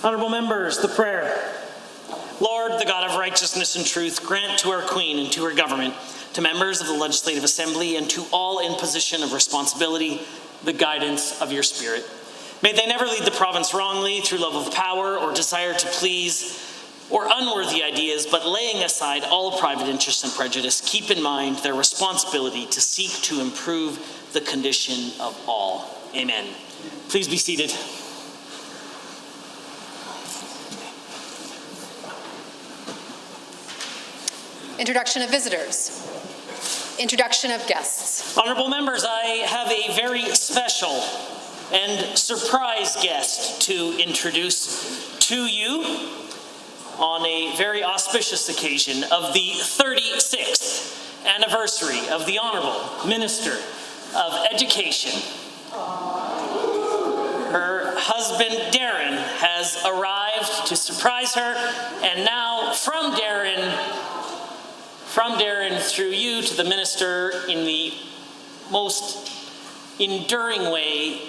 Honourable members, the prayer. Lord, the God of righteousness and truth, grant to our Queen and to her government, to members of the Legislative Assembly, and to all in position of responsibility, the guidance of your Spirit. May they never lead the province wrongly through love of power or desire to please or unworthy ideas, but laying aside all private interest and prejudice, keep in mind their responsibility to seek to improve the condition of all. Amen. Please be seated. Introduction of visitors. Introduction of guests. Honourable members, I have a very special and surprise guest to introduce to you on a very auspicious occasion of the 36th anniversary of the Honourable Minister of Education. Her husband, Darren, has arrived to surprise her, and now from Darren through you to the Minister in the most enduring way,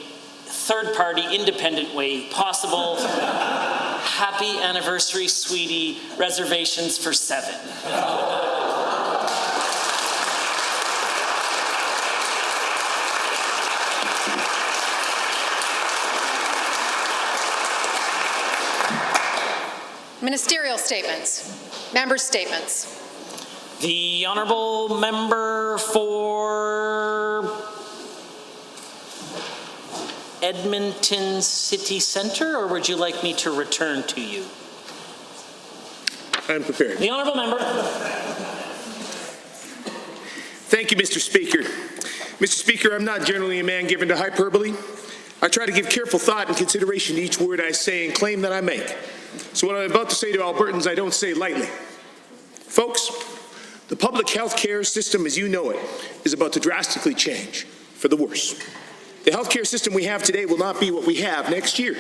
third-party, independent way possible. Happy anniversary, sweetie. Reservations for 7. Ministerial statements. Member statements. The Honourable Member for Edmonton City Centre, or would you like me to return to you? I'm prepared. The Honourable Member. Thank you, Mr. Speaker. Mr. Speaker, I'm not generally a man given to hyperbole. I try to give careful thought and consideration to each word I say and claim that I make. So what I'm about to say to Albertans, I don't say lightly. Folks, the public health care system as you know it is about to drastically change for the worse. The health care system we have today will not be what we have next year.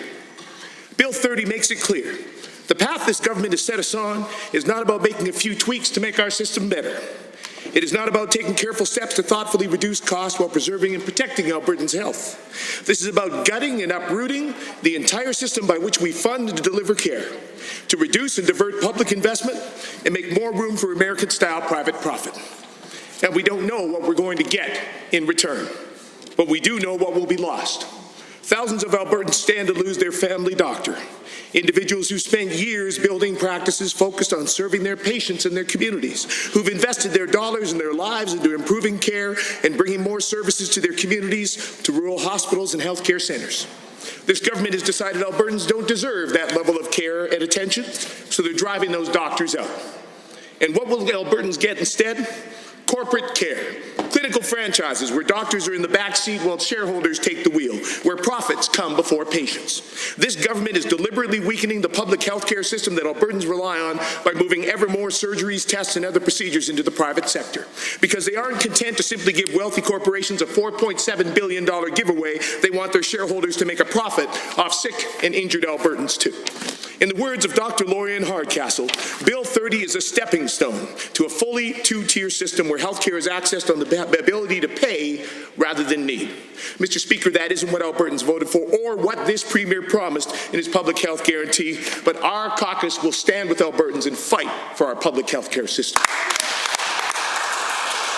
Bill 30 makes it clear. The path this government has set us on is not about making a few tweaks to make our system better. It is not about taking careful steps to thoughtfully reduce costs while preserving and protecting Albertans' health. This is about gutting and uprooting the entire system by which we fund and deliver care, to reduce and divert public investment and make more room for American-style private profit. And we don't know what we're going to get in return, but we do know what will be lost. Thousands of Albertans stand to lose their family doctor. Individuals who spend years building practices focused on serving their patients and their communities, who've invested their dollars and their lives into improving care and bringing more services to their communities, to rural hospitals and healthcare centers. This government has decided Albertans don't deserve that level of care and attention, so they're driving those doctors out. And what will Albertans get instead? Corporate care, clinical franchises where doctors are in the back seat while shareholders take the wheel, where profits come before patients. This government is deliberately weakening the public health care system that Albertans rely on by moving ever more surgeries, tests, and other procedures into the private sector. Because they aren't content to simply give wealthy corporations a $4.7 billion giveaway, they want their shareholders to make a profit off sick and injured Albertans too. In the words of Dr. Lorian Hardcastle, Bill 30 is a stepping stone to a fully two-tier system where health care is accessed on the ability to pay rather than need. Mr. Speaker, that isn't what Albertans voted for or what this Premier promised in his public health guarantee, but our caucus will stand with Albertans and fight for our public health care system.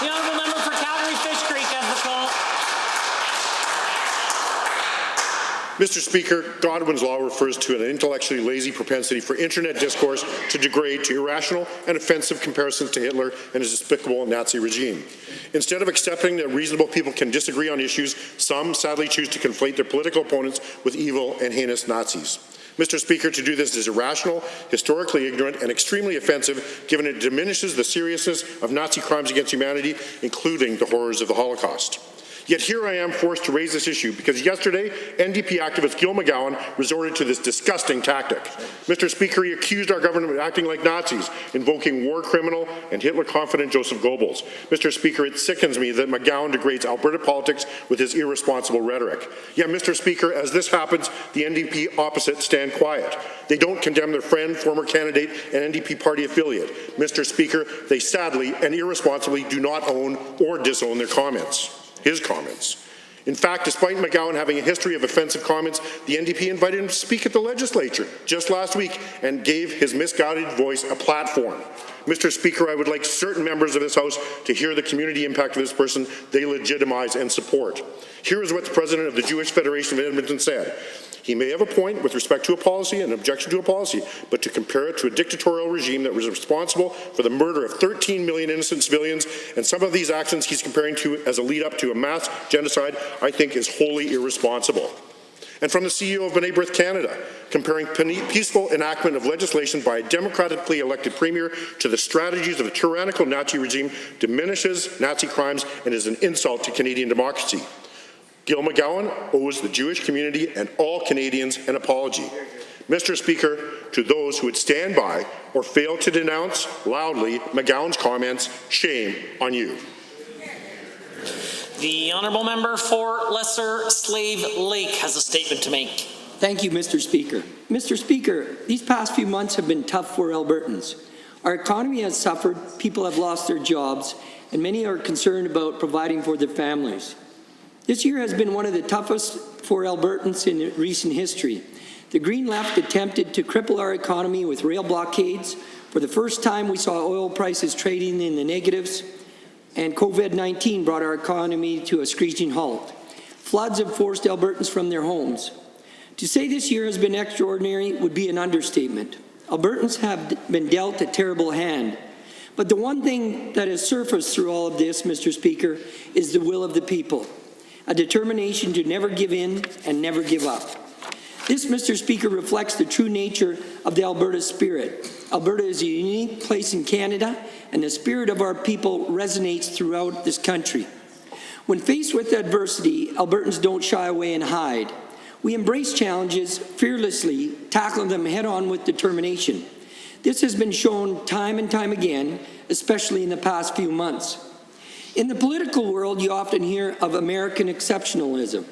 The Honourable Member for Calgary-Fish Creek has the call. Mr. Speaker, Godwin's law refers to an intellectually lazy propensity for internet discourse to degrade to irrational and offensive comparisons to Hitler and his despicable Nazi regime. Instead of accepting that reasonable people can disagree on issues, some sadly choose to conflate their political opponents with evil and heinous Nazis. Mr. Speaker, to do this is irrational, historically ignorant, and extremely offensive, given it diminishes the seriousness of Nazi crimes against humanity, including the horrors of the Holocaust. Yet here I am forced to raise this issue because yesterday, NDP activist Gil McGowan resorted to this disgusting tactic. Mr. Speaker, he accused our government of acting like Nazis, invoking war criminal and Hitler-confident Joseph Goebbels. Mr. Speaker, it sickens me that McGowan degrades Alberta politics with his irresponsible rhetoric. Yet, Mr. Speaker, as this happens, the NDP opposite stand quiet. They don't condemn their friend, former candidate, and NDP party affiliate. Mr. Speaker, they sadly and irresponsibly do not own or disown their comments. His comments. In fact, despite McGowan having a history of offensive comments, the NDP invited him to speak at the legislature just last week and gave his misguided voice a platform. Mr. Speaker, I would like certain members of this House to hear the community impact of this person they legitimize and support. Here is what the President of the Jewish Federation of Edmonton said. He may have a point with respect to a policy and an objection to a policy, but to compare it to a dictatorial regime that was responsible for the murder of 13 million innocent civilians, and some of these actions he's comparing to as a lead-up to a mass genocide, I think is wholly irresponsible. And from the CEO of B'nai B'rith Canada, comparing peaceful enactment of legislation by a democratically elected premier to the strategies of a tyrannical Nazi regime diminishes Nazi crimes and is an insult to Canadian democracy. Gil McGowan owes the Jewish community and all Canadians an apology. Mr. Speaker, to those who would stand by or fail to denounce loudly McGowan's comments, shame on you. The honourable member for Lesser Slave Lake has a statement to make. Thank you, Mr. Speaker. Mr. Speaker, these past few months have been tough for Albertans. Our economy has suffered, people have lost their jobs, and many are concerned about providing for their families. This year has been one of the toughest for Albertans in recent history. The Green Left attempted to cripple our economy with rail blockades. For the first time, we saw oil prices trading in the negatives, and COVID-19 brought our economy to a screeching halt. Floods have forced Albertans from their homes. To say this year has been extraordinary would be an understatement. Albertans have been dealt a terrible hand. But the one thing that has surfaced through all of this, Mr. Speaker, is the will of the people. A determination to never give in and never give up. This, Mr. Speaker, reflects the true nature of the Alberta spirit. Alberta is a unique place in Canada, and the spirit of our people resonates throughout this country. When faced with adversity, Albertans don't shy away and hide. We embrace challenges fearlessly, tackling them head-on with determination. This has been shown time and time again, especially in the past few months. In the political world, you often hear of American exceptionalism.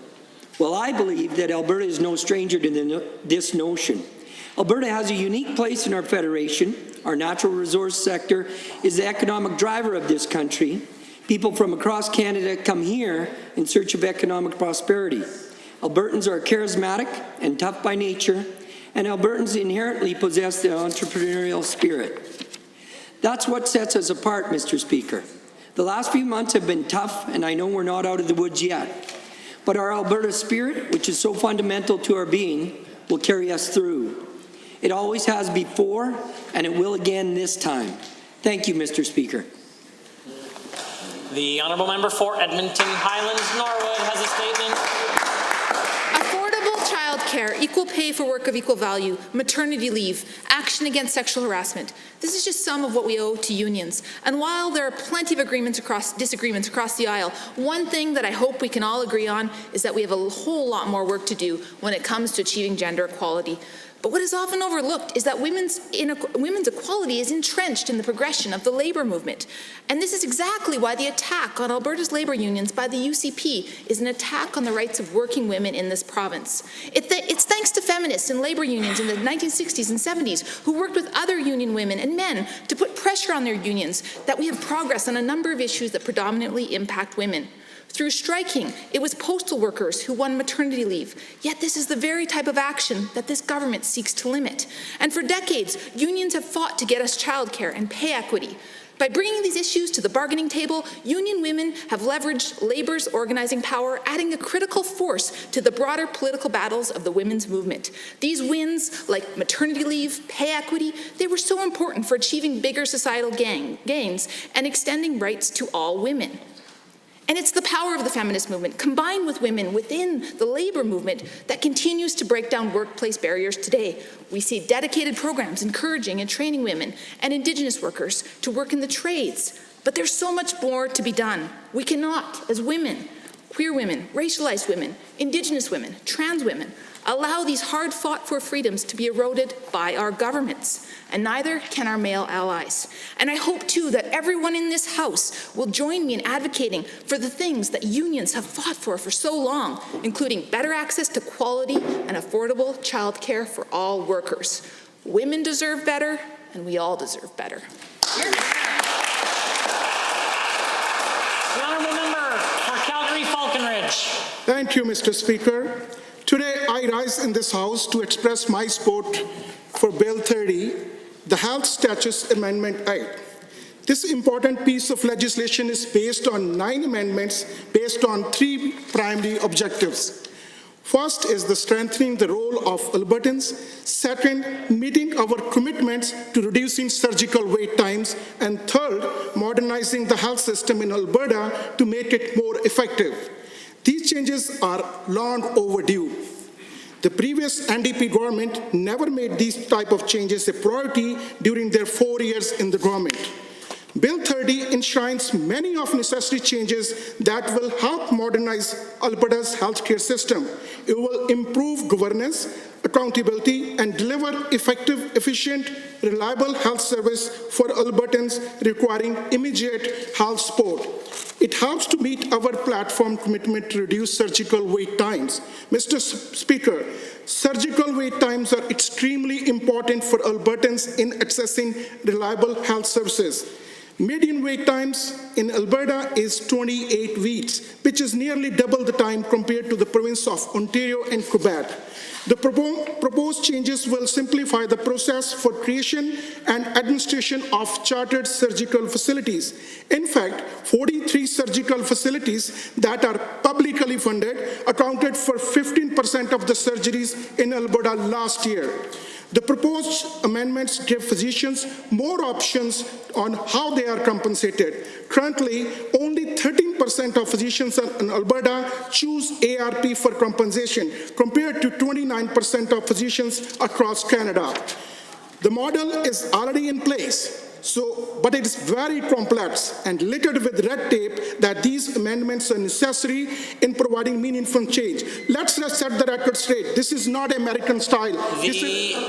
Well, I believe that Alberta is no stranger to this notion. Alberta has a unique place in our federation. Our natural resource sector is the economic driver of this country. People from across Canada come here in search of economic prosperity. Albertans are charismatic and tough by nature, and Albertans inherently possess the entrepreneurial spirit. That's what sets us apart, Mr. Speaker. The last few months have been tough, and I know we're not out of the woods yet. But our Alberta spirit, which is so fundamental to our being, will carry us through. It always has before, and it will again this time. Thank you, Mr. Speaker. The honourable member for Edmonton Highlands Norwood has a statement. Affordable childcare, equal pay for work of equal value, maternity leave, action against sexual harassment. This is just some of what we owe to unions. And while there are plenty of disagreements across the aisle, one thing that I hope we can all agree on is that we have a whole lot more work to do when it comes to achieving gender equality. But what is often overlooked is that women's equality is entrenched in the progression of the labour movement. And this is exactly why the attack on Alberta's labour unions by the UCP is an attack on the rights of working women in this province. It's thanks to feminists and labour unions in the 1960s and 70s who worked with other union women and men to put pressure on their unions that we have progress on a number of issues that predominantly impact women. Through striking, it was postal workers who won maternity leave. Yet this is the very type of action that this government seeks to limit. And for decades, unions have fought to get us childcare and pay equity. By bringing these issues to the bargaining table, union women have leveraged labor's organizing power, adding a critical force to the broader political battles of the women's movement. These wins, like maternity leave, pay equity, they were so important for achieving bigger societal gains and extending rights to all women. And it's the power of the feminist movement, combined with women within the labor movement, that continues to break down workplace barriers today. We see dedicated programs encouraging and training women and Indigenous workers to work in the trades. But there's so much more to be done. We cannot, as women, queer women, racialized women, Indigenous women, trans women, allow these hard-fought-for freedoms to be eroded by our governments, and neither can our male allies. And I hope, too, that everyone in this House will join me in advocating for the things that unions have fought for so long, including better access to quality and affordable childcare for all workers. Women deserve better, and we all deserve better. The honourable member for Calgary Falconridge. Thank you, Mr. Speaker. Today, I rise in this House to express my support for Bill 30, the Health Statutes Amendment Act. This important piece of legislation is based on 9 amendments based on 3 primary objectives. First is the strengthening the role of Albertans. Second, meeting our commitments to reducing surgical wait times. And third, modernizing the health system in Alberta to make it more effective. These changes are long overdue. The previous NDP government never made these type of changes a priority during their 4 years in the government. Bill 30 enshrines many of necessary changes that will help modernize Alberta's healthcare system. It will improve governance, accountability, and deliver effective, efficient, reliable health service for Albertans requiring immediate health support. It helps to meet our platform commitment to reduce surgical wait times. Mr. Speaker, surgical wait times are extremely important for Albertans in accessing reliable health services. Median wait times in Alberta is 28 weeks, which is nearly double the time compared to the province of Ontario and Quebec. The proposed changes will simplify the process for creation and administration of chartered surgical facilities. In fact, 43 surgical facilities that are publicly funded accounted for 15% of the surgeries in Alberta last year. The proposed amendments give physicians more options on how they are compensated. Currently, only 13% of physicians in Alberta choose ARP for compensation, compared to 29% of physicians across Canada. The model is already in place, but it is very complex and littered with red tape that these amendments are necessary in providing meaningful change. Let's set the record straight. This is not American style.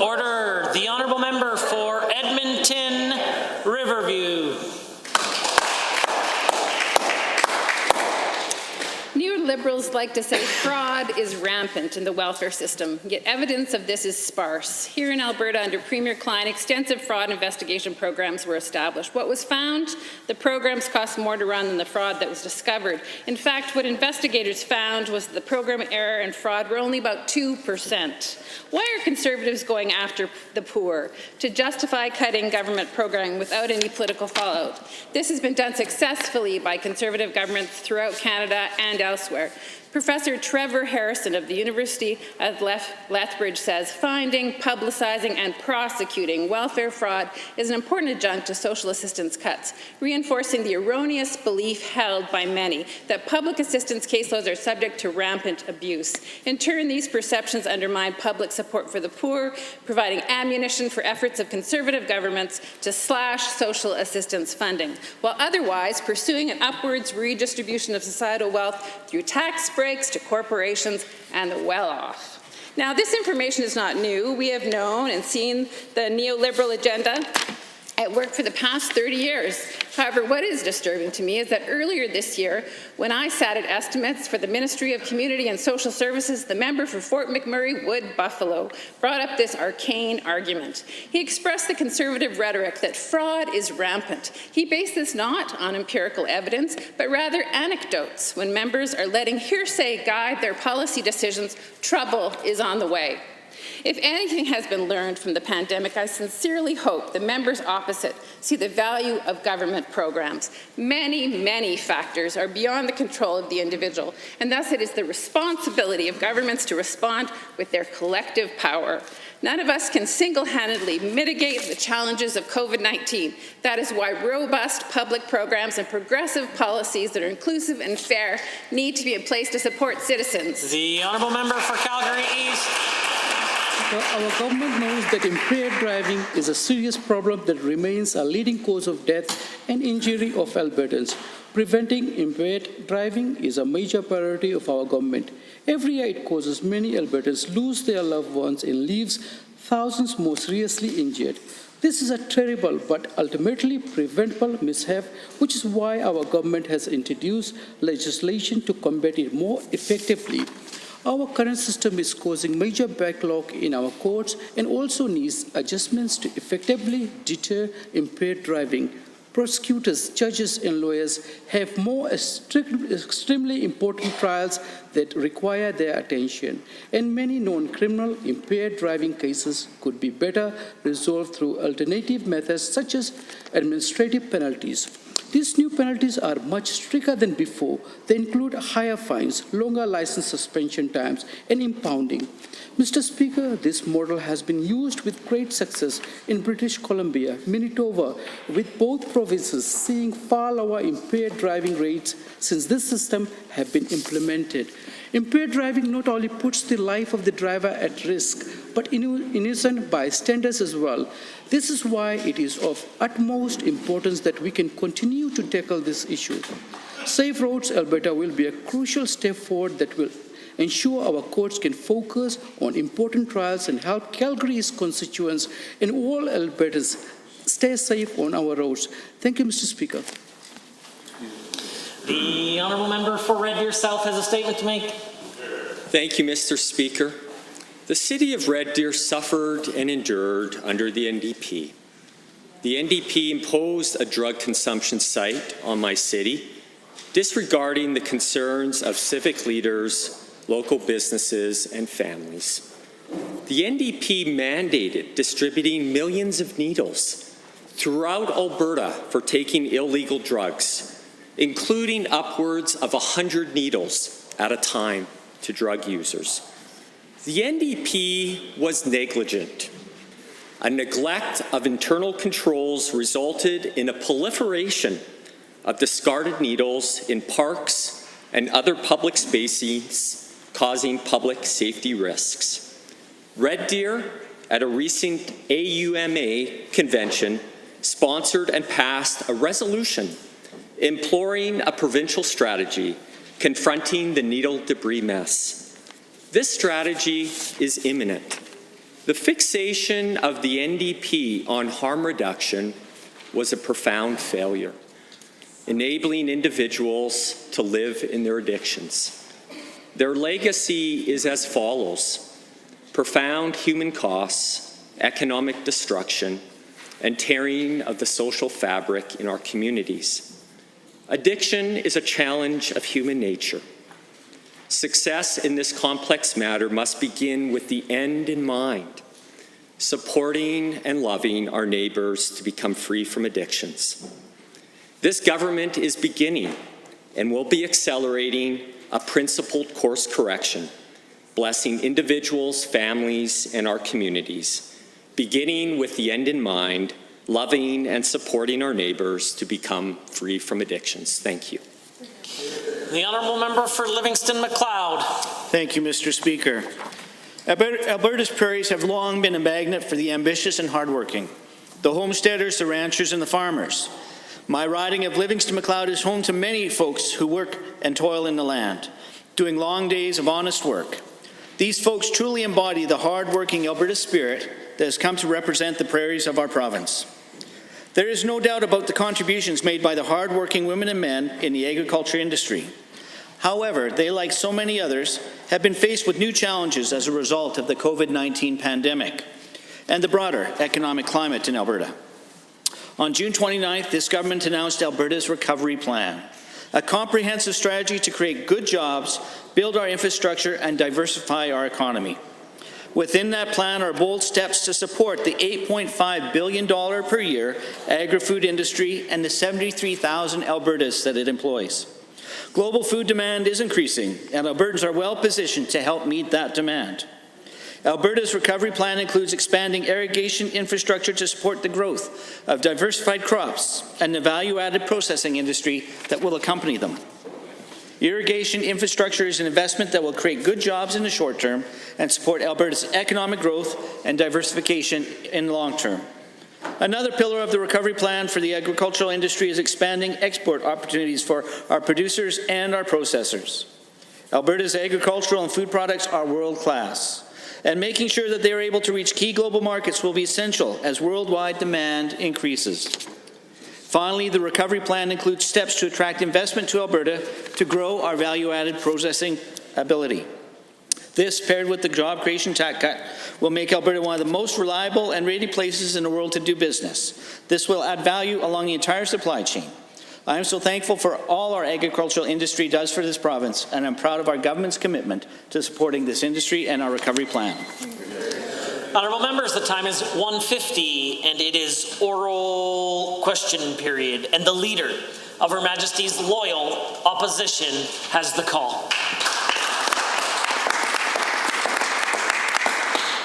Order. The honourable member for Edmonton Riverview. Neoliberals like to say fraud is rampant in the welfare system, yet evidence of this is sparse. Here in Alberta, under Premier Klein, extensive fraud investigation programs were established. What was found? The programs cost more to run than the fraud that was discovered. In fact, what investigators found was that the program error and fraud were only about 2%. Why are Conservatives going after the poor? To justify cutting government programming without any political fallout. This has been done successfully by Conservative governments throughout Canada and elsewhere. Professor Trevor Harrison of the University of Lethbridge says, finding, publicizing, and prosecuting welfare fraud is an important adjunct to social assistance cuts, reinforcing the erroneous belief held by many that public assistance caseloads are subject to rampant abuse. In turn, these perceptions undermine public support for the poor, providing ammunition for efforts of Conservative governments to slash social assistance funding, while otherwise pursuing an upwards redistribution of societal wealth through tax breaks to corporations and the well-off. Now, this information is not new. We have known and seen the neoliberal agenda at work for the past 30 years. However, what is disturbing to me is that earlier this year, when I sat at estimates for the Ministry of Community and Social Services, the member for Fort McMurray Wood Buffalo brought up this arcane argument. He expressed the Conservative rhetoric that fraud is rampant. He based this not on empirical evidence, but rather anecdotes. When members are letting hearsay guide their policy decisions, trouble is on the way. If anything has been learned from the pandemic, I sincerely hope the members opposite see the value of government programs. Many, many factors are beyond the control of the individual, and thus it is the responsibility of governments to respond with their collective power. None of us can single-handedly mitigate the challenges of COVID-19. That is why robust public programs and progressive policies that are inclusive and fair need to be in place to support citizens. The honourable member for Calgary East. Our government knows that impaired driving is a serious problem that remains a leading cause of death and injury of Albertans. Preventing impaired driving is a major priority of our government. Every year it causes many Albertans lose their loved ones and leaves thousands more seriously injured. This is a terrible but ultimately preventable mishap, which is why our government has introduced legislation to combat it more effectively. Our current system is causing major backlog in our courts and also needs adjustments to effectively deter impaired driving. Prosecutors, judges, and lawyers have more extremely important trials that require their attention, and many known criminal impaired driving cases could be better resolved through alternative methods such as administrative penalties. These new penalties are much stricter than before. They include higher fines, longer license suspension times, and impounding. Mr. Speaker, this model has been used with great success in British Columbia, Manitoba, with both provinces seeing far lower impaired driving rates since this system has been implemented. Impaired driving not only puts the life of the driver at risk, but innocent bystanders as well. This is why it is of utmost importance that we can continue to tackle this issue. Safe Roads Alberta will be a crucial step forward that will ensure our courts can focus on important trials and help Calgary's constituents and all Albertans stay safe on our roads. Thank you, Mr. Speaker. The honourable member for Red Deer South has a statement to make. Thank you, Mr. Speaker. The City of Red Deer suffered and endured under the NDP. The NDP imposed a drug consumption site on my city, disregarding the concerns of civic leaders, local businesses, and families. The NDP mandated distributing millions of needles throughout Alberta for taking illegal drugs, including upwards of 100 needles at a time to drug users. The NDP was negligent. A neglect of internal controls resulted in a proliferation of discarded needles in parks and other public spaces, causing public safety risks. Red Deer, at a recent AUMA convention, sponsored and passed a resolution imploring a provincial strategy confronting the needle debris mess. This strategy is imminent. The fixation of the NDP on harm reduction was a profound failure, enabling individuals to live in their addictions. Their legacy is as follows: profound human costs, economic destruction, and tearing of the social fabric in our communities. Addiction is a challenge of human nature. Success in this complex matter must begin with the end in mind, supporting and loving our neighbors to become free from addictions. This government is beginning and will be accelerating a principled course correction, blessing individuals, families, and our communities, beginning with the end in mind, loving and supporting our neighbors to become free from addictions. Thank you. The honourable member for Livingston-McLeod. Thank you, Mr. Speaker. Alberta's prairies have long been a magnet for the ambitious and hardworking, the homesteaders, the ranchers, and the farmers. My riding of Livingston-McLeod is home to many folks who work and toil in the land, doing long days of honest work. These folks truly embody the hard-working Alberta spirit that has come to represent the prairies of our province. There is no doubt about the contributions made by the hard-working women and men in the agriculture industry. However, they, like so many others, have been faced with new challenges as a result of the COVID-19 pandemic and the broader economic climate in Alberta. On June 29th, this government announced Alberta's Recovery Plan, a comprehensive strategy to create good jobs, build our infrastructure, and diversify our economy. Within that plan are bold steps to support the $8.5 billion per year agri-food industry and the 73,000 Albertans that it employs. Global food demand is increasing, and Albertans are well positioned to help meet that demand. Alberta's recovery plan includes expanding irrigation infrastructure to support the growth of diversified crops and the value-added processing industry that will accompany them. Irrigation infrastructure is an investment that will create good jobs in the short term and support Alberta's economic growth and diversification in the long term. Another pillar of the recovery plan for the agricultural industry is expanding export opportunities for our producers and our processors. Alberta's agricultural and food products are world-class, and making sure that they are able to reach key global markets will be essential as worldwide demand increases. Finally, the recovery plan includes steps to attract investment to Alberta to grow our value-added processing ability. This, paired with the job creation tax cut, will make Alberta one of the most reliable and ready places in the world to do business. This will add value along the entire supply chain. I am so thankful for all our agricultural industry does for this province, and I'm proud of our government's commitment to supporting this industry and our recovery plan. Honourable members, the time is 1:50 and it is oral question period, and the Leader of Her Majesty's Loyal Opposition has the call.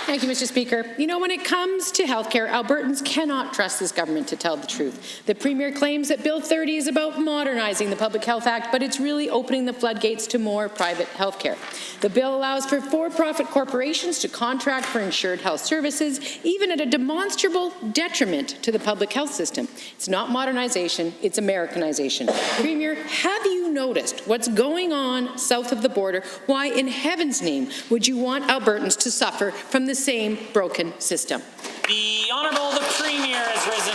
Thank you, Mr. Speaker. You know, when it comes to healthcare, Albertans cannot trust this government to tell the truth. The Premier claims that Bill 30 is about modernizing the Public Health Act, but it's really opening the floodgates to more private healthcare. The bill allows for for-profit corporations to contract for insured health services, even at a demonstrable detriment to the public health system. It's not modernization, it's Americanization. Premier, have you noticed what's going on south of the border? Why in heaven's name would you want Albertans to suffer from the same broken system? The Honourable the Premier has risen.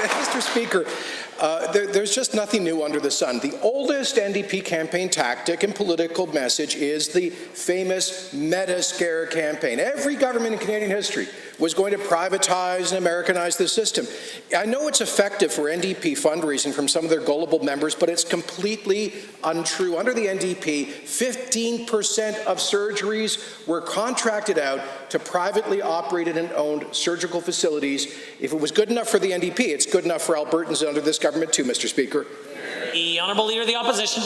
Mr. Speaker, there's just nothing new under the sun. The oldest NDP campaign tactic and political message is the famous meta-scare campaign. Every government in Canadian history was going to privatize and Americanize the system. I know it's effective for NDP fundraising from some of their gullible members, but it's completely untrue. Under the NDP, 15% of surgeries were contracted out to privately operated and owned surgical facilities. If it was good enough for the NDP, it's good enough for Albertans under this government too, Mr. Speaker. The Honourable Leader of the Opposition.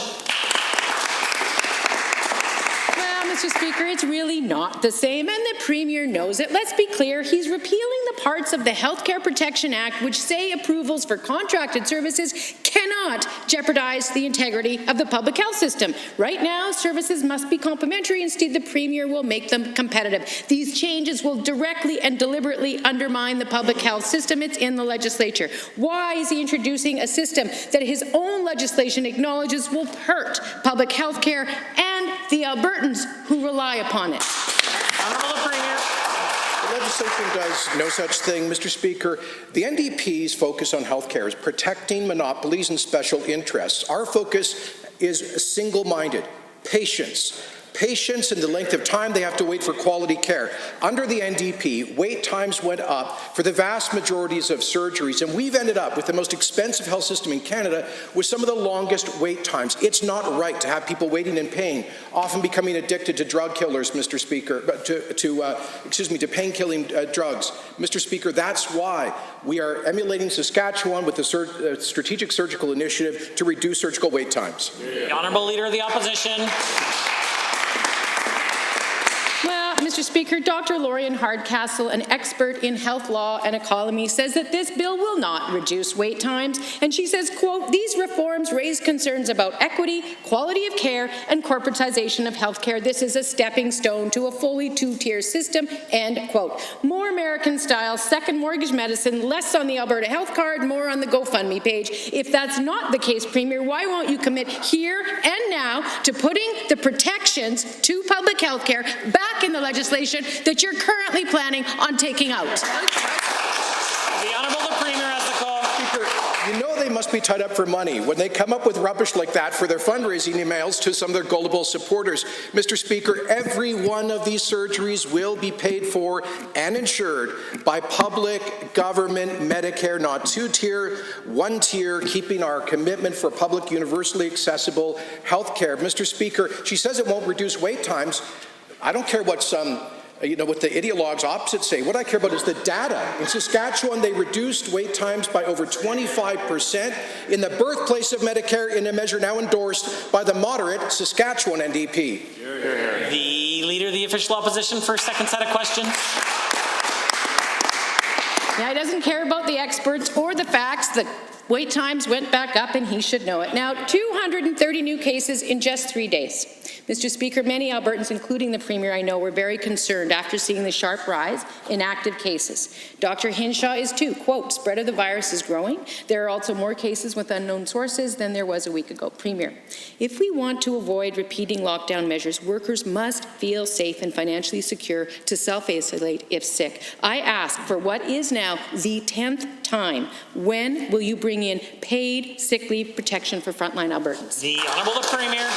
Mr. Speaker, it's really not the same, and the Premier knows it. Let's be clear, he's repealing the parts of the Healthcare Protection Act which say approvals for contracted services cannot jeopardize the integrity of the public health system. Right now, services must be complimentary. Instead, the Premier will make them competitive. These changes will directly and deliberately undermine the public health system. It's in the legislature. Why is he introducing a system that his own legislation acknowledges will hurt public health care and the Albertans who rely upon it? Honourable the Premier. The legislation does no such thing, Mr. Speaker. The NDP's focus on health care is protecting monopolies and special interests. Our focus is single-minded. Patients and the length of time they have to wait for quality care. Under the NDP, wait times went up for the vast majorities of surgeries, and we've ended up with the most expensive health system in Canada with some of the longest wait times. It's not right to have people waiting in pain, often becoming addicted to drug killers, Mr. Speaker, to pain-killing drugs. Mr. Speaker, that's why we are emulating Saskatchewan with the Strategic Surgical Initiative to reduce surgical wait times. The Honourable Leader of the Opposition. Mr. Speaker, Dr. Lorian Hardcastle, an expert in health law and economy, says that this bill will not reduce wait times. And she says, quote, these reforms raise concerns about equity, quality of care, and corporatization of health care. This is a stepping stone to a fully two-tier system, end quote. More American-style second mortgage medicine, less on the Alberta health card, more on the GoFundMe page. If that's not the case, Premier, why won't you commit here and now to putting the protections to public health care back in the legislation that you're currently planning on taking out? The Honourable the Premier has the call. Speaker, you know they must be tied up for money when they come up with rubbish like that for their fundraising emails to some of their gullible supporters. Mr. Speaker, every one of these surgeries will be paid for and insured by public government Medicare, not two-tier, one-tier, keeping our commitment for public, universally accessible health care. Mr. Speaker, she says it won't reduce wait times. I don't care what what the ideologues opposite say. What I care about is the data. In Saskatchewan, they reduced wait times by over 25%. In the birthplace of Medicare, in a measure now endorsed by the moderate Saskatchewan NDP. The Leader of the Official Opposition for a second set of questions. Now, he doesn't care about the experts or the facts. The wait times went back up, and he should know it. Now, 230 new cases in just 3 days. Mr. Speaker, many Albertans, including the Premier I know, were very concerned after seeing the sharp rise in active cases. Dr. Hinshaw is too. Quote, spread of the virus is growing. There are also more cases with unknown sources than there was a week ago. Premier, if we want to avoid repeating lockdown measures, workers must feel safe and financially secure to self-isolate if sick. I ask for what is now the 10th time. When will you bring in paid sick leave protection for frontline Albertans? The Honourable the Premier.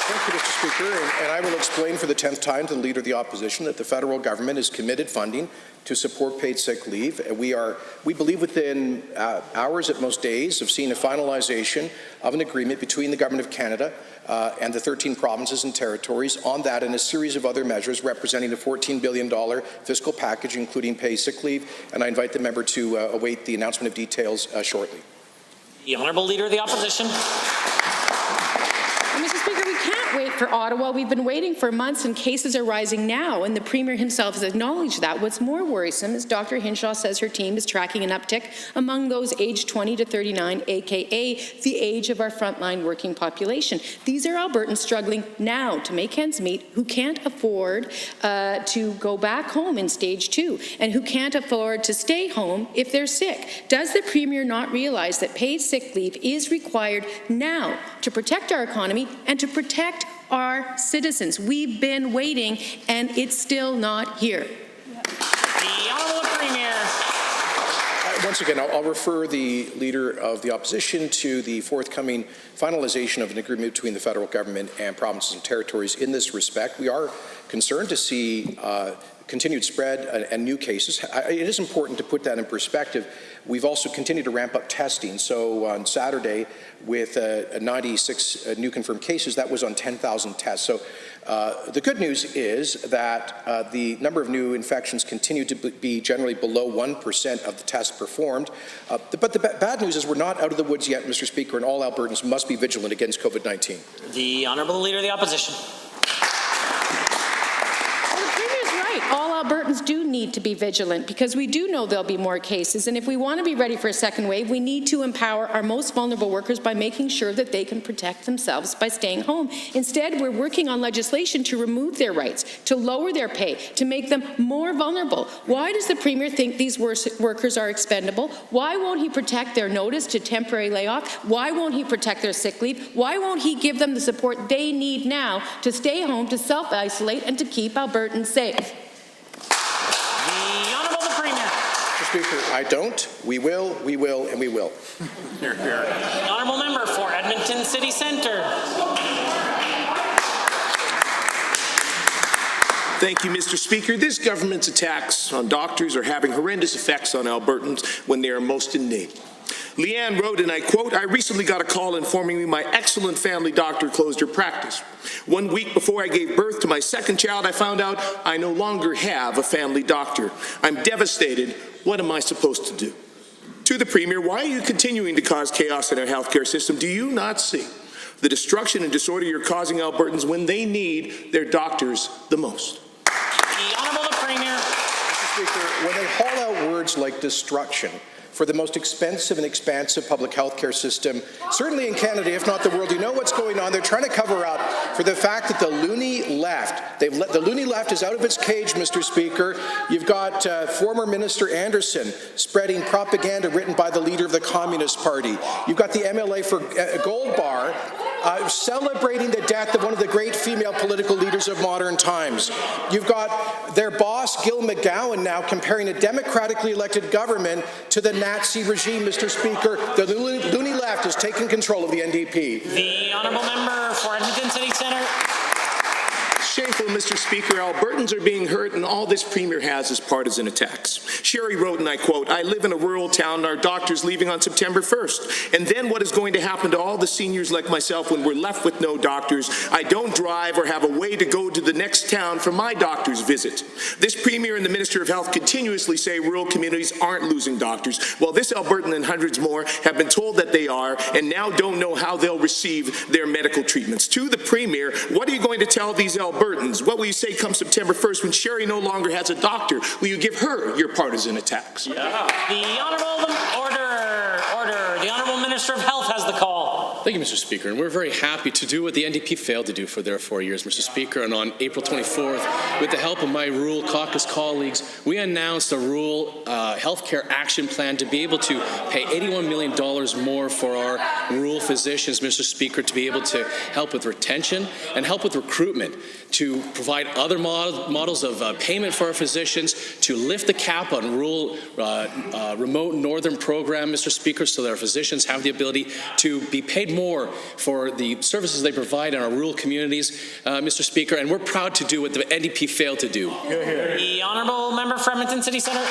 Thank you, Mr. Speaker, and I will explain for the 10th time to the Leader of the Opposition that the federal government is committed funding to support paid sick leave. We believe within hours, at most days, of seeing a finalization of an agreement between the Government of Canada and the 13 provinces and territories on that and a series of other measures representing a $14 billion fiscal package, including paid sick leave. And I invite the member to await the announcement of details shortly. The Honourable Leader of the Opposition. Mr. Speaker, we can't wait for Ottawa. We've been waiting for months and cases are rising now, and the Premier himself has acknowledged that. What's more worrisome is Dr. Hinshaw says her team is tracking an uptick among those aged 20 to 39, aka the age of our frontline working population. These are Albertans struggling now to make ends meet, who can't afford to go back home in stage 2, and who can't afford to stay home if they're sick. Does the Premier not realize that paid sick leave is required now to protect our economy and to protect our citizens? We've been waiting, and it's still not here. The Honourable Premier. Once again, I'll refer the Leader of the Opposition to the forthcoming finalization of an agreement between the federal government and provinces and territories in this respect. We are concerned to see continued spread and new cases. It is important to put that in perspective. We've also continued to ramp up testing. So on Saturday, with 96 new confirmed cases, that was on 10,000 tests. So the good news is that the number of new infections continue to be generally below 1% of the tests performed. But the bad news is we're not out of the woods yet, Mr. Speaker, and all Albertans must be vigilant against COVID-19. The Honourable Leader of the Opposition. All Albertans do need to be vigilant because we do know there'll be more cases, and if we want to be ready for a second wave, we need to empower our most vulnerable workers by making sure that they can protect themselves by staying home. Instead, we're working on legislation to remove their rights, to lower their pay, to make them more vulnerable. Why does the Premier think these workers are expendable? Why won't he protect their notice to temporary layoff? Why won't he protect their sick leave? Why won't he give them the support they need now to stay home, to self-isolate, and to keep Albertans safe? Mr. Speaker, I don't. We will, and we will. Here, here. The Honourable Member for Edmonton City Centre. Thank you, Mr. Speaker. This government's attacks on doctors are having horrendous effects on Albertans when they are most in need. Leanne wrote, and I quote, "I recently got a call informing me my excellent family doctor closed her practice. 1 week before I gave birth to my second child, I found out I no longer have a family doctor. I'm devastated. What am I supposed to do?" To the Premier, why are you continuing to cause chaos in our healthcare system? Do you not see the destruction and disorder you're causing Albertans when they need their doctors the most? The Honourable Premier. Mr. Speaker, when they haul out words like destruction for the most expensive and expansive public health care system, certainly in Canada, if not the world, you know what's going on. They're trying to cover up for the fact that the loony left, the loony left is out of its cage, Mr. Speaker. You've got former Minister Anderson spreading propaganda written by the leader of the Communist Party. You've got the MLA for Gold Bar celebrating the death of one of the great female political leaders of modern times. You've got their boss, Gil McGowan, now comparing a democratically elected government to the Nazi regime, Mr. Speaker. The loony left is taking control of the NDP. The Honourable Member for Edmonton City Centre. Shameful, Mr. Speaker. Albertans are being hurt, and all this Premier has is partisan attacks. Sherry wrote, and I quote, "I live in a rural town, and our doctor's leaving on September 1st. And then what is going to happen to all the seniors like myself when we're left with no doctors? I don't drive or have a way to go to the next town for my doctor's visit." This Premier and the Minister of Health continuously say rural communities aren't losing doctors. Well, this Albertan and hundreds more have been told that they are, and now don't know how they'll receive their medical treatments. To the Premier, what are you going to tell these Albertans? What will you say come September 1st when Sherry no longer has a doctor? Will you give her your partisan attacks? Yeah. The Honourable Order. The Honourable Minister of Health has the call. Thank you, Mr. Speaker. And we're very happy to do what the NDP failed to do for their 4 years, Mr. Speaker. And on April 24th, with the help of my rural caucus colleagues, we announced a rural healthcare action plan to be able to pay $81 million more for our rural physicians, Mr. Speaker, to be able to help with retention and help with recruitment, to provide other models of payment for our physicians, to lift the cap on rural remote northern program, Mr. Speaker, so that our physicians have the ability to be paid more for the services they provide in our rural communities, Mr. Speaker, and we're proud to do what the NDP failed to do. The honourable member for Edmonton City Centre.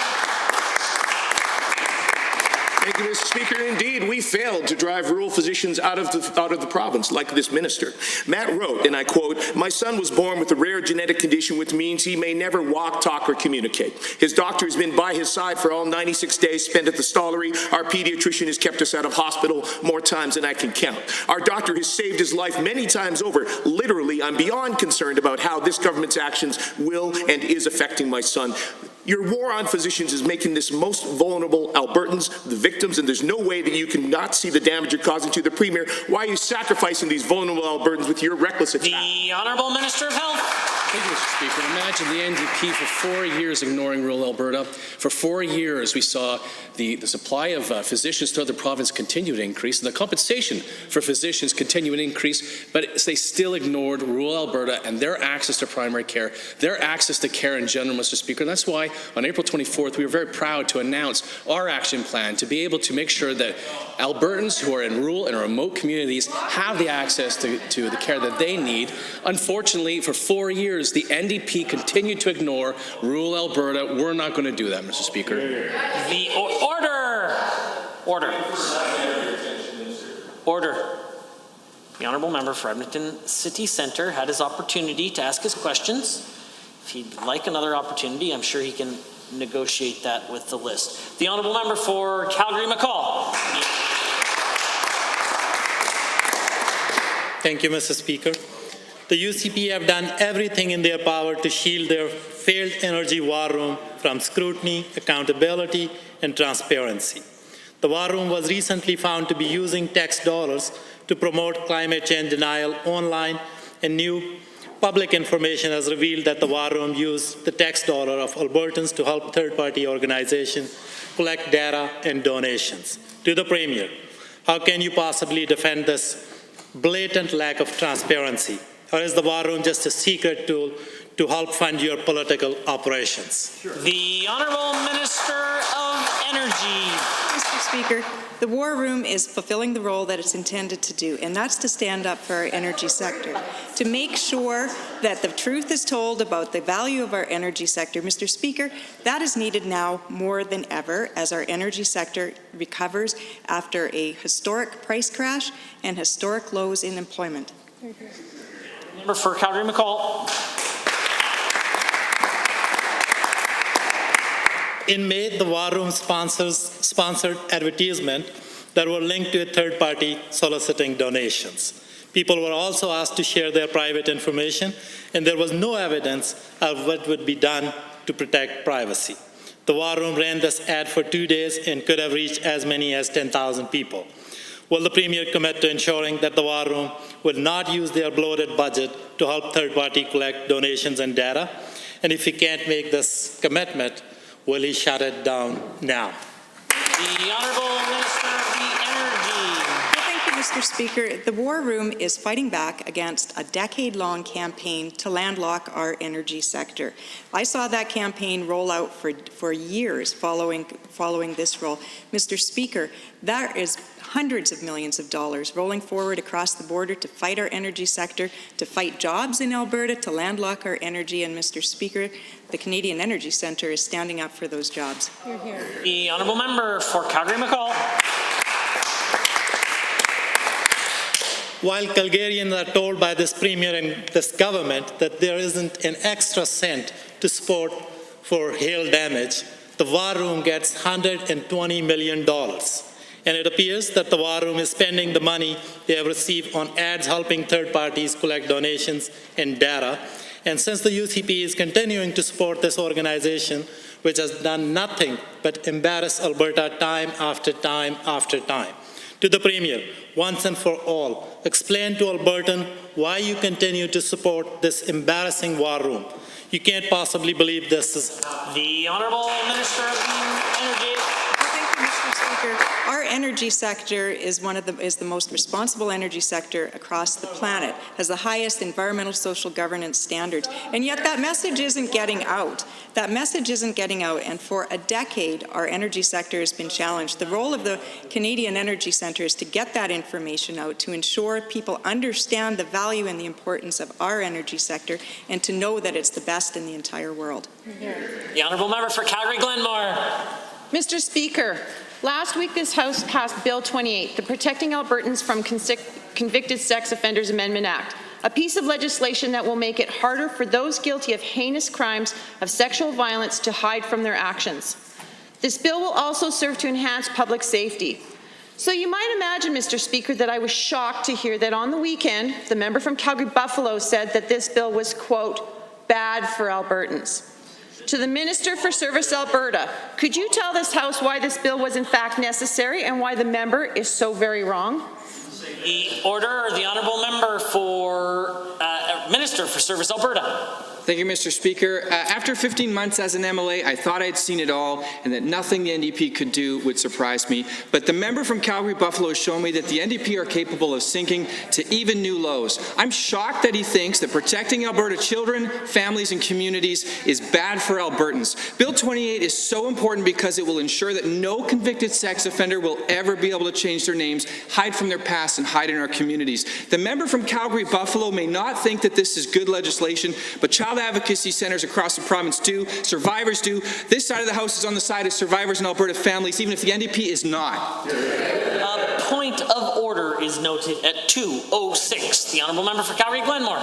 Thank you, Mr. Speaker. Indeed, we failed to drive rural physicians out of the province, like this minister. Matt wrote, and I quote, "My son was born with a rare genetic condition which means he may never walk, talk, or communicate. His doctor has been by his side for all 96 days spent at the Stollery. Our pediatrician has kept us out of hospital more times than I can count. Our doctor has saved his life many times over. Literally, I'm beyond concerned about how this government's actions will and is affecting my son." Your war on physicians is making this most vulnerable Albertans the victims, and there's no way that you can not see the damage you're causing to the Premier. Why are you sacrificing these vulnerable Albertans with your reckless attack? The Honourable Minister of Health. Thank you, Mr. Speaker. Imagine the NDP for 4 years ignoring rural Alberta. For 4 years, we saw the supply of physicians throughout the province continue to increase, and the compensation for physicians continue to increase, but they still ignored rural Alberta and their access to primary care, their access to care in general, Mr. Speaker. And that's why on April 24th, we were very proud to announce our action plan to be able to make sure that Albertans who are in rural and remote communities have the access to the care that they need. Unfortunately, for 4 years, the NDP continued to ignore rural Alberta. We're not going to do that, Mr. Speaker. The order. The honourable member for Edmonton City Centre had his opportunity to ask his questions. If he'd like another opportunity, I'm sure he can negotiate that with the list. The honourable member for Calgary-McCall. Thank you, Mr. Speaker. The UCP have done everything in their power to shield their failed energy war room from scrutiny, accountability, and transparency. The war room was recently found to be using tax dollars to promote climate change denial online, and new public information has revealed that the war room used the tax dollar of Albertans to help third-party organizations collect data and donations. To the Premier, how can you possibly defend this blatant lack of transparency? Or is the war room just a secret tool to help fund your political operations? The Honourable Minister of Energy. Mr. Speaker, the War Room is fulfilling the role that it's intended to do, and that's to stand up for our energy sector, to make sure that the truth is told about the value of our energy sector. Mr. Speaker, that is needed now more than ever as our energy sector recovers after a historic price crash and historic lows in employment. Member for Calgary-McCall. In May, the War Room sponsored advertisement that were linked to a third party soliciting donations. People were also asked to share their private information, and there was no evidence of what would be done to protect privacy. The War Room ran this ad for 2 days and could have reached as many as 10,000 people. Will the Premier commit to ensuring that the War Room will not use their bloated budget to help third-party collect donations and data? And if he can't make this commitment, will he shut it down now? The Honourable Minister of the Energy. Well, thank you, Mr. Speaker. The War Room is fighting back against a decade-long campaign to landlock our energy sector. I saw that campaign roll out for years following this role. Mr. Speaker, there is hundreds of millions of dollars rolling forward across the border to fight our energy sector, to fight jobs in Alberta, to landlock our energy. And Mr. Speaker, the Canadian Energy Centre is standing up for those jobs. Hear, hear. The honourable member for Calgary-McCall. While Calgarians are told by this Premier and this government that there isn't an extra cent to support for hail damage, the War Room gets $120 million. And it appears that the War Room is spending the money they have received on ads helping third parties collect donations and data. And since the UCP is continuing to support this organization, which has done nothing but embarrass Alberta time after time after time, to the Premier, once and for all, explain to Albertan why you continue to support this embarrassing War Room. You can't possibly believe this is... The Honourable Minister of Energy. Thank you, Mr. Speaker. Our energy sector is the most responsible energy sector across the planet, has the highest environmental social governance standards, and yet that message isn't getting out. That message isn't getting out, and for a decade, our energy sector has been challenged. The role of the Canadian Energy Centre is to get that information out, to ensure people understand the value and the importance of our energy sector, and to know that it's the best in the entire world. The honourable member for Calgary-Glenmore. Mr. Speaker, last week this House passed Bill 28, the Protecting Albertans from Convicted Sex Offenders Amendment Act, a piece of legislation that will make it harder for those guilty of heinous crimes of sexual violence to hide from their actions. This bill will also serve to enhance public safety. So you might imagine, Mr. Speaker, that I was shocked to hear that on the weekend, the member from Calgary-Buffalo said that this bill was, quote, bad for Albertans. To the Minister for Service Alberta, could you tell this House why this bill was in fact necessary and why the member is so very wrong? The order, the honourable member for Minister for Service Alberta. Thank you, Mr. Speaker. After 15 months as an MLA, I thought I'd seen it all and that nothing the NDP could do would surprise me. But the member from Calgary-Buffalo has shown me that the NDP are capable of sinking to even new lows. I'm shocked that he thinks that protecting Alberta children, families, and communities is bad for Albertans. Bill 28 is so important because it will ensure that no convicted sex offender will ever be able to change their names, hide from their past, and hide in our communities. The member from Calgary-Buffalo may not think that this is good legislation, but child advocacy centres across the province do, survivors do. This side of the House is on the side of survivors and Alberta families, even if the NDP is not. A point of order is noted at 2:06. The honourable member for Calgary-Glenmore.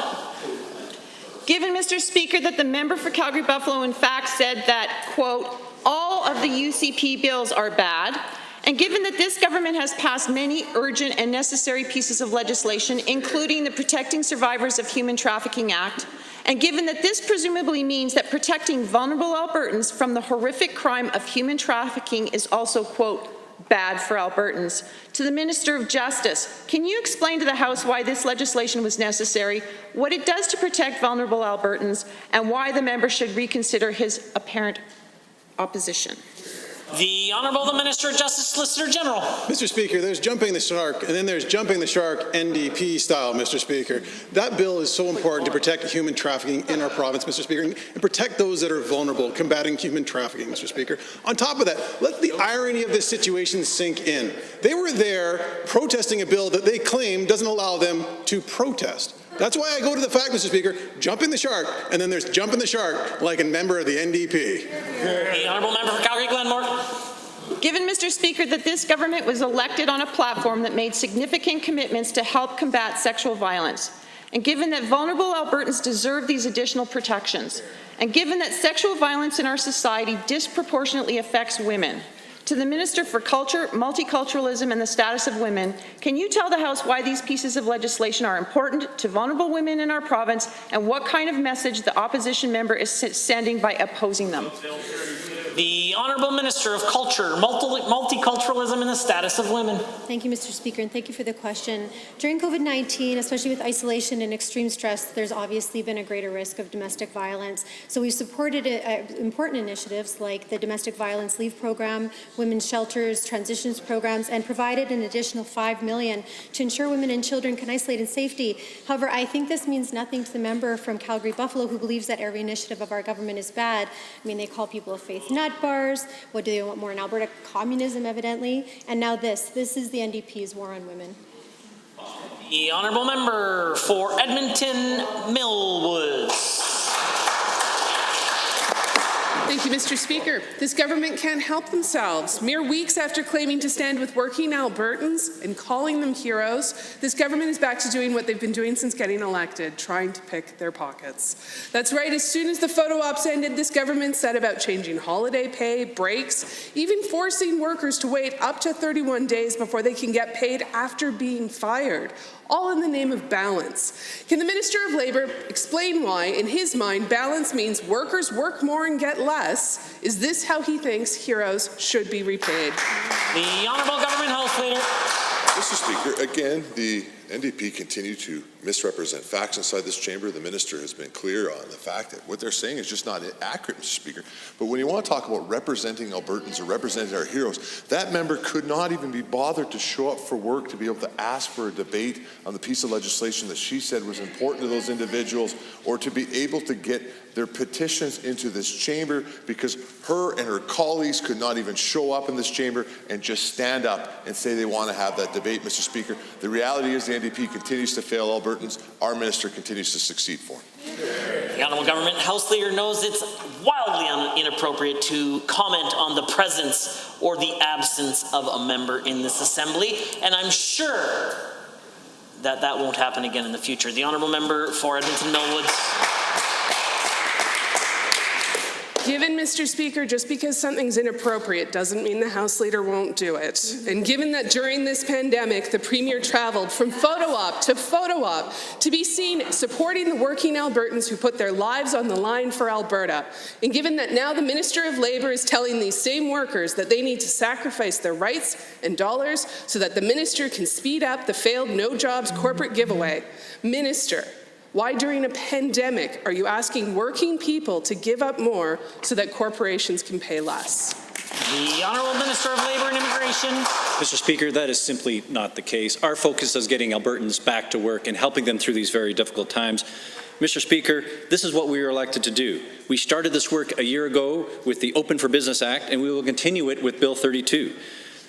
Given, Mr. Speaker, that the member for Calgary-Buffalo in fact said that, quote, all of the UCP bills are bad, and given that this government has passed many urgent and necessary pieces of legislation, including the Protecting Survivors of Human Trafficking Act, and given that this presumably means that protecting vulnerable Albertans from the horrific crime of human trafficking is also, quote, bad for Albertans, to the Minister of Justice, can you explain to the House why this legislation was necessary, what it does to protect vulnerable Albertans, and why the member should reconsider his apparent opposition? The Honourable the Minister of Justice, Solicitor General. Mr. Speaker, there's jumping the shark, and then there's jumping the shark NDP style, Mr. Speaker. That bill is so important to protect human trafficking in our province, Mr. Speaker, and protect those that are vulnerable, combating human trafficking, Mr. Speaker. On top of that, let the irony of this situation sink in. They were there protesting a bill that they claim doesn't allow them to protest. That's why I go to the fact, Mr. Speaker, jumping the shark, and then there's jumping the shark like a member of the NDP. The honourable member for Calgary-Glenmore. Given, Mr. Speaker, that this government was elected on a platform that made significant commitments to help combat sexual violence, and given that vulnerable Albertans deserve these additional protections, and given that sexual violence in our society disproportionately affects women, to the Minister for Culture, Multiculturalism and the Status of Women, can you tell the House why these pieces of legislation are important to vulnerable women in our province and what kind of message the opposition member is sending by opposing them? The Honourable Minister of Culture, Multiculturalism and the Status of Women. Thank you, Mr. Speaker, and thank you for the question. During COVID-19, especially with isolation and extreme stress, there's obviously been a greater risk of domestic violence. So we've supported important initiatives like the Domestic Violence Leave Program, women's shelters, transitions programs, and provided an additional $5 million to ensure women and children can isolate in safety. However, I think this means nothing to the member from Calgary-Buffalo who believes that every initiative of our government is bad. I mean, they call people a faith nut bars. What do they want more in Alberta? Communism, evidently. And now this is the NDP's war on women. The honourable member for Edmonton Millwoods. Thank you, Mr. Speaker. This government can't help themselves. Mere weeks after claiming to stand with working Albertans and calling them heroes, this government is back to doing what they've been doing since getting elected, trying to pick their pockets. That's right, as soon as the photo ops ended, this government set about changing holiday pay, breaks, even forcing workers to wait up to 31 days before they can get paid after being fired, all in the name of balance. Can the Minister of Labour explain why, in his mind, balance means workers work more and get less? Is this how he thinks heroes should be repaid? The Honourable Government House Leader. Mr. Speaker, again, the NDP continue to misrepresent facts inside this chamber. The minister has been clear on the fact that what they're saying is just not accurate, Mr. Speaker. But when you want to talk about representing Albertans or representing our heroes, that member could not even be bothered to show up for work to be able to ask for a debate on the piece of legislation that she said was important to those individuals, or to be able to get their petitions into this chamber, because her and her colleagues could not even show up in this chamber and just stand up and say they want to have that debate, Mr. Speaker. The reality is the NDP continues to fail Albertans. Our minister continues to succeed for him. The Honourable Government House Leader knows it's wildly inappropriate to comment on the presence or the absence of a member in this Assembly, and I'm sure that that won't happen again in the future. The Honourable Member for Edmonton Millwoods. Given, Mr. Speaker, just because something's inappropriate doesn't mean the House Leader won't do it. And given that during this pandemic, the Premier traveled from photo op to be seen supporting the working Albertans who put their lives on the line for Alberta, and given that now the Minister of Labour is telling these same workers that they need to sacrifice their rights and dollars so that the minister can speed up the failed no jobs corporate giveaway, Minister, why during a pandemic are you asking working people to give up more so that corporations can pay less? The Honourable Minister of Labour and Immigration. Mr. Speaker, that is simply not the case. Our focus is getting Albertans back to work and helping them through these very difficult times. Mr. Speaker, this is what we were elected to do. We started this work a year ago with the Open for Business Act, and we will continue it with Bill 32.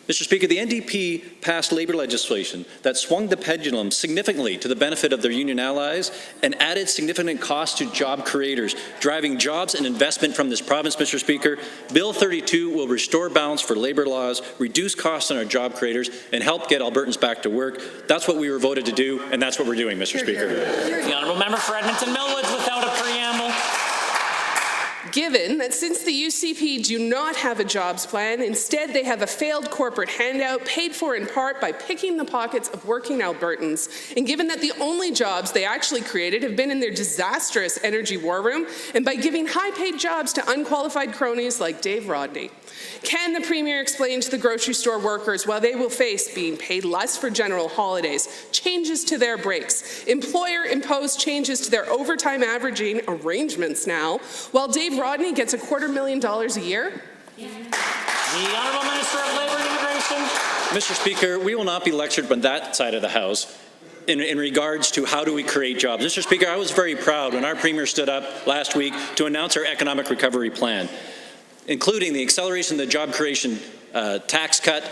Mr. Speaker, the NDP passed labour legislation that swung the pendulum significantly to the benefit of their union allies and added significant costs to job creators, driving jobs and investment from this province, Mr. Speaker. Bill 32 will restore balance for labour laws, reduce costs on our job creators, and help get Albertans back to work. That's what we were voted to do, and that's what we're doing, Mr. Speaker. The Honourable Member for Edmonton Millwoods without a preamble. Given that since the UCP do not have a jobs plan, instead they have a failed corporate handout paid for in part by picking the pockets of working Albertans, and given that the only jobs they actually created have been in their disastrous energy war room and by giving high-paid jobs to unqualified cronies like Dave Rodney, can the Premier explain to the grocery store workers why they will face being paid less for general holidays, changes to their breaks, employer-imposed changes to their overtime averaging arrangements now, while Dave Rodney gets $250,000 a year? The Honourable Minister of Labour and Immigration. Mr. Speaker, we will not be lectured on that side of the House in regards to how do we create jobs. Mr. Speaker, I was very proud when our Premier stood up last week to announce our economic recovery plan, including the acceleration of the job creation tax cut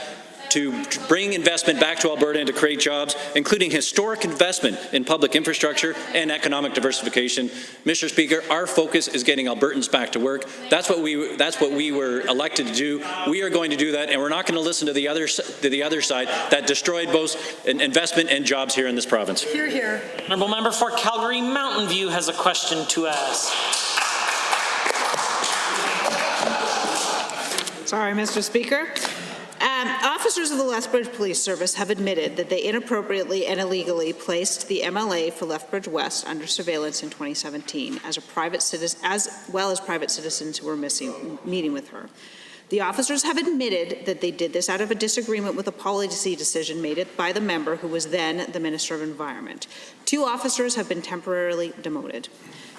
to bring investment back to Alberta and to create jobs, including historic investment in public infrastructure and economic diversification. Mr. Speaker, our focus is getting Albertans back to work. That's what we were elected to do. We are going to do that, and we're not going to listen to the other side that destroyed both investment and jobs here in this province. Hear, hear. Honourable Member for Calgary Mountain View has a question to ask. Sorry, Mr. Speaker. Officers of the Lethbridge Police Service have admitted that they inappropriately and illegally placed the MLA for Lethbridge West under surveillance in 2017 as well as private citizens who were meeting with her. The officers have admitted that they did this out of a disagreement with a policy decision made by the member who was then the Minister of Environment. 2 officers have been temporarily demoted.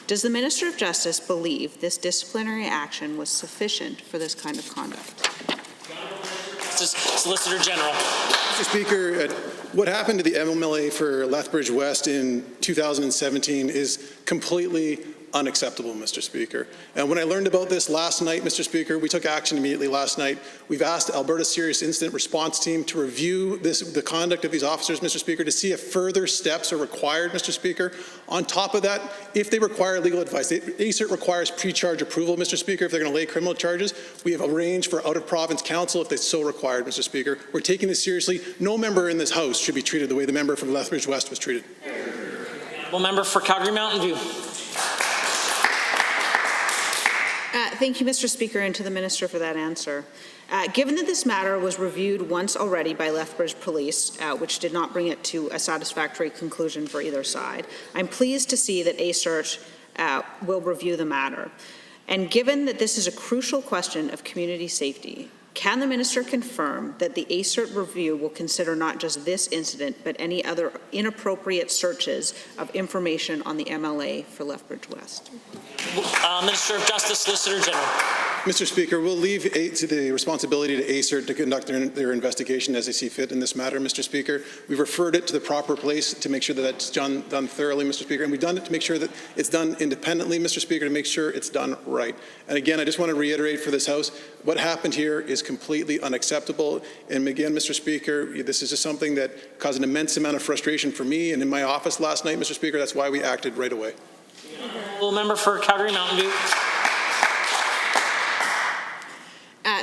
Does the Minister of Justice believe this disciplinary action was sufficient for this kind of conduct? Solicitor General. Mr. Speaker, what happened to the MLA for Lethbridge West in 2017 is completely unacceptable, Mr. Speaker. And when I learned about this last night, Mr. Speaker, we took action immediately last night. We've asked Alberta Serious Incident Response Team to review the conduct of these officers, Mr. Speaker, to see if further steps are required, Mr. Speaker. On top of that, if they require legal advice, ACERT requires pre-charge approval, Mr. Speaker, if they're going to lay criminal charges. We have arranged for out-of-province counsel if they so required, Mr. Speaker. We're taking this seriously. No member in this House should be treated the way the member from Lethbridge West was treated. Well, member for Calgary Mountain View. Thank you, Mr. Speaker, and to the Minister for that answer. Given that this matter was reviewed once already by Lethbridge Police, which did not bring it to a satisfactory conclusion for either side, I'm pleased to see that ACERT will review the matter. And given that this is a crucial question of community safety, Can the minister confirm that the ACERT review will consider not just this incident, but any other inappropriate searches of information on the MLA for Lethbridge West? Minister of Justice, Solicitor General. Mr. Speaker, we'll leave the responsibility to ACERT to conduct their investigation as they see fit in this matter, Mr. Speaker. We've referred it to the proper place to make sure that that's done thoroughly, Mr. Speaker, and we've done it to make sure that it's done independently, Mr. Speaker, to make sure it's done right. And again, I just want to reiterate for this House, what happened here is completely unacceptable. And again, Mr. Speaker, this is just something that caused an immense amount of frustration for me and in my office last night, Mr. Speaker. That's why we acted right away. Member for Calgary Mountain View.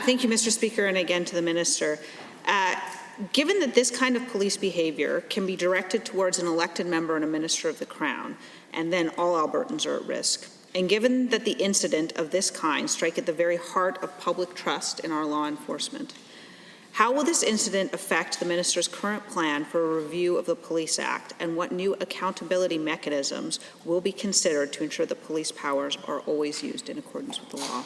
Thank you, Mr. Speaker, and again to the minister. Given that this kind of police behavior can be directed towards an elected member and a minister of the Crown, and then all Albertans are at risk, and given that the incident of this kind strike at the very heart of public trust in our law enforcement, how will this incident affect the minister's current plan for a review of the Police Act, and what new accountability mechanisms will be considered to ensure that police powers are always used in accordance with the law?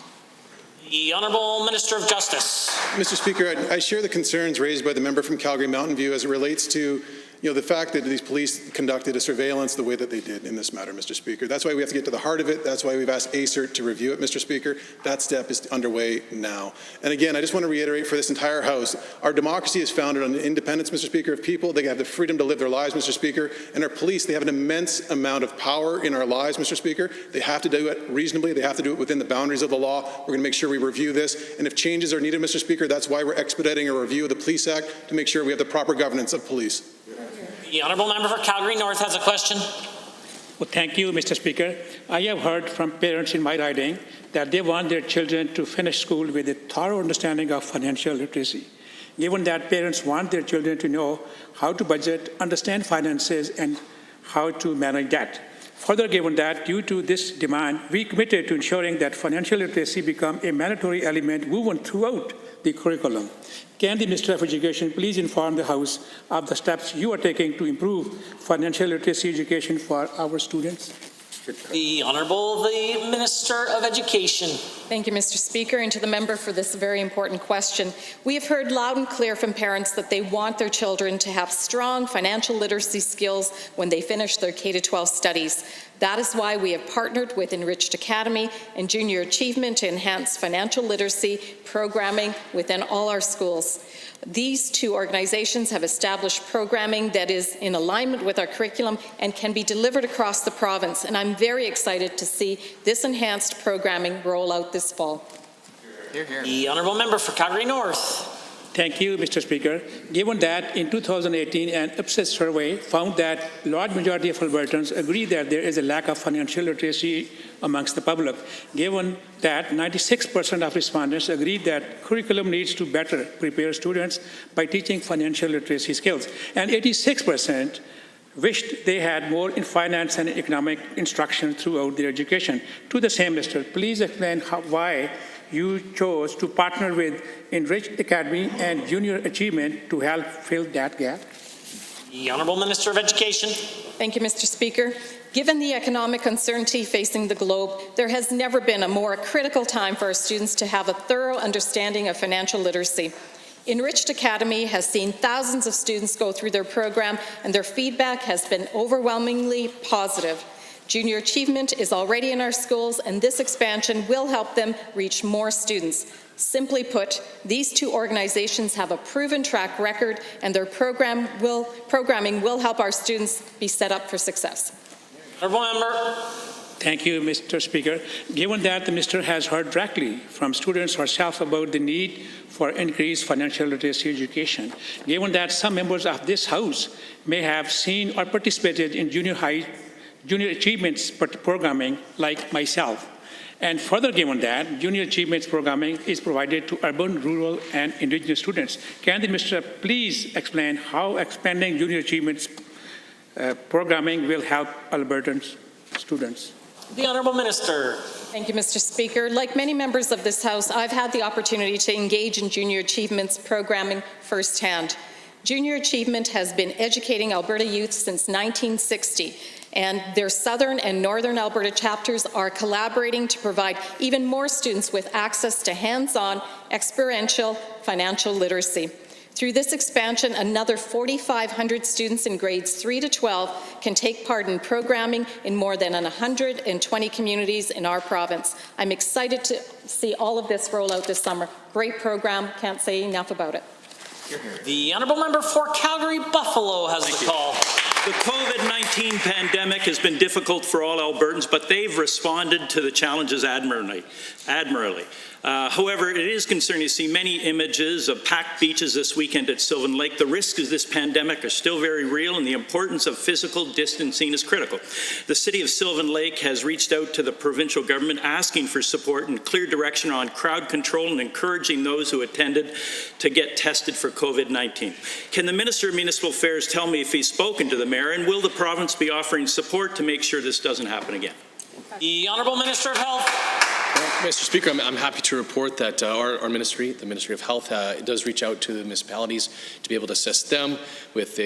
The Honourable Minister of Justice. Mr. Speaker, I share the concerns raised by the member from Calgary Mountain View as it relates to the fact that these police conducted a surveillance the way that they did in this matter, Mr. Speaker. That's why we have to get to the heart of it. That's why we've asked ACERT to review it, Mr. Speaker. That step is underway now. And again, I just want to reiterate for this entire House, our democracy is founded on the independence, Mr. Speaker, of people. They have the freedom to live their lives, Mr. Speaker. And our police, they have an immense amount of power in our lives, Mr. Speaker. They have to do it reasonably. They have to do it within the boundaries of the law. We're going to make sure we review this. And if changes are needed, Mr. Speaker, that's why we're expediting a review of the Police Act to make sure we have the proper governance of police. The Honourable Member for Calgary North has a question. Well, thank you, Mr. Speaker. I have heard from parents in my riding that they want their children to finish school with a thorough understanding of financial literacy. Given that parents want their children to know how to budget, understand finances, and how to manage debt. Further, given that due to this demand, we committed to ensuring that financial literacy become a mandatory element woven throughout the curriculum. Can the Minister of Education please inform the House of the steps you are taking to improve financial literacy education for our students? The Honourable the Minister of Education. Thank you, Mr. Speaker, and to the member for this very important question. We have heard loud and clear from parents that they want their children to have strong financial literacy skills when they finish their K-12 studies. That is why we have partnered with Enriched Academy and Junior Achievement to enhance financial literacy programming within all our schools. These two organizations have established programming that is in alignment with our curriculum and can be delivered across the province, and I'm very excited to see this enhanced programming roll out this fall. Hear, hear. The Honourable Member for Calgary North. Thank you, Mr. Speaker. Given that in 2018, an Ipsos survey found that a large majority of Albertans agree that there is a lack of financial literacy amongst the public, given that 96% of respondents agree that curriculum needs to better prepare students by teaching financial literacy skills, and 86% wished they had more in finance and economic instruction throughout their education. To the same minister, please explain why you chose to partner with Enriched Academy and Junior Achievement to help fill that gap. The Honourable Minister of Education. Thank you, Mr. Speaker. Given the economic uncertainty facing the globe, there has never been a more critical time for our students to have a thorough understanding of financial literacy. Enriched Academy has seen thousands of students go through their program, and their feedback has been overwhelmingly positive. Junior Achievement is already in our schools, and this expansion will help them reach more students. Simply put, these two organizations have a proven track record, and their programming will help our students be set up for success. Honourable Member. Thank you, Mr. Speaker. Given that the Minister has heard directly from students herself about the need for increased financial literacy education, given that some members of this House may have seen or participated in junior achievements programming like myself, and further given that junior achievements programming is provided to urban, rural, and Indigenous students, can the Minister please explain how expanding junior achievements programming will help Albertan students? The Honourable Minister. Thank you, Mr. Speaker. Like many members of this House, I've had the opportunity to engage in junior achievements programming firsthand. Junior Achievement has been educating Alberta youth since 1960, and their Southern and Northern Alberta chapters are collaborating to provide even more students with access to hands-on, experiential financial literacy. Through this expansion, another 4,500 students in grades 3 to 12 can take part in programming in more than 120 communities in our province. I'm excited to see all of this roll out this summer. Great program, can't say enough about it. The honourable member for Calgary-Buffalo has the call. The COVID-19 pandemic has been difficult for all Albertans, but they've responded to the challenges admirably. However, it is concerning to see many images of packed beaches this weekend at Sylvan Lake. The risks of this pandemic are still very real, and the importance of physical distancing is critical. The City of Sylvan Lake has reached out to the provincial government asking for support and clear direction on crowd control and encouraging those who attended to get tested for COVID-19. Can the Minister of Municipal Affairs tell me if he's spoken to the Mayor, and will the province be offering support to make sure this doesn't happen again? The Honourable Minister of Health. Mr. Speaker, I'm happy to report that our ministry, the Ministry of Health, does reach out to the municipalities to be able to assist them with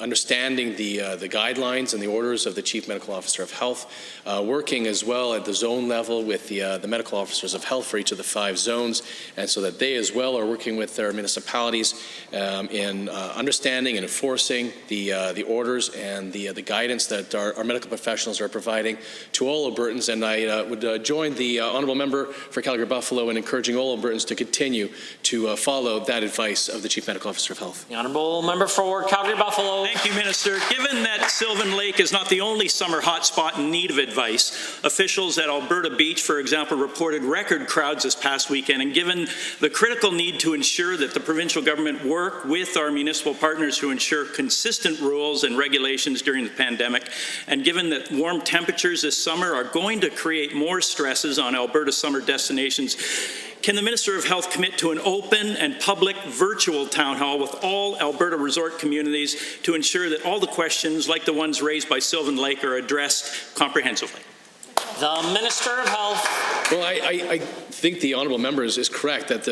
understanding the guidelines and the orders of the Chief Medical Officer of Health, working as well at the zone level with the medical officers of health for each of the 5 zones, and so that they as well are working with their municipalities in understanding and enforcing the orders and the guidance that our medical professionals are providing to all Albertans. And I would join the honourable member for Calgary-Buffalo in encouraging all Albertans to continue to follow that advice of the Chief Medical Officer of Health. The honourable member for Calgary-Buffalo. Thank you, Minister. Given that Sylvan Lake is not the only summer hotspot in need of advice, officials at Alberta Beach, for example, reported record crowds this past weekend, and given the critical need to ensure that the provincial government work with our municipal partners to ensure consistent rules and regulations during the pandemic, and given that warm temperatures this summer are going to create more stresses on Alberta summer destinations, can the Minister of Health commit to an open and public virtual town hall with all Alberta resort communities to ensure that all the questions, like the ones raised by Sylvan Lake, are addressed comprehensively? The Minister of Health. Well, I think the honourable member is correct that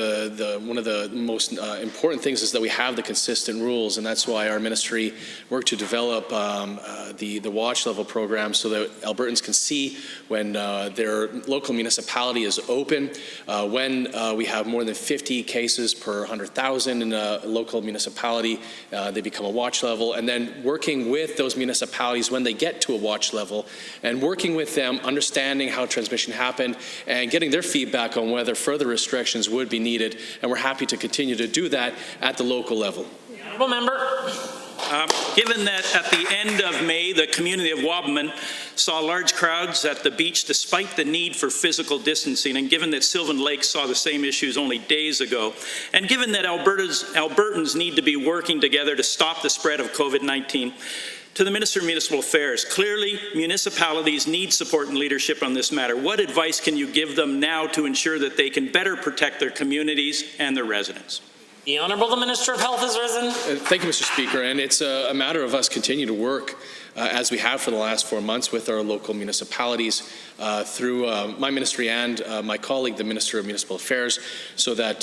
one of the most important things is that we have the consistent rules, and that's why our ministry worked to develop the watch level program so that Albertans can see when their local municipality is open, when we have more than 50 cases per 100,000 in a local municipality, they become a watch level, and then working with those municipalities when they get to a watch level and working with them, understanding how transmission happened and getting their feedback on whether further restrictions would be needed, and we're happy to continue to do that at the local level. Honourable member. Given that at the end of May, the community of Wabamun saw large crowds at the beach despite the need for physical distancing, and given that Sylvan Lake saw the same issues only days ago, and given that Albertans need to be working together to stop the spread of COVID-19, to the Minister of Municipal Affairs, clearly municipalities need support and leadership on this matter. What advice can you give them now to ensure that they can better protect their communities and their residents? The Honourable the Minister of Health has risen. Thank you, Mr. Speaker, and it's a matter of us continue to work as we have for the last 4 months with our local municipalities through my ministry and my colleague, the Minister of Municipal Affairs, so that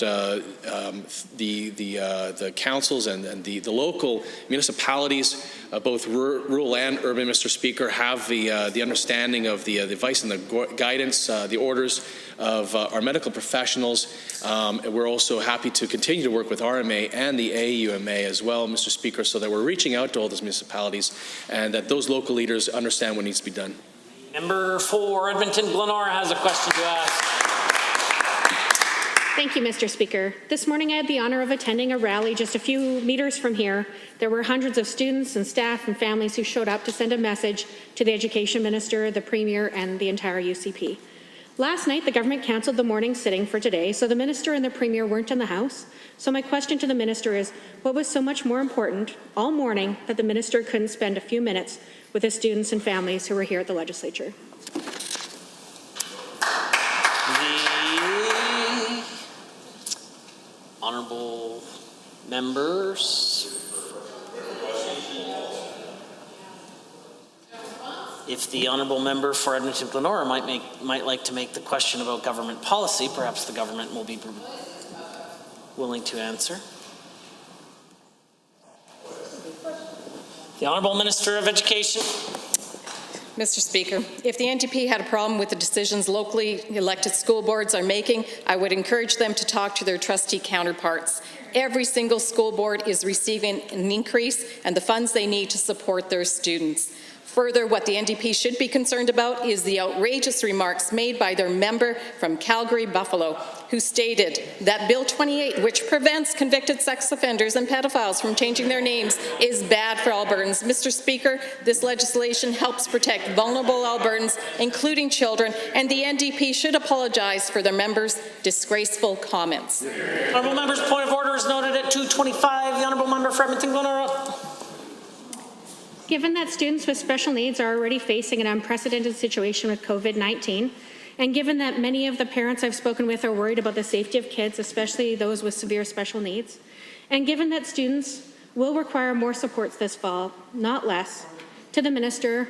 the councils and the local municipalities, both rural and urban, Mr. Speaker, have the understanding of the advice and the guidance, the orders of our medical professionals. We're also happy to continue to work with RMA and the AUMA as well, Mr. Speaker, so that we're reaching out to all those municipalities and that those local leaders understand what needs to be done. Member for Edmonton-Glenora has a question to ask. Thank you, Mr. Speaker. This morning I had the honor of attending a rally just a few meters from here. There were hundreds of students and staff and families who showed up to send a message to the Education Minister, the Premier, and the entire UCP. Last night, the government cancelled the morning sitting for today, so the Minister and the Premier weren't in the House. So my question to the Minister is, what was so much more important all morning that the Minister couldn't spend a few minutes with the students and families who were here at the Legislature? The honourable members. If the honourable member for Edmonton-Glenora might like to make the question about government policy, perhaps the government will be willing to answer. The Honourable Minister of Education. Mr. Speaker, if the NDP had a problem with the decisions locally elected school boards are making, I would encourage them to talk to their trustee counterparts. Every single school board is receiving an increase and the funds they need to support their students. Further, what the NDP should be concerned about is the outrageous remarks made by their member from Calgary Buffalo, who stated that Bill 28, which prevents convicted sex offenders and pedophiles from changing their names, is bad for Albertans. Mr. Speaker, this legislation helps protect vulnerable Albertans, including children, and the NDP should apologize for their members' disgraceful comments. Honourable member's point of order is noted at 225. The honourable member for Edmonton-Glenora. Given that students with special needs are already facing an unprecedented situation with COVID-19, and given that many of the parents I've spoken with are worried about the safety of kids, especially those with severe special needs, and given that students will require more supports this fall, not less, to the Minister,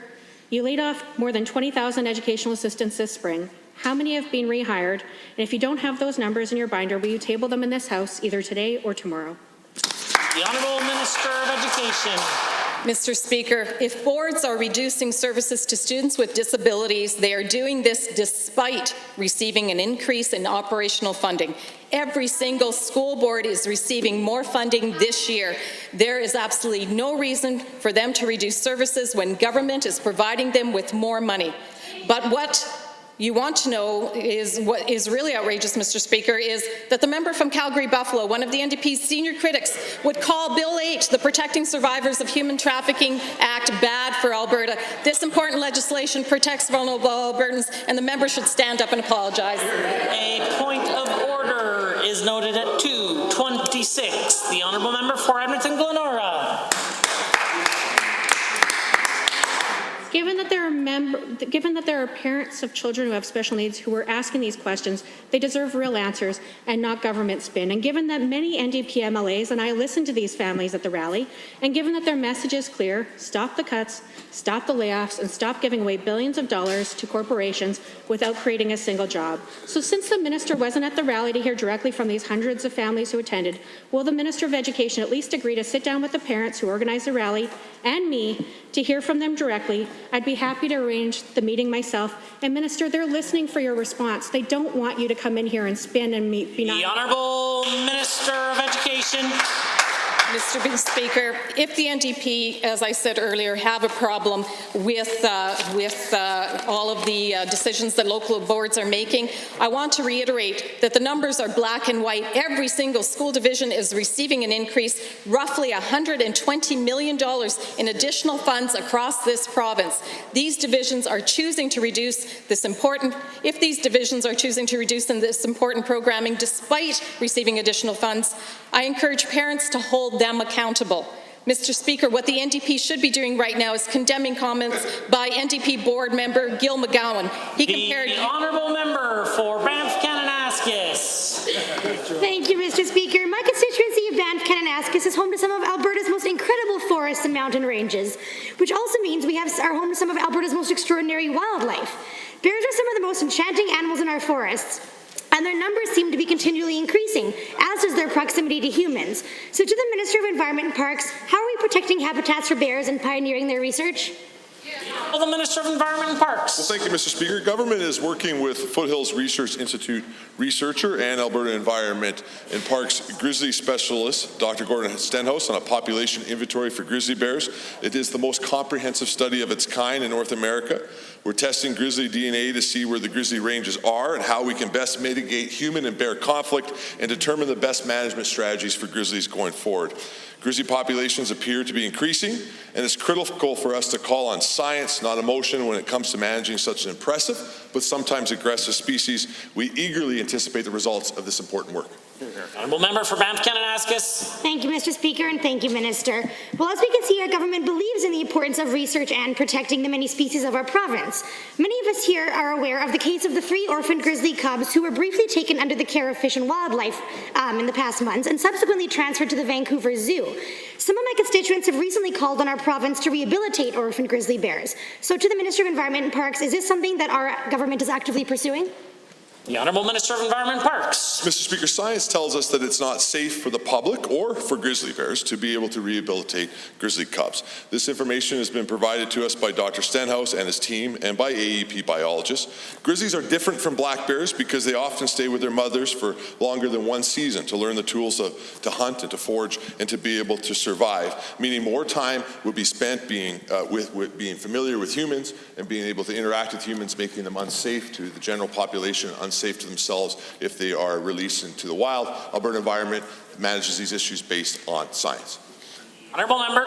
you laid off more than 20,000 educational assistants this spring. How many have been rehired? And if you don't have those numbers in your binder, will you table them in this House either today or tomorrow? The Honourable Minister of Education. Mr. Speaker, if boards are reducing services to students with disabilities, they are doing this despite receiving an increase in operational funding. Every single school board is receiving more funding this year. There is absolutely no reason for them to reduce services when government is providing them with more money. But what you want to know is what is really outrageous, Mr. Speaker, is that the member from Calgary Buffalo, one of the NDP's senior critics, would call Bill 8, the Protecting Survivors of Human Trafficking Act, bad for Alberta. This important legislation protects vulnerable Albertans, and the member should stand up and apologize. A point of order is noted at 226. The honourable member for Edmonton-Glenora. Given that there are parents of children who have special needs who are asking these questions, they deserve real answers and not government spin. And given that many NDP MLAs, and I listened to these families at the rally, and given that their message is clear, stop the cuts, stop the layoffs, and stop giving away billions of dollars to corporations without creating a single job. So since the Minister wasn't at the rally to hear directly from these hundreds of families who attended, will the Minister of Education at least agree to sit down with the parents who organized the rally and me to hear from them directly? I'd be happy to arrange the meeting myself. And Minister, they're listening for your response. They don't want you to come in here and spin and be not. The Honourable Minister of Education. Mr. Speaker, if the NDP, as I said earlier, have a problem with all of the decisions that local boards are making, I want to reiterate that the numbers are black and white. Every single school division is receiving an increase, roughly $120 million in additional funds across this province. These divisions are choosing to reduce this important, if these divisions are choosing to reduce this important programming despite receiving additional funds, I encourage parents to hold them accountable. Mr. Speaker, what the NDP should be doing right now is condemning comments by NDP board member Gil McGowan. The honourable member for Banff-Kananaskis. Thank you, Mr. Speaker. My constituency of Banff-Kananaskis is home to some of Alberta's most incredible forests and mountain ranges, which also means we are home to some of Alberta's most extraordinary wildlife. Bears are some of the most enchanting animals in our forests, and their numbers seem to be continually increasing, as does their proximity to humans. So to the Minister of Environment and Parks, how are we protecting habitats for bears and pioneering their research? Well, the Minister of Environment and Parks. Well, thank you, Mr. Speaker. Government is working with Foothills Research Institute researcher and Alberta Environment and Parks grizzly specialist, Dr. Gordon Stenhouse, on a population inventory for grizzly bears. It is the most comprehensive study of its kind in North America. We're testing grizzly DNA to see where the grizzly ranges are and how we can best mitigate human and bear conflict and determine the best management strategies for grizzlies going forward. Grizzly populations appear to be increasing, and it's critical for us to call on science, not emotion, when it comes to managing such an impressive but sometimes aggressive species. We eagerly anticipate the results of this important work. Honourable member for Banff-Kananaskis. Thank you, Mr. Speaker, and thank you, Minister. Well, as we can see, our government believes in the importance of research and protecting the many species of our province. Many of us here are aware of the case of the 3 orphaned grizzly cubs who were briefly taken under the care of Fish and Wildlife in the past months and subsequently transferred to the Vancouver Zoo. Some of my constituents have recently called on our province to rehabilitate orphaned grizzly bears. So to the Minister of Environment and Parks, is this something that our government is actively pursuing? The Honourable Minister of Environment and Parks. Mr. Speaker, science tells us that it's not safe for the public or for grizzly bears to be able to rehabilitate grizzly cubs. This information has been provided to us by Dr. Stenhouse and his team and by AEP biologists. Grizzlies are different from black bears because they often stay with their mothers for longer than one season to learn the tools to hunt and to forage and to be able to survive, meaning more time would be spent being familiar with humans and being able to interact with humans, making them unsafe to the general population, unsafe to themselves if they are released into the wild. Alberta Environment manages these issues based on science. Honourable member.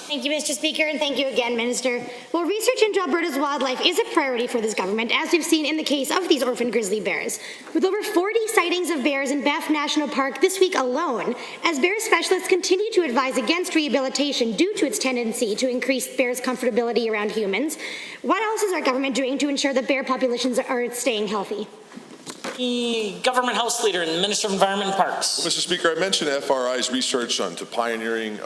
Thank you, Mr. Speaker, and thank you again, Minister. Well, research into Alberta's wildlife is a priority for this government, as we've seen in the case of these orphan grizzly bears. With over 40 sightings of bears in Banff National Park this week alone, as bear specialists continue to advise against rehabilitation due to its tendency to increase bears' comfortability around humans, what else is our government doing to ensure that bear populations are staying healthy? The Government House Leader and the Minister of Environment and Parks. Mr. Speaker, I mentioned FRI's research onto pioneering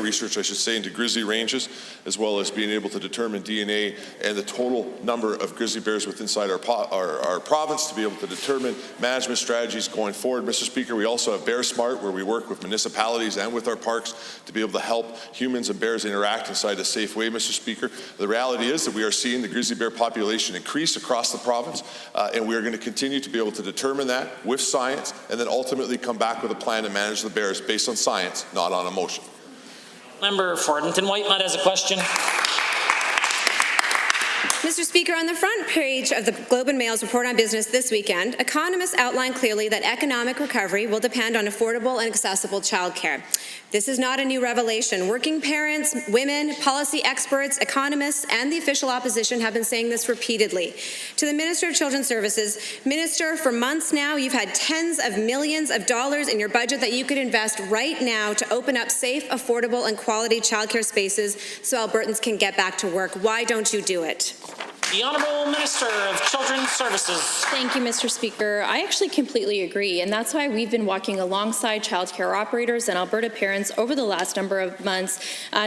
research, I should say, into grizzly ranges, as well as being able to determine DNA and the total number of grizzly bears within our province to be able to determine management strategies going forward. Mr. Speaker, we also have Bear Smart, where we work with municipalities and with our parks to be able to help humans and bears interact inside a safe way, Mr. Speaker. The reality is that we are seeing the grizzly bear population increase across the province, and we are going to continue to be able to determine that with science and then ultimately come back with a plan to manage the bears based on science, not on emotion. Member for Edmonton Whitemud has a question. Mr. Speaker, on the front page of the Globe and Mail's report on business this weekend, economists outline clearly that economic recovery will depend on affordable and accessible childcare. This is not a new revelation. Working parents, women, policy experts, economists, and the official opposition have been saying this repeatedly. To the Minister of Children's Services, Minister, for months now, you've had tens of millions of dollars in your budget that you could invest right now to open up safe, affordable, and quality childcare spaces so Albertans can get back to work. Why don't you do it? The Honourable Minister of Children's Services. Thank you, Mr. Speaker. I actually completely agree, and that's why we've been walking alongside childcare operators and Alberta parents over the last number of months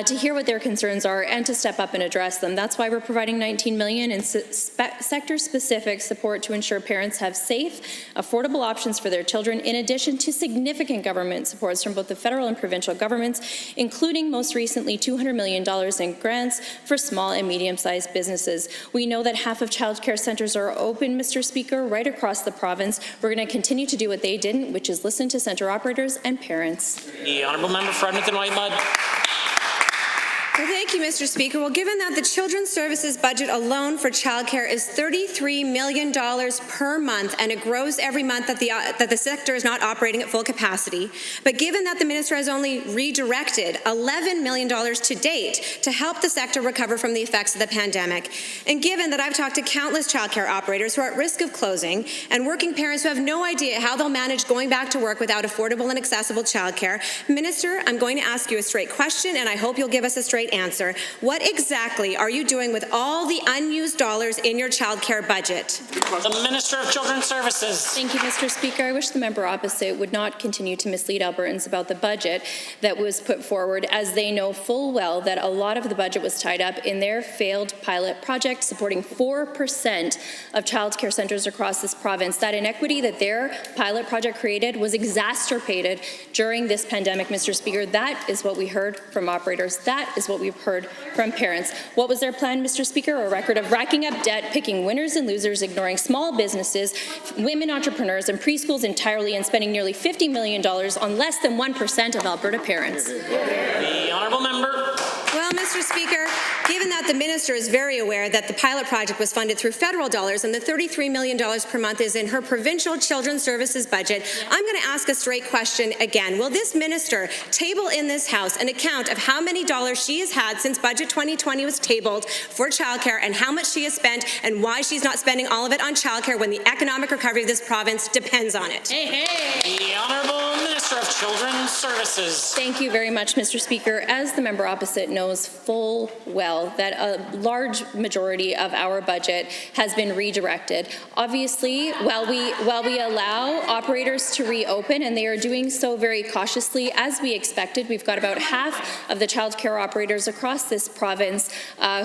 to hear what their concerns are and to step up and address them. That's why we're providing $19 million in sector-specific support to ensure parents have safe, affordable options for their children, in addition to significant government supports from both the federal and provincial governments, including most recently $200 million in grants for small and medium-sized businesses. We know that half of childcare centres are open, Mr. Speaker, right across the province. We're going to continue to do what they didn't, which is listen to centre operators and parents. The Honourable Member for Edmonton Whitemud. Well, thank you, Mr. Speaker. Well, given that the Children's Services budget alone for childcare is $33 million per month, and it grows every month that the sector is not operating at full capacity, but given that the minister has only redirected $11 million to date to help the sector recover from the effects of the pandemic, and given that I've talked to countless childcare operators who are at risk of closing and working parents who have no idea how they'll manage going back to work without affordable and accessible childcare, Minister, I'm going to ask you a straight question, and I hope you'll give us a straight answer. What exactly are you doing with all the unused dollars in your childcare budget? The Minister of Children's Services. Thank you, Mr. Speaker. I wish the member opposite would not continue to mislead Albertans about the budget that was put forward, as they know full well that a lot of the budget was tied up in their failed pilot project supporting 4% of childcare centres across this province. That inequity that their pilot project created was exacerbated during this pandemic, Mr. Speaker. That is what we heard from operators. That is what we've heard from parents. What was their plan, Mr. Speaker? A record of racking up debt, picking winners and losers, ignoring small businesses, women entrepreneurs, and preschools entirely, and spending nearly $50 million on less than 1% of Alberta parents. The Honourable Member. Well, Mr. Speaker, given that the minister is very aware that the pilot project was funded through federal dollars and the $33 million per month is in her provincial children's services budget, I'm going to ask a straight question again. Will this minister table in this House an account of how many dollars she has had since Budget 2020 was tabled for childcare, and how much she has spent, and why she's not spending all of it on childcare when the economic recovery of this province depends on it? Hey, hey. The Honourable Minister of Children's Services. Thank you very much, Mr. Speaker. As the member opposite knows full well, that a large majority of our budget has been redirected. Obviously, while we allow operators to reopen, and they are doing so very cautiously, as we expected, we've got about half of the childcare operators across this province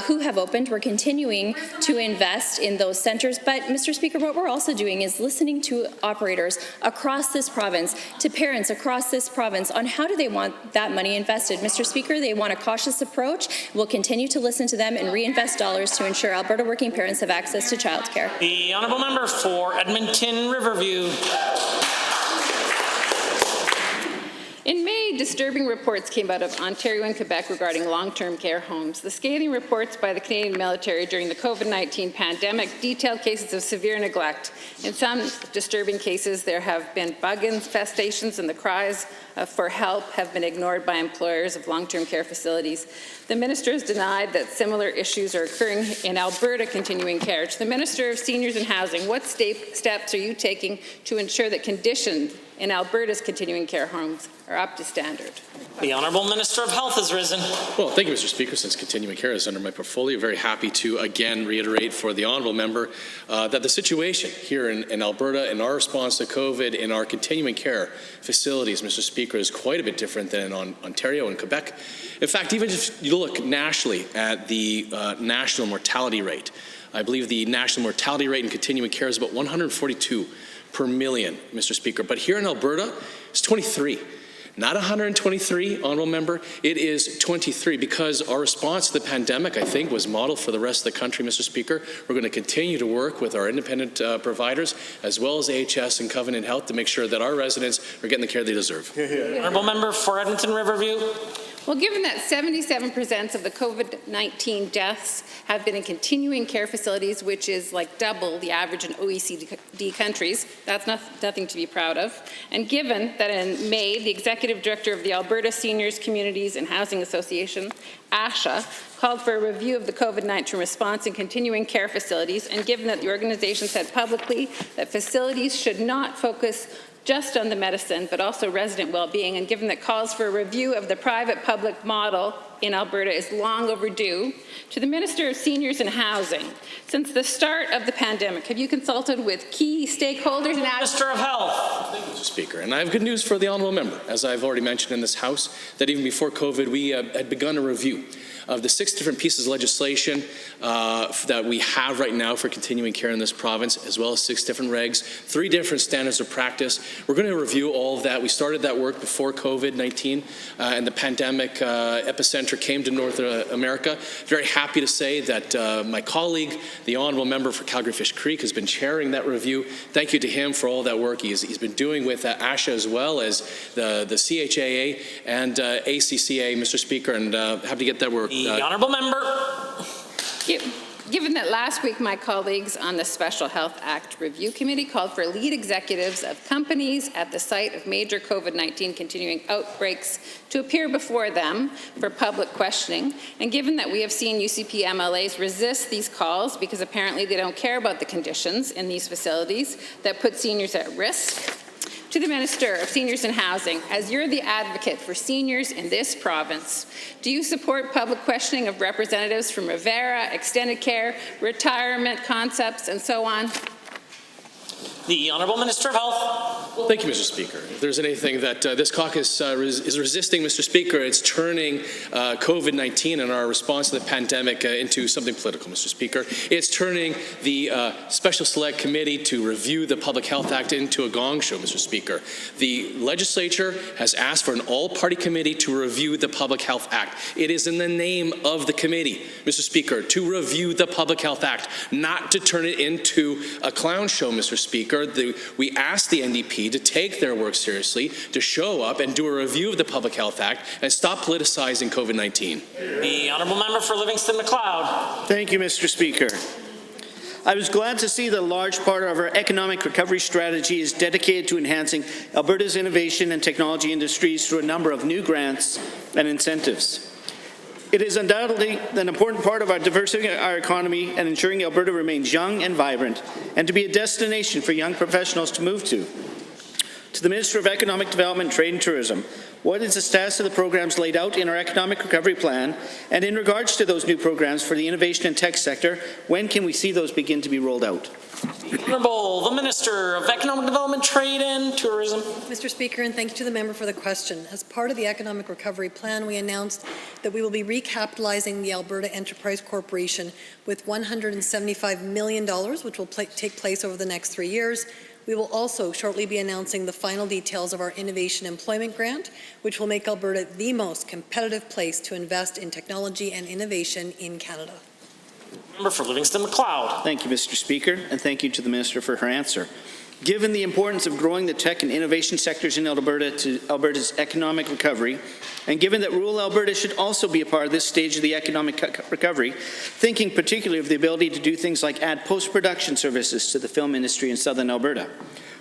who have opened. We're continuing to invest in those centres. But, Mr. Speaker, what we're also doing is listening to operators across this province, to parents across this province, on how do they want that money invested. Mr. Speaker, they want a cautious approach. We'll continue to listen to them and reinvest dollars to ensure Alberta working parents have access to childcare. The honourable member for Edmonton Riverview. In May, disturbing reports came out of Ontario and Quebec regarding long-term care homes. The scathing reports by the Canadian military during the COVID-19 pandemic detailed cases of severe neglect. In some disturbing cases, there have been bug infestations, and the cries for help have been ignored by employers of long-term care facilities. The minister has denied that similar issues are occurring in Alberta continuing care. To the Minister of Seniors and Housing, what steps are you taking to ensure that conditions in Alberta's continuing care homes are up to standard? The Honourable Minister of Health has risen. Well, thank you, Mr. Speaker. Since continuing care is under my portfolio, very happy to again reiterate for the honourable member that the situation here in Alberta and our response to COVID in our continuing care facilities, Mr. Speaker, is quite a bit different than in Ontario and Quebec. In fact, even if you look nationally at the national mortality rate, I believe the national mortality rate in continuing care is about 142 per million, Mr. Speaker. But here in Alberta, it's 23. Not 123, honourable member, it is 23, because our response to the pandemic, I think, was modeled for the rest of the country, Mr. Speaker. We're going to continue to work with our independent providers, as well as AHS and Covenant Health, to make sure that our residents are getting the care they deserve. Honourable member for Edmonton Riverview. Well, given that 77% of the COVID-19 deaths have been in continuing care facilities, which is like double the average in OECD countries, that's nothing to be proud of. And given that in May, the executive director of the Alberta Seniors, Communities and Housing Association, ASHA, called for a review of the COVID-19 response in continuing care facilities, and given that the organization said publicly that facilities should not focus just on the medicine, but also resident well-being, and given that calls for a review of the private-public model in Alberta is long overdue, to the Minister of Seniors and Housing, since the start of the pandemic, have you consulted with key stakeholders and Minister of Health? Thank you, Mr. Speaker. And I have good news for the honourable member. As I've already mentioned in this House, that even before COVID, we had begun a review of the 6 different pieces of legislation that we have right now for continuing care in this province, as well as 6 different regs, 3 different standards of practice. We're going to review all of that. We started that work before COVID-19 and the pandemic epicenter came to North America. Very happy to say that my colleague, the honourable member for Calgary-Fish Creek, has been chairing that review. Thank you to him for all that work he's been doing with ASHA, as well as the CHAA and ACCA, Mr. Speaker, and happy to get that work. The honourable member. Given that last week my colleagues on the Special Health Act Review Committee called for lead executives of companies at the site of major COVID-19 continuing outbreaks to appear before them for public questioning, and given that we have seen UCP MLAs resist these calls because apparently they don't care about the conditions in these facilities that put seniors at risk, to the Minister of Seniors and Housing, as you're the advocate for seniors in this province, do you support public questioning of representatives from Rivera, extended care, retirement concepts, and so on? The Honourable Minister of Health. Well, thank you, Mr. Speaker. If there's anything that this caucus is resisting, Mr. Speaker, it's turning COVID-19 and our response to the pandemic into something political, Mr. Speaker. It's turning the Special Select Committee to review the Public Health Act into a gong show, Mr. Speaker. The legislature has asked for an all-party committee to review the Public Health Act. It is in the name of the committee, Mr. Speaker, to review the Public Health Act, not to turn it into a clown show, Mr. Speaker. We asked the NDP to take their work seriously, to show up and do a review of the Public Health Act and stop politicizing COVID-19. The honourable member for Livingston-Macleod. Thank you, Mr. Speaker. I was glad to see that a large part of our economic recovery strategy is dedicated to enhancing Alberta's innovation and technology industries through a number of new grants and incentives. It is undoubtedly an important part of our diversifying our economy and ensuring Alberta remains young and vibrant, and to be a destination for young professionals to move to. To the Minister of Economic Development, Trade and Tourism, what is the status of the programs laid out in our Economic Recovery Plan? And in regards to those new programs for the innovation and tech sector, when can we see those begin to be rolled out? Honourable the Minister of Economic Development, Trade and Tourism. Mr. Speaker, and thank you to the member for the question. As part of the Economic Recovery Plan, we announced that we will be recapitalizing the Alberta Enterprise Corporation with $175 million, which will take place over the next 3 years. We will also shortly be announcing the final details of our Innovation Employment Grant, which will make Alberta the most competitive place to invest in technology and innovation in Canada. Member for Livingston McLeod. Thank you, Mr. Speaker, and thank you to the Minister for her answer. Given the importance of growing the tech and innovation sectors in Alberta to Alberta's economic recovery, and given that rural Alberta should also be a part of this stage of the economic recovery, thinking particularly of the ability to do things like add post-production services to the film industry in southern Alberta.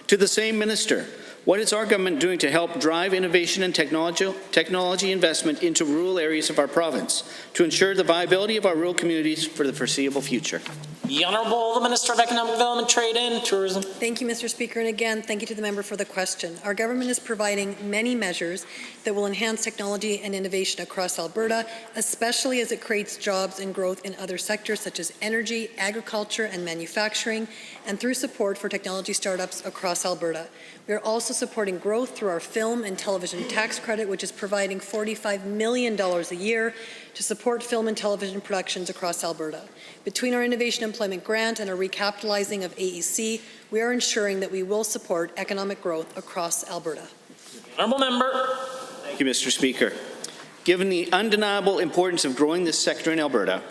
To the same Minister, what is our government doing to help drive innovation and technology investment into rural areas of our province to ensure the viability of our rural communities for the foreseeable future? The Honourable the Minister of Economic Development, Trade and Tourism. Thank you, Mr. Speaker, and again, thank you to the member for the question. Our government is providing many measures that will enhance technology and innovation across Alberta, especially as it creates jobs and growth in other sectors such as energy, agriculture, and manufacturing, and through support for technology startups across Alberta. We are also supporting growth through our film and television tax credit, which is providing $45 million a year to support film and television productions across Alberta. Between our Innovation Employment Grant and our recapitalizing of AEC, we are ensuring that we will support economic growth across Alberta. Honourable Member. Thank you, Mr. Speaker. Given the undeniable importance of growing this sector in Alberta,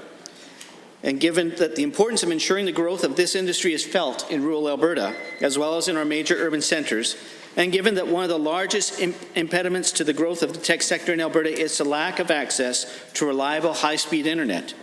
and given that the importance of ensuring the growth of this industry is felt in rural Alberta, as well as in our major urban centres, and given that one of the largest impediments to the growth of the tech sector in Alberta is the lack of access to reliable high-speed internet,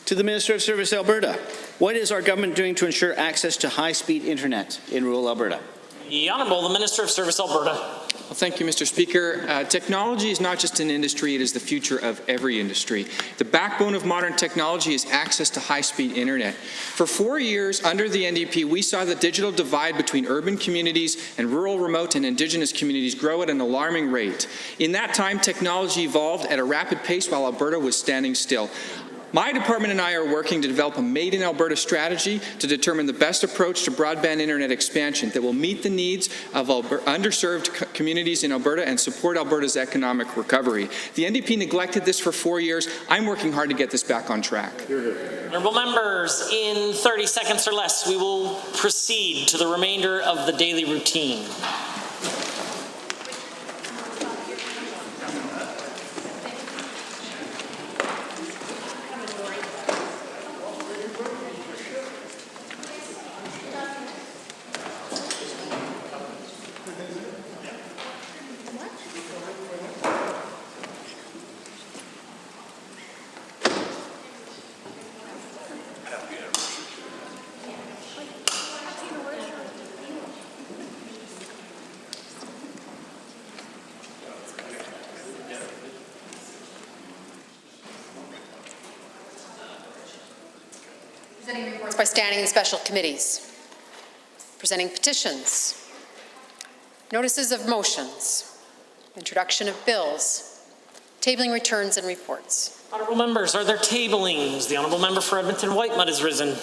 to the Minister of Service Alberta, what is our government doing to ensure access to high-speed internet in rural Alberta? The Honourable the Minister of Service Alberta. Well, thank you, Mr. Speaker. Technology is not just an industry, it is the future of every industry. The backbone of modern technology is access to high-speed internet. For 4 years under the NDP, we saw the digital divide between urban communities and rural, remote, and Indigenous communities grow at an alarming rate. In that time, technology evolved at a rapid pace while Alberta was standing still. My department and I are working to develop a Made in Alberta strategy to determine the best approach to broadband internet expansion that will meet the needs of underserved communities in Alberta and support Alberta's economic recovery. The NDP neglected this for 4 years. I'm working hard to get this back on track. Honourable members, in 30 seconds or less, we will proceed to the remainder of the daily routine. Presenting reports by standing and special committees. Presenting petitions. Notices of motions. Introduction of bills. Tabling returns and reports. Honourable members, are there tablings? The Honourable Member for Edmonton-Whitemud is risen.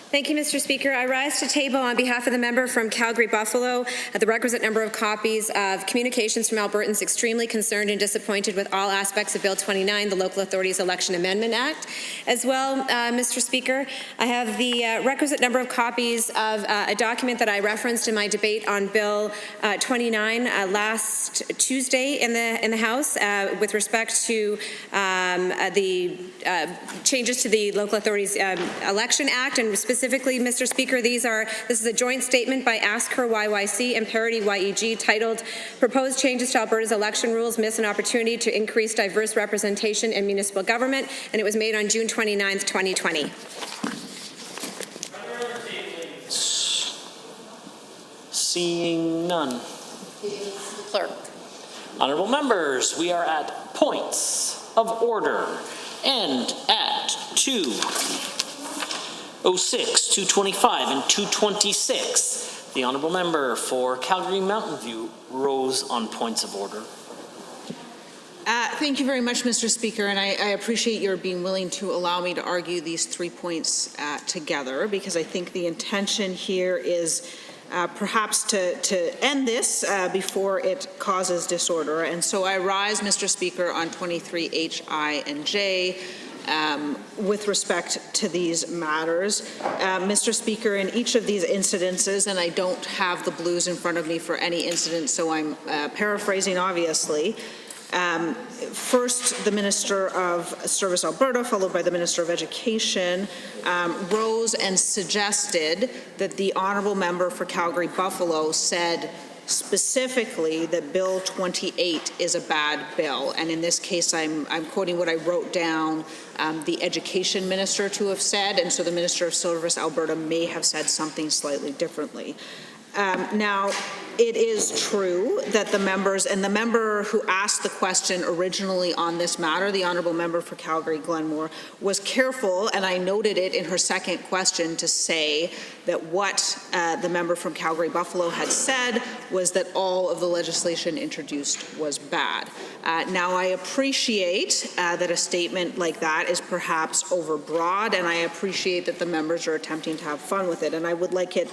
Thank you, Mr. Speaker. I rise to table on behalf of the member from Calgary-Buffalo the requisite number of copies of communications from Albertans extremely concerned and disappointed with all aspects of Bill 29, the Local Authorities Election Amendment Act. As well, Mr. Speaker, I have the requisite number of copies of a document that I referenced in my debate on Bill 29 last Tuesday in the House with respect to the changes to the Local Authorities Election Act, and specifically, Mr. Speaker, this is a joint statement by Ask Her YYC and Parity YEG titled Proposed Changes to Alberta's Election Rules Miss an Opportunity to Increase Diverse Representation in Municipal Government, and it was made on June 29th, 2020. Seeing none. Clerk. Honourable members, we are at points of order, and at 2:06, 2:25, and 2:26. The honourable member for Calgary Mountain View rose on points of order. Thank you very much, Mr. Speaker, and I appreciate your being willing to allow me to argue these 3 points together, because I think the intention here is perhaps to end this before it causes disorder. And so I rise, Mr. Speaker, on 23H, I, and J with respect to these matters. Mr. Speaker, in each of these incidences, and I don't have the blues in front of me for any incident, so I'm paraphrasing obviously. First, the Minister of Service Alberta, followed by the Minister of Education, rose and suggested that the honourable member for Calgary Buffalo said specifically that Bill 28 is a bad bill. And in this case, I'm quoting what I wrote down the Education Minister to have said, and so the Minister of Service Alberta may have said something slightly differently. Now, it is true that the members, and the member who asked the question originally on this matter, the honourable member for Calgary Glenmore, was careful, and I noted it in her second question, to say that what the member from Calgary Buffalo had said was that all of the legislation introduced was bad. Now, I appreciate that a statement like that is perhaps overbroad, and I appreciate that the members are attempting to have fun with it, and I would like it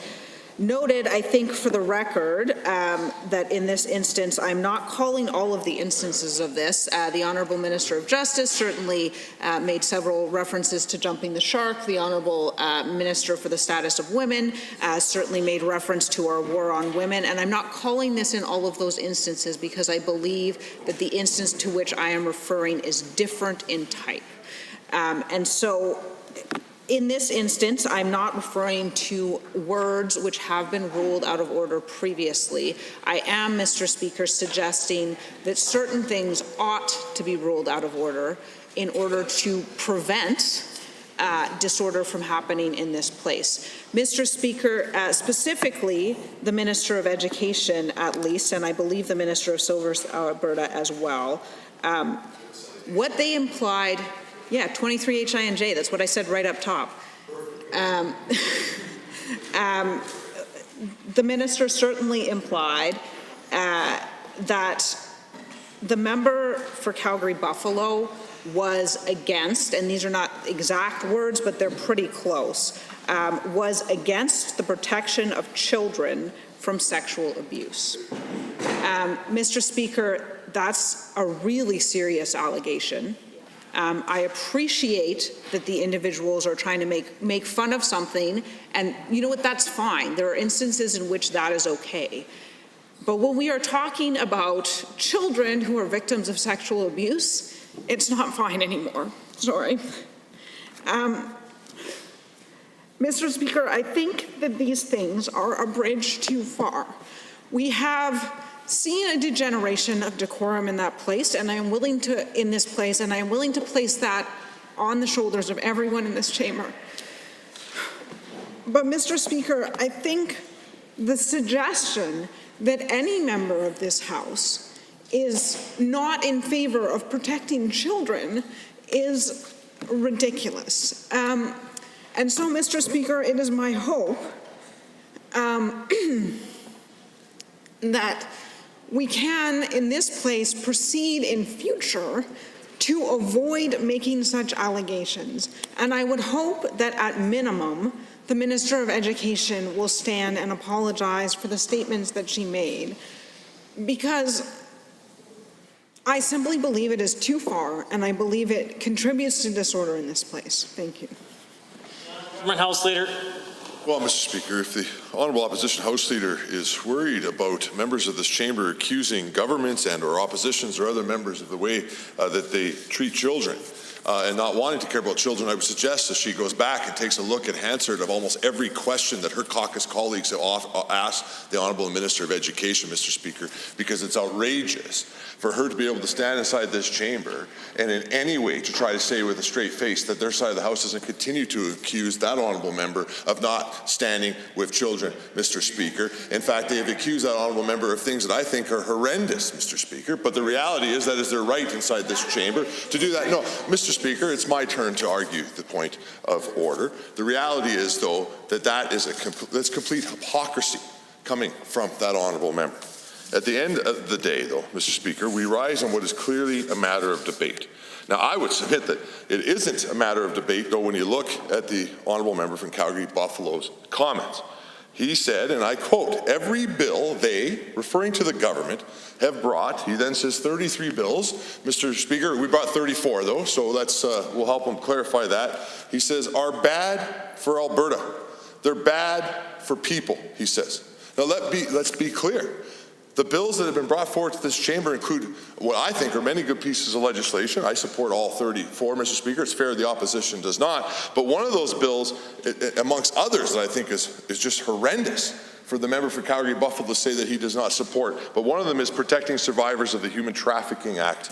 noted, I think, for the record, that in this instance, I'm not calling all of the instances of this. The Honourable Minister of Justice certainly made several references to jumping the shark. The Honourable Minister for the Status of Women certainly made reference to our war on women. And I'm not calling this in all of those instances because I believe that the instance to which I am referring is different in type. And so, in this instance, I'm not referring to words which have been ruled out of order previously. I am, Mr. Speaker, suggesting that certain things ought to be ruled out of order in order to prevent disorder from happening in this place. Mr. Speaker, specifically the Minister of Education, at least, and I believe the Minister of Service Alberta as well, what they implied. Yeah, 23HINJ, that's what I said right up top. The minister certainly implied that the member for Calgary Buffalo was against, and these are not exact words, but they're pretty close, was against the protection of children from sexual abuse. Mr. Speaker, that's a really serious allegation. I appreciate that the individuals are trying to make fun of something, and you know what, that's fine. There are instances in which that is okay. But when we are talking about children who are victims of sexual abuse, it's not fine anymore. Sorry. Mr. Speaker, I think that these things are a bridge too far. We have seen a degeneration of decorum in that place, and I am willing to, in this place, and I am willing to place that on the shoulders of everyone in this chamber. But, Mr. Speaker, I think the suggestion that any member of this House is not in favor of protecting children is ridiculous. And so, Mr. Speaker, it is my hope that we can, in this place, proceed in future to avoid making such allegations. And I would hope that at minimum, the Minister of Education will stand and apologize for the statements that she made, because I simply believe it is too far, and I believe it contributes to disorder in this place. Thank you. House Leader. Well, Mr. Speaker, if the Honourable Opposition House Leader is worried about members of this chamber accusing governments and or oppositions or other members of the way that they treat children and not wanting to care about children, I would suggest that she goes back and takes a look at Hansard of almost every question that her caucus colleagues have asked the Honourable Minister of Education, Mr. Speaker, because it's outrageous for her to be able to stand inside this chamber and in any way to try to say with a straight face that their side of the House doesn't continue to accuse that honourable member of not standing with children, Mr. Speaker. In fact, they have accused that honourable member of things that I think are horrendous, Mr. Speaker, but the reality is that is their right inside this chamber to do that. No, Mr. Speaker, it's my turn to argue the point of order. The reality is, though, that that's complete hypocrisy coming from that honourable member. At the end of the day, though, Mr. Speaker, we rise on what is clearly a matter of debate. Now, I would submit that it isn't a matter of debate, though, when you look at the honourable member from Calgary Buffalo's comments. He said, and I quote, every bill they, referring to the government, have brought, he then says 33 bills. Mr. Speaker, we brought 34, though, so we'll help him clarify that. He says, are bad for Alberta. They're bad for people, he says. Now, let's be clear. The bills that have been brought forward to this chamber include what I think are many good pieces of legislation. I support all 34, Mr. Speaker. It's fair the opposition does not. But one of those bills, amongst others, that I think is just horrendous for the member for Calgary Buffalo to say that he does not support. But one of them is protecting survivors of the Human Trafficking Act,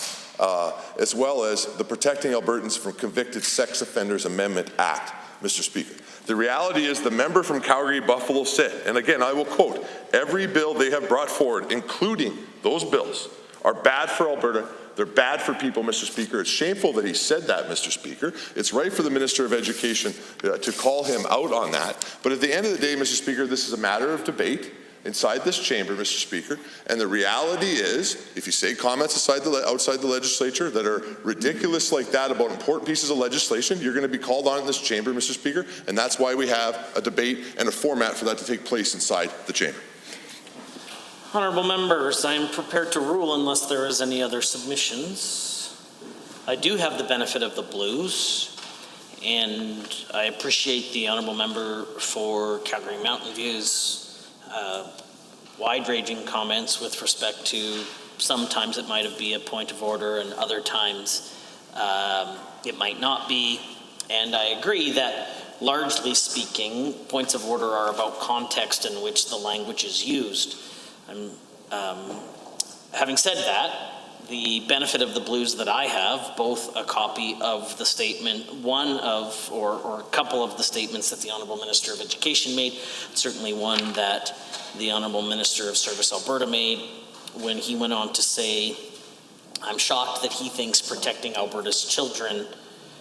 as well as the Protecting Albertans from Convicted Sex Offenders Amendment Act, Mr. Speaker. The reality is the member from Calgary Buffalo said, and again I will quote, every bill they have brought forward, including those bills, are bad for Alberta. They're bad for people, Mr. Speaker. It's shameful that he said that, Mr. Speaker. It's right for the Minister of Education to call him out on that. But at the end of the day, Mr. Speaker, this is a matter of debate inside this chamber, Mr. Speaker, and the reality is, if you say comments outside the legislature that are ridiculous like that about important pieces of legislation, you're going to be called on in this chamber, Mr. Speaker, and that's why we have a debate and a format for that to take place inside the chamber. Honourable members, I am prepared to rule unless there is any other submissions. I do have the benefit of the blues, and I appreciate the honourable member for Calgary Mountain View's wide-ranging comments with respect to sometimes it might be a point of order and other times it might not be. And I agree that largely speaking, points of order are about context in which the language is used. Having said that, the benefit of the blues that I have, both a copy of the statement, or a couple of the statements that the Honourable Minister of Education made, certainly one that the Honourable Minister of Service Alberta made when he went on to say, I'm shocked that he thinks protecting Alberta's children,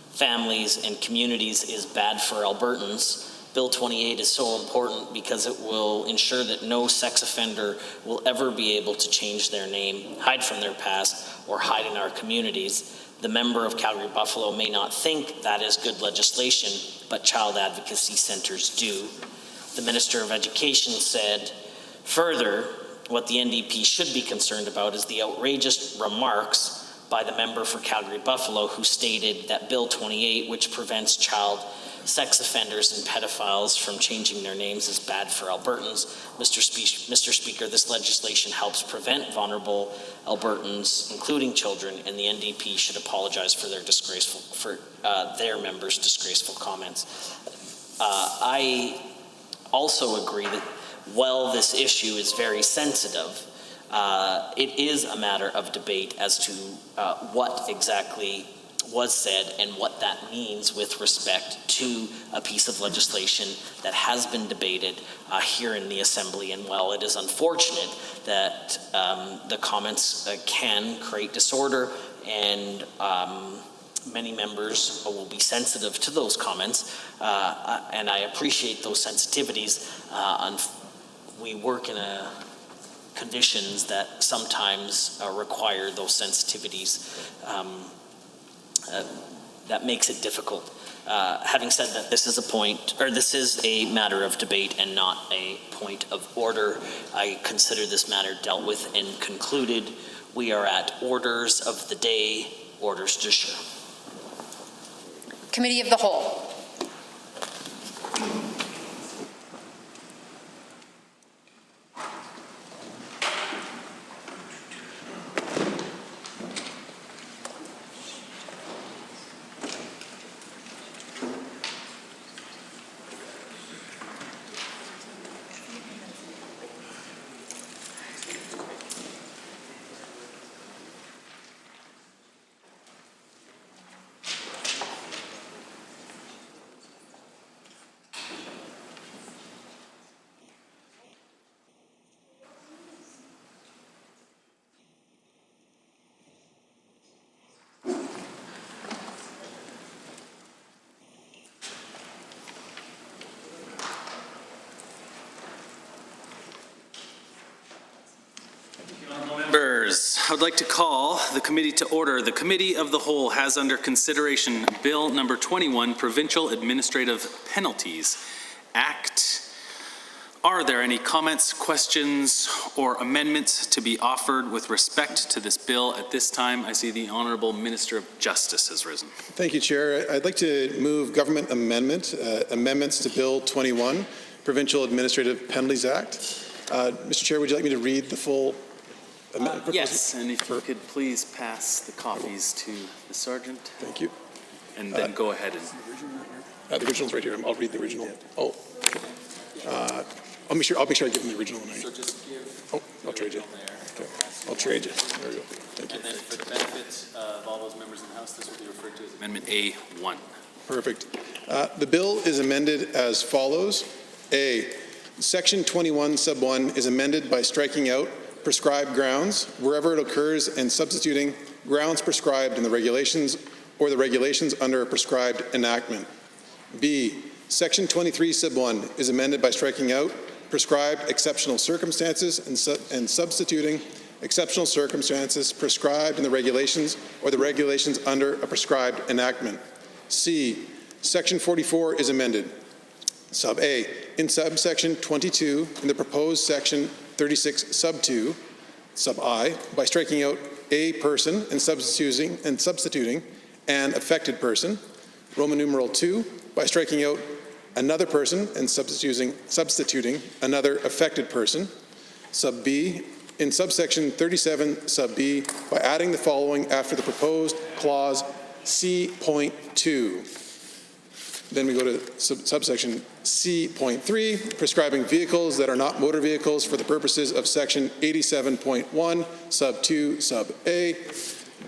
families, and communities is bad for Albertans. Bill 28 is so important because it will ensure that no sex offender will ever be able to change their name, hide from their past, or hide in our communities. The member of Calgary Buffalo may not think that is good legislation, but child advocacy centers do. The Minister of Education said, further, what the NDP should be concerned about is the outrageous remarks by the member for Calgary Buffalo who stated that Bill 28, which prevents child sex offenders and pedophiles from changing their names, is bad for Albertans. Mr. Speaker, this legislation helps prevent vulnerable Albertans, including children, and the NDP should apologize for their members' disgraceful comments. I also agree that while this issue is very sensitive, it is a matter of debate as to what exactly was said and what that means with respect to a piece of legislation that has been debated here in the Assembly. And while it is unfortunate that the comments can create disorder and many members will be sensitive to those comments, and I appreciate those sensitivities, we work in conditions that sometimes require those sensitivities. That makes it difficult. Having said that, this is a matter of debate and not a point of order. I consider this matter dealt with and concluded. We are at orders of the day, orders du jour. Committee of the Whole. I would like to call the committee to order. The Committee of the Whole has under consideration Bill number 21, Provincial Administrative Penalties Act. Are there any comments, questions, or amendments to be offered with respect to this bill at this time? I see the Honourable Minister of Justice has risen. Thank you, Chair. I'd like to move government amendments to Bill 21, Provincial Administrative Penalties Act. Mr. Chair, would you like me to read the full amendment? Yes, and if you could please pass the copies to the Sergeant. Thank you. And then go ahead and... the original's right here. I'll read the original. Oh. I'll make sure I give them the original one. So just give... Oh, I'll trade you. Okay. I'll trade you. There we go. Thank you. And then for the benefit of all those members in the House, this will be referred to as Amendment A1. Perfect. The bill is amended as follows. A, Section 21, Sub 1 is amended by striking out prescribed grounds wherever it occurs and substituting grounds prescribed in the regulations or the regulations under a prescribed enactment. B, Section 23, Sub 1 is amended by striking out prescribed exceptional circumstances and substituting exceptional circumstances prescribed in the regulations or the regulations under a prescribed enactment. C, Section 44 is amended. Sub A, in subsection 22, in the proposed section 36 sub 2, sub I, by striking out a person and substituting an affected person. Roman numeral 2, by striking out another person and substituting another affected person. Sub B, in subsection 37 sub B, by adding the following after the proposed clause C.2. Then we go to subsection C.3, prescribing vehicles that are not motor vehicles for the purposes of section 87.1 sub 2 sub A. Then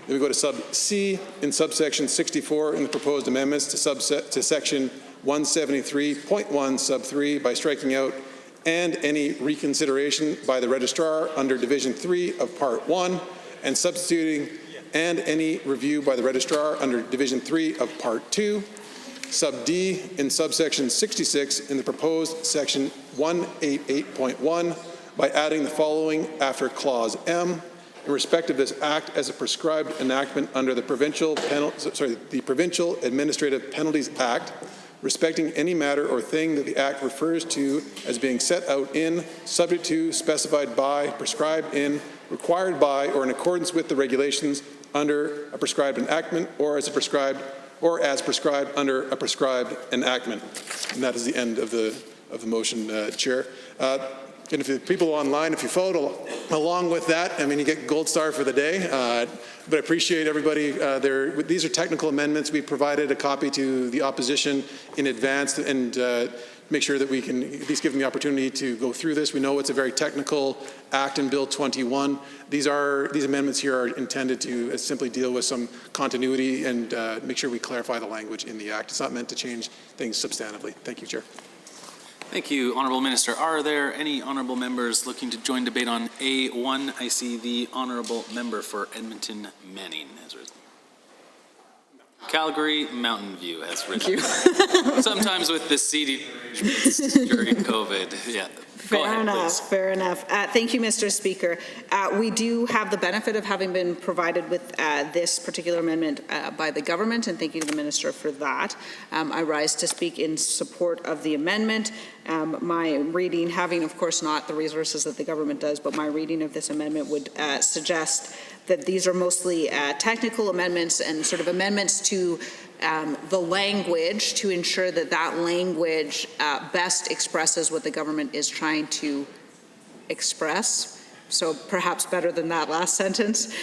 we go to sub C in subsection 64 in the proposed amendments to section 173.1 sub 3 by striking out and any reconsideration by the registrar under division 3 of part 1 and substituting and any review by the registrar under division 3 of part 2. Sub D in subsection 66 in the proposed section 188.1 by adding the following after clause M in respect of this act as a prescribed enactment under the Provincial Administrative Penalties Act, respecting any matter or thing that the Act refers to as being set out in, subject to, specified by, prescribed in, required by, or in accordance with the regulations under a prescribed enactment or as prescribed under a prescribed enactment. And that is the end of the motion, Chair. And if the people online, if you followed along with that, I mean, you get gold star for the day. But I appreciate everybody. These are technical amendments. We provided a copy to the opposition in advance and make sure that we can at least give them the opportunity to go through this. We know it's a very technical act in Bill 21. These amendments here are intended to simply deal with some continuity and make sure we clarify the language in the act. It's not meant to change things substantively. Thank you, Chair. Thank you, Honourable Minister. Are there any honourable members looking to join debate on A1? I see the Honourable Member for Edmonton Manning has risen. Calgary Mountain View has risen. Thank you. Sometimes with the seating during COVID. Yeah. Fair enough. Thank you, Mr. Speaker. We do have the benefit of having been provided with this particular amendment by the government, and thank you to the Minister for that. I rise to speak in support of the amendment. My reading, having of course not the resources that the government does, but my reading of this amendment would suggest that these are mostly technical amendments and sort of amendments to the language to ensure that that language best expresses what the government is trying to express. So perhaps better than that last sentence.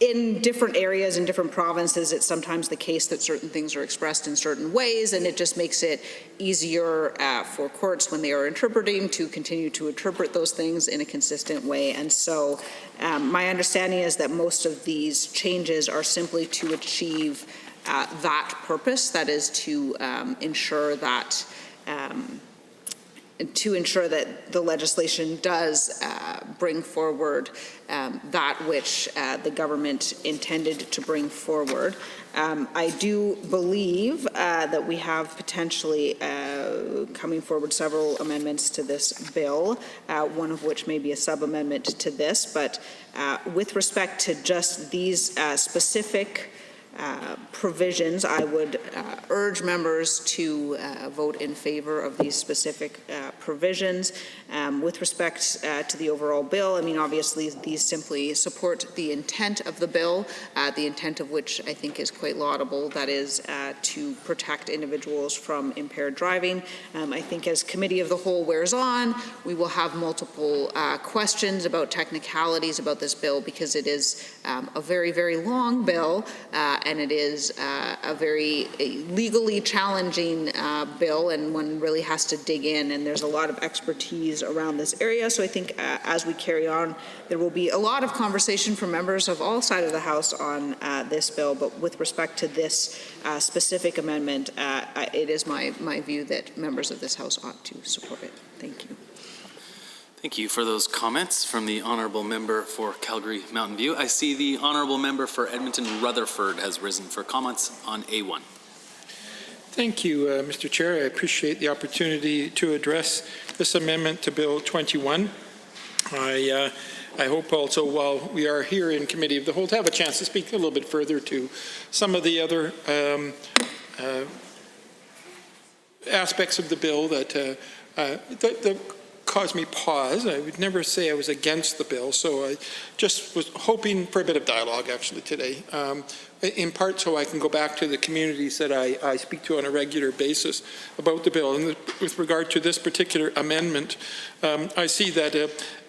In different areas, in different provinces, it's sometimes the case that certain things are expressed in certain ways, and it just makes it easier for courts when they are interpreting to continue to interpret those things in a consistent way. And so my understanding is that most of these changes are simply to achieve that purpose, that is to ensure that the legislation does bring forward that which the government intended to bring forward. I do believe that we have potentially coming forward several amendments to this bill, one of which may be a sub-amendment to this, but with respect to just these specific provisions, I would urge members to vote in favor of these specific provisions. With respect to the overall bill, I mean, obviously, these simply support the intent of the bill, the intent of which I think is quite laudable, that is to protect individuals from impaired driving. I think as committee of the whole wears on, we will have multiple questions about technicalities about this bill, because it is a very, very long bill, and it is a very legally challenging bill, and one really has to dig in, and there's a lot of expertise around this area. So I think as we carry on, there will be a lot of conversation from members of all sides of the House on this bill, but with respect to this specific amendment, it is my view that members of this House ought to support it. Thank you. Thank you for those comments from the Honourable Member for Calgary Mountain View. I see the Honourable Member for Edmonton Rutherford has risen for comments on A1. Thank you, Mr. Chair. I appreciate the opportunity to address this amendment to Bill 21. I hope also, while we are here in Committee of the Whole, to have a chance to speak a little bit further to some of the other aspects of the bill that caused me pause. I would never say I was against the bill, so I just was hoping for a bit of dialogue actually today, in part so I can go back to the communities that I speak to on a regular basis about the bill. And with regard to this particular amendment, I see that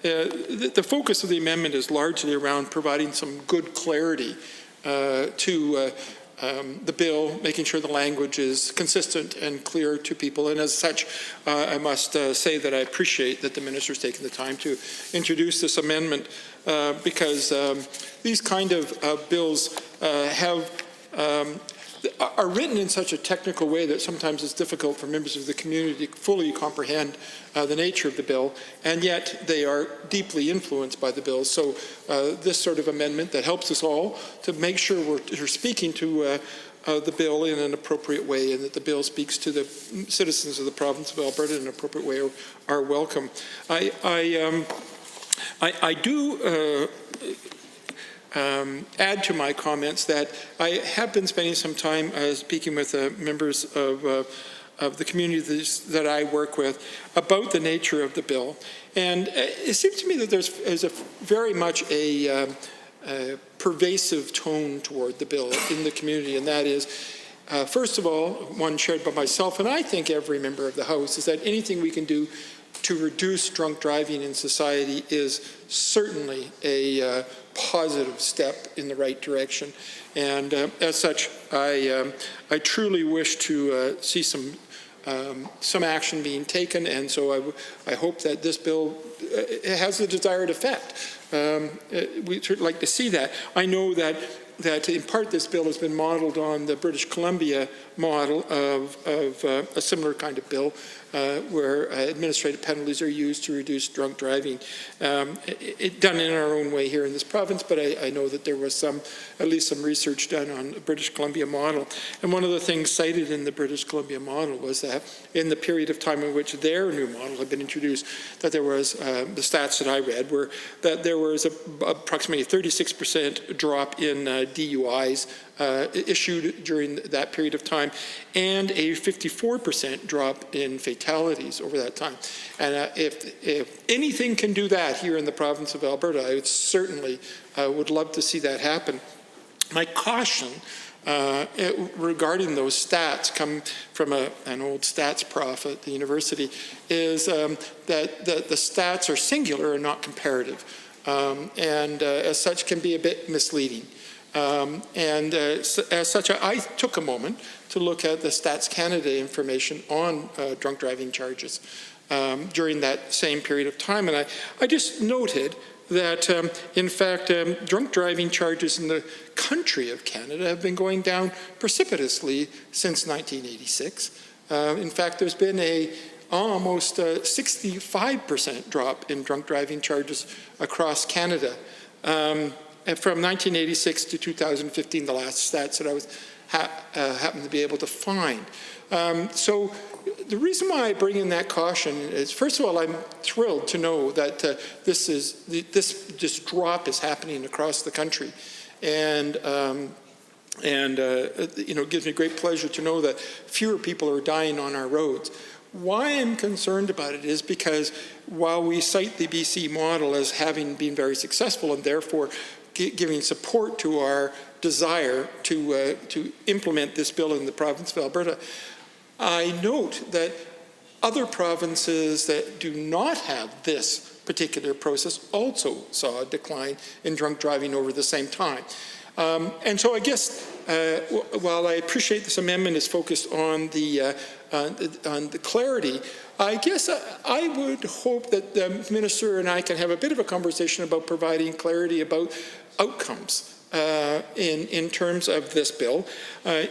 the focus of the amendment is largely around providing some good clarity to the bill, making sure the language is consistent and clear to people. And as such, I must say that I appreciate that the minister's taken the time to introduce this amendment, because these kind of bills are written in such a technical way that sometimes it's difficult for members of the community to fully comprehend the nature of the bill, and yet they are deeply influenced by the bill. So this sort of amendment that helps us all to make sure we're speaking to the bill in an appropriate way, and that the bill speaks to the citizens of the province of Alberta in an appropriate way are welcome. I do add to my comments that I have been spending some time speaking with members of the communities that I work with about the nature of the bill. And it seems to me that there's a very much a pervasive tone toward the bill in the community, and that is, first of all, one shared by myself and I think every member of the House, is that anything we can do to reduce drunk driving in society is certainly a positive step in the right direction. And as such, I truly wish to see some action being taken, and so I hope that this bill has the desired effect. We'd certainly like to see that. I know that in part this bill has been modeled on the British Columbia model of a similar kind of bill, where administrative penalties are used to reduce drunk driving. Done in our own way here in this province, but I know that there was at least some research done on the British Columbia model. And one of the things cited in the British Columbia model was that in the period of time in which their new model had been introduced, that there was, the stats that I read were that there was approximately a 36% drop in DUIs issued during that period of time, and a 54% drop in fatalities over that time. And if anything can do that here in the province of Alberta, I would certainly would love to see that happen. My caution regarding those stats come from an old stats prof at the university, is that the stats are singular and not comparative, and as such can be a bit misleading. As such, I took a moment to look at the Stats Canada information on drunk driving charges during that same period of time, and I just noted that, in fact, drunk driving charges in the country of Canada have been going down precipitously since 1986. In fact, there's been almost 65% drop in drunk driving charges across Canada. From 1986 to 2015, the last stats that I was happened to be able to find. So the reason why I bring in that caution is, first of all, I'm thrilled to know that this drop is happening across the country, and it gives me great pleasure to know that fewer people are dying on our roads. Why I'm concerned about it is because while we cite the BC model as having been very successful and therefore giving support to our desire to implement this bill in the province of Alberta, I note that other provinces that do not have this particular process also saw a decline in drunk driving over the same time. And so I guess while I appreciate this amendment is focused on the clarity, I guess I would hope that the minister and I can have a bit of a conversation about providing clarity about outcomes in terms of this bill,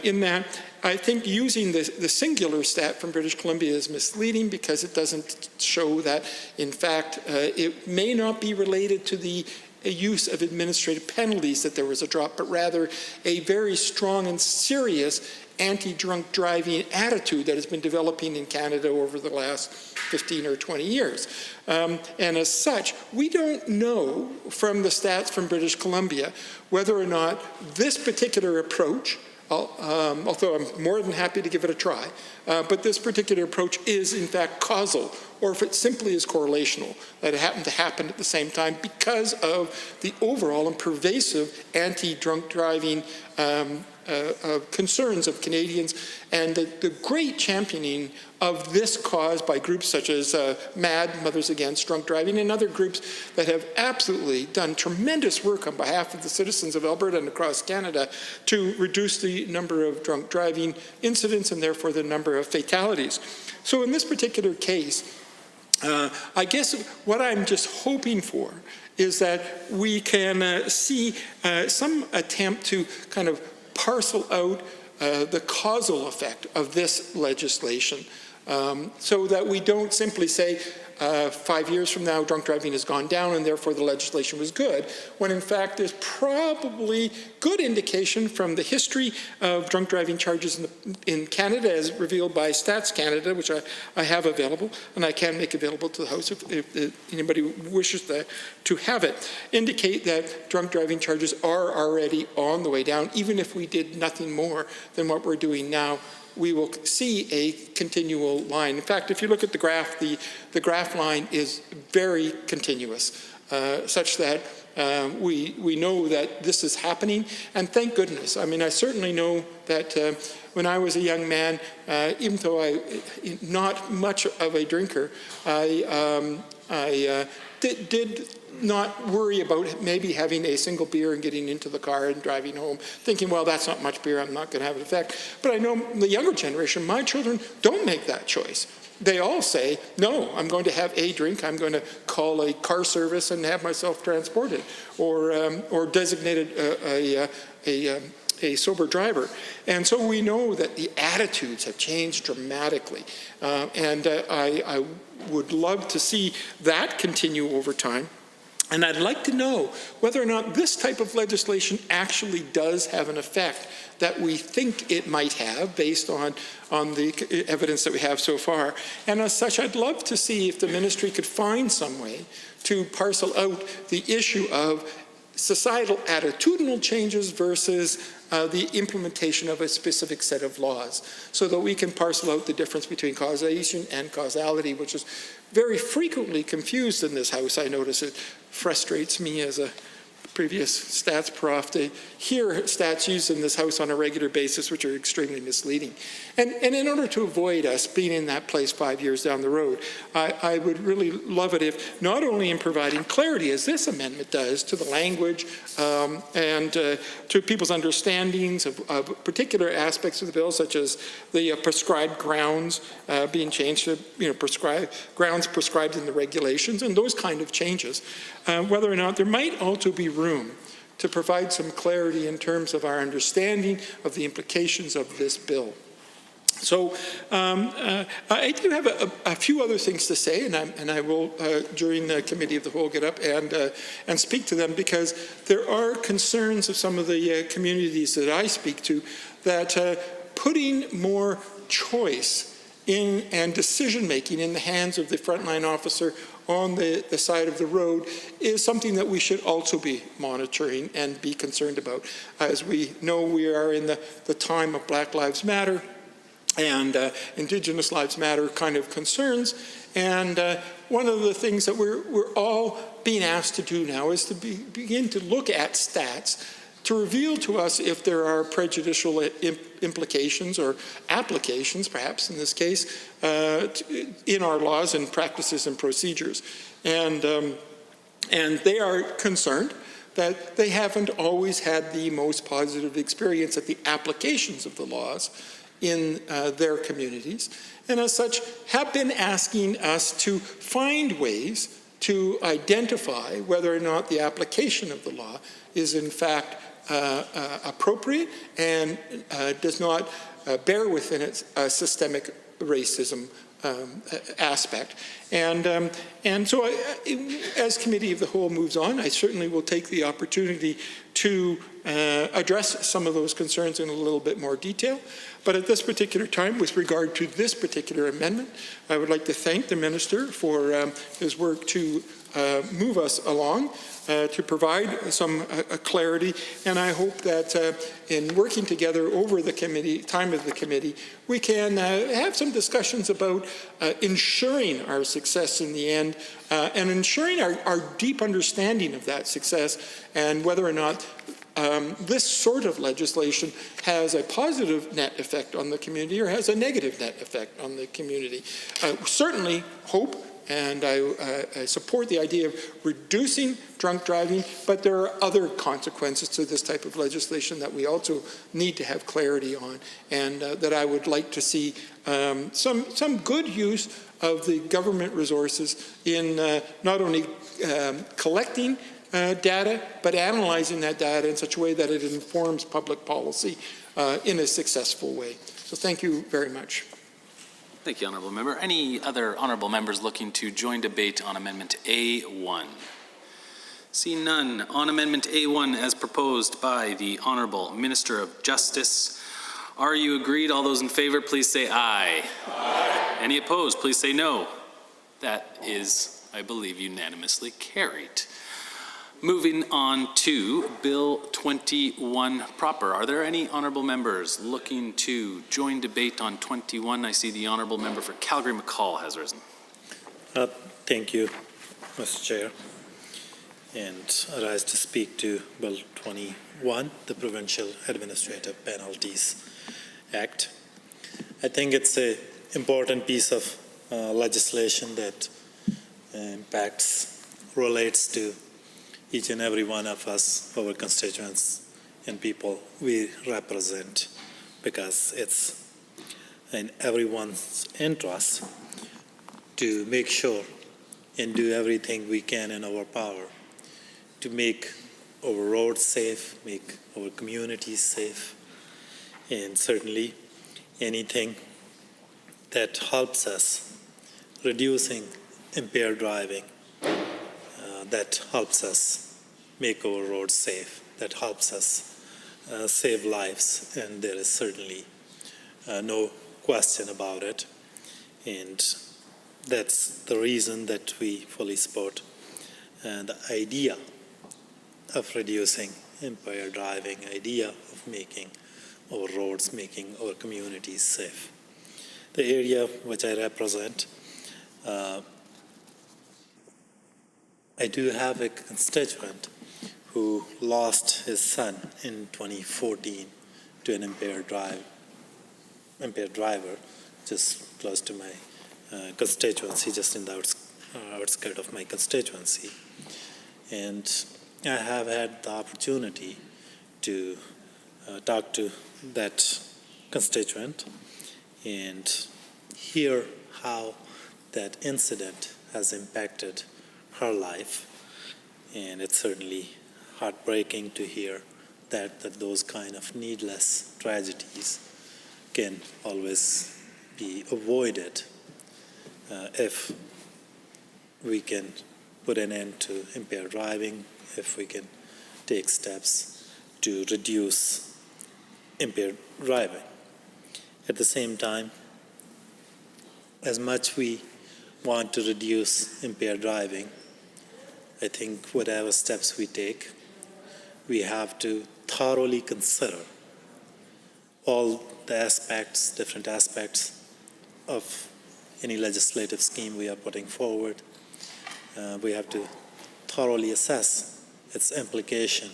in that I think using the singular stat from British Columbia is misleading because it doesn't show that, in fact, it may not be related to the use of administrative penalties that there was a drop, but rather a very strong and serious anti-drunk driving attitude that has been developing in Canada over the last 15 or 20 years. And as such, we don't know from the stats from British Columbia whether or not this particular approach, although I'm more than happy to give it a try, but this particular approach is in fact causal, or if it simply is correlational, that it happened to happen at the same time because of the overall and pervasive anti-drunk driving concerns of Canadians, and the great championing of this cause by groups such as MAD, Mothers Against Drunk Driving, and other groups that have absolutely done tremendous work on behalf of the citizens of Alberta and across Canada to reduce the number of drunk driving incidents and therefore the number of fatalities. So in this particular case, I guess what I'm just hoping for is that we can see some attempt to kind of parcel out the causal effect of this legislation, so that we don't simply say 5 years from now drunk driving has gone down and therefore the legislation was good, when in fact there's probably good indication from the history of drunk driving charges in Canada as revealed by Stats Canada, which I have available and I can make available to the House if anybody wishes to have it, indicate that drunk driving charges are already on the way down. Even if we did nothing more than what we're doing now, we will see a continual line. In fact, if you look at the graph, the graph line is very continuous, such that we know that this is happening, and thank goodness. I mean, I certainly know that when I was a young man, even though I not much of a drinker, I did not worry about maybe having a single beer and getting into the car and driving home, thinking, well, that's not much beer, I'm not going to have an effect. But I know the younger generation, my children, don't make that choice. They all say, no, I'm going to have a drink, I'm going to call a car service and have myself transported, or designated a sober driver. And so we know that the attitudes have changed dramatically. And I would love to see that continue over time. And I'd like to know whether or not this type of legislation actually does have an effect that we think it might have based on the evidence that we have so far. And as such, I'd love to see if the ministry could find some way to parcel out the issue of societal attitudinal changes versus the implementation of a specific set of laws, so that we can parcel out the difference between causation and causality, which is very frequently confused in this House. I notice it frustrates me as a previous stats prof to hear stats used in this House on a regular basis, which are extremely misleading. And in order to avoid us being in that place 5 years down the road, I would really love it if, not only in providing clarity, as this amendment does, to the language and to people's understandings of particular aspects of the bill, such as the prescribed grounds being changed to grounds prescribed in the regulations, and those kind of changes, whether or not there might also be room to provide some clarity in terms of our understanding of the implications of this bill. So I do have a few other things to say, and I will, during the Committee of the Whole, get up and speak to them, because there are concerns of some of the communities that I speak to that putting more choice in and decision-making in the hands of the frontline officer on the side of the road is something that we should also be monitoring and be concerned about. As we know, we are in the time of Black Lives Matter and Indigenous Lives Matter kind of concerns. And one of the things that we're all being asked to do now is to begin to look at stats to reveal to us if there are prejudicial implications or applications, perhaps in this case, in our laws and practices and procedures. And they are concerned that they haven't always had the most positive experience at the applications of the laws in their communities, and as such have been asking us to find ways to identify whether or not the application of the law is in fact appropriate and does not bear within it a systemic racism aspect. And so as Committee of the Whole moves on, I certainly will take the opportunity to address some of those concerns in a little bit more detail. But at this particular time, with regard to this particular amendment, I would like to thank the Minister for his work to move us along, to provide some clarity, and I hope that in working together over the time of the committee, we can have some discussions about ensuring our success in the end and ensuring our deep understanding of that success and whether or not this sort of legislation has a positive net effect on the community or has a negative net effect on the community. Certainly hope, and I support the idea of reducing drunk driving, but there are other consequences to this type of legislation that we also need to have clarity on, and that I would like to see some good use of the government resources in not only collecting data, but analyzing that data in such a way that it informs public policy in a successful way. So thank you very much. Thank you, Honourable Member. Any other Honourable Members looking to join debate on Amendment A1? Seeing none, on Amendment A1 as proposed by the Honourable Minister of Justice, are you agreed? All those in favour, please say aye. Aye. Any opposed, please say no. That is, I believe, unanimously carried. Moving on to Bill 21 proper. Are there any Honourable Members looking to join debate on 21? I see the Honourable Member for Calgary McCall has risen. Thank you, Mr. Chair. And I rise to speak to Bill 21, the Provincial Administrative Penalties Act. I think it's an important piece of legislation that relates to each and every one of us, our constituents and people we represent, because it's in everyone's interest to make sure and do everything we can in our power to make our roads safe, make our communities safe, and certainly anything that helps us reducing impaired driving, that helps us make our roads safe, that helps us save lives, and there is certainly no question about it. And that's the reason that we fully support the idea of reducing impaired driving, idea of making our roads, making our communities safe. The area which I represent, I do have a constituent who lost his son in 2014 to an impaired driver, just close to my constituency, just in the outskirts of my constituency. And I have had the opportunity to talk to that constituent and hear how that incident has impacted her life, and it's certainly heartbreaking to hear that those kind of needless tragedies can always be avoided if we can put an end to impaired driving, if we can take steps to reduce impaired driving. At the same time, as much we want to reduce impaired driving, I think whatever steps we take, we have to thoroughly consider all the aspects, different aspects of any legislative scheme we are putting forward. We have to thoroughly assess its implication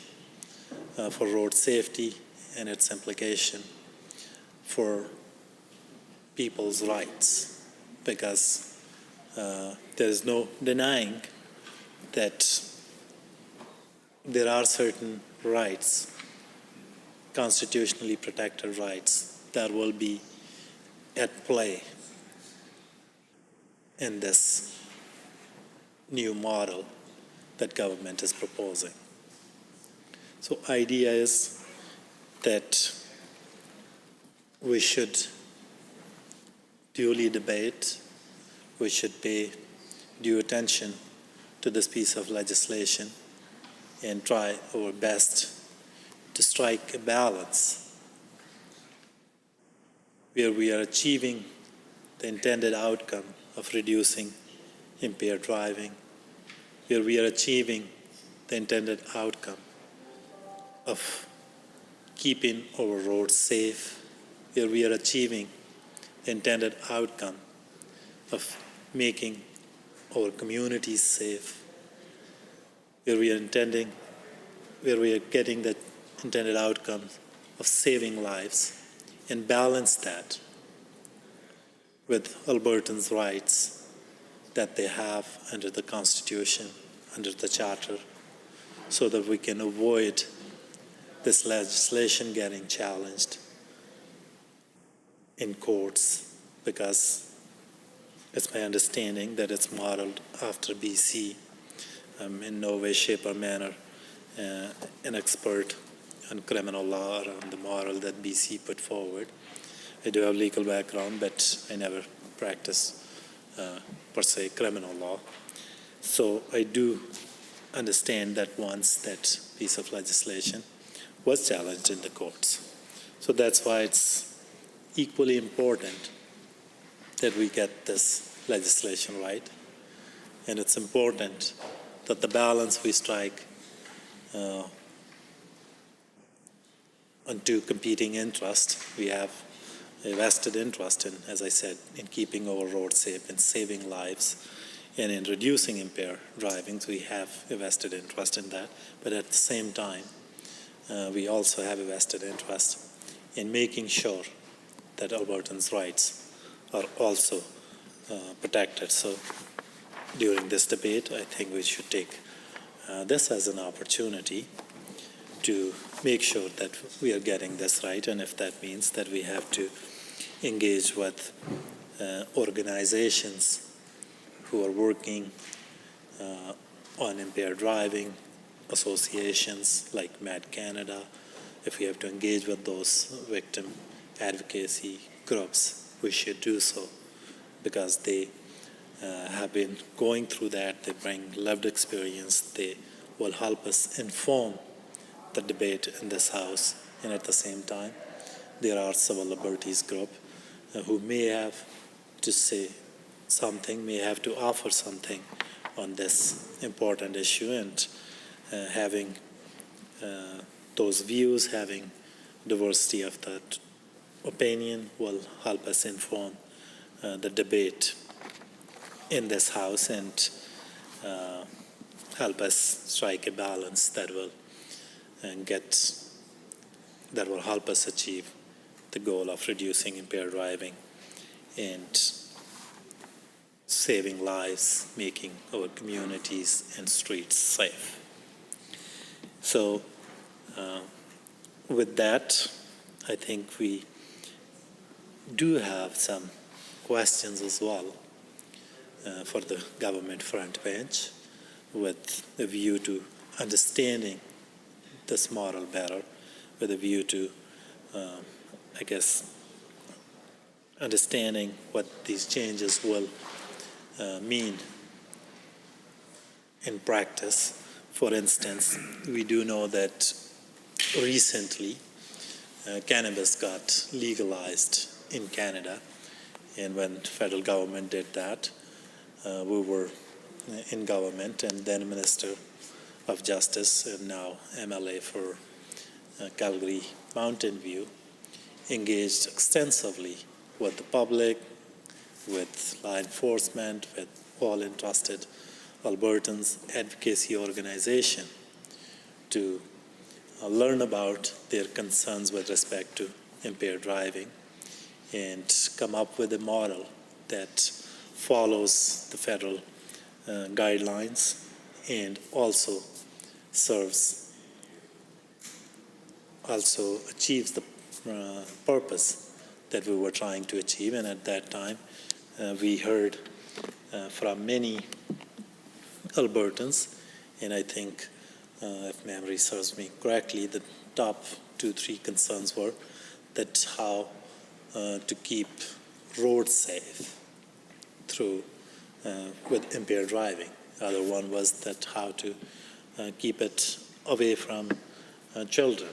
for road safety and its implication for people's rights, because there is no denying that there are certain rights, constitutionally protected rights, that will be at play in this new model that government is proposing. So idea is that we should duly debate, we should pay due attention to this piece of legislation and try our best to strike a balance where we are achieving the intended outcome of reducing impaired driving, where we are achieving the intended outcome of keeping our roads safe, where we are achieving the intended outcome of making our communities safe, where we are getting the intended outcome of saving lives, and balance that with Albertans' rights that they have under the Constitution, under the Charter, so that we can avoid this legislation getting challenged in courts, because it's my understanding that it's modeled after BC. In no way, shape, or manner an expert on criminal law or on the model that BC put forward. I do have legal background, but I never practiced per se criminal law. So I do understand that once that piece of legislation was challenged in the courts. So that's why it's equally important that we get this legislation right. And it's important that the balance we strike on two competing interests. We have a vested interest in, as I said, in keeping our roads safe and saving lives, and in reducing impaired driving. So we have a vested interest in that. But at the same time, we also have a vested interest in making sure that Albertans' rights are also protected. So during this debate, I think we should take this as an opportunity to make sure that we are getting this right, and if that means that we have to engage with organizations who are working on impaired driving, associations like Mad Canada, if we have to engage with those victim advocacy groups, we should do so, because they have been going through that. They bring lived experience. They will help us inform the debate in this House. And at the same time, there are civil liberties group who may have to say something, may have to offer something on this important issue, and having those views, having diversity of that opinion will help us inform the debate in this House and help us strike a balance that will help us achieve the goal of reducing impaired driving and saving lives, making our communities and streets safe. So with that, I think we do have some questions as well for the government front bench, with a view to understanding this model better, with a view to, understanding what these changes will mean in practice. For instance, we do know that recently cannabis got legalized in Canada. And when federal government did that, we were in government, and then Minister of Justice and now MLA for Calgary Mountain View engaged extensively with the public, with law enforcement, with all interested Albertans advocacy organization to learn about their concerns with respect to impaired driving and come up with a model that follows the federal guidelines and also achieves the purpose that we were trying to achieve. And at that time, we heard from many Albertans, and I think, if memory serves me correctly, the top 2-3 concerns were that how to keep roads safe through with impaired driving. The other one was that how to keep it away from children.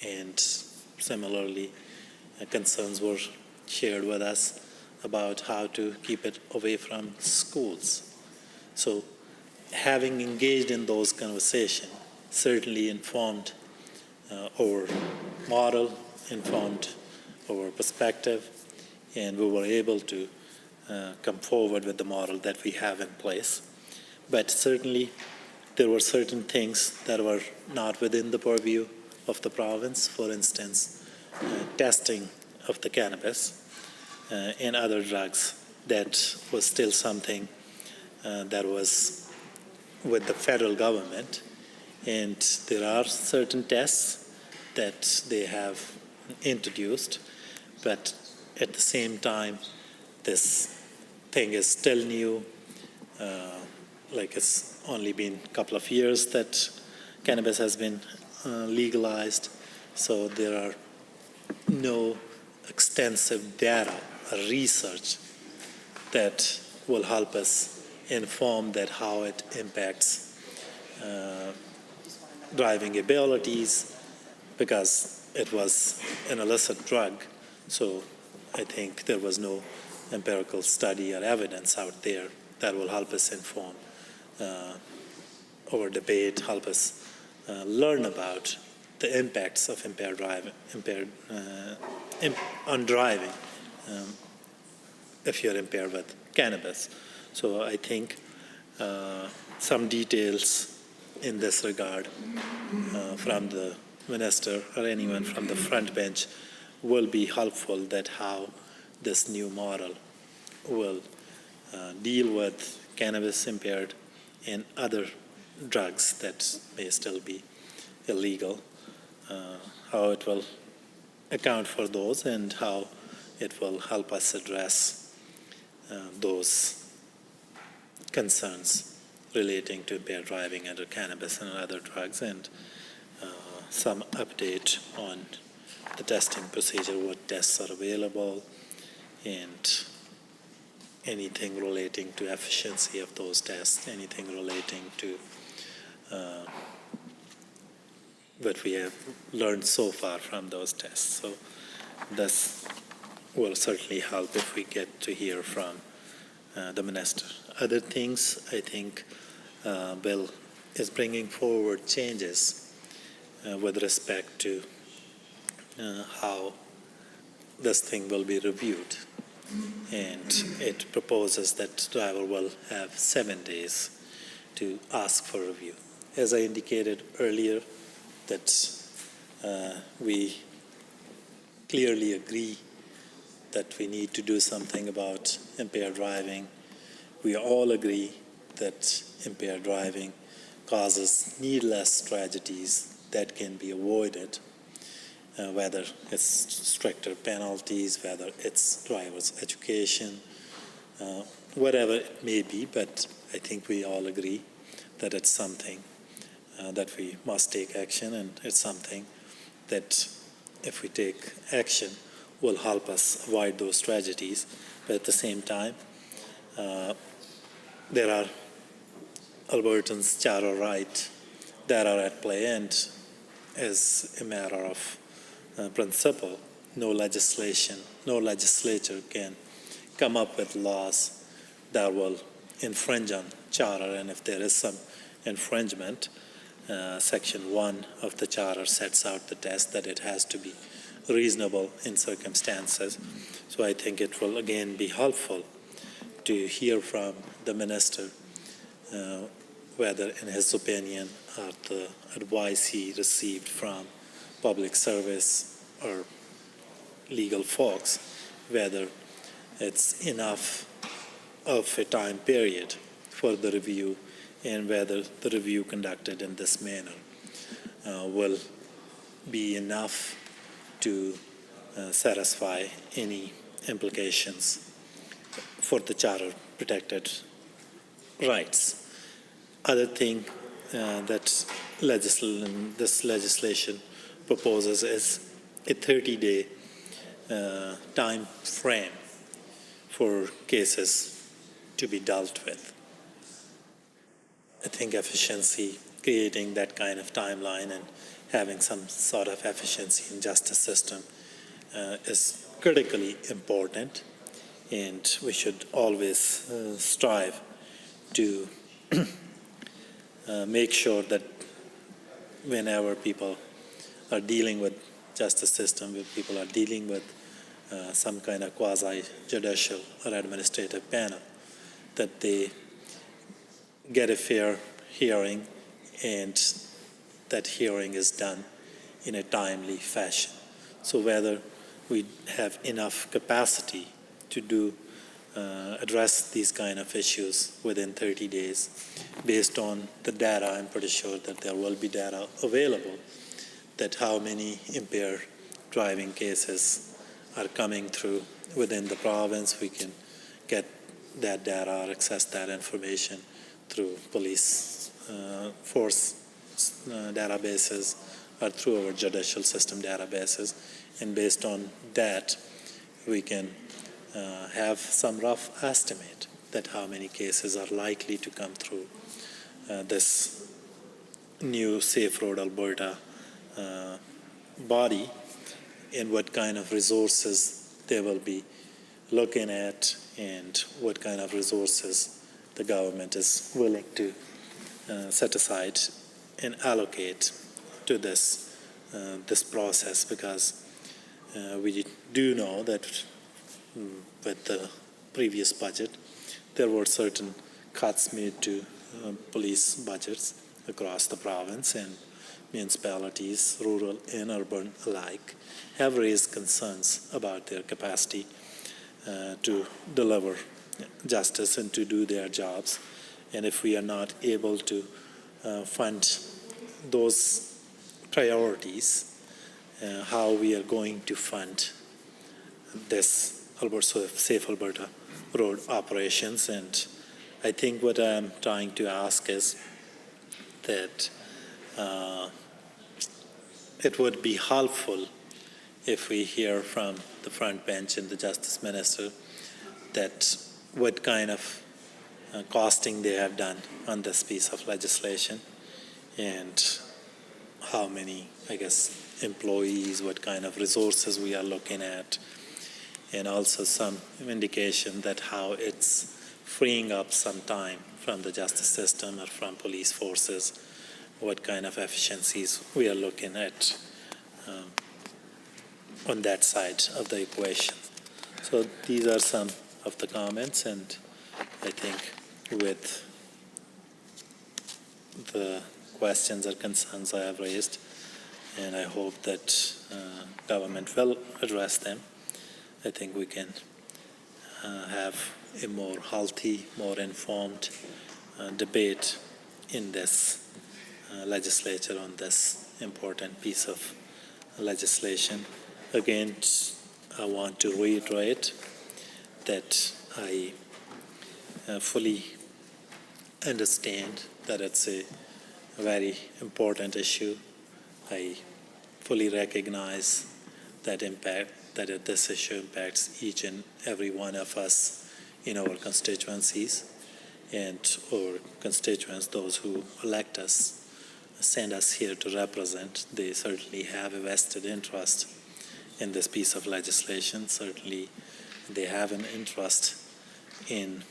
And similarly, concerns were shared with us about how to keep it away from schools. So having engaged in those conversations certainly informed our model, informed our perspective, and we were able to come forward with the model that we have in place. But certainly there were certain things that were not within the purview of the province. For instance, testing of the cannabis and other drugs. That was still something that was with the federal government, and there are certain tests that they have introduced, but at the same time this thing is still new, like it's only been a couple of years that cannabis has been legalized, so there are no extensive data or research that will help us inform that how it impacts driving abilities, because it was an illicit drug. So I think there was no empirical study or evidence out there that will help us inform our debate, help us learn about the impacts of impaired driving on driving if you're impaired with cannabis. So I think some details in this regard from the minister or anyone from the front bench will be helpful, that how this new model will deal with cannabis impaired and other drugs that may still be illegal, how it will account for those and how it will help us address those concerns relating to impaired driving under cannabis and other drugs, and some update on the testing procedure, what tests are available, and anything relating to efficiency of those tests, anything relating to what we have learned so far from those tests. So this will certainly help if we get to hear from the minister. Other things, I think Bill is bringing forward changes with respect to how this thing will be reviewed. And it proposes that driver will have 7 days to ask for review. As I indicated earlier, that we clearly agree that we need to do something about impaired driving. We all agree that impaired driving causes needless tragedies that can be avoided, whether it's stricter penalties, whether it's driver's education, whatever it may be, but I think we all agree that it's something that we must take action, and it's something that if we take action will help us avoid those tragedies. But at the same time, there are Albertans' charter rights that are at play, and as a matter of principle, no legislature can come up with laws that will infringe on charter, and if there is some infringement, Section 1 of the charter sets out the test that it has to be reasonable in circumstances. So I think it will again be helpful to hear from the minister whether in his opinion or the advice he received from public service or legal folks, whether it's enough of a time period for the review and whether the review conducted in this manner will be enough to satisfy any implications for the charter protected rights. Other thing that this legislation proposes is a 30-day time frame for cases to be dealt with. I think efficiency, creating that kind of timeline and having some sort of efficiency in justice system is critically important, and we should always strive to make sure that whenever people are dealing with justice system, when people are dealing with some kind of quasi-judicial or administrative panel, that they get a fair hearing and that hearing is done in a timely fashion. So whether we have enough capacity to address these kind of issues within 30 days, based on the data, I'm pretty sure that there will be data available, that how many impaired driving cases are coming through within the province. We can get that data or access that information through police force databases or through our judicial system databases. And based on that, we can have some rough estimate that how many cases are likely to come through this new Safe Road Alberta body, and what kind of resources they will be looking at, and what kind of resources the government is willing to set aside and allocate to this process, because we do know that with the previous budget, there were certain cuts made to police budgets across the province, and municipalities, rural and urban alike, have raised concerns about their capacity to deliver justice and to do their jobs. And if we are not able to fund those priorities, how we are going to fund this Safe Alberta road operations. And I think what I'm trying to ask is that it would be helpful if we hear from the front bench and the Justice Minister that what kind of costing they have done on this piece of legislation, and how many, employees, what kind of resources we are looking at, and also some indication that how it's freeing up some time from the justice system or from police forces, what kind of efficiencies we are looking at on that side of the equation. So these are some of the comments, and I think with the questions or concerns I have raised, and I hope that government will address them, I think we can have a more healthy, more informed debate in this legislature on this important piece of legislation. Again, I want to reiterate that I fully understand that it's a very important issue. I fully recognize that this issue impacts each and every one of us in our constituencies, and our constituents, those who elect us, send us here to represent. They certainly have a vested interest in this piece of legislation. Certainly, they have an interest in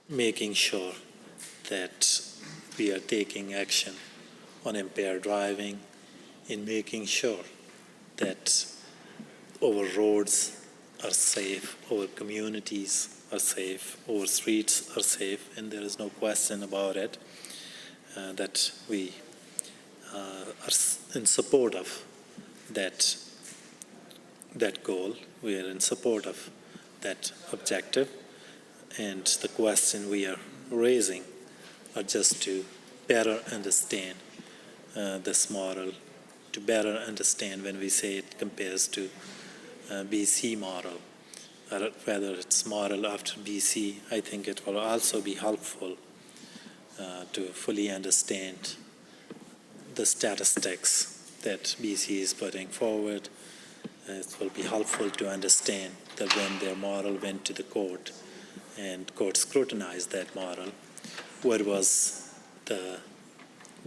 making sure that we are taking action on impaired driving, in making sure that our roads are safe, our communities are safe, our streets are safe, and there is no question about it, that we are in support of that goal. We are in support of that objective, and the question we are raising are just to better understand this model, to better understand when we say it compares to BC model, or whether it's model after BC. I think it will also be helpful to fully understand the statistics that BC is putting forward. It will be helpful to understand that when their model went to the court and court scrutinized that model, what was the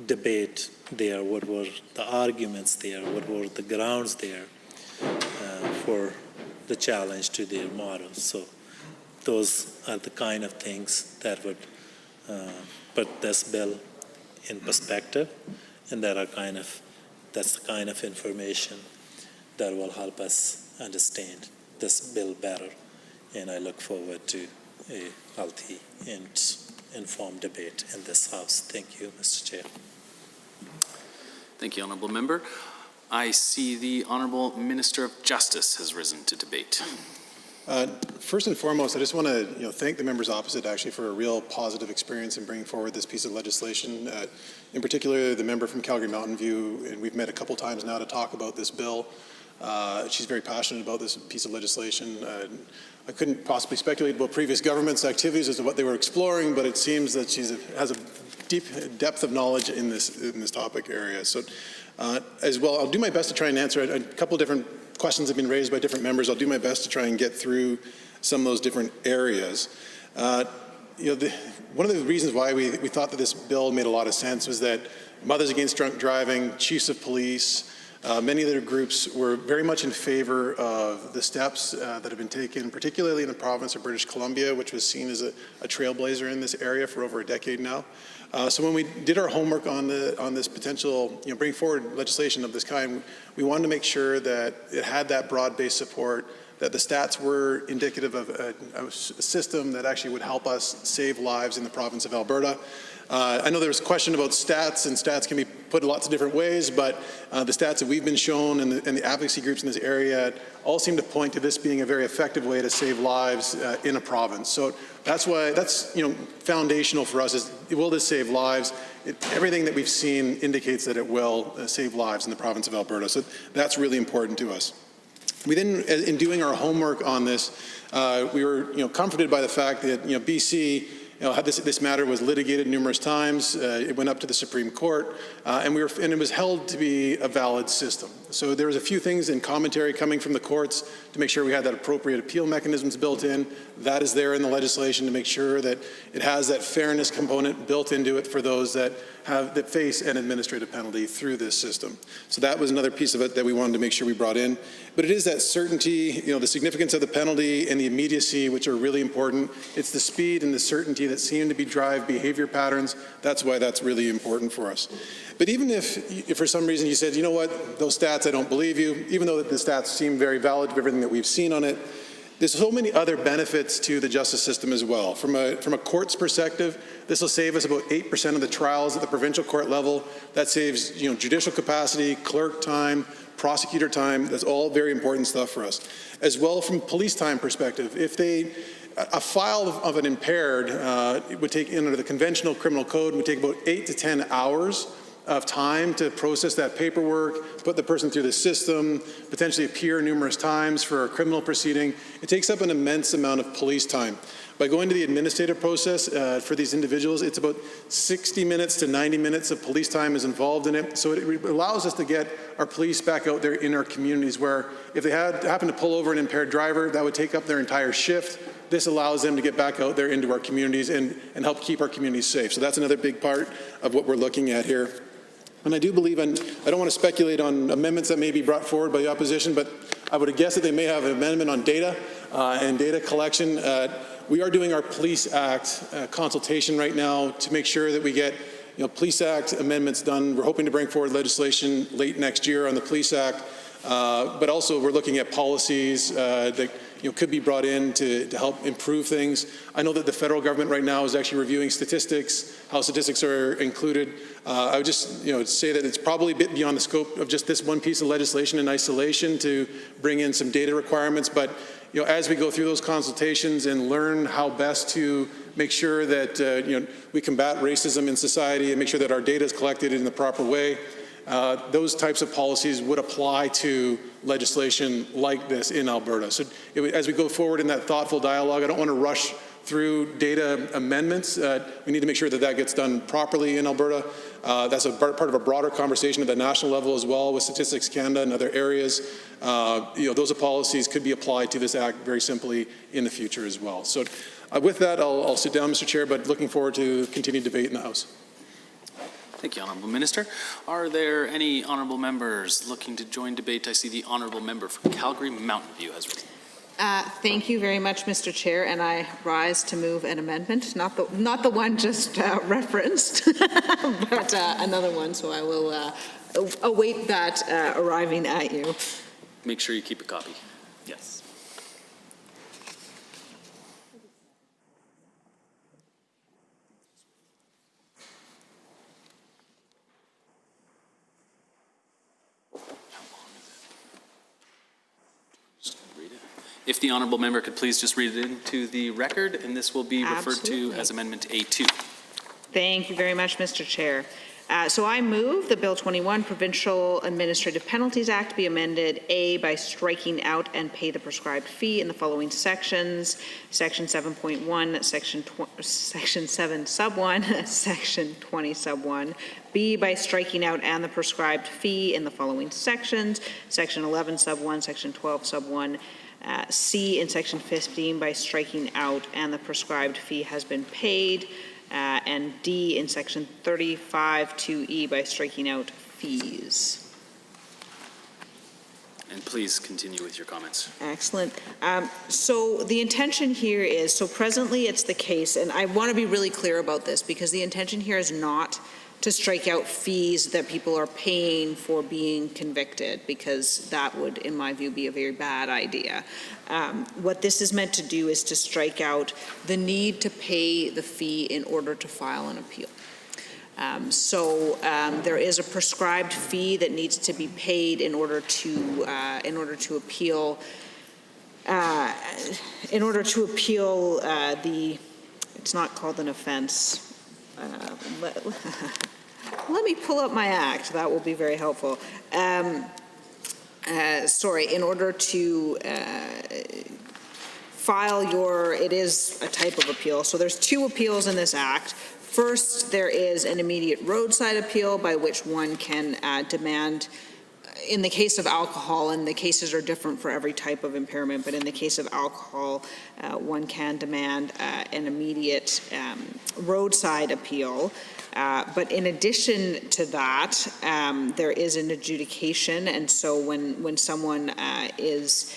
debate there, what were the arguments there, what were the grounds there for the challenge to their model. So those are the kind of things that would put this bill in perspective, and that's the kind of information that will help us understand this bill better. And I look forward to a healthy and informed debate in this House. Thank you, Mr. Chair. Thank you, Honourable Member. I see the Honourable Minister of Justice has risen to debate. First and foremost, I just want to thank the members opposite actually for a real positive experience in bringing forward this piece of legislation. In particular, the member from Calgary Mountain View, and we've met a couple times now to talk about this bill. She's very passionate about this piece of legislation. I couldn't possibly speculate about previous governments' activities as to what they were exploring, but it seems that she has a deep depth of knowledge in this topic area. So, as well, I'll do my best to try and answer it. A couple different questions have been raised by different members. I'll do my best to try and get through some of those different areas. One of the reasons why we thought that this bill made a lot of sense was that Mothers Against Drunk Driving, chiefs of police, many other groups were very much in favor of the steps that have been taken, particularly in the province of British Columbia, which was seen as a trailblazer in this area for over a decade now. So when we did our homework on this potential, bring forward legislation of this kind, we wanted to make sure that it had that broad-based support, that the stats were indicative of a system that actually would help us save lives in the province of Alberta. I know there was a question about stats, and stats can be put in lots of different ways, but the stats that we've been shown and the advocacy groups in this area all seem to point to this being a very effective way to save lives in a province. So that's why that's foundational for us. Is will this save lives? Everything that we've seen indicates that it will save lives in the province of Alberta. So that's really important to us. We then, in doing our homework on this, we were comforted by the fact that BC. This matter was litigated numerous times. It went up to the Supreme Court, and it was held to be a valid system. So there was a few things in commentary coming from the courts to make sure we had that appropriate appeal mechanisms built in. That is there in the legislation to make sure that it has that fairness component built into it for those that face an administrative penalty through this system. So that was another piece of it that we wanted to make sure we brought in. But it is that certainty, the significance of the penalty and the immediacy, which are really important. It's the speed and the certainty that seem to drive behavior patterns. That's why that's really important for us. But even if for some reason you said, you know what, those stats, I don't believe you, even though the stats seem very valid to everything that we've seen on it, there's so many other benefits to the justice system as well. From a court's perspective, this will save us about 8% of the trials at the provincial court level. That saves judicial capacity, clerk time, prosecutor time. That's all very important stuff for us. As well, from police time perspective, if a file of an impaired it would take, under the conventional criminal code, would take about 8 to 10 hours of time to process that paperwork, put the person through the system, potentially appear numerous times for a criminal proceeding. It takes up an immense amount of police time. By going to the administrative process for these individuals, it's about 60 minutes to 90 minutes of police time is involved in it. So it allows us to get our police back out there in our communities where if they happen to pull over an impaired driver, that would take up their entire shift. This allows them to get back out there into our communities and help keep our communities safe. So that's another big part of what we're looking at here. And I do believe, and I don't want to speculate on amendments that may be brought forward by the opposition, but I would guess that they may have an amendment on data and data collection. We are doing our Police Act consultation right now to make sure that we get Police Act amendments done. We're hoping to bring forward legislation late next year on the Police Act, but also we're looking at policies that could be brought in to help improve things. I know that the federal government right now is actually reviewing statistics, how statistics are included. I would just say that it's probably a bit beyond the scope of just this one piece of legislation in isolation to bring in some data requirements, but as we go through those consultations and learn how best to make sure that we combat racism in society and make sure that our data is collected in the proper way, those types of policies would apply to legislation like this in Alberta. So as we go forward in that thoughtful dialogue, I don't want to rush through data amendments. We need to make sure that that gets done properly in Alberta. That's a part of a broader conversation at the national level as well with Statistics Canada and other areas. Those policies could be applied to this Act very simply in the future as well. So with that, I'll sit down, Mr. Chair, but looking forward to continued debate in the House. Thank you, Honourable Minister. Are there any honourable members looking to join debate? I see the honourable member from Calgary Mountain View has risen. Thank you very much, Mr. Chair, and I rise to move an amendment, not the one just referenced, but another one, so I will await that arriving at you. Make sure you keep a copy. Yes. If the honourable member could please just read it into the record, and this will be referred to as Amendment A2. Thank you very much, Mr. Chair. So I move the Bill 21 Provincial Administrative Penalties Act be amended A, by striking out and pay the prescribed fee in the following sections: Section 7.1, Section 7 sub 1, Section 20 sub 1. B, by striking out and the prescribed fee in the following sections: Section 11 sub 1, Section 12 sub 1. C, in Section 15, by striking out and the prescribed fee has been paid. And D, in Section 35 2E, by striking out fees. And please continue with your comments. Excellent. So the intention here is, so presently it's the case, and I want to be really clear about this, because the intention here is not to strike out fees that people are paying for being convicted, because that would, in my view, be a very bad idea. What this is meant to do is to strike out the need to pay the fee in order to file an appeal. There is a prescribed fee that needs to be paid in order to appeal. It's not called an offense. Let me pull up my act. That will be very helpful. In order to file it is a type of appeal. So there's two appeals in this act. First, there is an immediate roadside appeal by which one can demand, in the case of alcohol, and the cases are different for every type of impairment, but in the case of alcohol, one can demand an immediate roadside appeal. But in addition to that, there is an adjudication, and so when someone is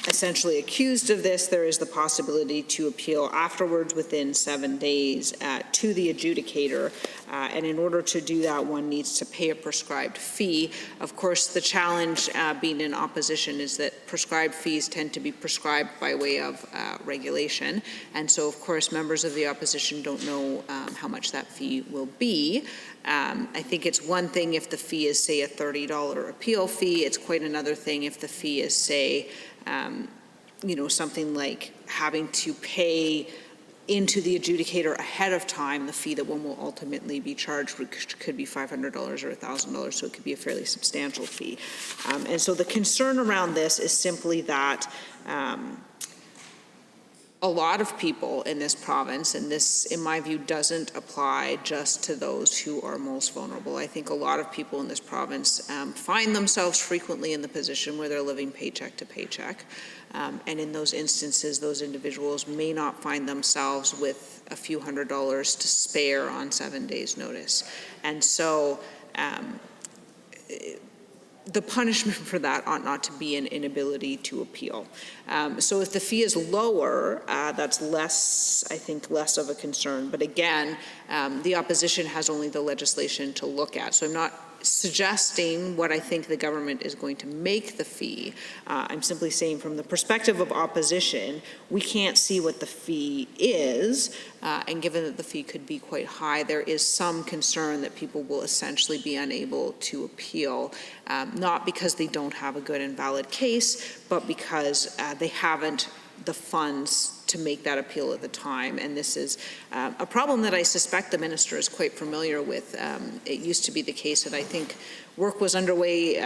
essentially accused of this, there is the possibility to appeal afterwards within 7 days to the adjudicator. And in order to do that, one needs to pay a prescribed fee. Of course, the challenge being in opposition is that prescribed fees tend to be prescribed by way of regulation. And so, of course, members of the opposition don't know how much that fee will be. I think it's one thing if the fee is, say, a $30 appeal fee. It's quite another thing if the fee is, say, something like having to pay into the adjudicator ahead of time the fee that one will ultimately be charged, which could be $500 or $1,000, so it could be a fairly substantial fee. And so the concern around this is simply that a lot of people in this province, and this, in my view, doesn't apply just to those who are most vulnerable. I think a lot of people in this province find themselves frequently in the position where they're living paycheck to paycheck. And in those instances, those individuals may not find themselves with a few $100s to spare on 7 days' notice. And so the punishment for that ought not to be an inability to appeal. So if the fee is lower, that's less, I think, less of a concern. But again, the opposition has only the legislation to look at. So I'm not suggesting what I think the government is going to make the fee. I'm simply saying from the perspective of opposition, we can't see what the fee is, and given that the fee could be quite high, there is some concern that people will essentially be unable to appeal, not because they don't have a good and valid case, but because they haven't the funds to make that appeal at the time. And this is a problem that I suspect the minister is quite familiar with. It used to be the case that I think work was underway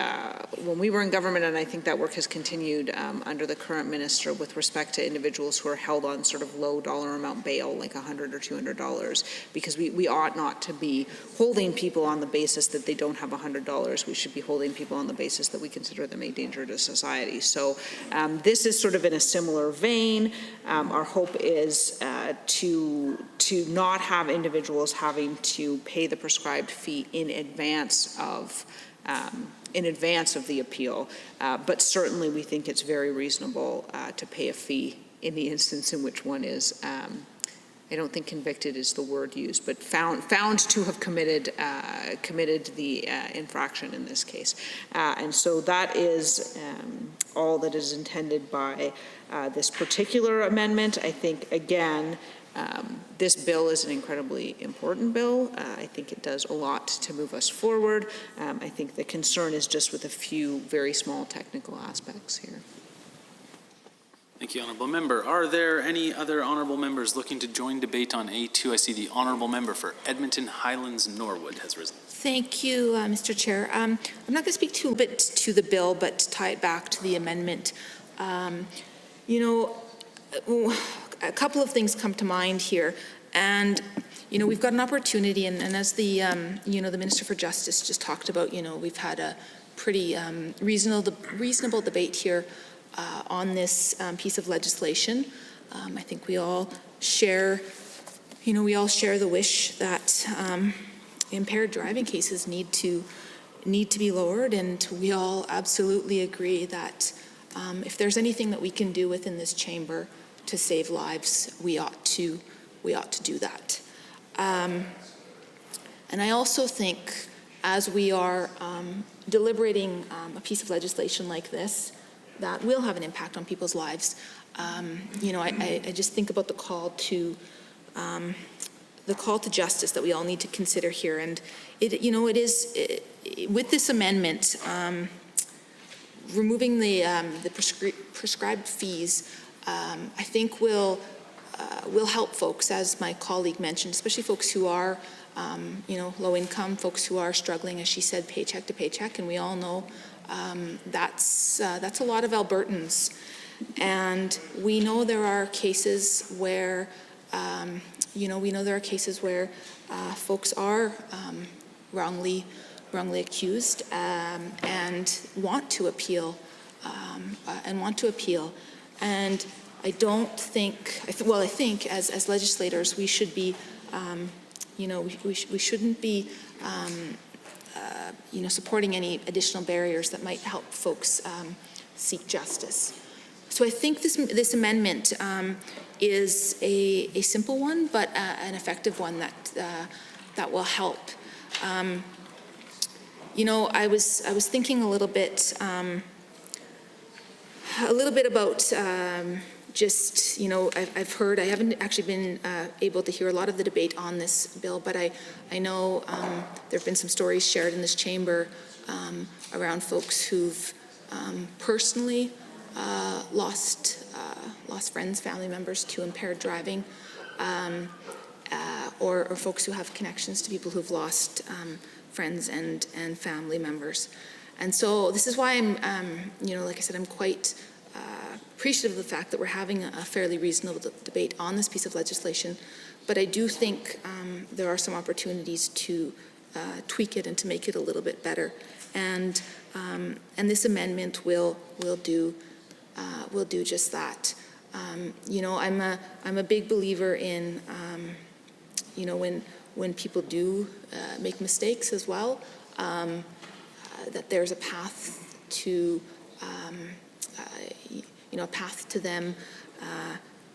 when we were in government, and I think that work has continued under the current minister with respect to individuals who are held on sort of low dollar amount bail, like $100 or $200, because we ought not to be holding people on the basis that they don't have $100. We should be holding people on the basis that we consider them a danger to society. So this is sort of in a similar vein. Our hope is to not have individuals having to pay the prescribed fee in advance of the appeal, but certainly we think it's very reasonable to pay a fee in the instance in which one is, I don't think convicted is the word used, but found to have committed the infraction in this case. And so that is all that is intended by this particular amendment. I think, again, this bill is an incredibly important bill. I think it does a lot to move us forward. I think the concern is just with a few very small technical aspects here. Thank you, Honourable Member. Are there any other Honourable Members looking to join debate on A2? I see the Honourable Member for Edmonton Highlands Norwood has risen. Thank you, Mr. Chair. I'm not going to speak too bit to the bill, but tie it back to the amendment. A couple of things come to mind here, and we've got an opportunity, and as the the Minister for Justice just talked about, we've had a pretty reasonable debate here on this piece of legislation. I think we all share the wish that impaired driving cases need to be lowered, and we all absolutely agree that if there's anything that we can do within this chamber to save lives, we ought to do that. And I also think, as we are deliberating a piece of legislation like this that will have an impact on people's lives, I just think about the call to justice that we all need to consider here. And with this amendment, removing the prescribed fees, I think will help folks, as my colleague mentioned, especially folks who are, low income, folks who are struggling, as she said, paycheck to paycheck, and we all know that's a lot of Albertans. And we know there are cases where, folks are wrongly accused and want to appeal, And I think as legislators, we should be, we shouldn't be, supporting any additional barriers that might help folks seek justice. So I think this amendment is a simple one, but an effective one that will help. I was thinking a little bit about I've heard, I haven't actually been able to hear a lot of the debate on this bill, but I know there have been some stories shared in this chamber around folks who've personally lost friends, family members to impaired driving, or folks who have connections to people who've lost friends and family members. And so this is why I'm, like I said, I'm quite appreciative of the fact that we're having a fairly reasonable debate on this piece of legislation. But I do think there are some opportunities to tweak it and to make it a little bit better. And this amendment will do just that. I'm a big believer in when people do make mistakes as well, that there's a path to, a path to them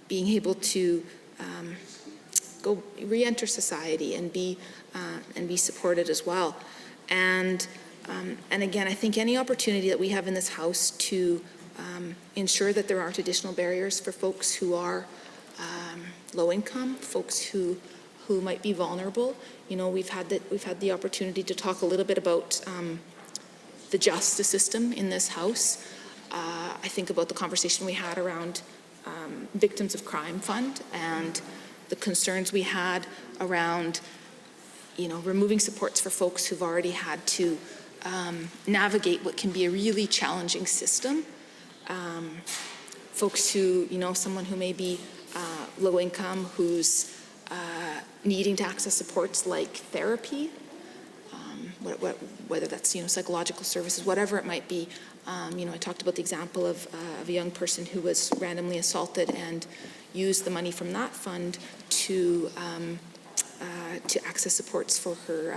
being able to go re-enter society and be supported as well. And again, I think any opportunity that we have in this House to ensure that there aren't additional barriers for folks who are low income, folks who might be vulnerable. We've had the opportunity to talk a little bit about the justice system in this House. I think about the conversation we had around Victims of Crime Fund and the concerns we had around, removing supports for folks who've already had to navigate what can be a really challenging system. Folks who, someone who may be low income, who's needing to access supports like therapy, whether that's, psychological services, whatever it might be. I talked about the example of a young person who was randomly assaulted and used the money from that fund to access supports for her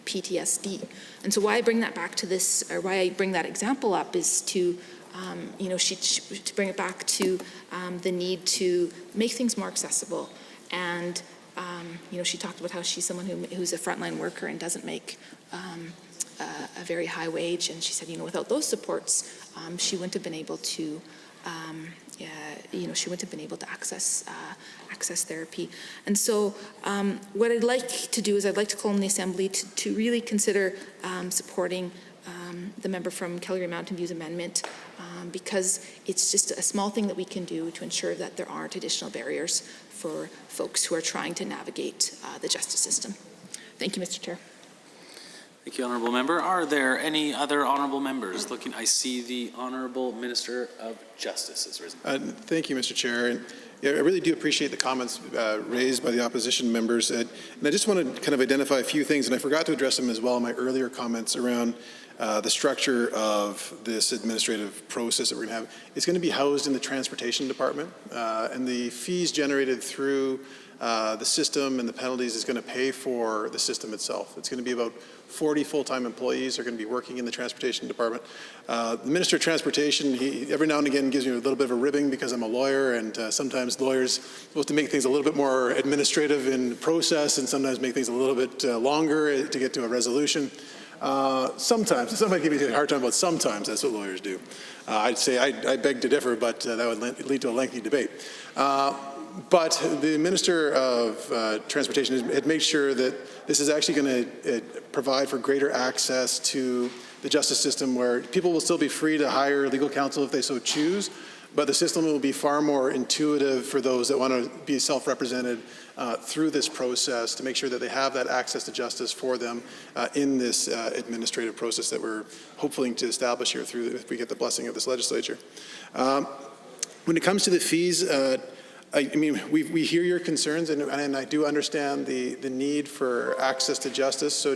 PTSD. And so why I bring that back to this, or why I bring that example up, is to to bring it back to the need to make things more accessible. And she talked about how she's someone who's a frontline worker and doesn't make a very high wage, and she said, without those supports, she wouldn't have been able to, access therapy. And so, what I'd like to do is I'd like to call on the Assembly to really consider supporting the member from Calgary Mountain View's amendment, because it's just a small thing that we can do to ensure that there aren't additional barriers for folks who are trying to navigate the justice system. Thank you, Mr. Chair. Thank you, Honourable Member. Are there any other honourable members looking? I see the Honourable Minister of Justice has risen. Thank you, Mr. Chair. And I really do appreciate the comments raised by the opposition members. And I just want to kind of identify a few things, and I forgot to address them as well in my earlier comments around the structure of this administrative process that we're going to have. It's going to be housed in the Transportation Department, and the fees generated through the system and the penalties is going to pay for the system itself. It's going to be about 40 full-time employees are going to be working in the Transportation Department. The Minister of Transportation, he every now and again gives me a little bit of a ribbing because I'm a lawyer, and sometimes lawyers are supposed to make things a little bit more administrative in process and sometimes make things a little bit longer to get to a resolution. Sometimes, somebody give me a hard time about sometimes, that's what lawyers do. I'd say I beg to differ, but that would lead to a lengthy debate. But the Minister of Transportation had made sure that this is actually going to provide for greater access to the justice system, where people will still be free to hire legal counsel if they so choose, but the system will be far more intuitive for those that want to be self-represented through this process, to make sure that they have that access to justice for them in this administrative process that we're hoping to establish here if we get the blessing of this legislature. When it comes to the fees, I mean, we hear your concerns, and I do understand the need for access to justice. So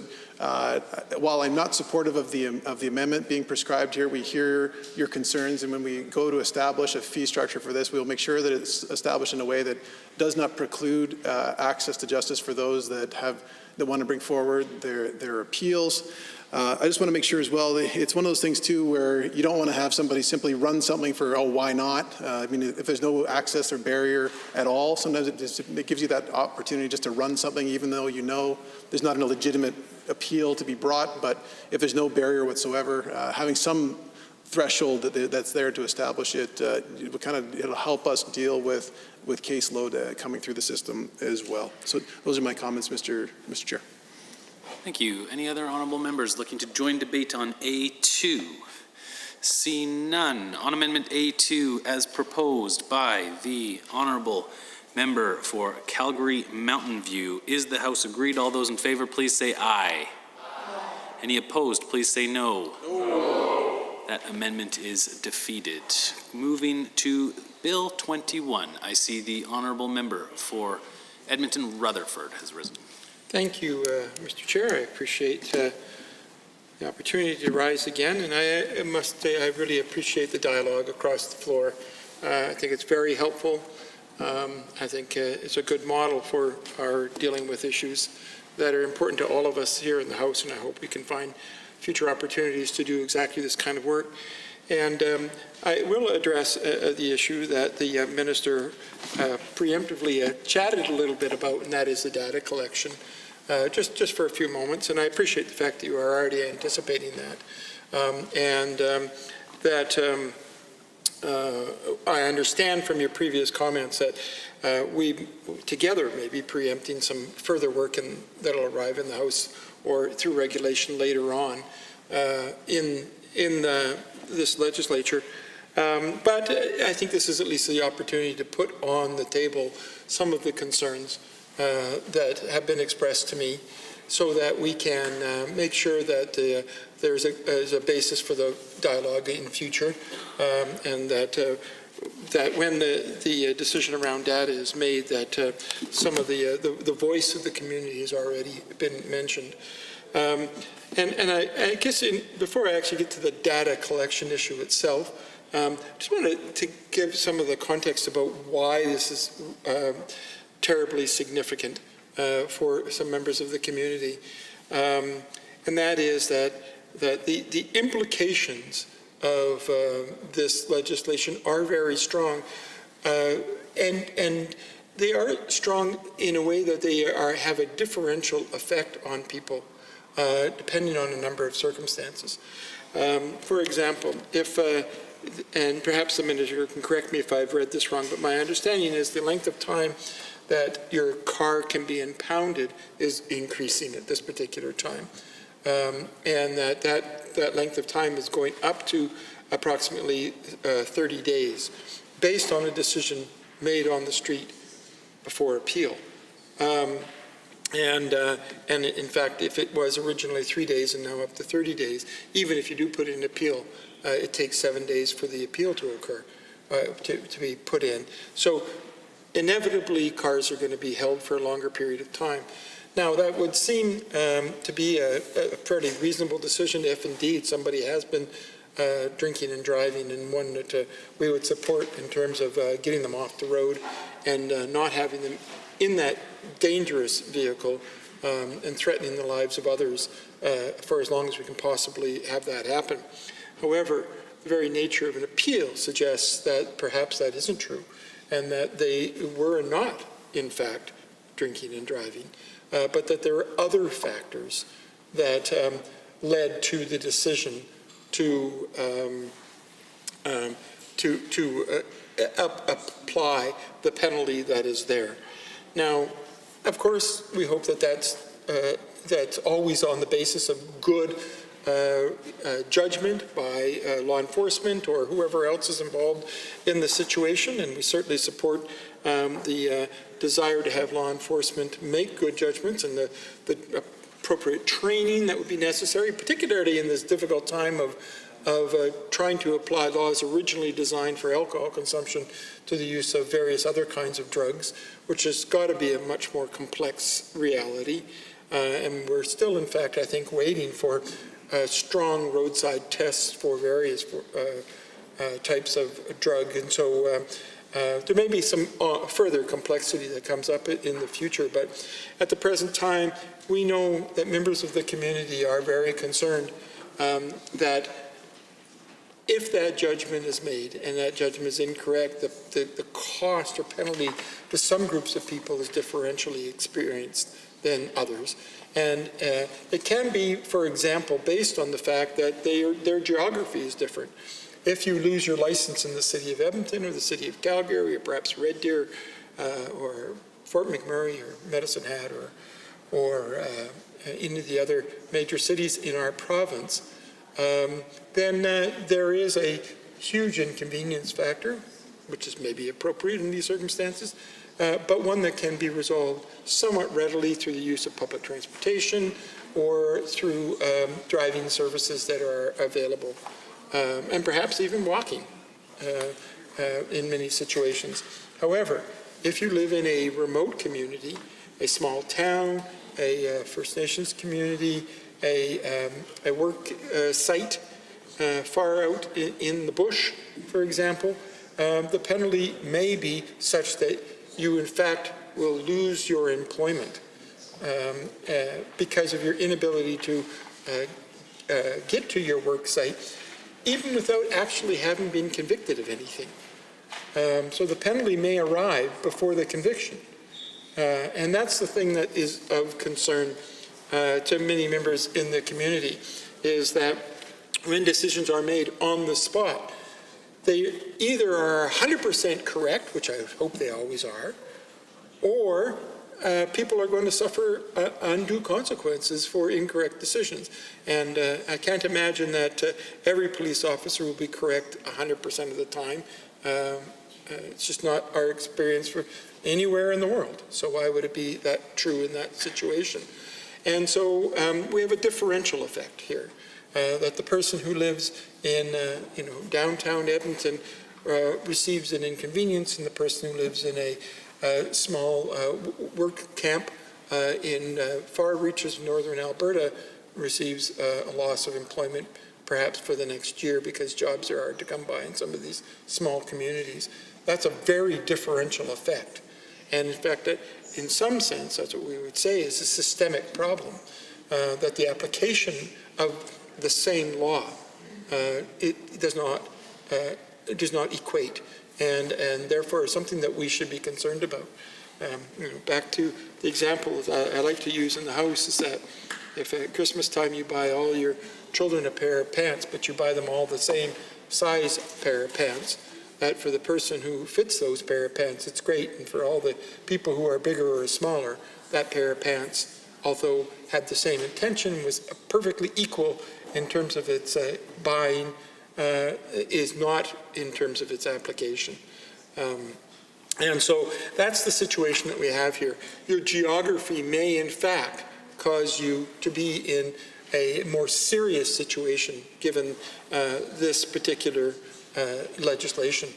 while I'm not supportive of the amendment being prescribed here, we hear your concerns, and when we go to establish a fee structure for this, we'll make sure that it's established in a way that does not preclude access to justice for those that want to bring forward their appeals. I just want to make sure as well, it's one of those things too where you don't want to have somebody simply run something for, why not? I mean, if there's no access or barrier at all, sometimes it gives you that opportunity just to run something even though you know there's not a legitimate appeal to be brought. But if there's no barrier whatsoever, having some threshold that's there to establish it, it'll help us deal with caseload coming through the system as well. So those are my comments, Mr. Chair. Thank you. Any other honourable members looking to join debate on A2? See none. On Amendment A2 as proposed by the Honourable Member for Calgary Mountain View. Is the House agreed? All those in favour, please say aye. Aye. Any opposed, please say no. No. That amendment is defeated. Moving to Bill 21. I see the Honourable Member for Edmonton Rutherford has risen. Thank you, Mr. Chair. I appreciate the opportunity to rise again, and I must say I really appreciate the dialogue across the floor. I think it's very helpful. I think it's a good model for our dealing with issues that are important to all of us here in the House, and I hope we can find future opportunities to do exactly this kind of work. And I will address the issue that the Minister preemptively chatted a little bit about, and that is the data collection, just for a few moments. And I appreciate the fact that you are already anticipating that. I understand from your previous comments that we together may be preempting some further work that'll arrive in the House or through regulation later on in this legislature. But I think this is at least the opportunity to put on the table some of the concerns that have been expressed to me, so that we can make sure that there's a basis for the dialogue in future, and that when the decision around data is made, that some of the voice of the community has already been mentioned. And I guess before I actually get to the data collection issue itself, just wanted to give some of the context about why this is terribly significant for some members of the community. And that is that the implications of this legislation are very strong, and they are strong in a way that they have a differential effect on people, depending on a number of circumstances. For example, if and perhaps the Minister can correct me if I've read this wrong, but my understanding is the length of time that your car can be impounded is increasing at this particular time. And that length of time is going up to approximately 30 days, based on a decision made on the street before appeal. And in fact, if it was originally 3 days and now up to 30 days, even if you do put in an appeal, it takes 7 days for the appeal to occur, to be put in. So inevitably, cars are going to be held for a longer period of time. Now, that would seem to be a fairly reasonable decision if indeed somebody has been drinking and driving, and one that we would support in terms of getting them off the road and not having them in that dangerous vehicle and threatening the lives of others for as long as we can possibly have that happen. However, the very nature of an appeal suggests that perhaps that isn't true, and that they were not, in fact, drinking and driving, but that there were other factors that led to the decision to apply the penalty that is there. Now, of course, we hope that that's always on the basis of good judgment by law enforcement or whoever else is involved in the situation, and we certainly support the desire to have law enforcement make good judgments and the appropriate training that would be necessary, particularly in this difficult time of trying to apply laws originally designed for alcohol consumption to the use of various other kinds of drugs, which has got to be a much more complex reality. And we're still, in fact, I think, waiting for strong roadside tests for various types of drug. And so there may be some further complexity that comes up in the future. But at the present time, we know that members of the community are very concerned that if that judgment is made and that judgment is incorrect, the cost or penalty to some groups of people is differentially experienced than others. And it can be, for example, based on the fact that their geography is different. If you lose your license in the city of Edmonton or the city of Calgary or perhaps Red Deer or Fort McMurray or Medicine Hat or any of the other major cities in our province, then there is a huge inconvenience factor, which is maybe appropriate in these circumstances, but one that can be resolved somewhat readily through the use of public transportation or through driving services that are available, and perhaps even walking in many situations. However, if you live in a remote community, a small town, a First Nations community, a work site far out in the bush, for example, the penalty may be such that you, in fact, will lose your employment because of your inability to get to your work site, even without actually having been convicted of anything. So the penalty may arrive before the conviction. And that's the thing that is of concern to many members in the community, is that when decisions are made on the spot, they either are 100% correct, which I hope they always are, or people are going to suffer undue consequences for incorrect decisions. And I can't imagine that every police officer will be correct 100% of the time. It's just not our experience for anywhere in the world. So why would it be that true in that situation? And so we have a differential effect here, that the person who lives in downtown Edmonton receives an inconvenience, and the person who lives in a small work camp in far reaches of northern Alberta receives a loss of employment, perhaps for the next year, because jobs are hard to come by in some of these small communities. That's a very differential effect. And in fact, in some sense, that's what we would say is a systemic problem, that the application of the same law, it does not equate, and therefore something that we should be concerned about. Back to the example I like to use in the house is that if at Christmas time you buy all your children a pair of pants, but you buy them all the same size pair of pants, that for the person who fits those pair of pants, it's great. And for all the people who are bigger or smaller, that pair of pants, although had the same intention, was perfectly equal in terms of its buying, is not in terms of its application. And so that's the situation that we have here. Your geography may, in fact, cause you to be in a more serious situation given this particular legislation.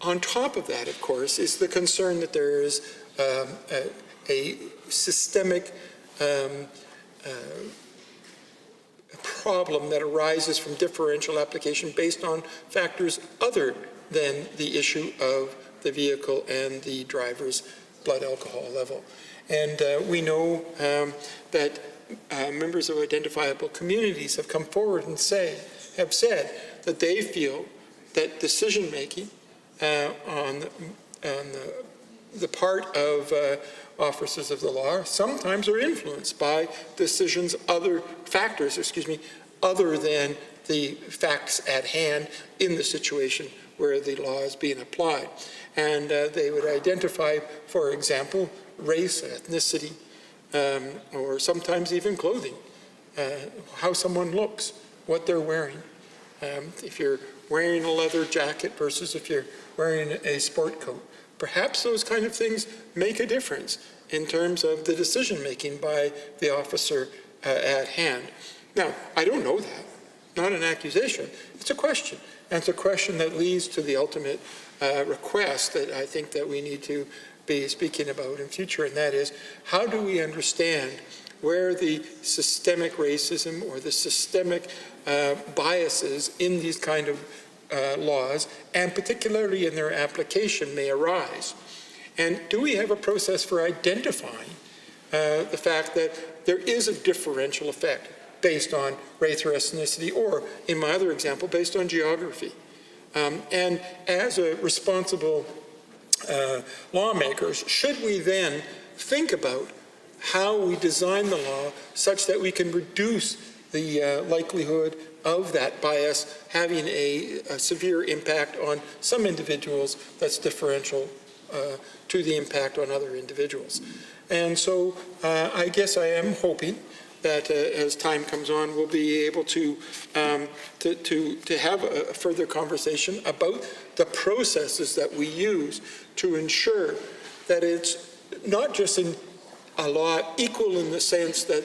On top of that, of course, is the concern that there is a systemic problem that arises from differential application based on factors other than the issue of the vehicle and the driver's blood alcohol level. And we know that members of identifiable communities have come forward and have said that they feel that decision-making on the part of officers of the law sometimes are influenced by decisions, other than the facts at hand in the situation where the law is being applied. And they would identify, for example, race, ethnicity, or sometimes even clothing, how someone looks, what they're wearing. If you're wearing a leather jacket versus if you're wearing a sport coat, perhaps those kind of things make a difference in terms of the decision-making by the officer at hand. Now, I don't know that. Not an accusation. It's a question. And it's a question that leads to the ultimate request that I think that we need to be speaking about in future, and that is, how do we understand where the systemic racism or the systemic biases in these kind of laws, and particularly in their application, may arise? And do we have a process for identifying the fact that there is a differential effect based on race or ethnicity, or, in my other example, based on geography? And as a responsible lawmakers, should we then think about how we design the law such that we can reduce the likelihood of that bias having a severe impact on some individuals that's differential to the impact on other individuals? And so I guess I am hoping that as time comes on, we'll be able to have a further conversation about the processes that we use to ensure that it's not just a law equal in the sense that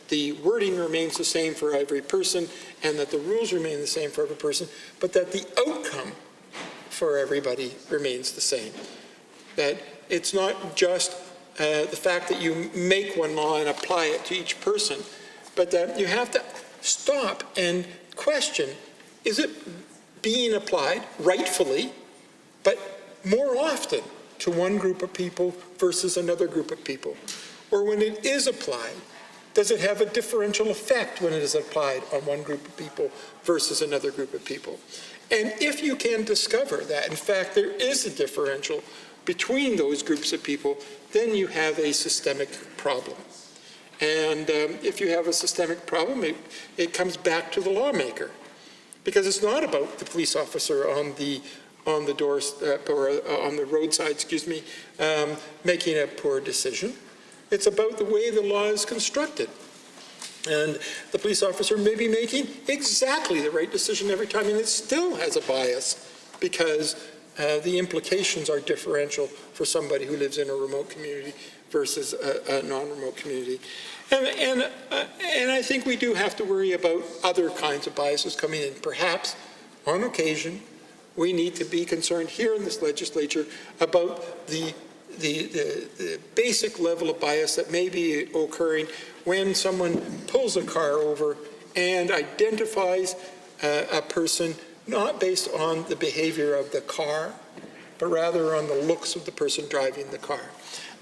the wording remains the same for every person and that the rules remain the same for every person, but that the outcome for everybody remains the same. That it's not just the fact that you make one law and apply it to each person, but that you have to stop and question, is it being applied rightfully, but more often to one group of people versus another group of people? Or when it is applied, does it have a differential effect when it is applied on one group of people versus another group of people? And if you can discover that, in fact, there is a differential between those groups of people, then you have a systemic problem. And if you have a systemic problem, it comes back to the lawmaker, because it's not about the police officer on the doorstep or on the roadside, making a poor decision. It's about the way the law is constructed. And the police officer may be making exactly the right decision every time, and it still has a bias because the implications are differential for somebody who lives in a remote community versus a non-remote community. And I think we do have to worry about other kinds of biases coming in. Perhaps, on occasion, we need to be concerned here in this legislature about the basic level of bias that may be occurring when someone pulls a car over and identifies a person not based on the behavior of the car, but rather on the looks of the person driving the car.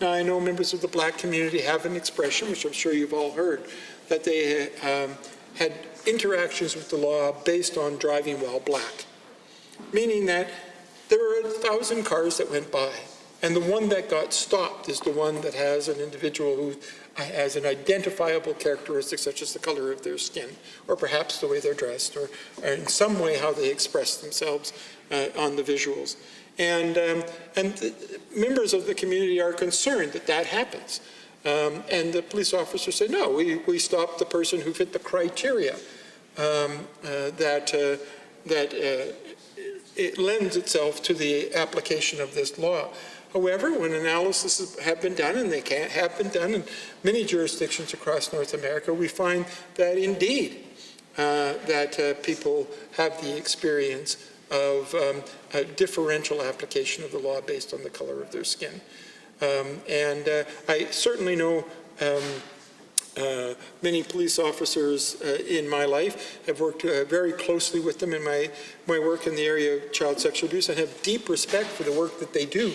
Now, I know members of the black community have an expression, which I'm sure you've all heard, that they had interactions with the law based on driving while black, meaning that there were 1,000 cars that went by, and the one that got stopped is the one that has an individual who has an identifiable characteristic such as the color of their skin, or perhaps the way they're dressed, or in some way how they express themselves on the visuals. And members of the community are concerned that that happens. And the police officer said, no, we stopped the person who fit the criteria that it lends itself to the application of this law. However, when analysis have been done, and they have been done in many jurisdictions across North America, we find that indeed that people have the experience of a differential application of the law based on the color of their skin. I certainly know many police officers in my life. I've worked very closely with them in my work in the area of child sexual abuse, and have deep respect for the work that they do.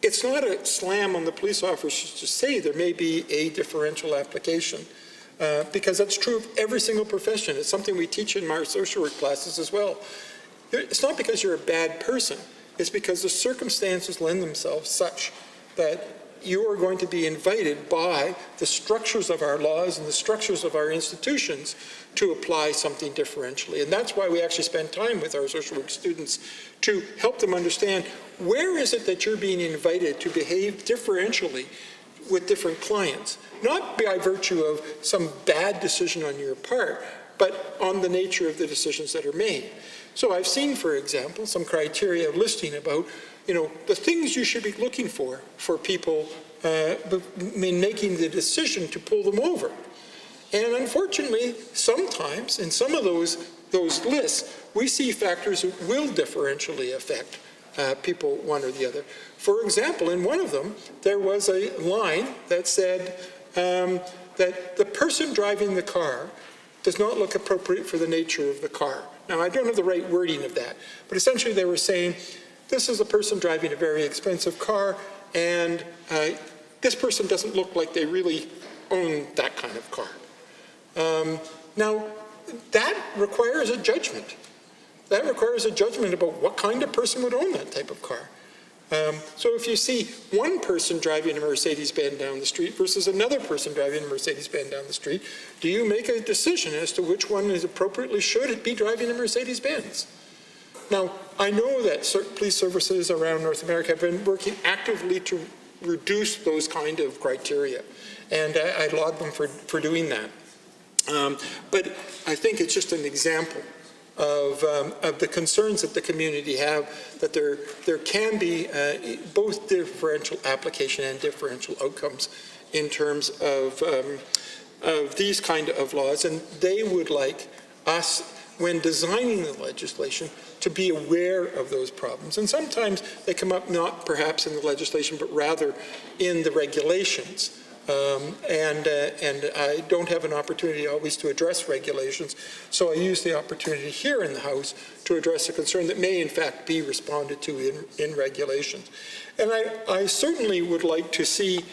It's not a slam on the police officers to say there may be a differential application, because that's true of every single profession. It's something we teach in our social work classes as well. It's not because you're a bad person. It's because the circumstances lend themselves such that you are going to be invited by the structures of our laws and the structures of our institutions to apply something differentially. And that's why we actually spend time with our social work students to help them understand where is it that you're being invited to behave differentially with different clients, not by virtue of some bad decision on your part, but on the nature of the decisions that are made. So I've seen, for example, some criteria listing about, the things you should be looking for people in making the decision to pull them over. And unfortunately, sometimes in some of those lists, we see factors that will differentially affect people one or the other. For example, in one of them, there was a line that said that the person driving the car does not look appropriate for the nature of the car. Now, I don't have the right wording of that, but essentially they were saying, this is a person driving a very expensive car, and this person doesn't look like they really own that kind of car. Now, that requires a judgment. That requires a judgment about what kind of person would own that type of car. So if you see one person driving a Mercedes-Benz down the street versus another person driving a Mercedes-Benz down the street, do you make a decision as to which one is appropriately should be driving a Mercedes-Benz? Now, I know that police services around North America have been working actively to reduce those kind of criteria, and I laud them for doing that. But I think it's just an example of the concerns that the community have, that there can be both differential application and differential outcomes in terms of these kind of laws, and they would like us, when designing the legislation, to be aware of those problems. And sometimes they come up not perhaps in the legislation, but rather in the regulations. And I don't have an opportunity always to address regulations, so I use the opportunity here in the House to address a concern that may in fact be responded to in regulations. And I certainly would like to see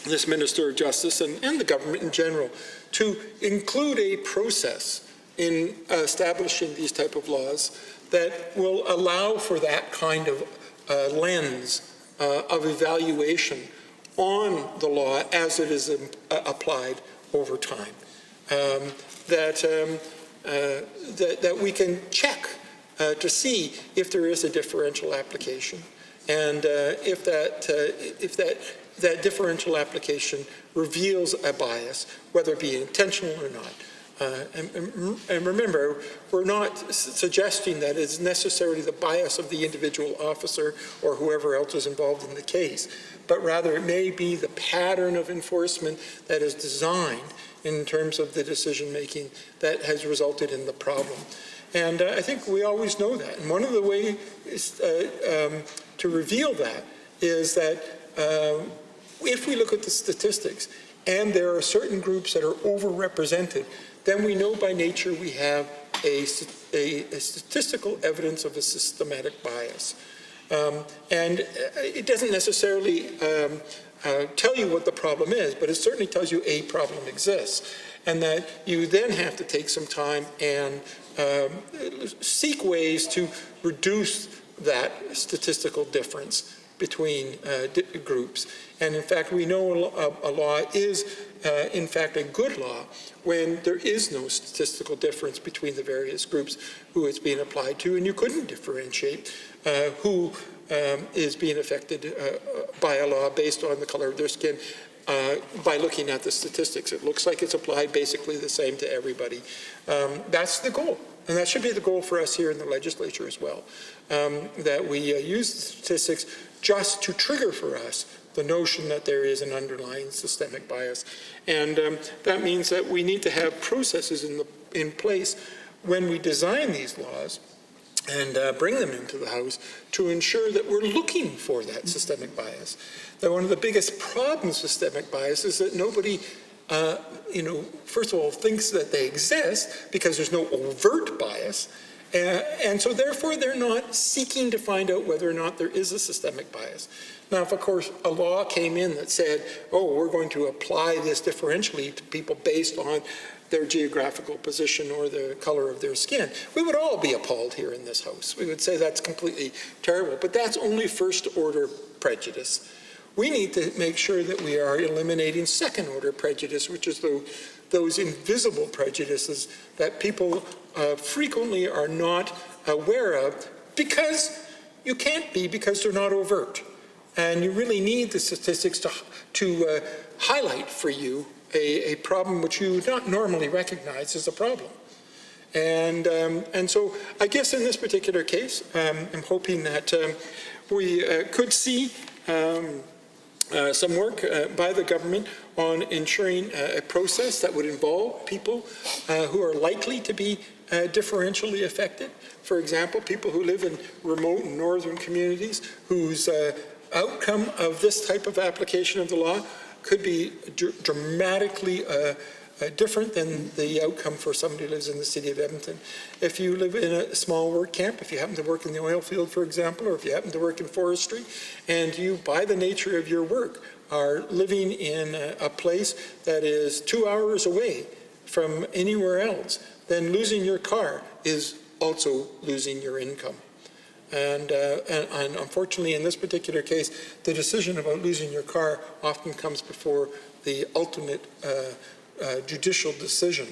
this Minister of Justice and the government in general to include a process in establishing these type of laws that will allow for that kind of lens of evaluation on the law as it is applied over time. That we can check to see if there is a differential application, and if that differential application reveals a bias, whether it be intentional or not. And remember, we're not suggesting that it's necessarily the bias of the individual officer or whoever else is involved in the case, but rather it may be the pattern of enforcement that is designed in terms of the decision-making that has resulted in the problem. And I think we always know that. And one of the ways to reveal that is that if we look at the statistics and there are certain groups that are overrepresented, then we know by nature we have a statistical evidence of a systematic bias. And it doesn't necessarily tell you what the problem is, but it certainly tells you a problem exists, and that you then have to take some time and seek ways to reduce that statistical difference between groups. And in fact, we know a law is in fact a good law when there is no statistical difference between the various groups who it's being applied to, and you couldn't differentiate who is being affected by a law based on the color of their skin by looking at the statistics. It looks like it's applied basically the same to everybody. That's the goal, and that should be the goal for us here in the legislature as well, that we use the statistics just to trigger for us the notion that there is an underlying systemic bias. And that means that we need to have processes in place when we design these laws and bring them into the House to ensure that we're looking for that systemic bias. That one of the biggest problems with systemic bias is that nobody, first of all, thinks that they exist because there's no overt bias. And so therefore they're not seeking to find out whether or not there is a systemic bias. Now, if of course a law came in that said, oh, we're going to apply this differentially to people based on their geographical position or the color of their skin, we would all be appalled here in this House. We would say that's completely terrible, but that's only first order prejudice. We need to make sure that we are eliminating second order prejudice, which is those invisible prejudices that people frequently are not aware of because you can't be, because they're not overt. And you really need the statistics to highlight for you a problem which you would not normally recognize as a problem. And so I guess in this particular case, I'm hoping that we could see some work by the government on ensuring a process that would involve people who are likely to be differentially affected. For example, people who live in remote and northern communities whose outcome of this type of application of the law could be dramatically different than the outcome for somebody who lives in the city of Edmonton. If you live in a small work camp, if you happen to work in the oil field, for example, or if you happen to work in forestry, and you, by the nature of your work, are living in a place that is 2 hours away from anywhere else, then losing your car is also losing your income. And unfortunately, in this particular case, the decision about losing your car often comes before the ultimate judicial decision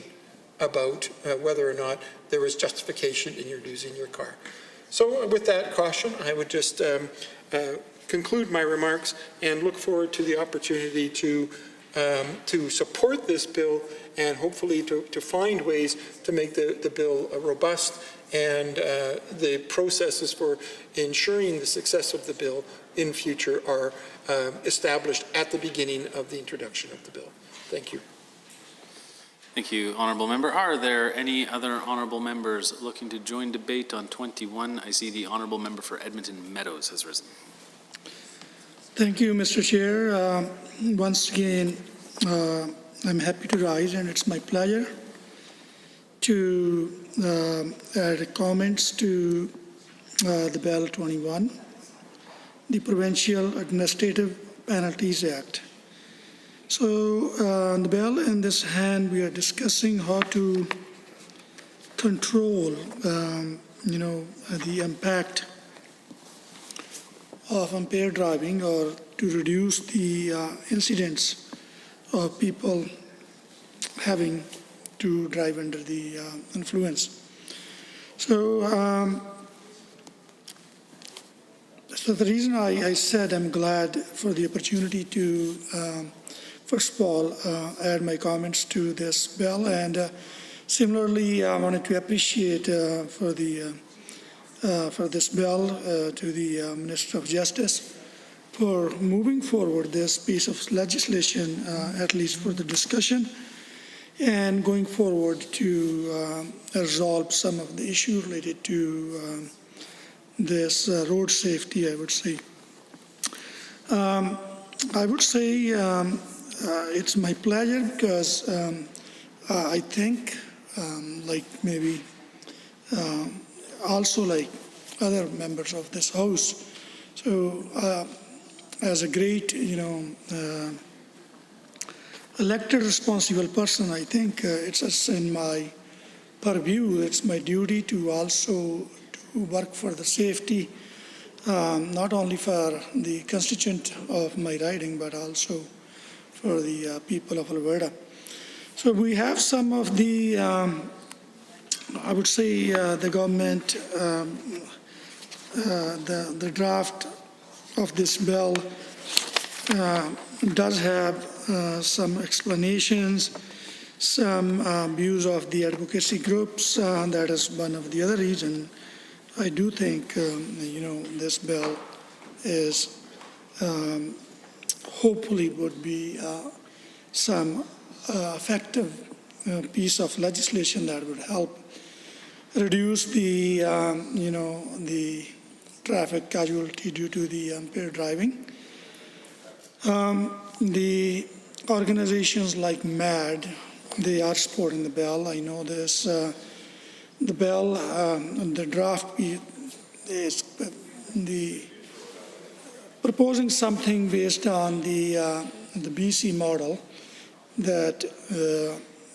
about whether or not there was justification in your losing your car. So with that caution, I would just conclude my remarks and look forward to the opportunity to support this bill and hopefully to find ways to make the bill robust and the processes for ensuring the success of the bill in future are established at the beginning of the introduction of the bill. Thank you. Thank you, Honourable Member. Are there any other Honourable Members looking to join debate on 21? I see the Honourable Member for Edmonton Meadows has risen. Thank you, Mr. Chair. Once again, I'm happy to rise, and it's my pleasure to add comments to the Bill 21, the Provincial Administrative Penalties Act. So the bill in this hand, we are discussing how to control, the impact of impaired driving, or to reduce the incidents of people having to drive under the influence. So, so the reason I said I'm glad for the opportunity to, first of all, add my comments to this bill, and similarly, I wanted to appreciate for this bill to the Minister of Justice for moving forward this piece of legislation, at least for the discussion, and going forward to resolve some of the issues related to this road safety, I would say. It's my pleasure because I think, like maybe also like other members of this House, so as a great, elected responsible person, I think it's in my purview, it's my duty to also to work for the safety, not only for the constituent of my riding, but also for the people of Alberta. So we have some of the, I would say, the government, the draft of this bill does have some explanations, some views of the advocacy groups. That is one of the other reasons I do think, this bill is hopefully would be some effective piece of legislation that would help reduce the, the traffic casualty due to the impaired driving. The organizations like MAD, they are supporting the bill. I know this. The bill, the draft is the proposing something based on the BC model that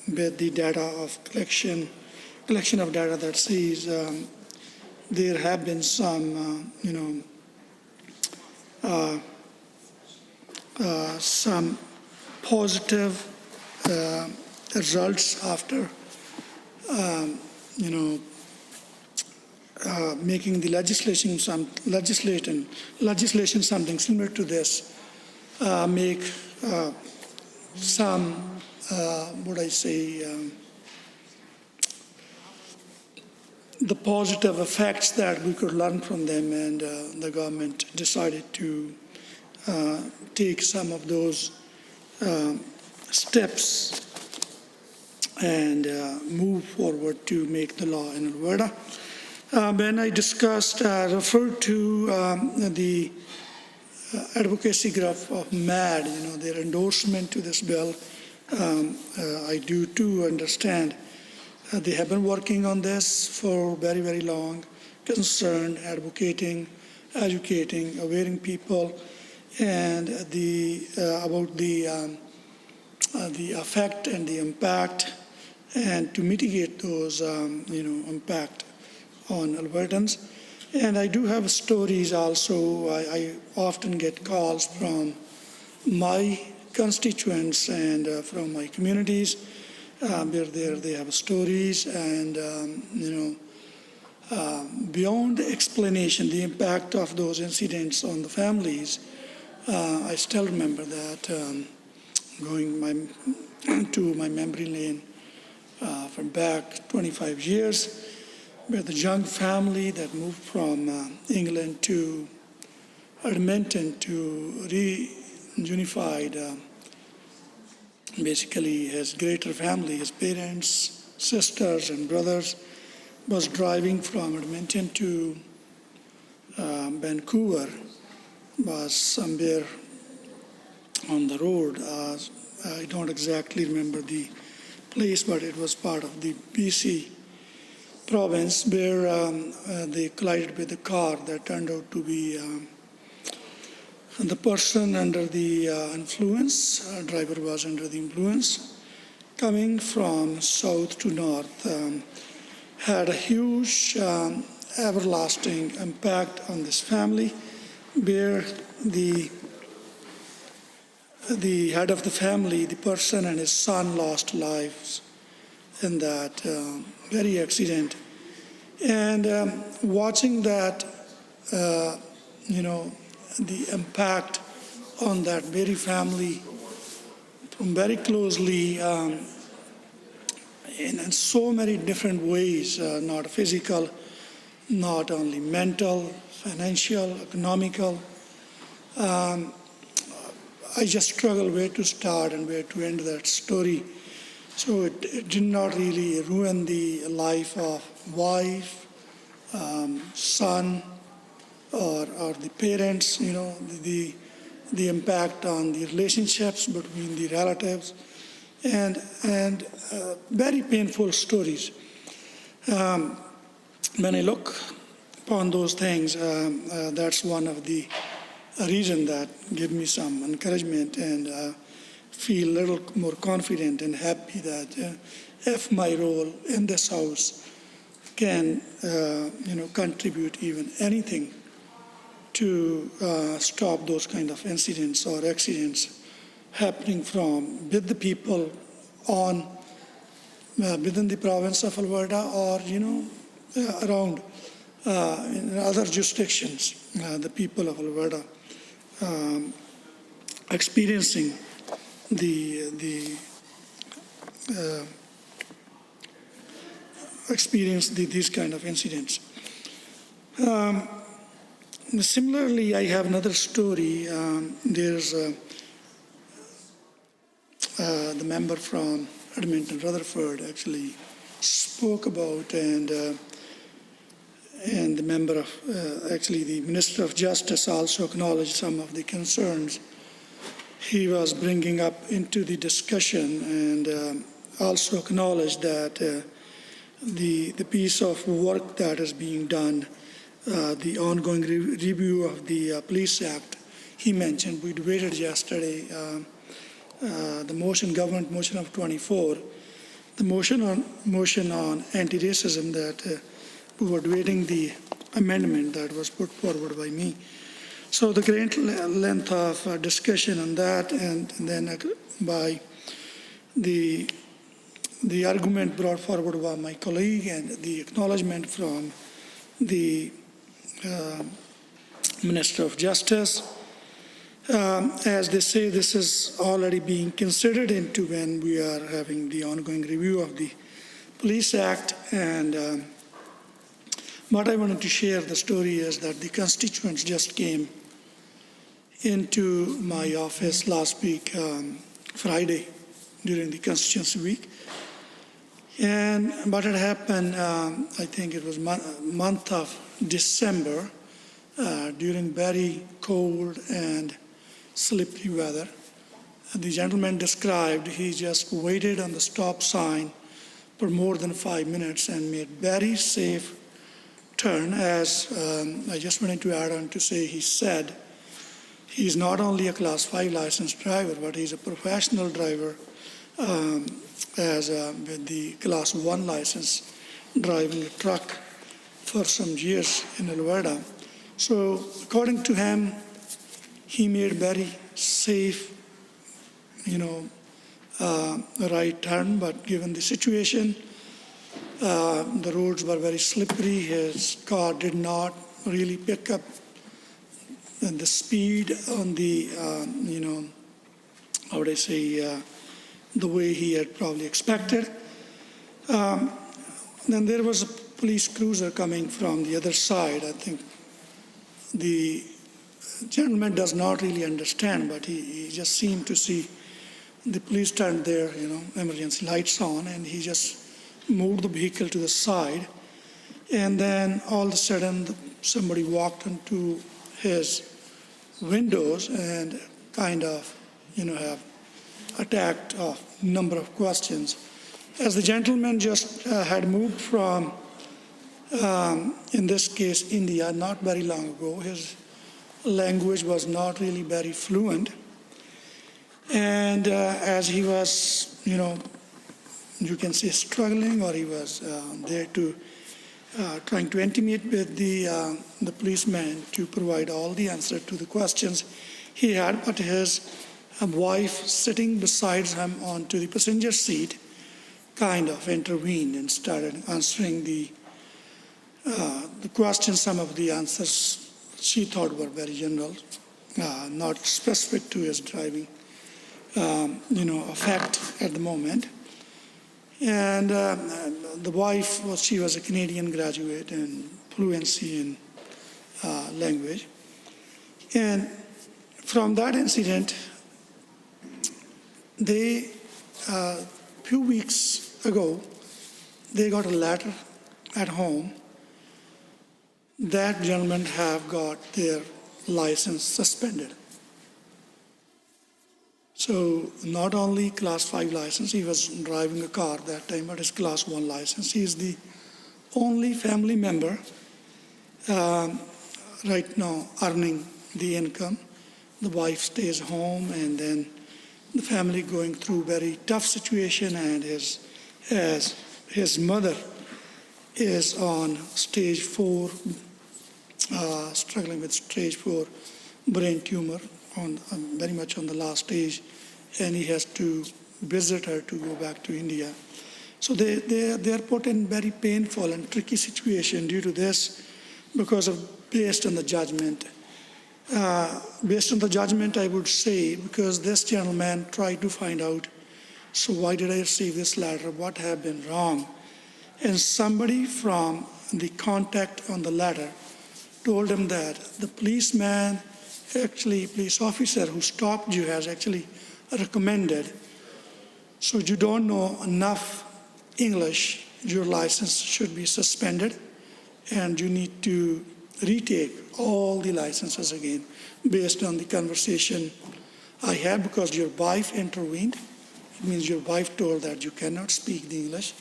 with the data of collection of data that says there have been some, some positive results after, making the legislation something similar to this, make some, the positive effects that we could learn from them, and the government decided to take some of those steps and move forward to make the law in Alberta. When I referred to the advocacy group of MAD, their endorsement to this bill, I do too understand. They have been working on this for very, very long, concerned, advocating, educating, awareing people, and about the effect and the impact, and to mitigate those, impact on Albertans. And I do have stories also. I often get calls from my constituents and from my communities. They have stories, and beyond the explanation, the impact of those incidents on the families, I still remember that going to my memory lane from back 25 years, where the young family that moved from England to Edmonton to reunified, basically his greater family, his parents, sisters, and brothers, was driving from Edmonton to Vancouver, was somewhere on the road. I don't exactly remember the place, but it was part of the BC province, where they collided with a car that turned out to be the person under the influence, driver was under the influence, coming from south to north, had a huge everlasting impact on this family, where the head of the family, the person and his son lost lives in that very accident. And watching that, the impact on that very family from very closely in so many different ways, not physical, not only mental, financial, economical. I just struggle where to start and where to end that story. So it did not really ruin the life of wife, son, or the parents, the impact on the relationships between the relatives, and very painful stories. When I look upon those things, that's one of the reason that give me some encouragement and feel a little more confident and happy that if my role in this house can, contribute even anything to stop those kind of incidents or accidents happening with the people within the province of Alberta or, around in other jurisdictions, the people of Alberta experiencing these kind of incidents. Similarly, I have another story. There's the member from Edmonton, Rutherford, actually spoke about, and the member of, the Minister of Justice also acknowledged some of the concerns he was bringing up into the discussion, and also acknowledged that the piece of work that is being done, the ongoing review of the Police Act, he mentioned. We debated yesterday the government motion of 24, the motion on anti-racism, that we were debating the amendment that was put forward by me. So the great length of discussion on that, and then by the argument brought forward by my colleague and the acknowledgement from the Minister of Justice. As they say, this is already being considered into when we are having the ongoing review of the Police Act. And what I wanted to share the story is that the constituents just came into my office last week, Friday, during the Constituency Week. And what had happened, I think it was month of December, during very cold and slippery weather. The gentleman described he just waited on the stop sign for more than 5 minutes and made very safe turn. As I just wanted to add on to say, he said he's not only a Class 5 licensed driver, but he's a professional driver with the Class 1 license, driving a truck for some years in Alberta. So according to him, he made very safe, right turn, but given the situation, the roads were very slippery. His car did not really pick up the speed on the, the way he had probably expected. Then there was a police cruiser coming from the other side. I think the gentleman does not really understand, but he just seemed to see the police turned their, emergency lights on, and he just moved the vehicle to the side. And then all of a sudden, somebody walked into his windows and kind of, have attacked a number of questions. As the gentleman just had moved from, in this case, India, not very long ago, his language was not really very fluent. And as he was, you can say struggling, or he was there to trying to intimate with the policeman to provide all the answer to the questions he had, but his wife sitting beside him onto the passenger seat kind of intervened and started answering the questions. Some of the answers she thought were very general, not specific to his driving effect at the moment. And the wife she was a Canadian graduate and fluency in language. And from that incident, they, few weeks ago, they got a letter at home that gentlemen have got their license suspended. So not only class 5 license, he was driving a car that time, but his class 1 license. He is the only family member right now earning the income. The wife stays home, and then the family going through very tough situation, and his mother is on stage 4, struggling with stage 4 brain tumor, very much on the last stage, and he has to visit her to go back to India. So they are put in very painful and tricky situation due to this, based on the judgment. Based on the judgment, I would say, because this gentleman tried to find out, so why did I receive this letter? What have been wrong? And somebody from the contact on the letter told him that the police officer who stopped you has actually recommended, so you don't know enough English, your license should be suspended, and you need to retake all the licenses again based on the conversation I had, because your wife intervened. It means your wife told that you cannot speak the English,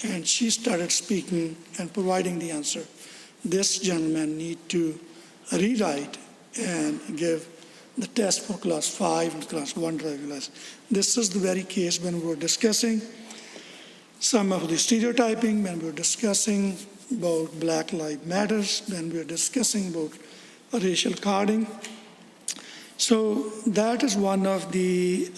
and she started speaking and providing the answer. This gentleman need to rewrite and give the test for class 5 and class 1 driving license. This is the very case when we were discussing some of the stereotyping, when we were discussing about Black Lives Matters, when we were discussing about racial carding. So that is one of the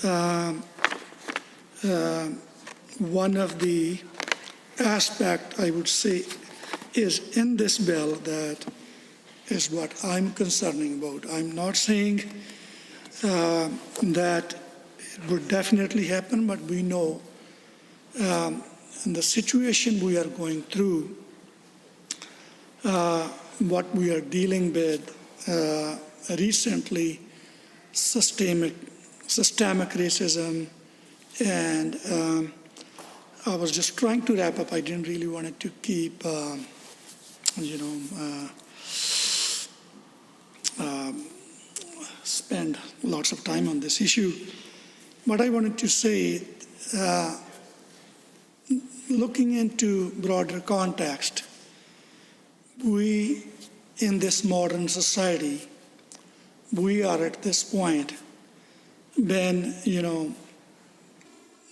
aspect I would say is in this bill that is what I'm concerning about. I'm not saying that it would definitely happen, but we know in the situation we are going through, what we are dealing with recently, systemic racism, and I was just trying to wrap up. I didn't really want it to keep, spend lots of time on this issue. But I wanted to say, looking into broader context, we, in this modern society, we are at this point when,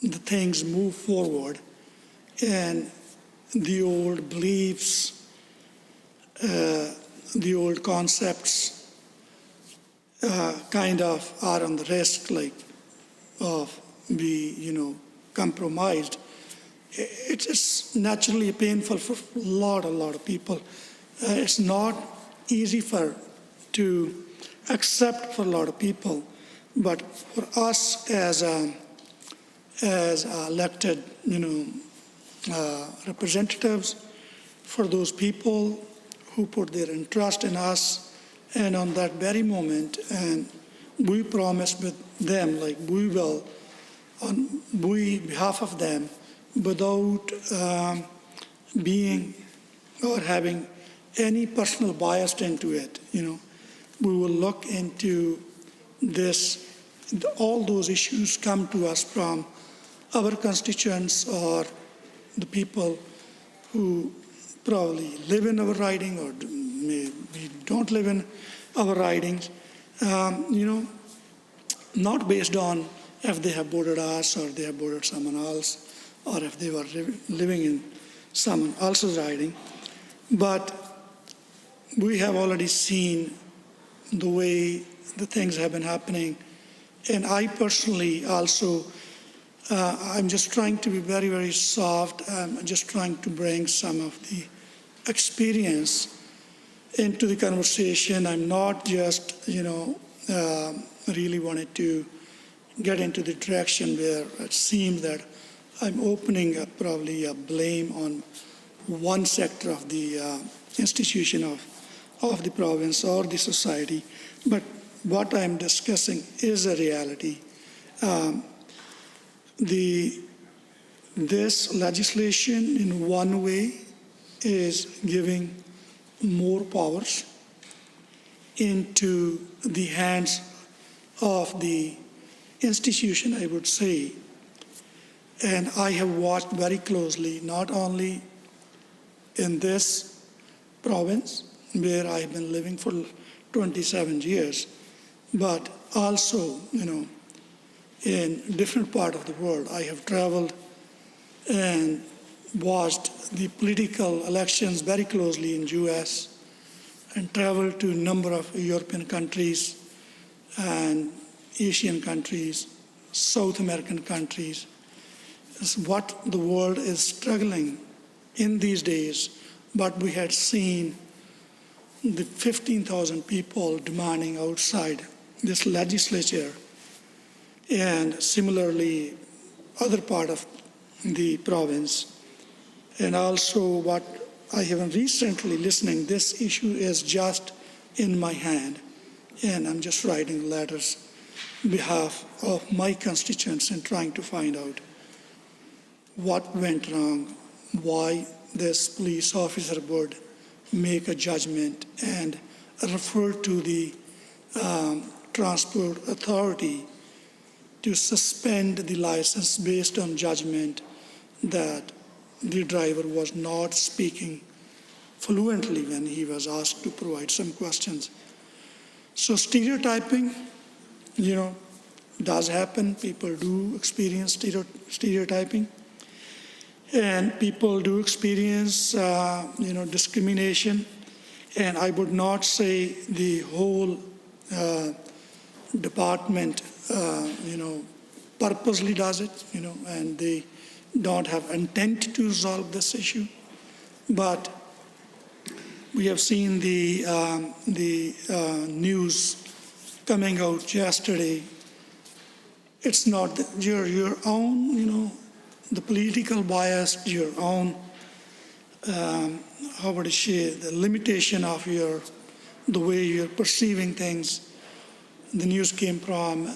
the things move forward and the old beliefs, the old concepts kind of are on the risk, of be, compromised. It's naturally painful for a lot of people. It's not easy to accept for a lot of people, but for us as elected, representatives, for those people who put their trust in us, and on that very moment, and we promise with them, we will, on behalf of them, without being or having any personal bias into it, we will look into this. All those issues come to us from our constituents or the people who probably live in our riding or maybe don't live in our ridings, not based on if they have voted us or they have voted someone else, or if they were living in someone else's riding. But we have already seen the way the things have been happening. And I personally also, I'm just trying to be very, very soft. I'm just trying to bring some of the experience into the conversation. I'm not just, really wanted to get into the direction where it seems that I'm opening up probably a blame on one sector of the institution of the province or the society. But what I'm discussing is a reality. This legislation in one way is giving more powers into the hands of the institution, I would say. And I have watched very closely, not only in this province, where I've been living for 27 years, but also, in different part of the world. I have traveled and watched the political elections very closely in US and traveled to a number of European countries and Asian countries, South American countries. It's what the world is struggling in these days, but we had seen the 15,000 people demanding outside this legislature, and similarly other part of the province. And also what I have been recently listening, this issue is just in my hand, and I'm just writing letters on behalf of my constituents and trying to find out what went wrong, why this police officer would make a judgment and refer to the transport authority to suspend the license based on judgment that the driver was not speaking fluently when he was asked to provide some questions. So stereotyping, does happen. People do experience stereotyping. And people do experience, discrimination. And I would not say the whole department, purposely does it, and they don't have intent to resolve this issue. But we have seen the news coming out yesterday. It's not your own, the political bias, your own, how would I say, the limitation of the way you're perceiving things. The news came from,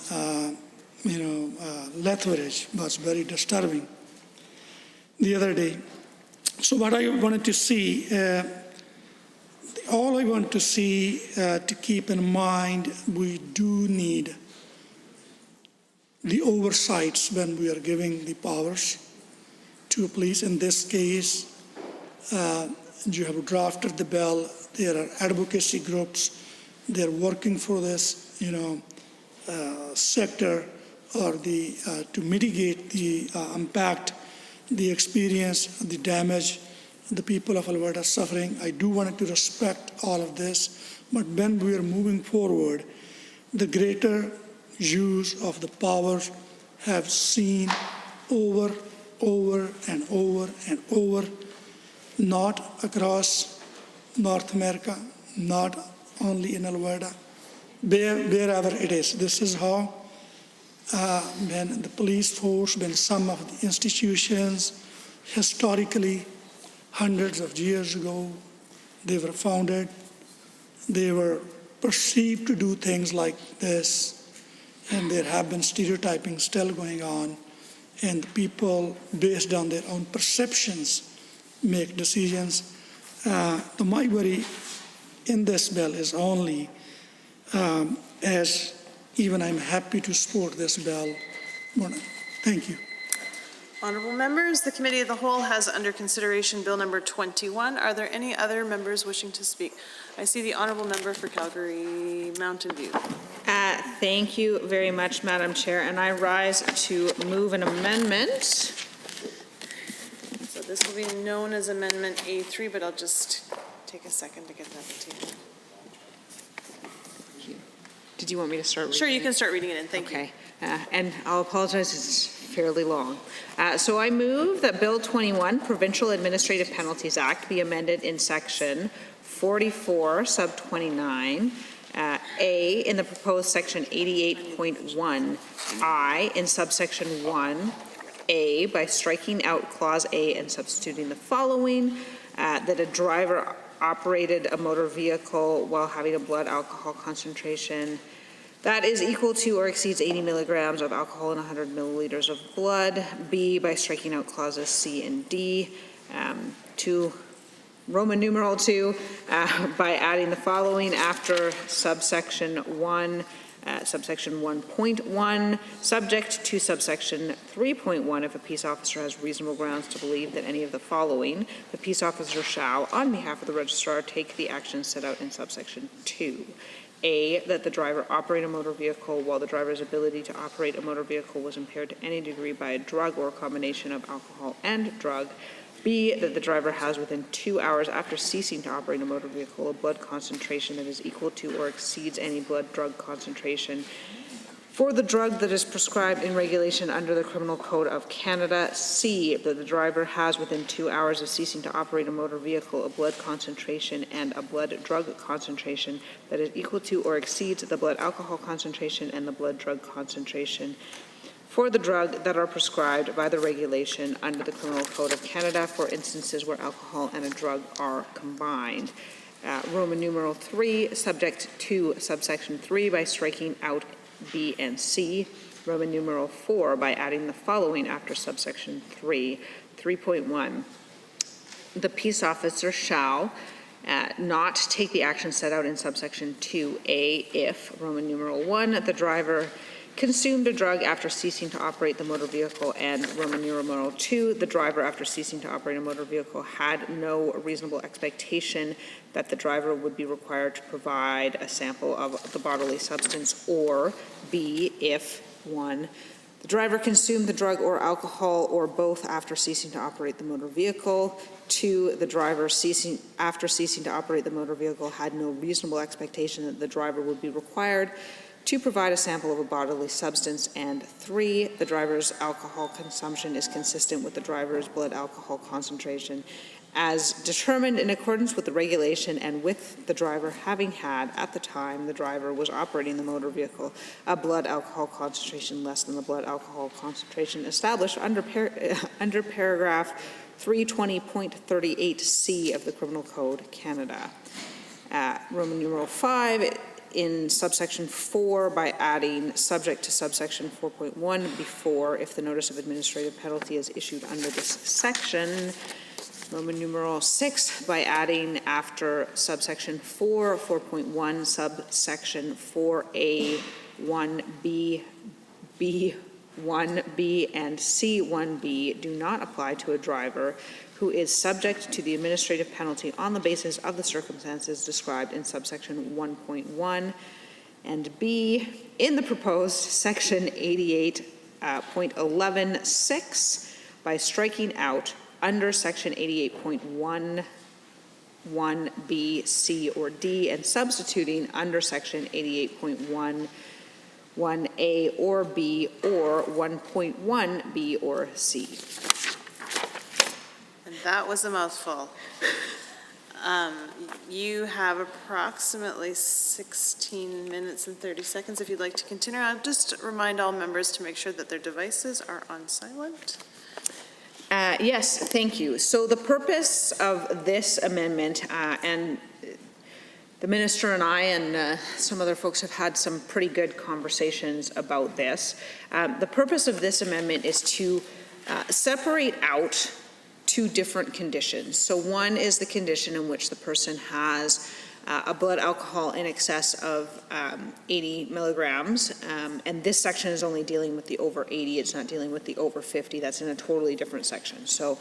Lethbridge, was very disturbing the other day. So what I wanted to see, all I want to see, to keep in mind, we do need the oversights when we are giving the powers to police. In this case, you have drafted the bill. There are advocacy groups. They're working for this, sector or to mitigate the impact, the experience, the damage, the people of Alberta suffering. I do want to respect all of this, but when we are moving forward, the greater use of the powers have seen over and over, not across North America, not only in Alberta, wherever it is. This is how when the police force, when some of the institutions historically, hundreds of years ago, they were founded, they were perceived to do things like this, and there have been stereotyping still going on, and people, based on their own perceptions, make decisions. My worry in this bill is only, as even I'm happy to support this bill. Thank you. Honourable members, the Committee of the Whole has under consideration Bill number 21. Are there any other members wishing to speak? I see the Honourable Member for Calgary Mountain View. Thank you very much, Madam Chair, and I rise to move an amendment. So this will be known as Amendment A3, but I'll just take a second to get that to you. Did you want me to start reading? Sure, you can start reading it in. Thank you. Okay, and I'll apologize, it's fairly long. So I move that Bill 21, Provincial Administrative Penalties Act, be amended in Section 44, sub 29, A, in the proposed Section 88.1I, in subsection 1A, by striking out Clause A and substituting the following, that a driver operated a motor vehicle while having a blood alcohol concentration that is equal to or exceeds 80 milligrams of alcohol in 100 milliliters of blood. B, by striking out clauses C and D. To Roman numeral 2, by adding the following after subsection 1, subsection 1.1, subject to subsection 3.1, if a peace officer has reasonable grounds to believe that any of the following, the peace officer shall, on behalf of the registrar, take the action set out in subsection 2. A, that the driver operate a motor vehicle while the driver's ability to operate a motor vehicle was impaired to any degree by a drug or a combination of alcohol and drug. B, that the driver has within 2 hours after ceasing to operate a motor vehicle a blood concentration that is equal to or exceeds any blood-drug concentration for the drug that is prescribed in regulation under the Criminal Code of Canada. C, that the driver has within 2 hours of ceasing to operate a motor vehicle a blood concentration and a blood-drug concentration that is equal to or exceeds the blood alcohol concentration and the blood-drug concentration for the drug that are prescribed by the regulation under the Criminal Code of Canada for instances where alcohol and a drug are combined. Roman numeral 3, subject to subsection 3 by striking out B and C. Roman numeral 4 by adding the following after subsection 3. 3.1, the peace officer shall not take the action set out in subsection 2A if, Roman numeral 1, the driver consumed a drug after ceasing to operate the motor vehicle, and Roman numeral 2, the driver after ceasing to operate a motor vehicle had no reasonable expectation that the driver would be required to provide a sample of the bodily substance, or B, if 1, the driver consumed the drug or alcohol or both after ceasing to operate the motor vehicle. 2, the driver after ceasing to operate the motor vehicle had no reasonable expectation that the driver would be required to provide a sample of a bodily substance. And 3, the driver's alcohol consumption is consistent with the driver's blood alcohol concentration as determined in accordance with the regulation and with the driver having had, at the time the driver was operating the motor vehicle, a blood alcohol concentration less than the blood alcohol concentration established under paragraph 320.38C of the Criminal Code, Canada. Roman numeral 5, in subsection 4 by adding subject to subsection 4.1 before if the notice of administrative penalty is issued under this section. Roman numeral 6 by adding after subsection 4, 4.1, subsection 4A, 1B, B1B, and C1B do not apply to a driver who is subject to the administrative penalty on the basis of the circumstances described in subsection 1.1, and B, in the proposed section 88.11(6) by striking out under section 88.1, 1B, C, or D, and substituting under section 88.1, 1A or B, or 1.1 B or C. And that was a mouthful. You have approximately 16 minutes and 30 seconds if you'd like to continue. I'll just remind all members to make sure that their devices are on silent. Yes, thank you. So the purpose of this amendment, and the minister and I and some other folks have had some pretty good conversations about this. The purpose of this amendment is to separate out two different conditions. So one is the condition in which the person has a blood alcohol in excess of 80 milligrams. And this section is only dealing with the over 80. It's not dealing with the over 50. That's in a totally different section. So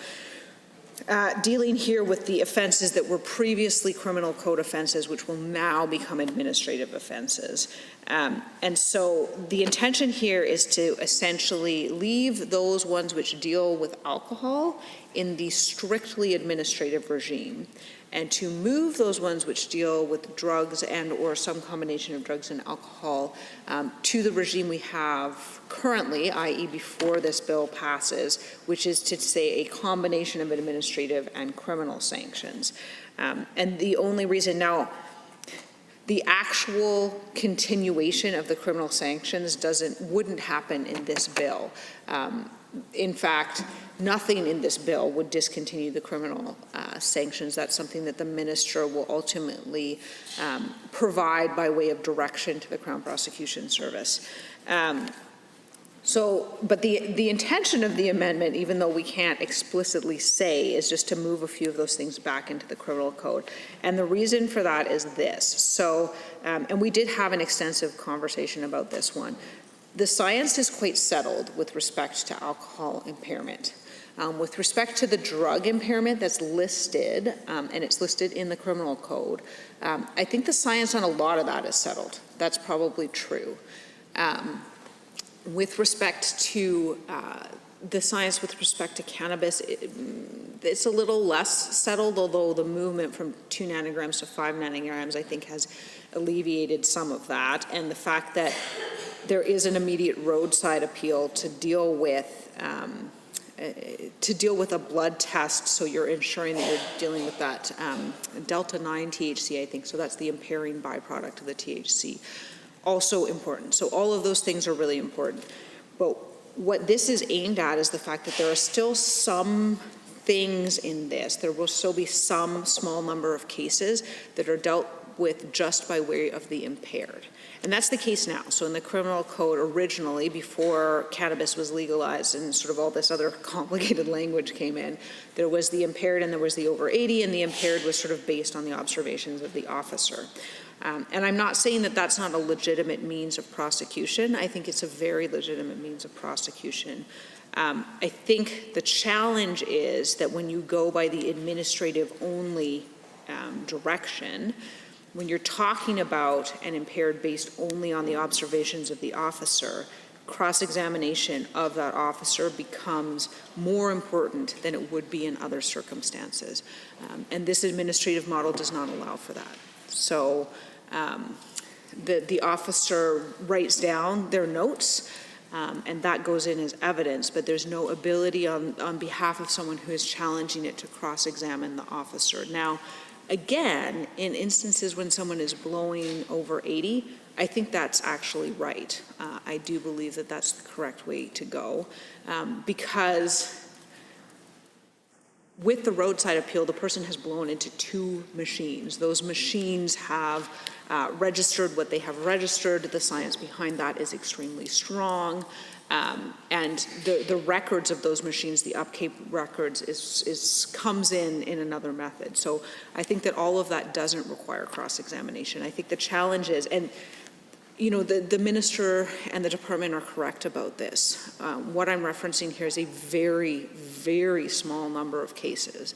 dealing here with the offenses that were previously criminal code offenses, which will now become administrative offenses. And so the intention here is to essentially leave those ones which deal with alcohol in the strictly administrative regime, and to move those ones which deal with drugs and or some combination of drugs and alcohol to the regime we have currently, i.e. before this bill passes, which is to say a combination of administrative and criminal sanctions. And the only reason now, the actual continuation of the criminal sanctions wouldn't happen in this bill. In fact, nothing in this bill would discontinue the criminal sanctions. That's something that the minister will ultimately provide by way of direction to the Crown Prosecution Service. But the intention of the amendment, even though we can't explicitly say, is just to move a few of those things back into the criminal code. And the reason for that is this. So, and we did have an extensive conversation about this one. The science is quite settled with respect to alcohol impairment. With respect to the drug impairment that's listed, and it's listed in the criminal code, I think the science on a lot of that is settled. That's probably true. With respect to the science with respect to cannabis, it's a little less settled, although the movement from 2 nanograms to 5 nanograms, I think, has alleviated some of that. And the fact that there is an immediate roadside appeal to deal with a blood test, so you're ensuring that you're dealing with that delta 9 THC, I think, so that's the impairing byproduct of the THC. Also important. So all of those things are really important. But what this is aimed at is the fact that there are still some things in this. There will still be some small number of cases that are dealt with just by way of the impaired. And that's the case now. So in the criminal code originally, before cannabis was legalized and sort of all this other complicated language came in, there was the impaired and there was the over 80, and the impaired was sort of based on the observations of the officer. And I'm not saying that that's not a legitimate means of prosecution. I think it's a very legitimate means of prosecution. I think the challenge is that when you go by the administrative only direction, when you're talking about an impaired based only on the observations of the officer, cross-examination of that officer becomes more important than it would be in other circumstances. And this administrative model does not allow for that. So the officer writes down their notes, and that goes in as evidence, but there's no ability on behalf of someone who is challenging it to cross-examine the officer. Now, again, in instances when someone is blowing over 80, I think that's actually right. I do believe that that's the correct way to go, because with the roadside appeal, the person has blown into 2 machines. Those machines have registered what they have registered. The science behind that is extremely strong. And the records of those machines, the upkeep records, comes in another method. So I think that all of that doesn't require cross-examination. I think the challenge is, and you know, the minister and the department are correct about this. What I'm referencing here is a very, very small number of cases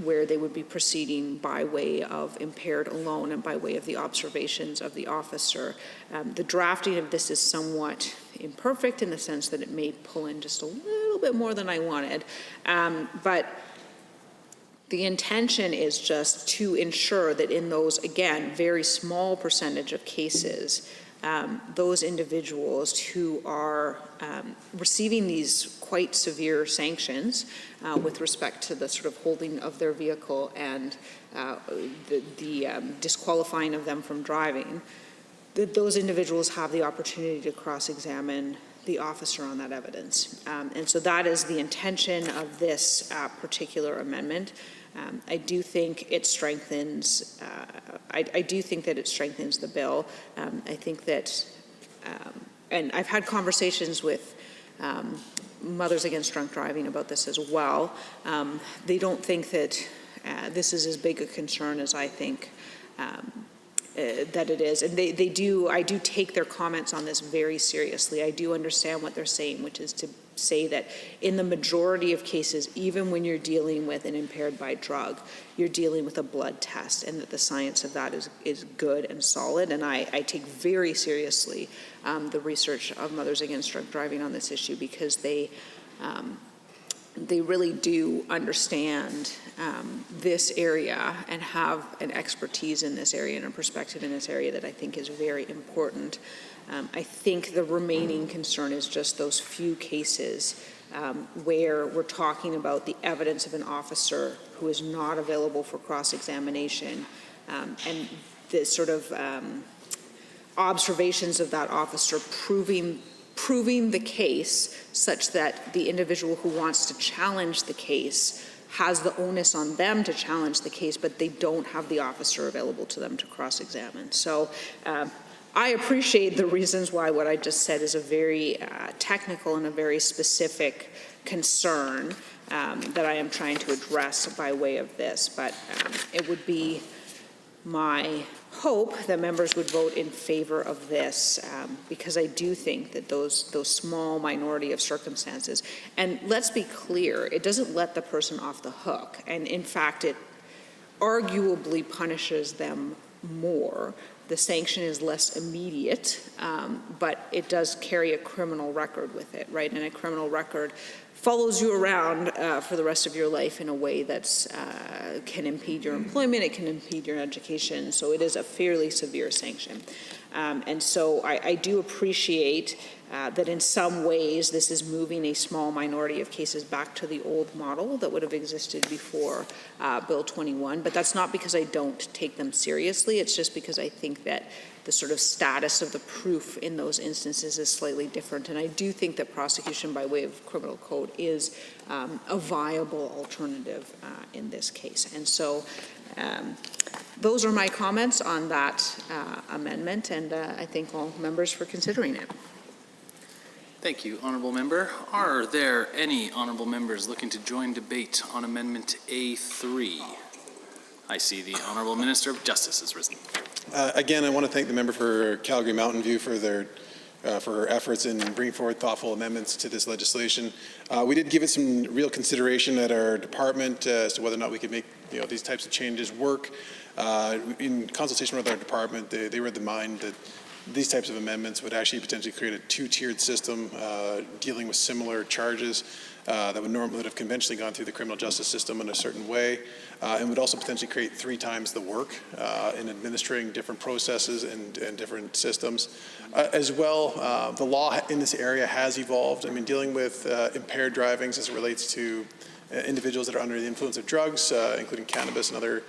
where they would be proceeding by way of impaired alone and by way of the observations of the officer. The drafting of this is somewhat imperfect in the sense that it may pull in just a little bit more than I wanted. But the intention is just to ensure that in those, again, very small percentage of cases, those individuals who are receiving these quite severe sanctions with respect to the sort of holding of their vehicle and the disqualifying of them from driving, that those individuals have the opportunity to cross-examine the officer on that evidence. And so that is the intention of this particular amendment. I do think it strengthens. I do think that it strengthens the bill. I think that, and I've had conversations with Mothers Against Drunk Driving about this as well. They don't think that this is as big a concern as I think. that it is. And I do take their comments on this very seriously. I do understand what they're saying, which is to say that in the majority of cases, even when you're dealing with an impaired by drug, you're dealing with a blood test, and that the science of that is good and solid. And I take very seriously the research of Mothers Against Drunk Driving on this issue, because they really do understand this area and have an expertise in this area and a perspective in this area that I think is very important. I think the remaining concern is just those few cases where we're talking about the evidence of an officer who is not available for cross-examination, and the sort of observations of that officer proving the case such that the individual who wants to challenge the case has the onus on them to challenge the case, but they don't have the officer available to them to cross-examine. So I appreciate the reasons why what I just said is a very technical and a very specific concern that I am trying to address by way of this, but it would be my hope that members would vote in favor of this, because I do think that those small minority of circumstances, and let's be clear, it doesn't let the person off the hook, and in fact it arguably punishes them more. The sanction is less immediate, but it does carry a criminal record with it, right? And a criminal record follows you around for the rest of your life in a way that can impede your employment, it can impede your education, so it is a fairly severe sanction. And so I do appreciate that in some ways this is moving a small minority of cases back to the old model that would have existed before Bill 21, but that's not because I don't take them seriously, it's just because I think that the sort of status of the proof in those instances is slightly different. And I do think that prosecution by way of criminal code is a viable alternative in this case. And so those are my comments on that amendment, and I thank all members for considering it. Thank you, Honourable Member. Are there any Honourable Members looking to join debate on Amendment A3? I see the Honourable Minister of Justice has risen. Again, I want to thank the member for Calgary Mountain View for her efforts in bringing forward thoughtful amendments to this legislation. We did give it some real consideration at our department as to whether or not we could make these types of changes work. In consultation with our department, they read the mind that these types of amendments would actually potentially create a two-tiered system dealing with similar charges that would normally have conventionally gone through the criminal justice system in a certain way, and would also potentially create 3 times the work in administering different processes and different systems. As well, the law in this area has evolved. I mean, dealing with impaired drivings as it relates to individuals that are under the influence of drugs, including cannabis and other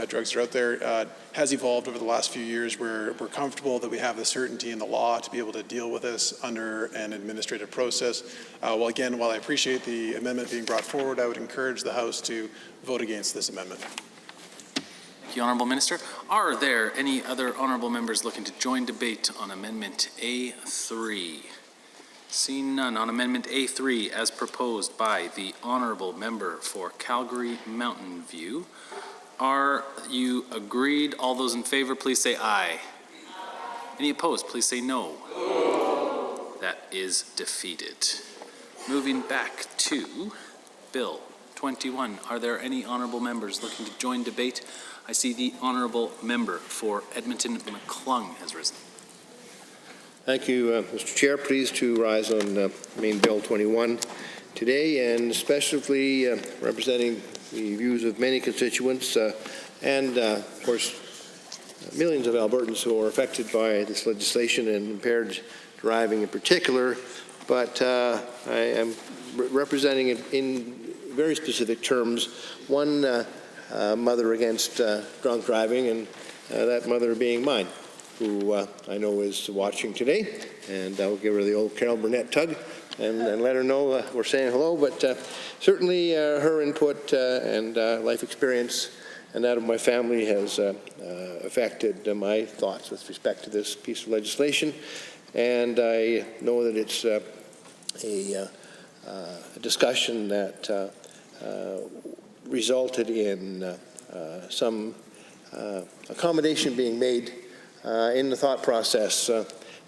drugs that are out there, has evolved over the last few years, where we're comfortable that we have the certainty in the law to be able to deal with this under an administrative process. While I appreciate the amendment being brought forward, I would encourage the House to vote against this amendment. Thank you, Honourable Minister. Are there any other Honourable Members looking to join debate on Amendment A3? Seeing none, on Amendment A3 as proposed by the Honourable Member for Calgary Mountain View, are you agreed? All those in favour, please say aye. Any opposed, please say no. That is defeated. Moving back to Bill 21. Are there any Honourable Members looking to join debate? I see the Honourable Member for Edmonton McClung has risen. Thank you, Mr. Chair. Pleased to rise on main Bill 21 today, and especially representing the views of many constituents and, of course, millions of Albertans who are affected by this legislation and impaired driving in particular. But I am representing it in very specific terms. One mother against drunk driving, and that mother being mine, who I know is watching today, and I'll give her the old Carol Burnett tug and let her know we're saying hello. But certainly her input and life experience and that of my family has affected my thoughts with respect to this piece of legislation. And I know that it's a discussion that resulted in some accommodation being made in the thought process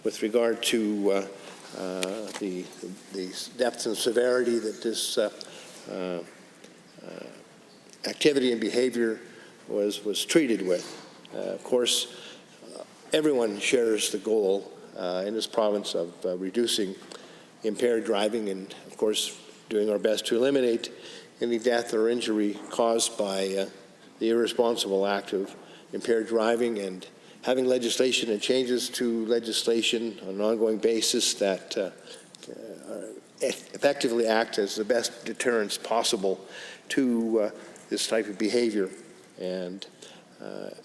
with regard to the depth and severity that this activity and behavior was treated with. Of course, everyone shares the goal in this province of reducing impaired driving and, of course, doing our best to eliminate any death or injury caused by the irresponsible act of impaired driving, and having legislation and changes to legislation on an ongoing basis that effectively act as the best deterrence possible to this type of behavior. And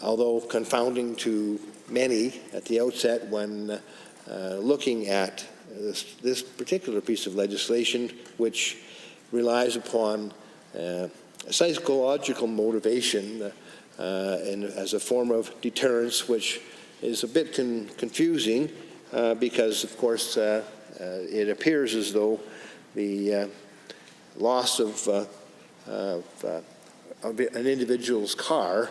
although confounding to many at the outset when looking at this particular piece of legislation, which relies upon a psychological motivation and as a form of deterrence, which is a bit confusing because, of course, it appears as though the loss of an individual's car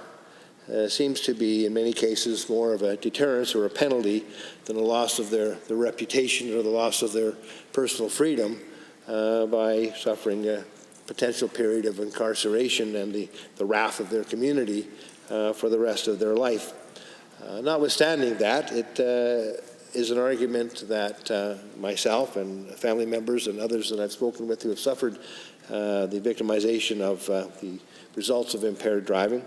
seems to be, in many cases, more of a deterrence or a penalty than the loss of their reputation or the loss of their personal freedom by suffering a potential period of incarceration and the wrath of their community for the rest of their life. Notwithstanding that, it is an argument that myself and family members and others that I've spoken with who have suffered the victimization of the results of impaired driving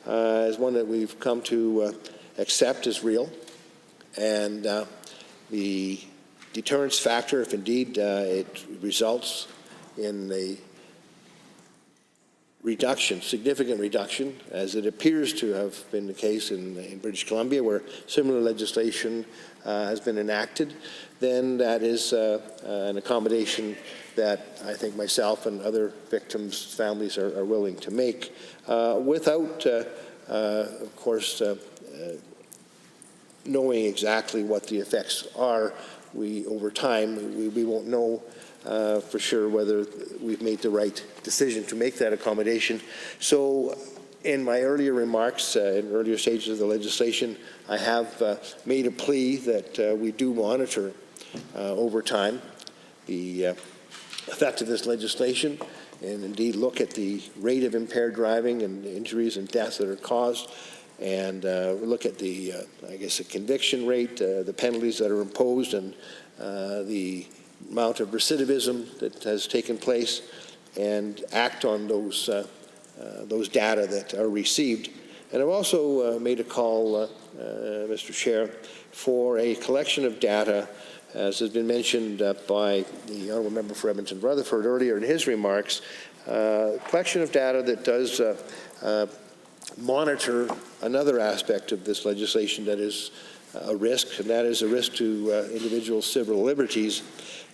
is one that we've come to accept as real. And the deterrence factor, if indeed it results in a reduction, significant reduction, as it appears to have been the case in British Columbia, where similar legislation has been enacted, then that is an accommodation that I think myself and other victims' families are willing to make, without, of course, knowing exactly what the effects are. Over time, we won't know for sure whether we've made the right decision to make that accommodation. So in my earlier remarks, in earlier stages of the legislation, I have made a plea that we do monitor over time the effect of this legislation and indeed look at the rate of impaired driving and injuries and deaths that are caused, and look at the, I guess, the conviction rate, the penalties that are imposed, and the amount of recidivism that has taken place, and act on those data that are received. And I've also made a call, Mr. Chair, for a collection of data, as has been mentioned by the Honourable Member for Edmonton-Rutherford earlier in his remarks, collection of data that does monitor another aspect of this legislation that is a risk, and that is a risk to individual civil liberties,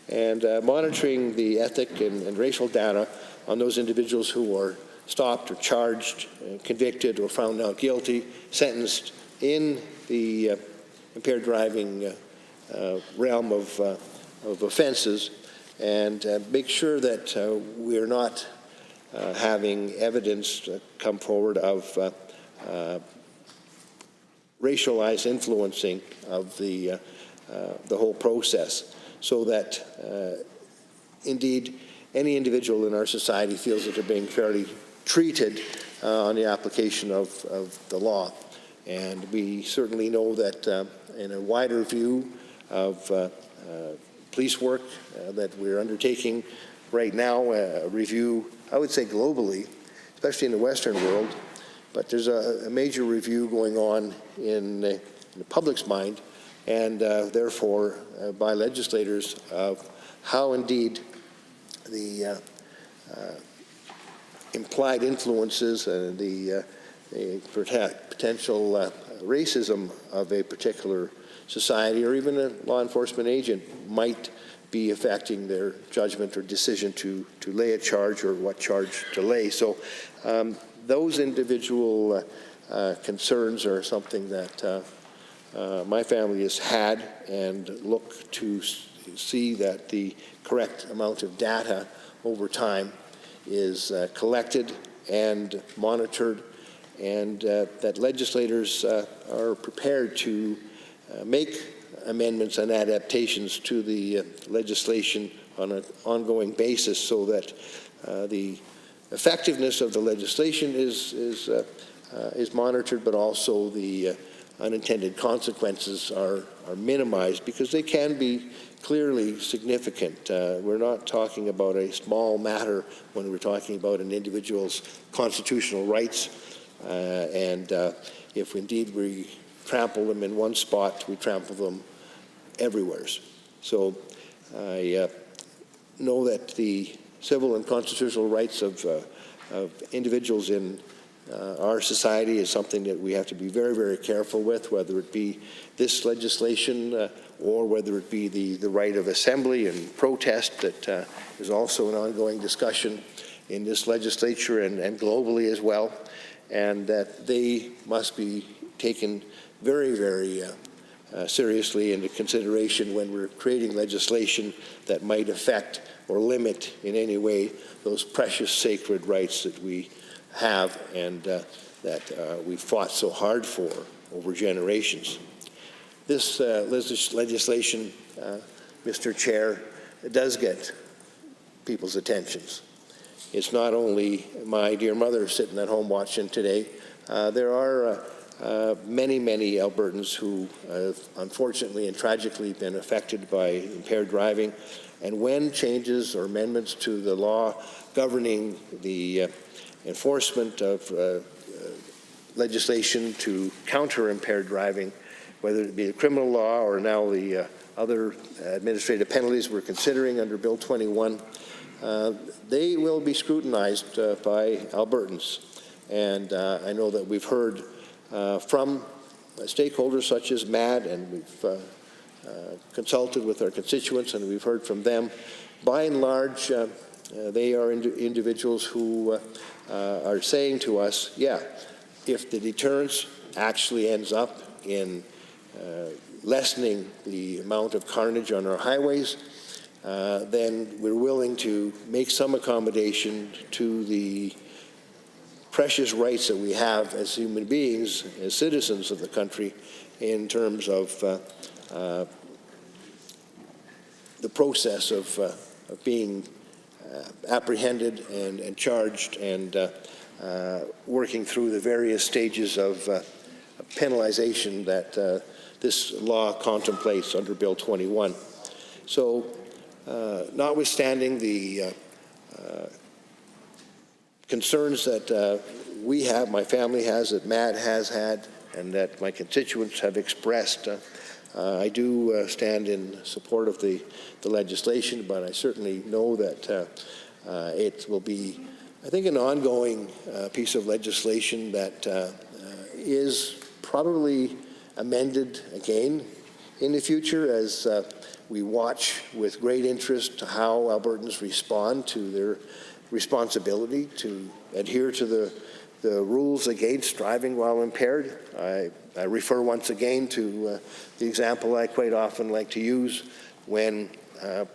and monitoring the ethnic and racial data on those individuals who are stopped or charged, convicted or found not guilty, sentenced in the impaired driving realm of offenses, and make sure that we're not having evidence come forward of racialized influencing of the whole process, so that indeed any individual in our society feels that they're being fairly treated on the application of the law. And we certainly know that in a wider view of police work that we're undertaking right now, a review, I would say globally, especially in the Western world, but there's a major review going on in the public's mind, and therefore by legislators, of how indeed the implied influences and the potential racism of a particular society or even a law enforcement agent might be affecting their judgment or decision to lay a charge or what charge to lay. So those individual concerns are something that my family has had, and look to see that the correct amount of data over time is collected and monitored and that legislators are prepared to make amendments and adaptations to the legislation on an ongoing basis so that the effectiveness of the legislation is monitored, but also the unintended consequences are minimized, because they can be clearly significant. We're not talking about a small matter when we're talking about an individual's constitutional rights, and if indeed we trample them in one spot, we trample them everywhere. So I know that the civil and constitutional rights of individuals in our society is something that we have to be very, very careful with, whether it be this legislation or whether it be the right of assembly and protest that is also an ongoing discussion in this legislature and globally as well, and that they must be taken very, very seriously into consideration when we're creating legislation that might affect or limit in any way those precious sacred rights that we have and that we fought so hard for over generations. This legislation, Mr. Chair, does get people's attentions. It's not only my dear mother sitting at home watching today. There are many, many Albertans who have unfortunately and tragically been affected by impaired driving. And when changes or amendments to the law governing the enforcement of legislation to counter impaired driving, whether it be the criminal law or now the other administrative penalties we're considering under Bill 21, they will be scrutinized by Albertans. And I know that we've heard from stakeholders such as MAD, and we've consulted with our constituents, and we've heard from them. By and large, they are individuals who are saying to us, yeah, if the deterrence actually ends up in lessening the amount of carnage on our highways, then we're willing to make some accommodation to the precious rights that we have as human beings, as citizens of the country, in terms of the process of being apprehended and charged and working through the various stages of penalization that this law contemplates under Bill 21. So notwithstanding the concerns that we have, my family has, that Matt has had, and that my constituents have expressed, I do stand in support of the legislation, but I certainly know that it will be, I think, an ongoing piece of legislation that is probably amended again in the future as we watch with great interest how Albertans respond to their responsibility to adhere to the rules against driving while impaired. I refer once again to the example I quite often like to use when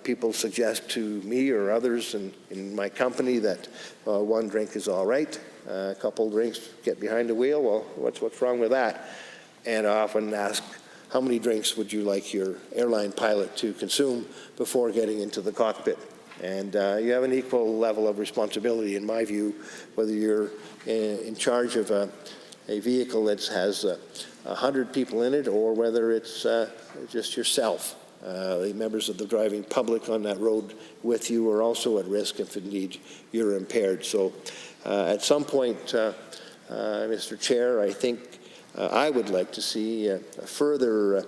people suggest to me or others in my company that one drink is all right, a couple drinks get behind the wheel, well, what's wrong with that? And I often ask, how many drinks would you like your airline pilot to consume before getting into the cockpit? And you have an equal level of responsibility, in my view, whether you're in charge of a vehicle that has 100 people in it or whether it's just yourself. The members of the driving public on that road with you are also at risk if indeed you're impaired. So at some point, Mr. Chair, I think I would like to see a further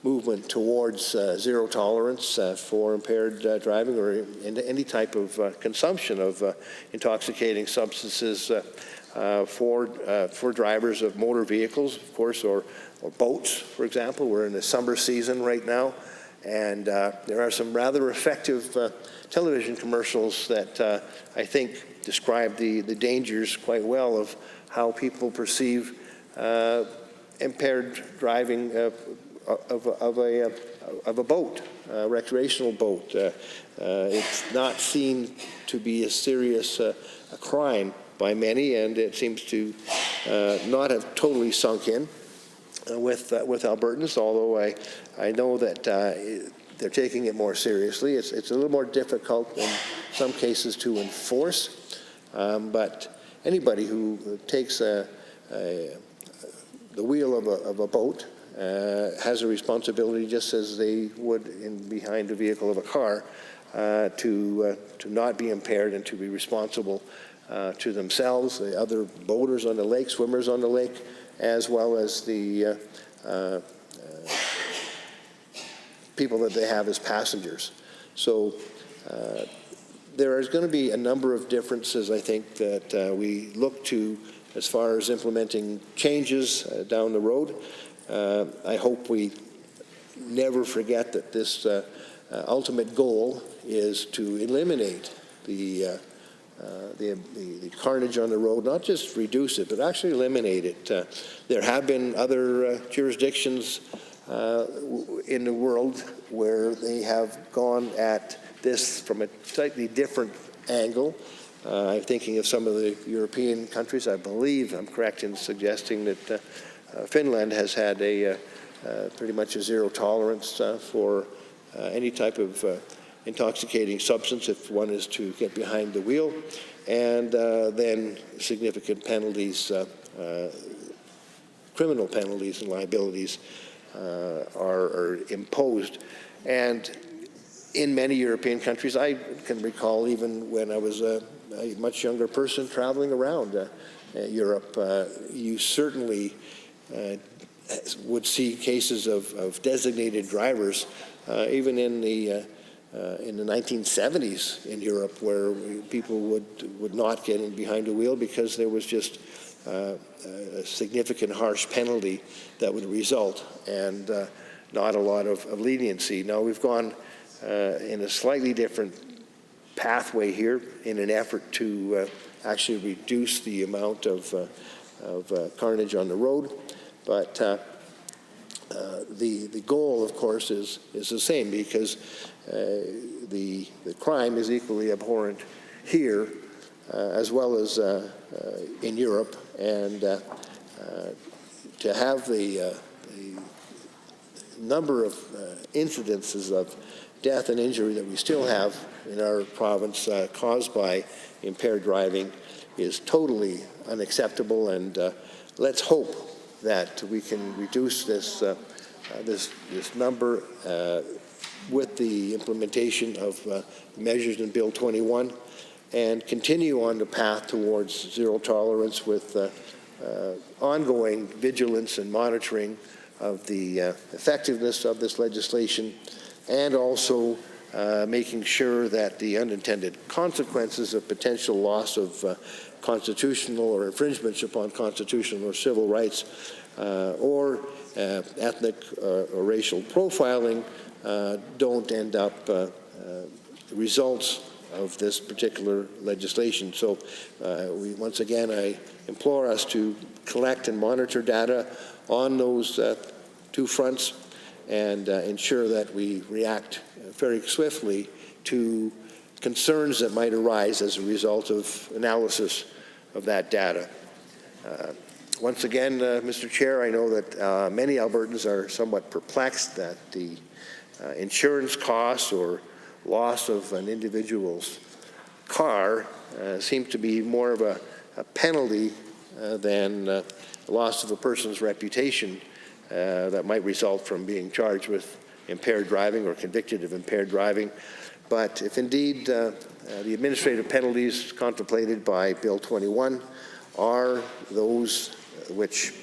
movement towards zero tolerance for impaired driving or any type of consumption of intoxicating substances for drivers of motor vehicles, of course, or boats, for example. We're in the summer season right now, and there are some rather effective television commercials that I think describe the dangers quite well of how people perceive impaired driving of a boat, a recreational boat. It's not seen to be as serious a crime by many, and it seems to not have totally sunk in with Albertans, although I know that they're taking it more seriously. It's a little more difficult in some cases to enforce, but anybody who takes the wheel of a boat has a responsibility, just as they would behind the vehicle of a car, to not be impaired and to be responsible to themselves, the other boaters on the lake, swimmers on the lake, as well as the people that they have as passengers. So there is going to be a number of differences, I think, that we look to as far as implementing changes down the road. I hope we never forget that this ultimate goal is to eliminate the carnage on the road, not just reduce it, but actually eliminate it. There have been other jurisdictions in the world where they have gone at this from a slightly different angle. I'm thinking of some of the European countries. I believe I'm correct in suggesting that Finland has had pretty much a zero tolerance for any type of intoxicating substance if one is to get behind the wheel, and then significant penalties, criminal penalties and liabilities are imposed. And in many European countries, I can recall even when I was a much younger person traveling around Europe, you certainly would see cases of designated drivers, even in the 1970s in Europe, where people would not get in behind a wheel because there was just a significant harsh penalty that would result, and not a lot of leniency. Now we've gone in a slightly different pathway here in an effort to actually reduce the amount of carnage on the road, but the goal, of course, is the same, because the crime is equally abhorrent here as well as in Europe, and to have the number of incidences of death and injury that we still have in our province caused by impaired driving is totally unacceptable, and let's hope that we can reduce this number with the implementation of measures in Bill 21, and continue on the path towards zero tolerance with ongoing vigilance and monitoring of the effectiveness of this legislation, and also making sure that the unintended consequences of potential loss of constitutional or infringements upon constitutional or civil rights or ethnic or racial profiling don't end up results of this particular legislation. So once again, I implore us to collect and monitor data on those two fronts, and ensure that we react very swiftly to concerns that might arise as a result of analysis of that data. Once again, Mr. Chair, I know that many Albertans are somewhat perplexed that the insurance costs or loss of an individual's car seems to be more of a penalty than the loss of a person's reputation that might result from being charged with impaired driving or convicted of impaired driving. But if indeed the administrative penalties contemplated by Bill 21 are those which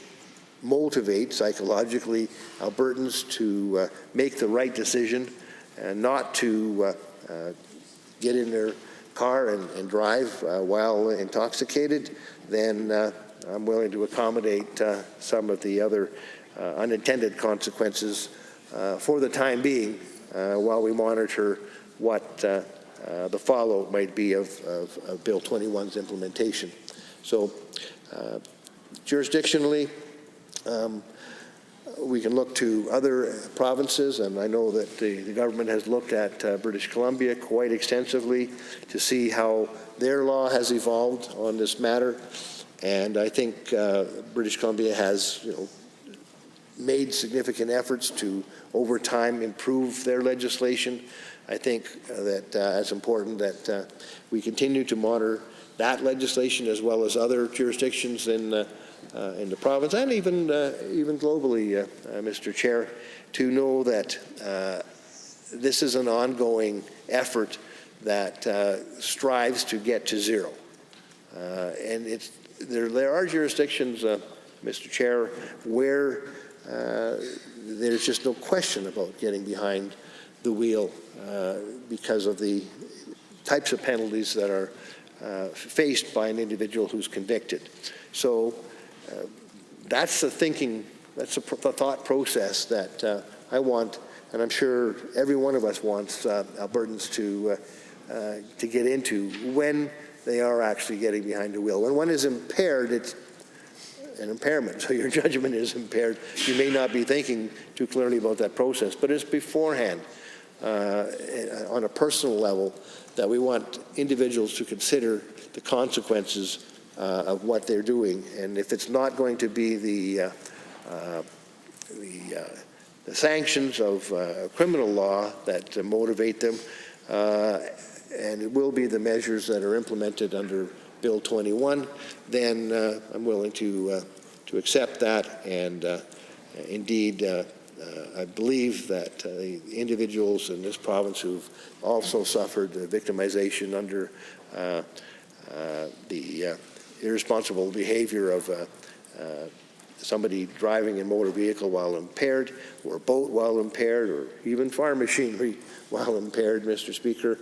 motivate psychologically Albertans to make the right decision and not to get in their car and drive while intoxicated, then I'm willing to accommodate some of the other unintended consequences for the time being while we monitor what the follow might be of Bill 21's implementation. So jurisdictionally, we can look to other provinces, and I know that the government has looked at British Columbia quite extensively to see how their law has evolved on this matter. And I think British Columbia has, made significant efforts to, over time, improve their legislation. I think that it's important that we continue to monitor that legislation as well as other jurisdictions in the province and even globally, Mr. Chair, to know that this is an ongoing effort that strives to get to zero. And there are jurisdictions, Mr. Chair, where there's just no question about getting behind the wheel because of the types of penalties that are faced by an individual who's convicted. So that's the thinking, that's the thought process that I want, and I'm sure every one of us wants Albertans to get into when they are actually getting behind the wheel. When one is impaired, it's an impairment, so your judgment is impaired. You may not be thinking too clearly about that process, but it's beforehand on a personal level that we want individuals to consider the consequences of what they're doing. And if it's not going to be the sanctions of criminal law that motivate them, and it will be the measures that are implemented under Bill 21, then I'm willing to accept that. And indeed, I believe that the individuals in this province who've also suffered victimization under the irresponsible behavior of somebody driving a motor vehicle while impaired, or a boat while impaired, or even farm machinery while impaired, Mr. Speaker,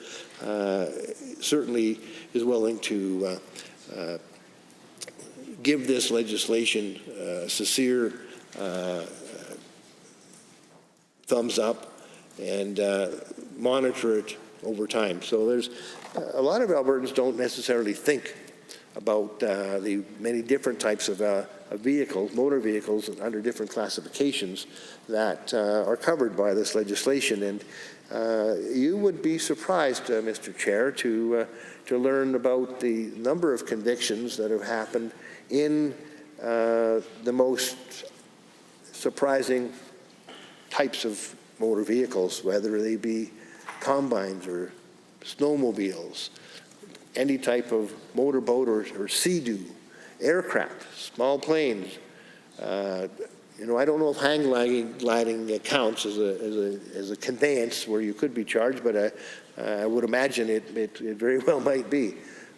certainly is willing to give this legislation a sincere thumbs up and monitor it over time. So there's a lot of Albertans don't necessarily think about the many different types of vehicles, motor vehicles under different classifications that are covered by this legislation. And you would be surprised, Mr. Chair, to learn about the number of convictions that have happened in the most surprising types of motor vehicles, whether they be combines or snowmobiles, any type of motorboat or sea-doo, aircraft, small planes. I don't know if hang gliding counts as a conveyance where you could be charged, but I would imagine it very well might be.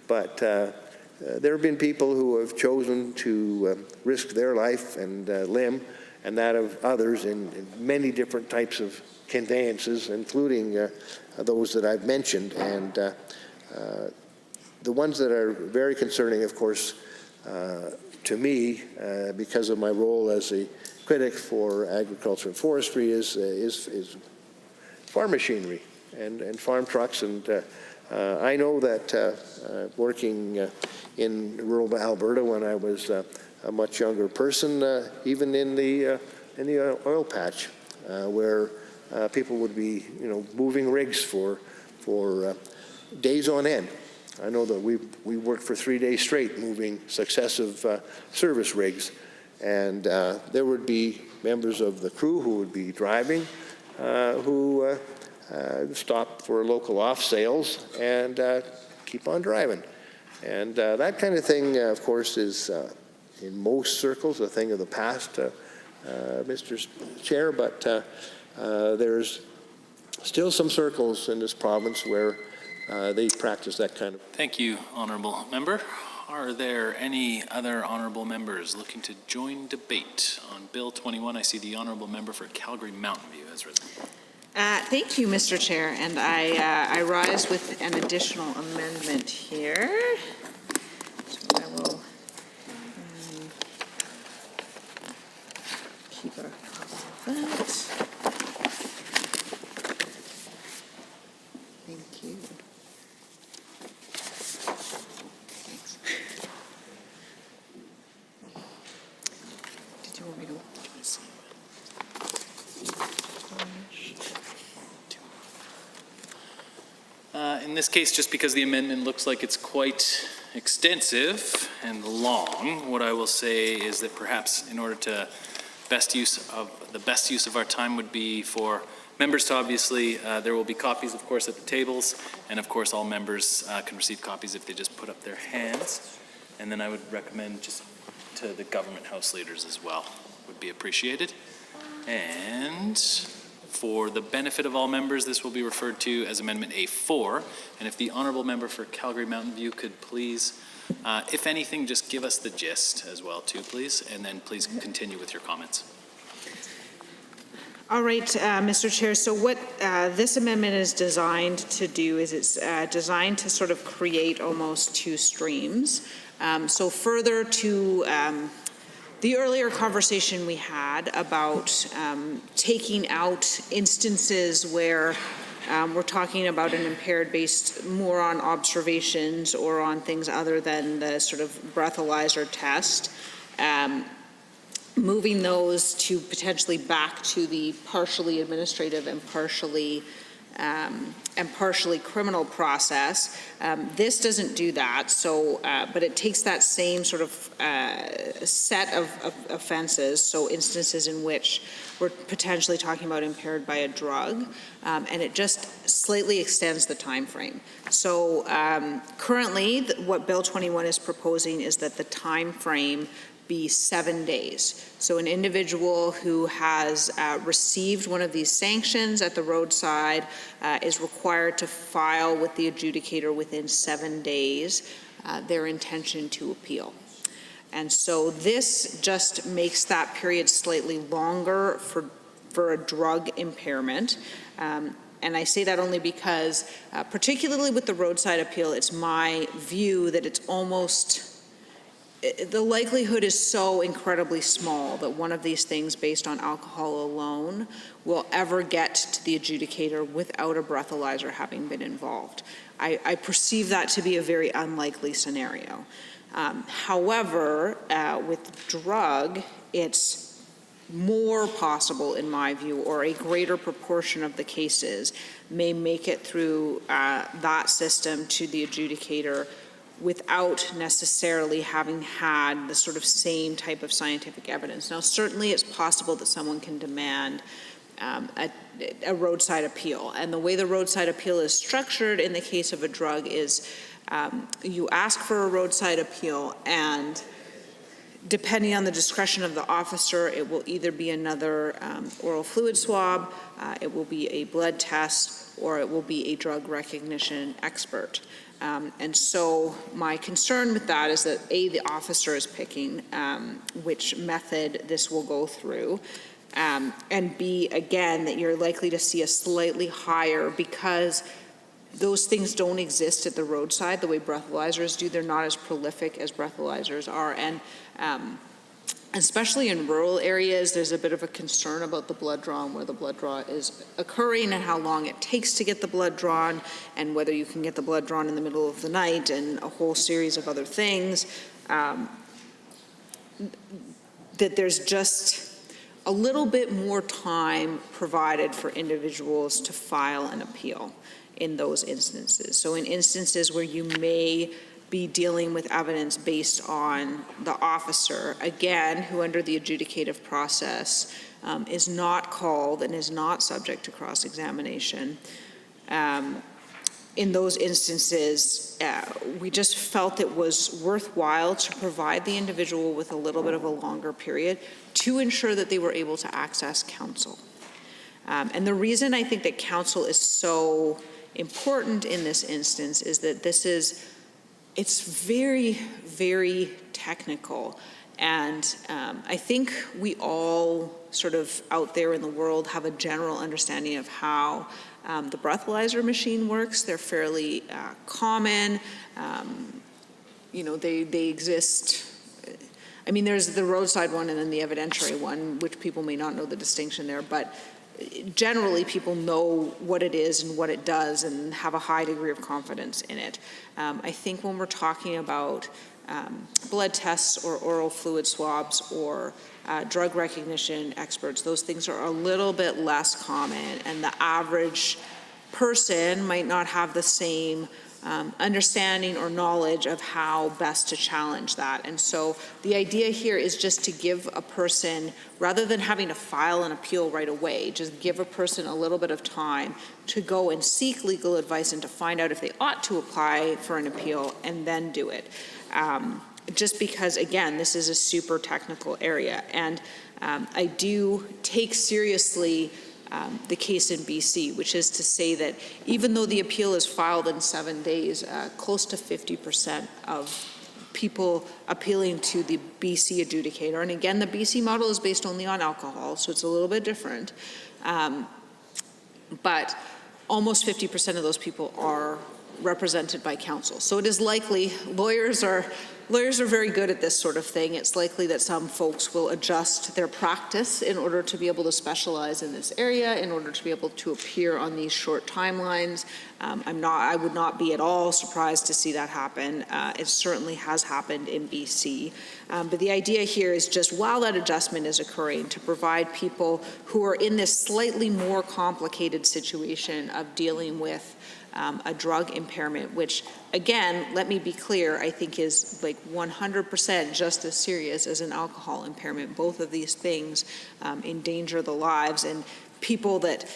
But there have been people who have chosen to risk their life and limb and that of others in many different types of conveyances, including those that I've mentioned. And the ones that are very concerning, of course, to me, because of my role as a critic for agriculture and forestry, is farm machinery and farm trucks. And I know that working in rural Alberta when I was a much younger person, even in the oil patch, where people would be, moving rigs for days on end. I know that we worked for 3 days straight moving successive service rigs, and there would be members of the crew who would be driving who stop for local off sales and keep on driving. And that kind of thing, of course, is in most circles a thing of the past, Mr. Chair, but there's still some circles in this province where they practice that kind of. Thank you, Honourable Member. Are there any other Honourable Members looking to join debate on Bill 21? I see the Honourable Member for Calgary Mountain View has risen. Thank you, Mr. Chair, and I rise with an additional amendment here. So I will keep a copy of that. Thank you. Thanks. Did you want me to? In this case, just because the amendment looks like it's quite extensive, and long. What I will say is that perhaps in order to the best use of our time would be for members to obviously, there will be copies, of course, at the tables, and of course all members can receive copies if they just put up their hands. And then I would recommend just to the government house leaders as well, would be appreciated. And for the benefit of all members, this will be referred to as Amendment A4. And if the honourable member for Calgary Mountain View could please, if anything, just give us the gist as well too, please, and then please continue with your comments. All right, Mr. Chair, so what this amendment is designed to do is it's designed to sort of create almost two streams. So further to the earlier conversation we had about taking out instances where we're talking about an impaired based more on observations or on things other than the sort of breathalyzer test, moving those to potentially back to the partially administrative and partially criminal process. This doesn't do that, so, but it takes that same sort of set of offenses, so instances in which we're potentially talking about impaired by a drug, and it just slightly extends the time frame. So currently, what Bill 21 is proposing is that the time frame be 7 days. So an individual who has received one of these sanctions at the roadside is required to file with the adjudicator within 7 days their intention to appeal. And so this just makes that period slightly longer for a drug impairment. And I say that only because, particularly with the roadside appeal, it's my view that it's almost, the likelihood is so incredibly small that one of these things based on alcohol alone will ever get to the adjudicator without a breathalyzer having been involved. I perceive that to be a very unlikely scenario. However, with drug, it's more possible in my view, or a greater proportion of the cases may make it through that system to the adjudicator without necessarily having had the sort of same type of scientific evidence. Now, certainly it's possible that someone can demand a roadside appeal. And the way the roadside appeal is structured in the case of a drug is you ask for a roadside appeal, and depending on the discretion of the officer, it will either be another oral fluid swab, it will be a blood test, or it will be a drug recognition expert. And so my concern with that is that A, the officer is picking which method this will go through, and B, again, that you're likely to see a slightly higher, because those things don't exist at the roadside the way breathalyzers do. They're not as prolific as breathalyzers are, and especially in rural areas, there's a bit of a concern about the blood draw and where the blood draw is occurring and how long it takes to get the blood drawn, and whether you can get the blood drawn in the middle of the night, and a whole series of other things. That there's just a little bit more time provided for individuals to file an appeal in those instances. So in instances where you may be dealing with evidence based on the officer, again, who under the adjudicative process is not called and is not subject to cross-examination. In those instances, we just felt it was worthwhile to provide the individual with a little bit of a longer period to ensure that they were able to access counsel. And the reason I think that counsel is so important in this instance is that it's very, very technical. And I think we all sort of out there in the world have a general understanding of how the breathalyzer machine works. They're fairly common. They exist. I mean, there's the roadside one and then the evidentiary one, which people may not know the distinction there, but generally people know what it is and what it does and have a high degree of confidence in it. I think when we're talking about blood tests or oral fluid swabs or drug recognition experts, those things are a little bit less common, and the average person might not have the same understanding or knowledge of how best to challenge that. And so the idea here is just to give a person, rather than having to file an appeal right away, just give a person a little bit of time to go and seek legal advice and to find out if they ought to apply for an appeal and then do it. Just because, again, this is a super technical area. And I do take seriously the case in BC, which is to say that even though the appeal is filed in 7 days, close to 50% of people appealing to the BC adjudicator, and again, the BC model is based only on alcohol, so it's a little bit different, but almost 50% of those people are represented by counsel. So it is likely, lawyers are very good at this sort of thing. It's likely that some folks will adjust their practice in order to be able to specialize in this area, in order to be able to appear on these short timelines. I would not be at all surprised to see that happen. It certainly has happened in BC. But the idea here is just while that adjustment is occurring, to provide people who are in this slightly more complicated situation of dealing with a drug impairment, which, again, let me be clear, I think is like 100% just as serious as an alcohol impairment. Both of these things endanger the lives, and people that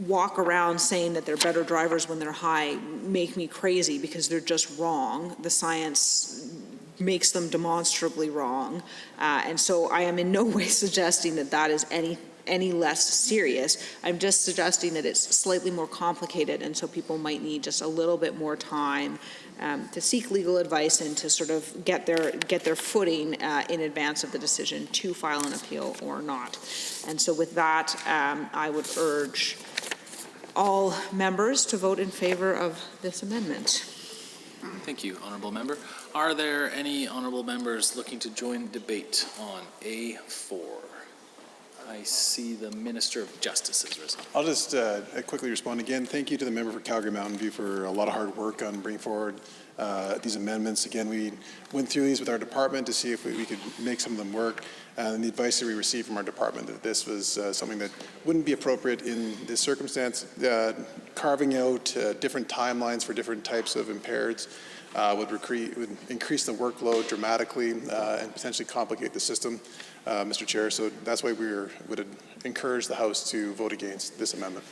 walk around saying that they're better drivers when they're high make me crazy because they're just wrong. The science makes them demonstrably wrong. And so I am in no way suggesting that that is any less serious. I'm just suggesting that it's slightly more complicated, and so people might need just a little bit more time to seek legal advice and to sort of get their footing in advance of the decision to file an appeal or not. And so with that, I would urge all members to vote in favor of this amendment. Thank you, Honourable Member. Are there any Honourable Members looking to join debate on A4? I see the Minister of Justice has risen. I'll just quickly respond again. Thank you to the member for Calgary Mountain View for a lot of hard work on bringing forward these amendments. Again, we went through these with our department to see if we could make some of them work. And the advice that we received from our department that this was something that wouldn't be appropriate in this circumstance. Carving out different timelines for different types of impaireds would increase the workload dramatically and potentially complicate the system, Mr. Chair. So that's why we would encourage the House to vote against this amendment.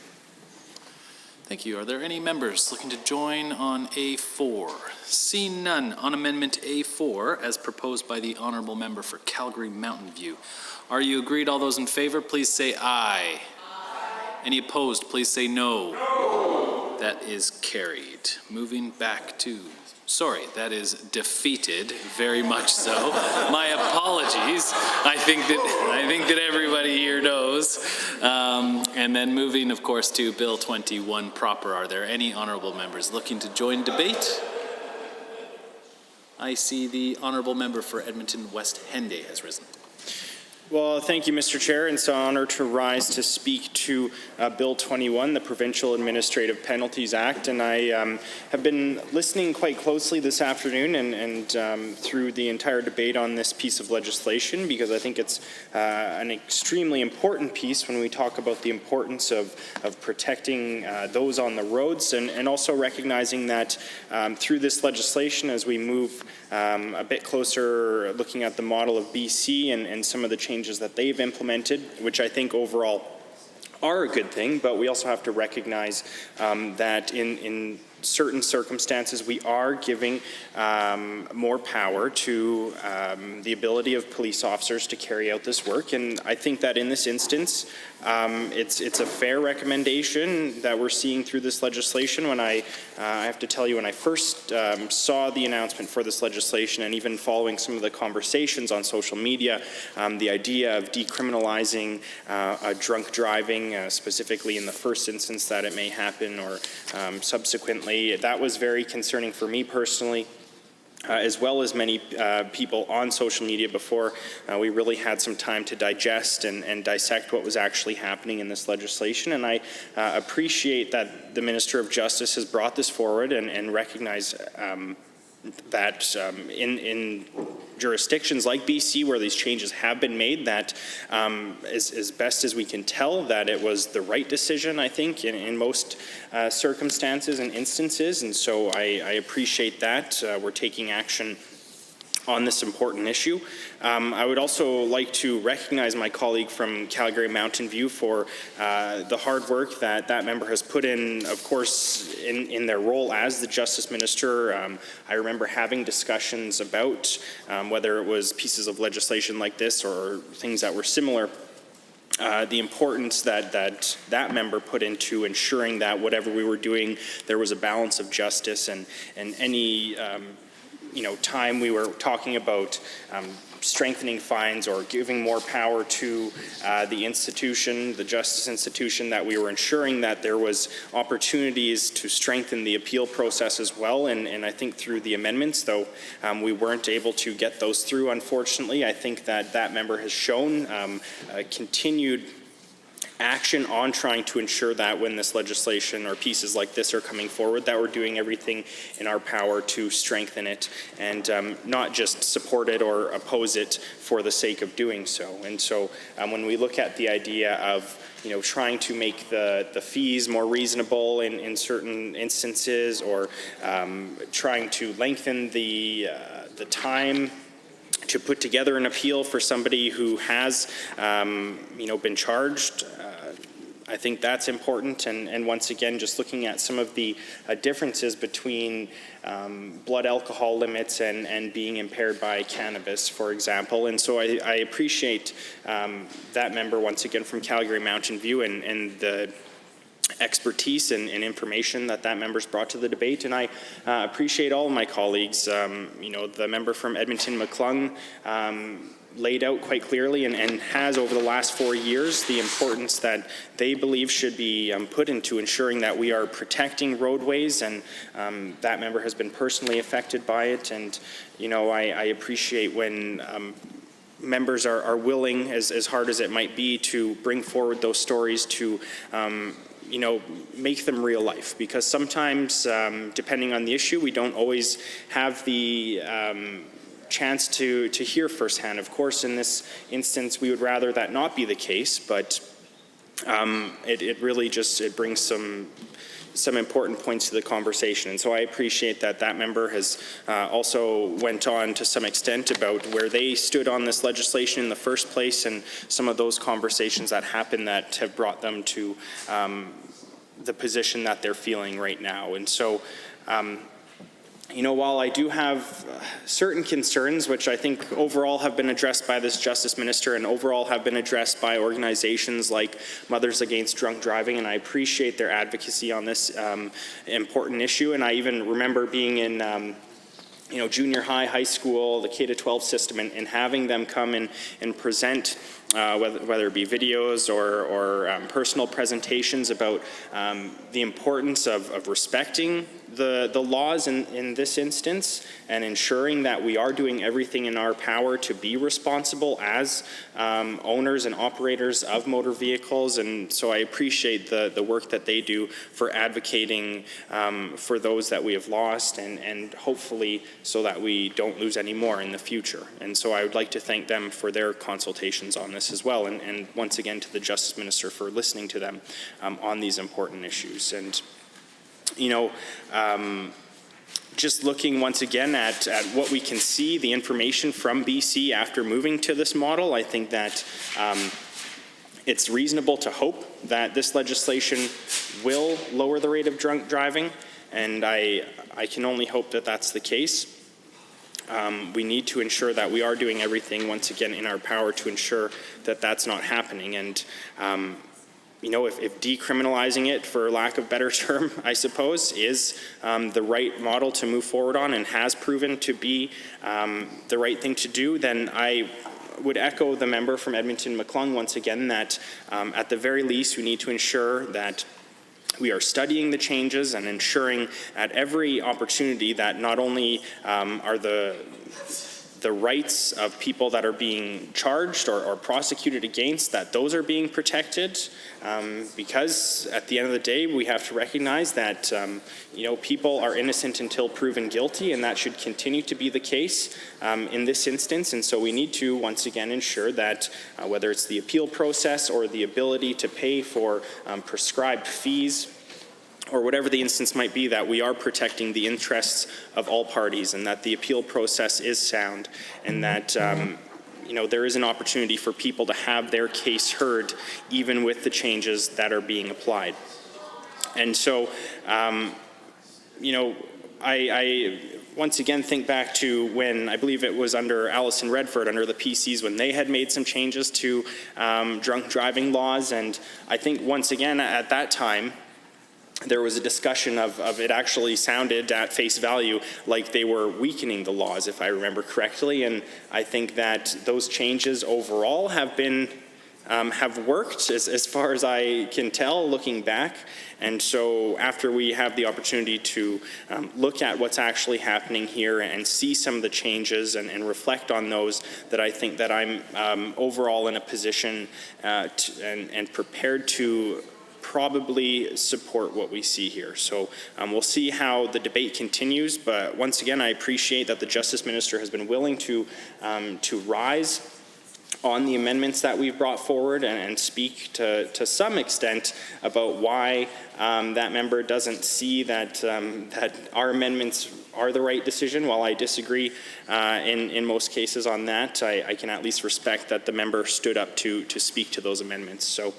Thank you. Are there any members looking to join on A4? Seeing none on Amendment A4 as proposed by the Honourable Member for Calgary Mountain View. Are you agreed? All those in favour, please say aye. Any opposed, please say no. No. That is carried. Moving back to, sorry, that is defeated, very much so. My apologies. I think that everybody here knows. And then moving, of course, to Bill 21 proper. Are there any honourable members looking to join debate? I see the Honourable Member for Edmonton West Henday has risen. Well, thank you, Mr. Chair. It's an honor to rise to speak to Bill 21, the Provincial Administrative Penalties Act. And I have been listening quite closely this afternoon and through the entire debate on this piece of legislation, because I think it's an extremely important piece when we talk about the importance of protecting those on the roads, and also recognizing that through this legislation, as we move a bit closer looking at the model of BC and some of the changes that they've implemented, which I think overall are a good thing, but we also have to recognize that in certain circumstances we are giving more power to the ability of police officers to carry out this work. And I think that in this instance, it's a fair recommendation that we're seeing through this legislation. When I have to tell you, when I first saw the announcement for this legislation, and even following some of the conversations on social media, the idea of decriminalizing drunk driving, specifically in the first instance that it may happen, or subsequently, that was very concerning for me personally. As well as many people on social media before we really had some time to digest and dissect what was actually happening in this legislation. And I appreciate that the Minister of Justice has brought this forward and recognize that in jurisdictions like BC where these changes have been made, that as best as we can tell, that it was the right decision, I think, in most circumstances and instances. And so I appreciate that. We're taking action on this important issue. I would also like to recognize my colleague from Calgary Mountain View for the hard work that member has put in, of course, in their role as the Justice Minister. I remember having discussions about whether it was pieces of legislation like this or things that were similar, the importance that member put into ensuring that whatever we were doing, there was a balance of justice, and any time we were talking about strengthening fines or giving more power to the institution, the justice institution, that we were ensuring that there was opportunities to strengthen the appeal process as well. And I think through the amendments, though we weren't able to get those through, unfortunately, I think that member has shown continued action on trying to ensure that when this legislation or pieces like this are coming forward, that we're doing everything in our power to strengthen it and not just support it or oppose it for the sake of doing so. And so when we look at the idea of trying to make the fees more reasonable in certain instances, or trying to lengthen the time to put together an appeal for somebody who has been charged, I think that's important. And once again, just looking at some of the differences between blood alcohol limits and being impaired by cannabis, for example. And so I appreciate that member once again from Calgary Mountain View and the expertise and information that member's brought to the debate. And I appreciate all of my colleagues. The member from Edmonton McClung laid out quite clearly and has over the last 4 years the importance that they believe should be put into ensuring that we are protecting roadways, and that member has been personally affected by it. And I appreciate when members are willing, as hard as it might be, to bring forward those stories to make them real life, because sometimes, depending on the issue, we don't always have the chance to hear firsthand. Of course, in this instance, we would rather that not be the case, but it really just brings some important points to the conversation. And so I appreciate that member has also went on to some extent about where they stood on this legislation in the first place, and some of those conversations that happened that have brought them to the position that they're feeling right now. And so while I do have certain concerns, which I think overall have been addressed by this Justice Minister and overall have been addressed by organizations like Mothers Against Drunk Driving, and I appreciate their advocacy on this important issue. And I even remember being in junior high, high school, the K-12 system, and having them come in and present, whether it be videos or personal presentations about the importance of respecting the laws in this instance, and ensuring that we are doing everything in our power to be responsible as owners and operators of motor vehicles. And so I appreciate the work that they do for advocating for those that we have lost, and hopefully so that we don't lose any more in the future. And so I would like to thank them for their consultations on this as well, and once again to the Justice Minister for listening to them on these important issues. And just looking once again at what we can see, the information from BC after moving to this model, I think that it's reasonable to hope that this legislation will lower the rate of drunk driving, and I can only hope that that's the case. We need to ensure that we are doing everything once again in our power to ensure that that's not happening. And if decriminalizing it, for lack of better term, I suppose, is the right model to move forward on and has proven to be the right thing to do, then I would echo the member from Edmonton McClung once again that at the very least we need to ensure that we are studying the changes and ensuring at every opportunity that not only are the the rights of people that are being charged or prosecuted against, that those are being protected, because at the end of the day, we have to recognize that people are innocent until proven guilty, and that should continue to be the case in this instance. And so we need to once again ensure that whether it's the appeal process or the ability to pay for prescribed fees, or whatever the instance might be, that we are protecting the interests of all parties, and that the appeal process is sound, and that there is an opportunity for people to have their case heard, even with the changes that are being applied. And so, I once again think back to when I believe it was under Alison Redford, under the PCs, when they had made some changes to drunk driving laws, and I think once again at that time, there was a discussion of it actually sounded at face value like they were weakening the laws, if I remember correctly. And I think that those changes overall have worked as far as I can tell looking back. And so after we have the opportunity to look at what's actually happening here and see some of the changes and reflect on those, that I think that I'm overall in a position and prepared to probably support what we see here. So we'll see how the debate continues, but once again, I appreciate that the Justice Minister has been willing to rise on the amendments that we've brought forward and speak to some extent about why that member doesn't see that our amendments are the right decision. While I disagree in most cases on that, I can at least respect that the member stood up to speak to those amendments. So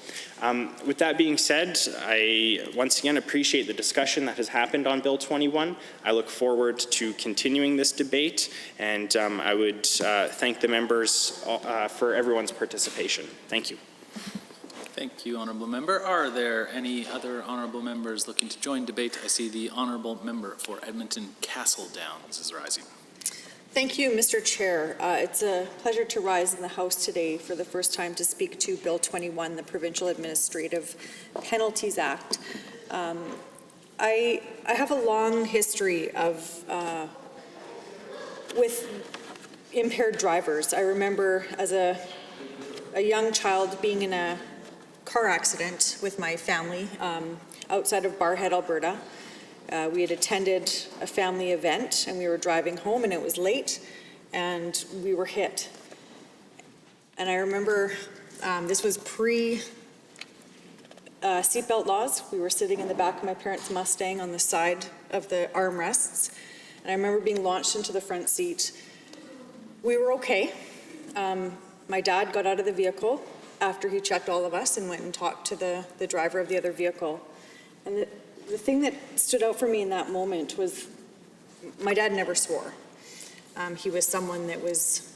with that being said, I once again appreciate the discussion that has happened on Bill 21. I look forward to continuing this debate, and I would thank the members for everyone's participation. Thank you. Thank you, Honourable Member. Are there any other Honourable Members looking to join debate? I see the Honourable Member for Edmonton Castle Downs is rising. Thank you, Mr. Chair. It's a pleasure to rise in the House today for the first time to speak to Bill 21, the Provincial Administrative Penalties Act. I have a long history with impaired drivers. I remember as a young child being in a car accident with my family outside of Barrhead, Alberta. We had attended a family event and we were driving home and it was late and we were hit. And I remember this was pre-seatbelt laws. We were sitting in the back of my parents' Mustang on the side of the armrests. And I remember being launched into the front seat. We were okay. My dad got out of the vehicle after he checked all of us and went and talked to the driver of the other vehicle. And the thing that stood out for me in that moment was my dad never swore. He was someone that was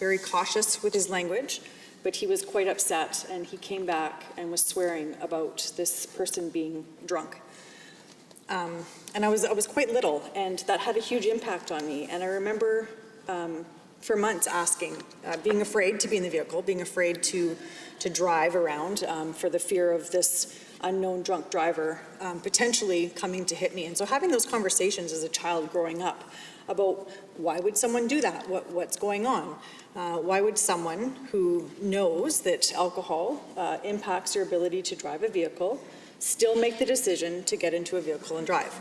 very cautious with his language, but he was quite upset, and he came back and was swearing about this person being drunk. And I was quite little, and that had a huge impact on me. And I remember for months asking, being afraid to be in the vehicle, being afraid to drive around for the fear of this unknown drunk driver potentially coming to hit me. And so having those conversations as a child growing up about why would someone do that? What's going on? Why would someone who knows that alcohol impacts your ability to drive a vehicle still make the decision to get into a vehicle and drive?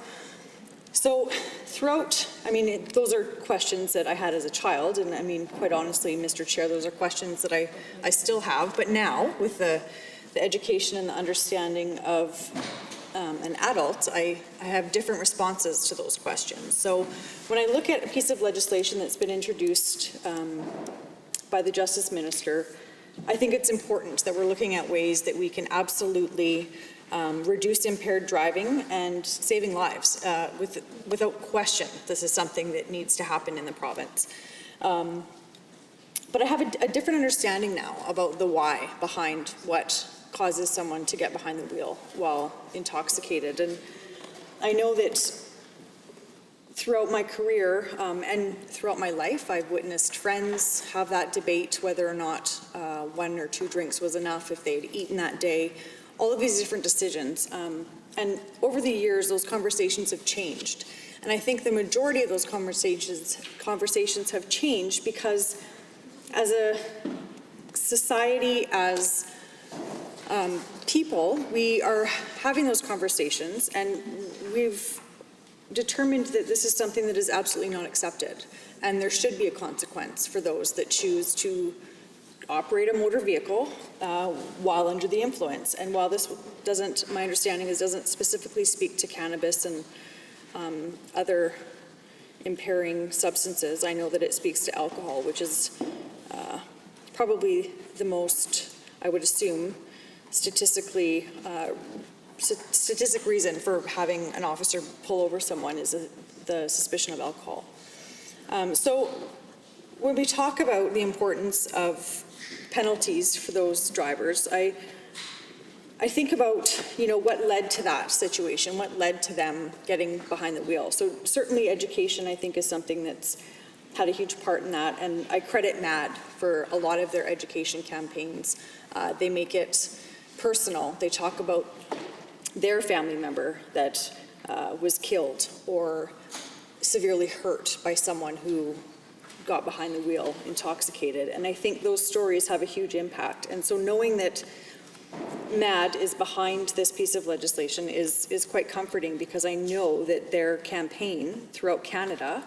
So throughout, those are questions that I had as a child, and quite honestly, Mr. Chair, those are questions that I still have, but now with the education and the understanding of an adult, I have different responses to those questions. So when I look at a piece of legislation that's been introduced by the Justice Minister, I think it's important that we're looking at ways that we can absolutely reduce impaired driving and saving lives. Without question, this is something that needs to happen in the province. But I have a different understanding now about the why behind what causes someone to get behind the wheel while intoxicated. And I know that throughout my career and throughout my life, I've witnessed friends have that debate whether or not 1 or 2 drinks was enough, if they had eaten that day, all of these different decisions. And over the years, those conversations have changed. And I think the majority of those conversations have changed because as a society, as people, we are having those conversations, and we've determined that this is something that is absolutely not accepted, and there should be a consequence for those that choose to operate a motor vehicle while under the influence. And while this doesn't, my understanding is, doesn't specifically speak to cannabis and other impairing substances, I know that it speaks to alcohol, which is probably the most, I would assume, statistic reason for having an officer pull over someone is the suspicion of alcohol. So when we talk about the importance of penalties for those drivers, I think about, what led to that situation, what led to them getting behind the wheel. So certainly education, I think, is something that's had a huge part in that, and I credit MAD for a lot of their education campaigns. They make it personal. They talk about their family member that was killed or severely hurt by someone who got behind the wheel intoxicated. And I think those stories have a huge impact. And so knowing that MAD is behind this piece of legislation is quite comforting, because I know that their campaign throughout Canada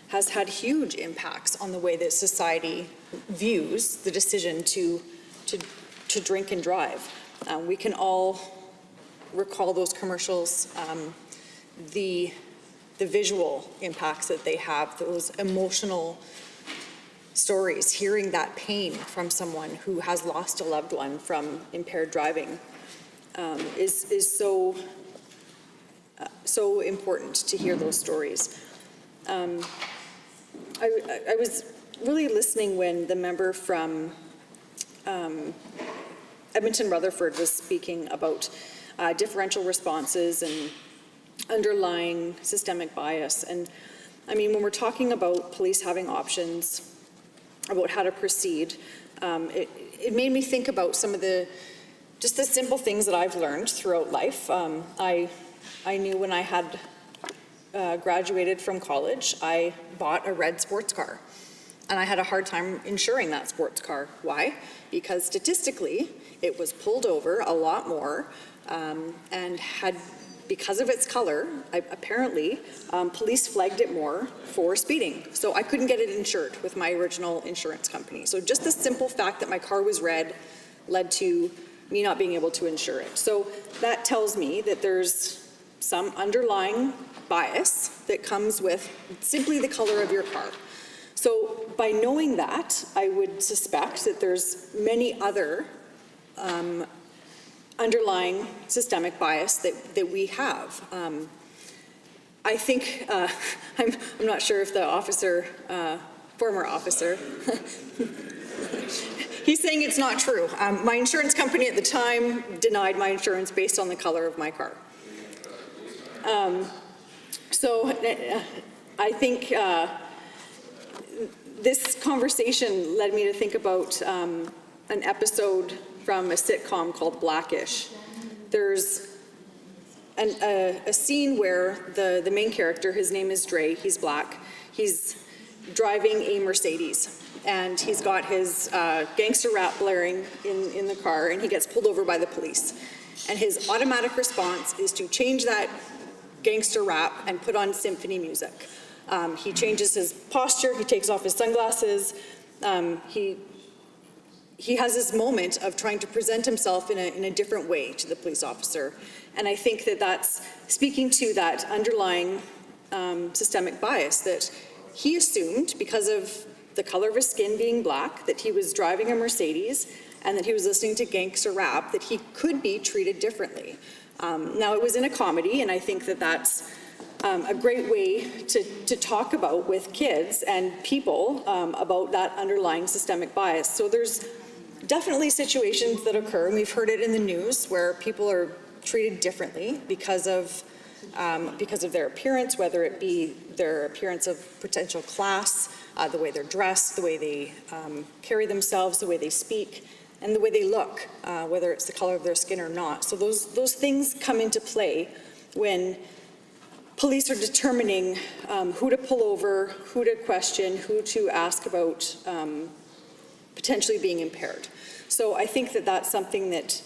has had huge impacts on the way that society views the decision to drink and drive. We can all recall those commercials, the visual impacts that they have, those emotional stories, hearing that pain from someone who has lost a loved one from impaired driving is so important to hear those stories. I was really listening when the member from Edmonton Rutherford was speaking about differential responses and underlying systemic bias. And I mean, when we're talking about police having options about how to proceed, it made me think about some of just the simple things that I've learned throughout life. I knew when I had graduated from college, I bought a red sports car. And I had a hard time insuring that sports car. Why? Because statistically, it was pulled over a lot more and had, because of its color, apparently, police flagged it more for speeding. So I couldn't get it insured with my original insurance company. So just the simple fact that my car was red led to me not being able to insure it. So that tells me that there's some underlying bias that comes with simply the color of your car. So by knowing that, I would suspect that there's many other underlying systemic bias that we have. I think, I'm not sure if the officer, former officer, he's saying it's not true. My insurance company at the time denied my insurance based on the color of my car. So I think this conversation led me to think about an episode from a sitcom called Blackish. There's a scene where the main character, his name is Dre, he's black, he's driving a Mercedes, and he's got his gangster rap blaring in the car, and he gets pulled over by the police. And his automatic response is to change that gangster rap and put on symphony music. He changes his posture, he takes off his sunglasses, he has this moment of trying to present himself in a different way to the police officer. And I think that that's speaking to that underlying systemic bias that he assumed, because of the color of his skin being black, that he was driving a Mercedes and that he was listening to gangster rap, that he could be treated differently. Now, it was in a comedy, and I think that that's a great way to talk about with kids and people about that underlying systemic bias. So there's definitely situations that occur, and we've heard it in the news, where people are treated differently because of their appearance, whether it be their appearance of potential class, the way they're dressed, the way they carry themselves, the way they speak, and the way they look, whether it's the color of their skin or not. So those things come into play when police are determining who to pull over, who to question, who to ask about potentially being impaired. So I think that that's something that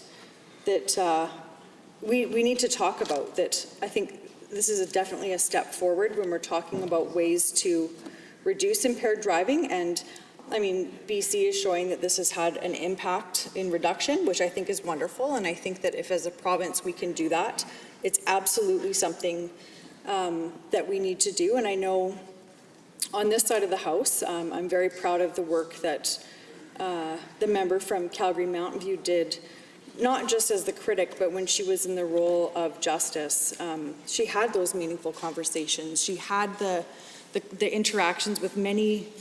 we need to talk about, that I think this is definitely a step forward when we're talking about ways to reduce impaired driving. And I mean, BC is showing that this has had an impact in reduction, which I think is wonderful. And I think that if as a province we can do that, it's absolutely something that we need to do. And I know on this side of the House, I'm very proud of the work that the member from Calgary Mountain View did, not just as the critic, but when she was in the role of justice. She had those meaningful conversations. She had the interactions with many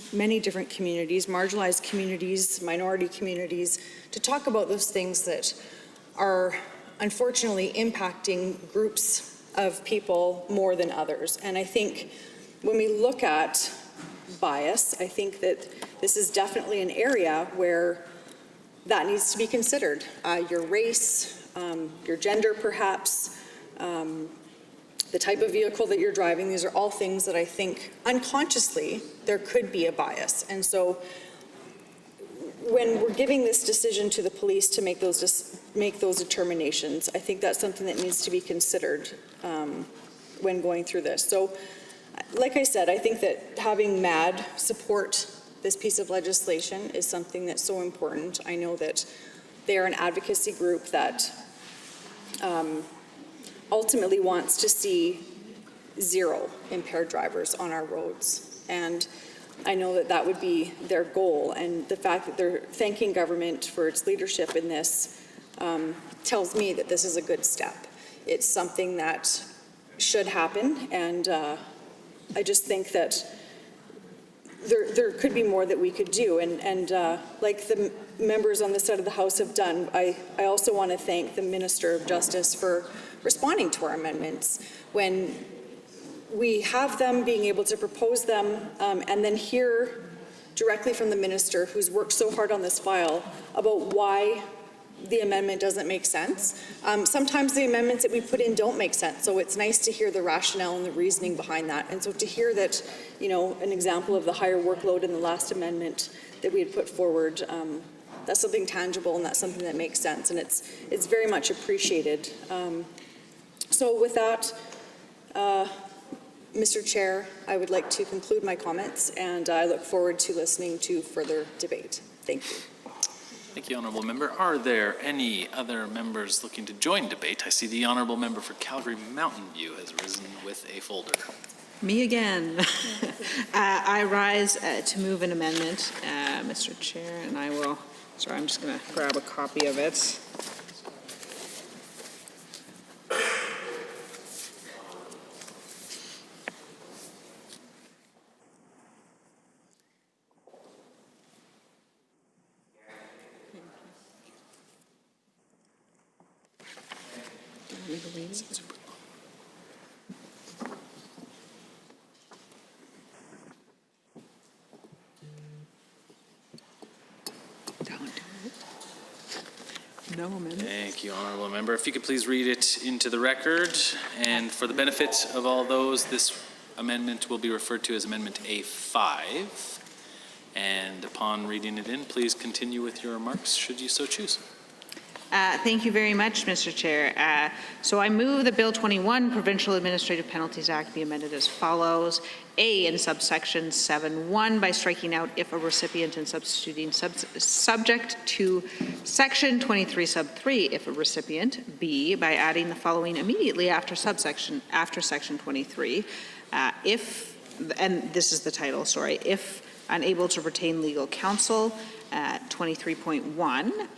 different communities, marginalized communities, minority communities, to talk about those things that are unfortunately impacting groups of people more than others. And I think when we look at bias, I think that this is definitely an area where that needs to be considered. Your race, your gender perhaps, the type of vehicle that you're driving, these are all things that I think unconsciously there could be a bias. And so when we're giving this decision to the police to make those determinations, I think that's something that needs to be considered when going through this. So like I said, I think that having MAD support this piece of legislation is something that's so important. I know that they are an advocacy group that ultimately wants to see zero impaired drivers on our roads. And I know that that would be their goal. And the fact that they're thanking government for its leadership in this tells me that this is a good step. It's something that should happen. And I just think that there could be more that we could do. And like the members on this side of the House have done, I also want to thank the Minister of Justice for responding to our amendments. When we have them, being able to propose them, and then hear directly from the Minister, who's worked so hard on this file, about why the amendment doesn't make sense. Sometimes the amendments that we put in don't make sense, so it's nice to hear the rationale and the reasoning behind that. And so to hear that, you know, an example of the higher workload in the last amendment that we had put forward, that's something tangible and that's something that makes sense, and it's very much appreciated. So with that, Mr. Chair, I would like to conclude my comments, and I look forward to listening to further debate. Thank you. Thank you, Honourable Member. Are there any other members looking to join debate? I see the Honourable Member for Calgary Mountain View has risen with a folder. Me again. I rise to move an amendment, Mr. Chair, and I will, sorry, I'm just going to grab a copy of it. No amendment. Thank you, Honourable Member. If you could please read it into the record. And for the benefit of all those, this amendment will be referred to as Amendment A5. And upon reading it in, please continue with your remarks, should you so choose. Thank you very much, Mr. Chair. So I move that Bill 21, Provincial Administrative Penalties Act, be amended as follows. A, in subsection 7.1, by striking out if a recipient and substituting subject to section 23 sub 3 if a recipient. B, by adding the following immediately after section 23. If, and this is the title, sorry, if unable to retain legal counsel, 23.1.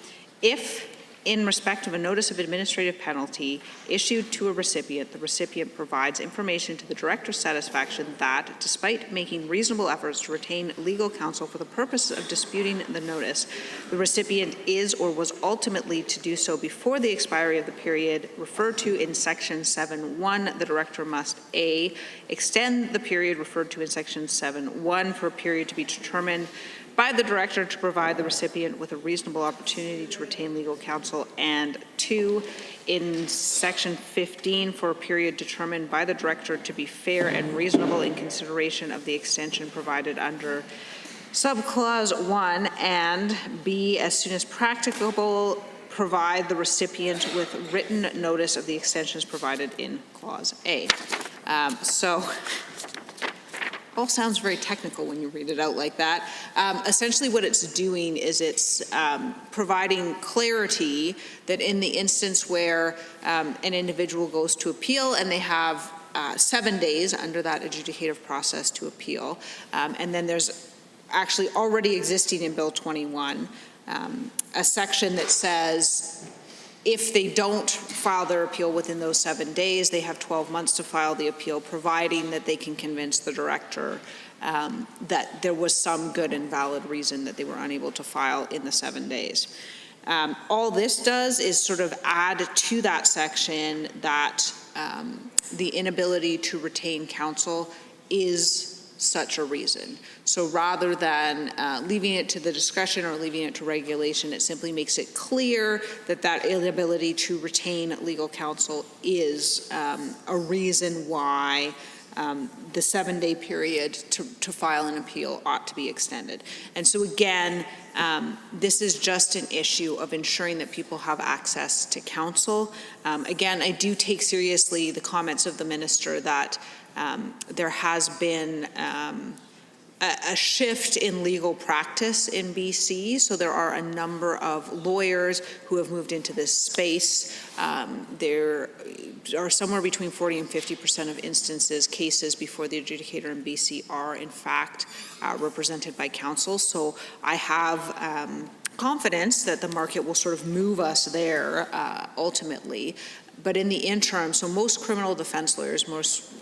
If, in respect of a notice of administrative penalty issued to a recipient, the recipient provides information to the director's satisfaction that, despite making reasonable efforts to retain legal counsel for the purpose of disputing the notice, the recipient is or was ultimately to do so before the expiry of the period referred to in section 7.1, the director must A, extend the period referred to in section 7.1 for a period to be determined by the director to provide the recipient with a reasonable opportunity to retain legal counsel, and 2, in section 15, for a period determined by the director to be fair and reasonable in consideration of the extension provided under subclause 1, and B, as soon as practicable, provide the recipient with written notice of the extensions provided in clause A. So, all sounds very technical when you read it out like that. Essentially what it's doing is it's providing clarity that in the instance where an individual goes to appeal and they have 7 days under that adjudicative process to appeal, and then there's actually already existing in Bill 21 a section that says if they don't file their appeal within those 7 days, they have 12 months to file the appeal, providing that they can convince the director that there was some good and valid reason that they were unable to file in the 7 days. All this does is sort of add to that section that the inability to retain counsel is such a reason. So rather than leaving it to the discretion or leaving it to regulation, it simply makes it clear that that inability to retain legal counsel is a reason why the 7-day period to file an appeal ought to be extended. And so again, this is just an issue of ensuring that people have access to counsel. Again, I do take seriously the comments of the minister that there has been a shift in legal practice in BC. So there are a number of lawyers who have moved into this space. There are somewhere between 40 and 50% of instances, cases before the adjudicator in BC are in fact represented by counsel. So I have confidence that the market will sort of move us there ultimately. But in the interim, so most criminal defense lawyers, most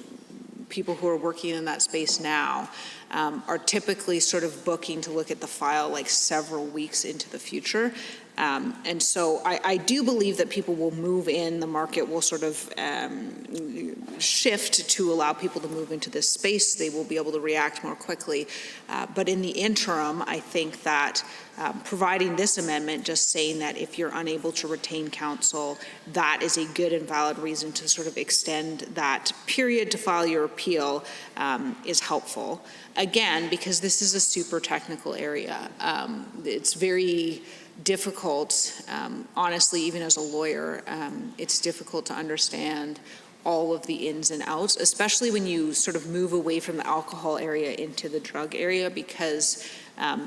people who are working in that space now are typically sort of booking to look at the file like several weeks into the future. And so I do believe that people will move in, the market will sort of shift to allow people to move into this space. They will be able to react more quickly. But in the interim, I think that providing this amendment, just saying that if you're unable to retain counsel, that is a good and valid reason to sort of extend that period to file your appeal is helpful. Again, because this is a super technical area. It's very difficult, honestly, even as a lawyer, it's difficult to understand all of the ins and outs, especially when you sort of move away from the alcohol area into the drug area, because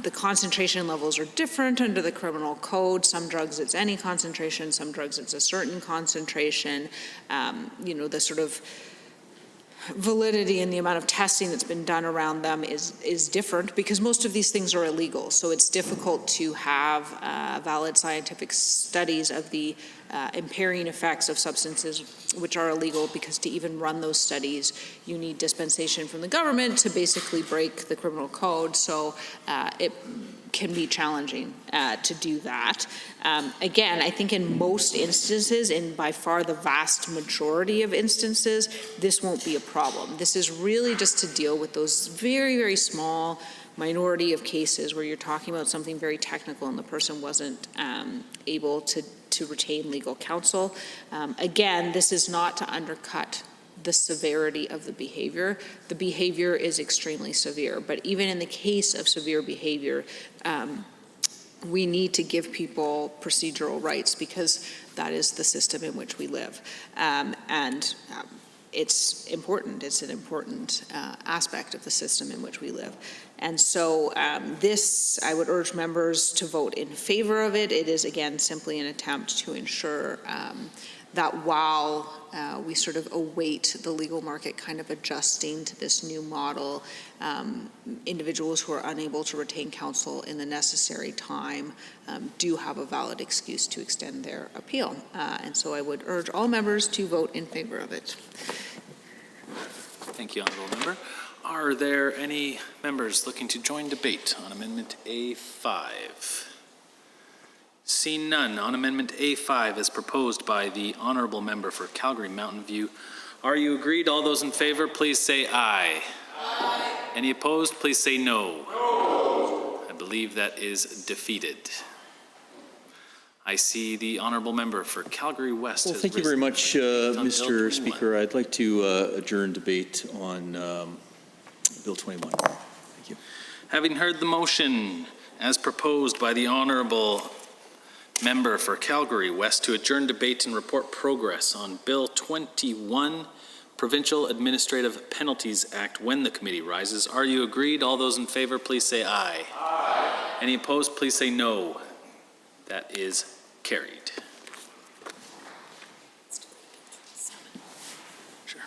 the concentration levels are different under the criminal code. Some drugs it's any concentration, some drugs it's a certain concentration. You know, the sort of validity and the amount of testing that's been done around them is different because most of these things are illegal. So it's difficult to have valid scientific studies of the impairing effects of substances which are illegal, because to even run those studies, you need dispensation from the government to basically break the criminal code. So it can be challenging to do that. Again, I think in most instances, and by far the vast majority of instances, this won't be a problem. This is really just to deal with those very, very small minority of cases where you're talking about something very technical and the person wasn't able to retain legal counsel. Again, this is not to undercut the severity of the behavior. The behavior is extremely severe, but even in the case of severe behavior, we need to give people procedural rights because that is the system in which we live. It's important. It's an important aspect of the system in which we live. And so this, I would urge members to vote in favor of it. It is, again, simply an attempt to ensure that while we sort of await the legal market kind of adjusting to this new model, individuals who are unable to retain counsel in the necessary time do have a valid excuse to extend their appeal. And so I would urge all members to vote in favor of it. Thank you, Honourable Member. Are there any members looking to join debate on Amendment A5? Seeing none, on Amendment A5 as proposed by the Honourable Member for Calgary Mountain View, are you agreed? All those in favor, please say aye. Aye. Any opposed, please say no. No. believe that is defeated. I see the honourable member for Calgary West. Well, has thank you very risen. much, On Bill Mr. 21. Speaker. I'd like to adjourn debate on Bill 21. Thank you. Having heard the motion as proposed by the honourable member for Calgary West to adjourn debate and report progress on Bill 21, Provincial Administrative Penalties Act, when the committee rises, are you agreed? All those in favour, please say aye. Aye. Any opposed, please say no. That is carried. Sure.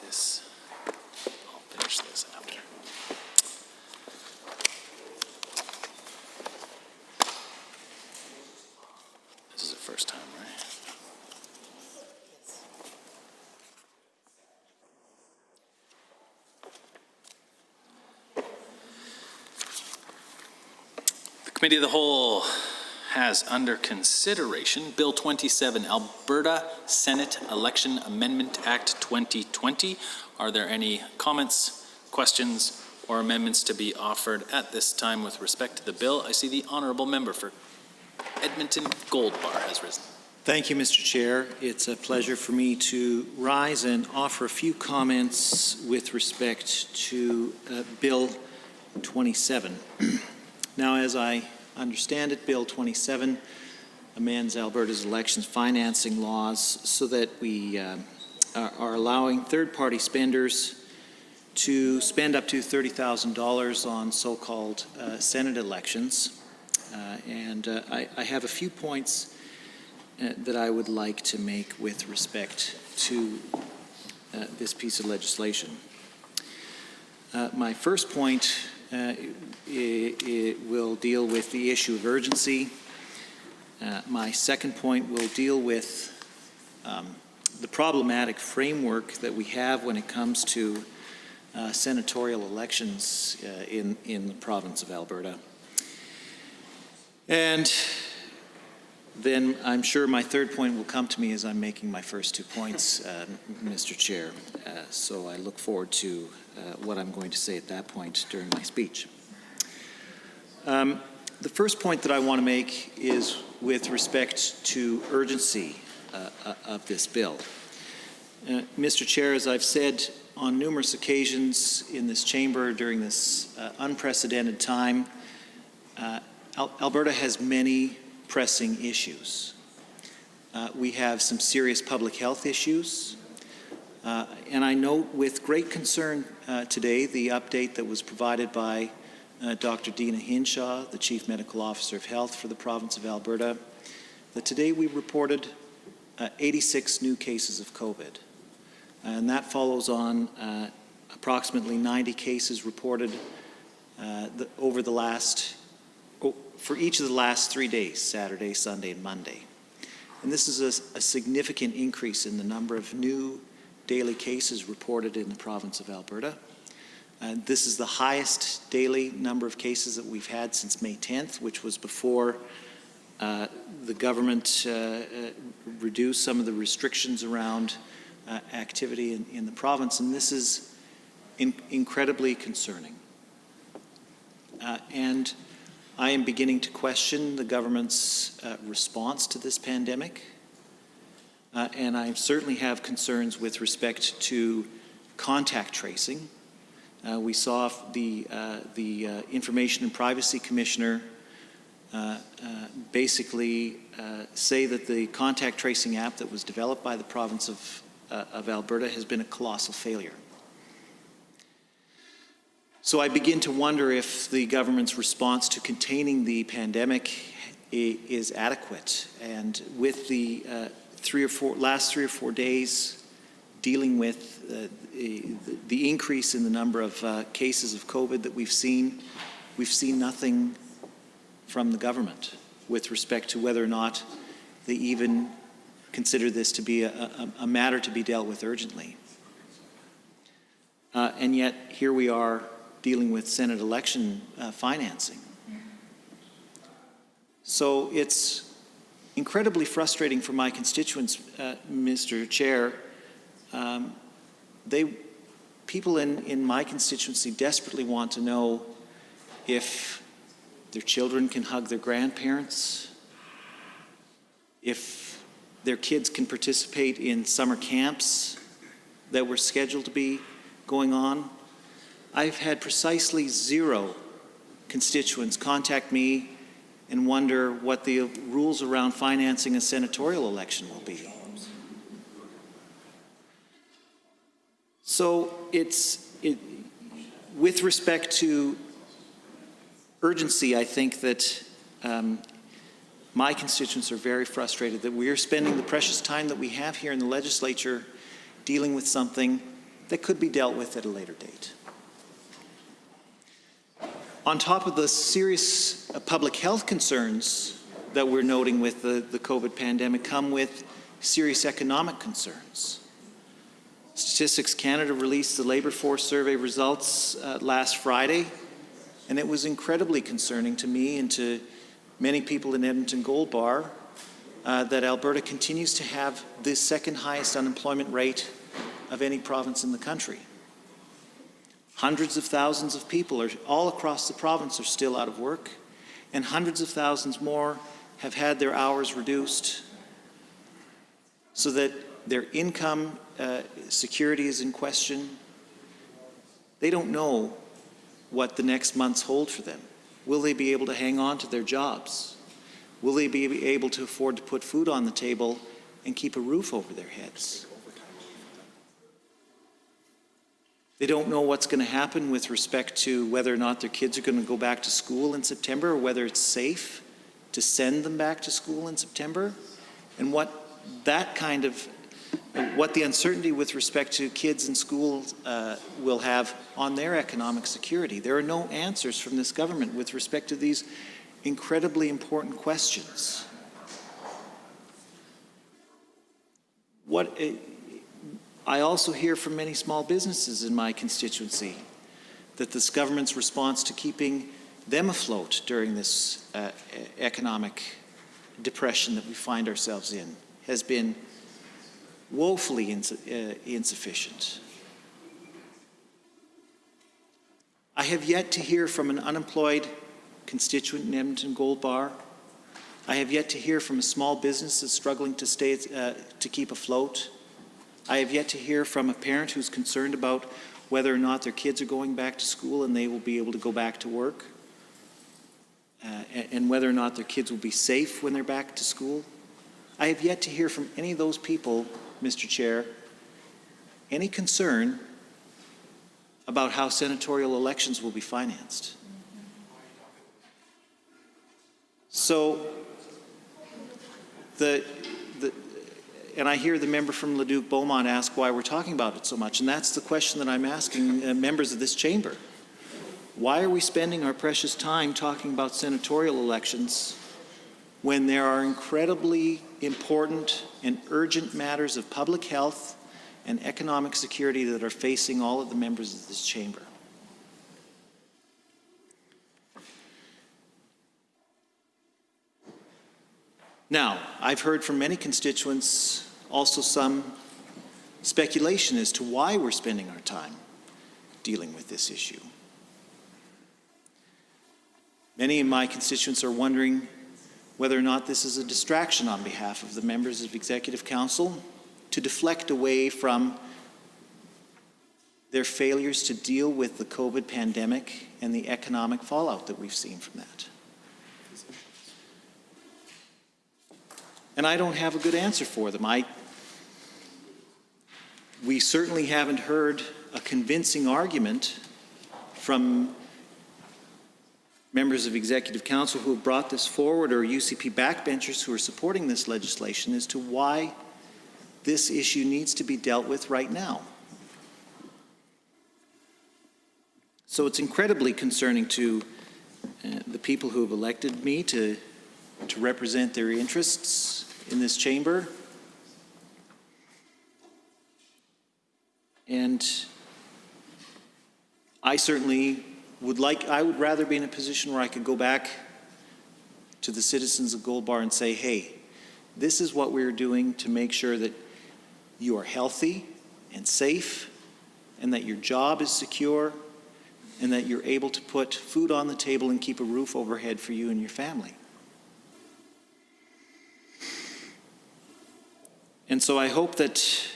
This, I'll finish this after. This is the first time, right? The Committee of the Whole has under consideration Bill 27, Alberta Senate Election Amendment Act 2020. Are there any comments, questions, or amendments to be offered at this time with respect to the bill? I see the honourable member for Edmonton Goldbar has risen. Thank you, Mr. Chair. It's a pleasure for me to rise and offer a few comments with respect to Bill 27. Now, as I understand it, Bill 27 amends Alberta's elections financing laws so that we are allowing third-party spenders to spend up to $30,000 on so-called Senate elections. I have a few points that I would like to make with respect to this piece of legislation. My first point it will deal with the issue of urgency. My second point will deal with the problematic framework that we have when it comes to senatorial elections in the province of Alberta. And then I'm sure my third point will come to me as I'm making my first 2 points, Mr. Chair. So I look forward to what I'm going to say at that point during my speech. The first point that I want to make is with respect to urgency of this bill. Mr. Chair, as I've said on numerous occasions in this chamber during this unprecedented time, Alberta has many pressing issues. We have some serious public health issues. And I note with great concern today the update that was provided by Dr. Dina Hinshaw, the Chief Medical Officer of Health for the province of Alberta, that today we reported 86 new cases of COVID. And that follows on approximately 90 cases reported over the last, for each of the last 3 days, Saturday, Sunday, and Monday. And this is a significant increase in the number of new daily cases reported in the province of Alberta. This is the highest daily number of cases that we've had since May 10th, which was before the government reduced some of the restrictions around activity in the province, and this is incredibly concerning. And I am beginning to question the government's response to this pandemic, and I certainly have concerns with respect to contact tracing. We saw the Information and Privacy Commissioner basically say that the contact tracing app that was developed by the province of Alberta has been a colossal failure. So I begin to wonder if the government's response to containing the pandemic is adequate. And with the last 3 or 4 days dealing with the increase in the number of cases of COVID that we've seen nothing from the government with respect to whether or not they even consider this to be a matter to be dealt with urgently. And yet here we are dealing with Senate election financing. So it's incredibly frustrating for my constituents, Mr. Chair. people in my constituency desperately want to know if their children can hug their grandparents, if their kids can participate in summer camps that were scheduled to be going on. I've had precisely 0 constituents contact me and wonder what the rules around financing a senatorial election will be. So with respect to urgency, I think that my constituents are very frustrated that we are spending the precious time that we have here in the legislature dealing with something that could be dealt with at a later date. On top of the serious public health concerns that we're noting with the COVID pandemic come with serious economic concerns. Statistics Canada released the labour force survey results last Friday, and it was incredibly concerning to me and to many people in Edmonton Gold Bar that Alberta continues to have the second highest unemployment rate of any province in the country. Hundreds of thousands of people are all across the province are still out of work, and hundreds of thousands more have had their hours reduced so that their income security is in question. They don't know what the next months hold for them. Will they be able to hang on to their jobs? Will they be able to afford to put food on the table and keep a roof over their heads? They don't know what's going to happen with respect to whether or not their kids are going to go back to school in September, or whether it's safe to send them back to school in September, and what the uncertainty with respect to kids in school will have on their economic security. There are no answers from this government with respect to these incredibly important questions. I also hear from many small businesses in my constituency that this government's response to keeping them afloat during this economic depression that we find ourselves in has been woefully insufficient. I have yet to hear from an unemployed constituent in Edmonton Gold Bar. I have yet to hear from a small business that's struggling to keep afloat. I have yet to hear from a parent who's concerned about whether or not their kids are going back to school and they will be able to go back to work, and whether or not their kids will be safe when they're back to school. I have yet to hear from any of those people, Mr. Chair, any concern about how senatorial elections will be financed. So, and I hear the member from Leduc-Beaumont ask why we're talking about it so much, and that's the question that I'm asking members of this chamber. Why are we spending our precious time talking about senatorial elections when there are incredibly important and urgent matters of public health and economic security that are facing all of the members of this chamber? Now, I've heard from many constituents also some speculation as to why we're spending our time dealing with this issue. Many of my constituents are wondering whether or not this is a distraction on behalf of the members of Executive Council to deflect away from their failures to deal with the COVID pandemic and the economic fallout that we've seen from that. And I don't have a good answer for them. We certainly haven't heard a convincing argument from members of Executive Council who have brought this forward, or UCP backbenchers who are supporting this legislation, as to why this issue needs to be dealt with right now. So it's incredibly concerning to the people who have elected me to represent their interests in this chamber. And I certainly I would rather be in a position where I could go back to the citizens of Gold Bar and say, hey, this is what we're doing to make sure that you are healthy and safe and that your job is secure, and that you're able to put food on the table and keep a roof overhead for you and your family. And so I hope that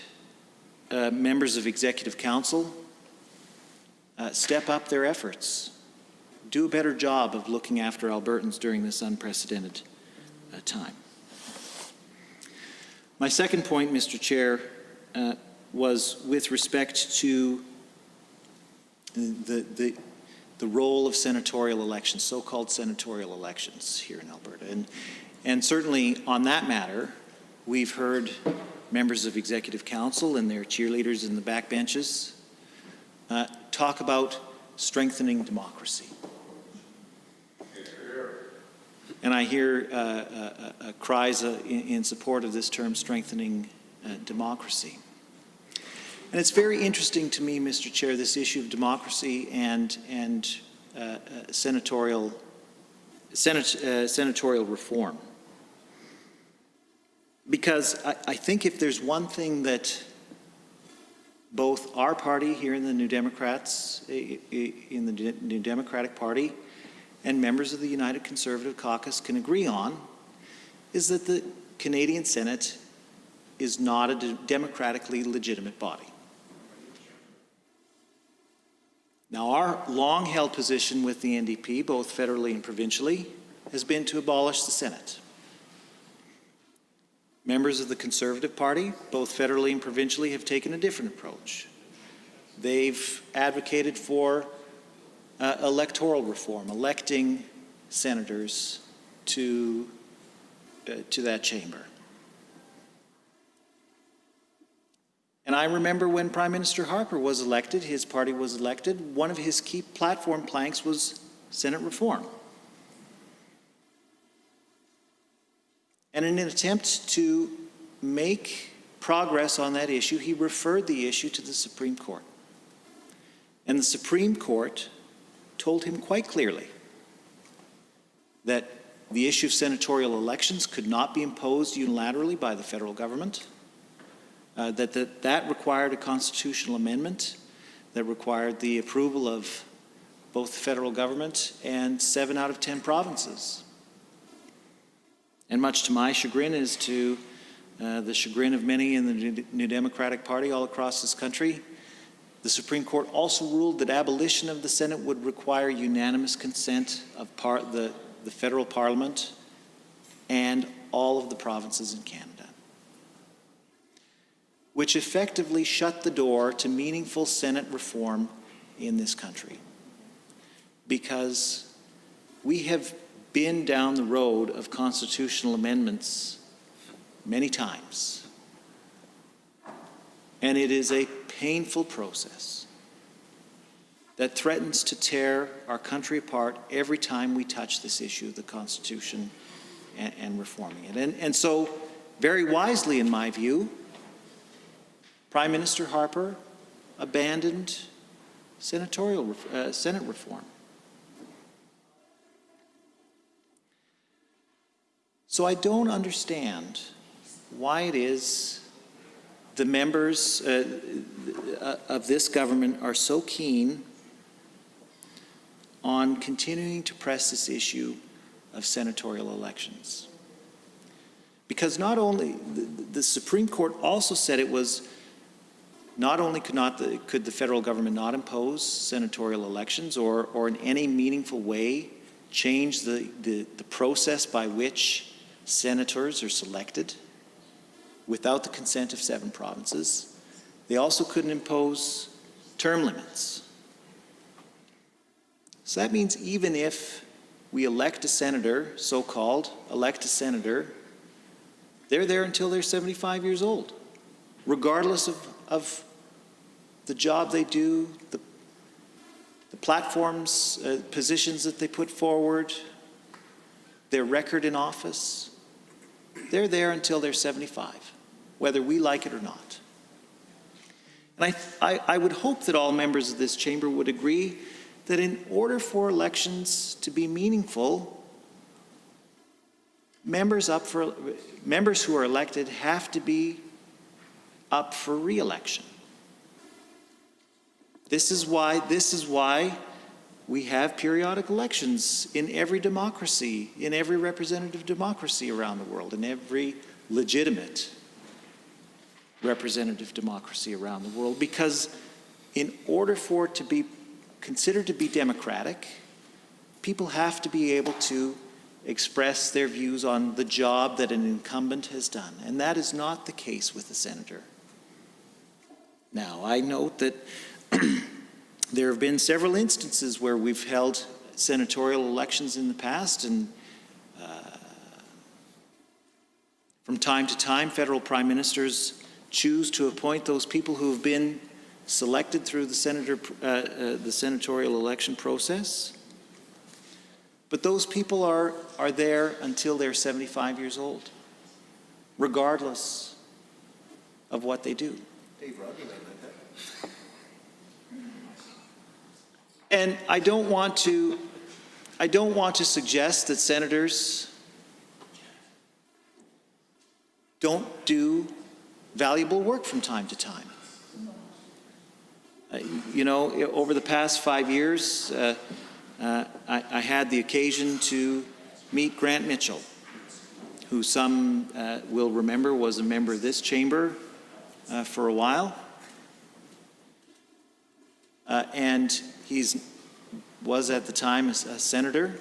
members of Executive Council step up their efforts, do a better job of looking after Albertans during this unprecedented time. My second point, Mr. Chair, was with respect to the role of senatorial elections, so-called senatorial elections here in Alberta. And certainly on that matter, we've heard members of Executive Council and their cheerleaders in the backbenches talk about strengthening democracy. And I hear cries in support of this term, strengthening democracy. And it's very interesting to me, Mr. Chair, this issue of democracy and senatorial reform. Because I think if there's one thing that both our party here in the New Democrats, in the New Democratic Party, and members of the United Conservative Caucus can agree on, is that the Canadian Senate is not a democratically legitimate body. Now, our long-held position with the NDP, both federally and provincially, has been to abolish the Senate. Members of the Conservative Party, both federally and provincially, have taken a different approach. They've advocated for electoral reform, electing senators to that chamber. And I remember when Prime Minister Harper was elected, his party was elected, one of his key platform planks was Senate reform. And in an attempt to make progress on that issue, he referred the issue to the Supreme Court. And the Supreme Court told him quite clearly that the issue of senatorial elections could not be imposed unilaterally by the federal government, that required a constitutional amendment that required the approval of both the federal government and 7 out of 10 provinces. And much to my chagrin, as to the chagrin of many in the New Democratic Party all across this country, the Supreme Court also ruled that abolition of the Senate would require unanimous consent of the federal parliament and all of the provinces in Canada, which effectively shut the door to meaningful Senate reform in this country. Because we have been down the road of constitutional amendments many times, and it is a painful process that threatens to tear our country apart every time we touch this issue of the Constitution and reforming it. And so, very wisely, in my view, Prime Minister Harper abandoned Senate reform. So I don't understand why it is the members of this government are so keen on continuing to press this issue of senatorial elections. Because not only, the Supreme Court also said it was not only could the federal government not impose senatorial elections or in any meaningful way change the process by which senators are selected without the consent of 7 provinces, they also couldn't impose term limits. So that means even if we elect a senator, so-called elect a senator, they're there until they're 75 years old, regardless of the job they do, the platforms, positions that they put forward, their record in office. They're there until they're 75, whether we like it or not. And I would hope that all members of this chamber would agree that in order for elections to be meaningful, members who are elected have to be up for re-election. This is why we have periodic elections in every democracy, in every representative democracy around the world, in every legitimate representative democracy around the world, because in order for it to be considered to be democratic, people have to be able to express their views on the job that an incumbent has done, and that is not the case with the senator. Now, I note that there have been several instances where we've held senatorial elections in the past, and from time to time, federal prime ministers choose to appoint those people who have been selected through the senatorial election process. But those people are there until they're 75 years old, regardless of what they do. And I don't want to suggest that senators don't do valuable work from time to time. Over the past 5 years, I had the occasion to meet Grant Mitchell, who some will remember was a member of this chamber for a while. And was at the time a senator.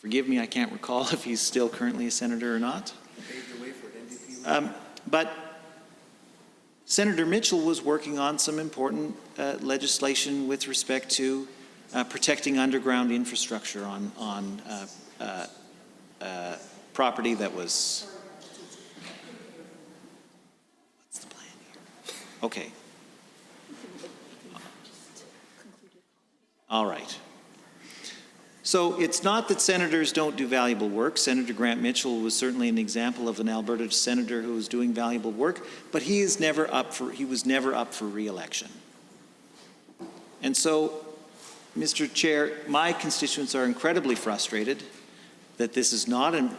Forgive me, I can't recall if he's still currently a senator or not. But Senator Mitchell was working on some important legislation with respect to protecting underground infrastructure on property that was... What's the plan here? Okay. All right. So it's not that senators don't do valuable work. Senator Grant Mitchell was certainly an example of an Alberta senator who was doing valuable work, but he was never up for re-election. And so, Mr. Chair, my constituents are incredibly frustrated that this is not an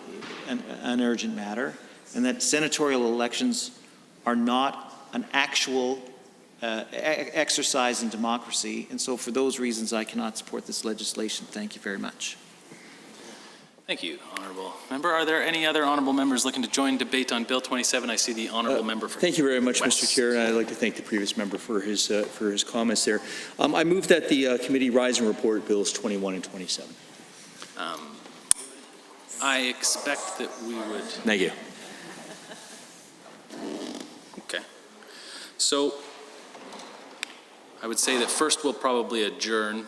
urgent matter, and that senatorial elections are not an actual exercise in democracy. And so for those reasons, I cannot support this legislation. Thank you very much. Thank you, Honourable Member. Are there any other Honourable Members looking to join debate on Bill 27? I see the Honourable Member for Thank you very much, West. Mr. Chair, and I'd like to thank the previous member for his comments there. I move that the committee rise and report Bills 21 and 27. I expect that we would... Thank you. Okay. So I would say that first we'll probably adjourn.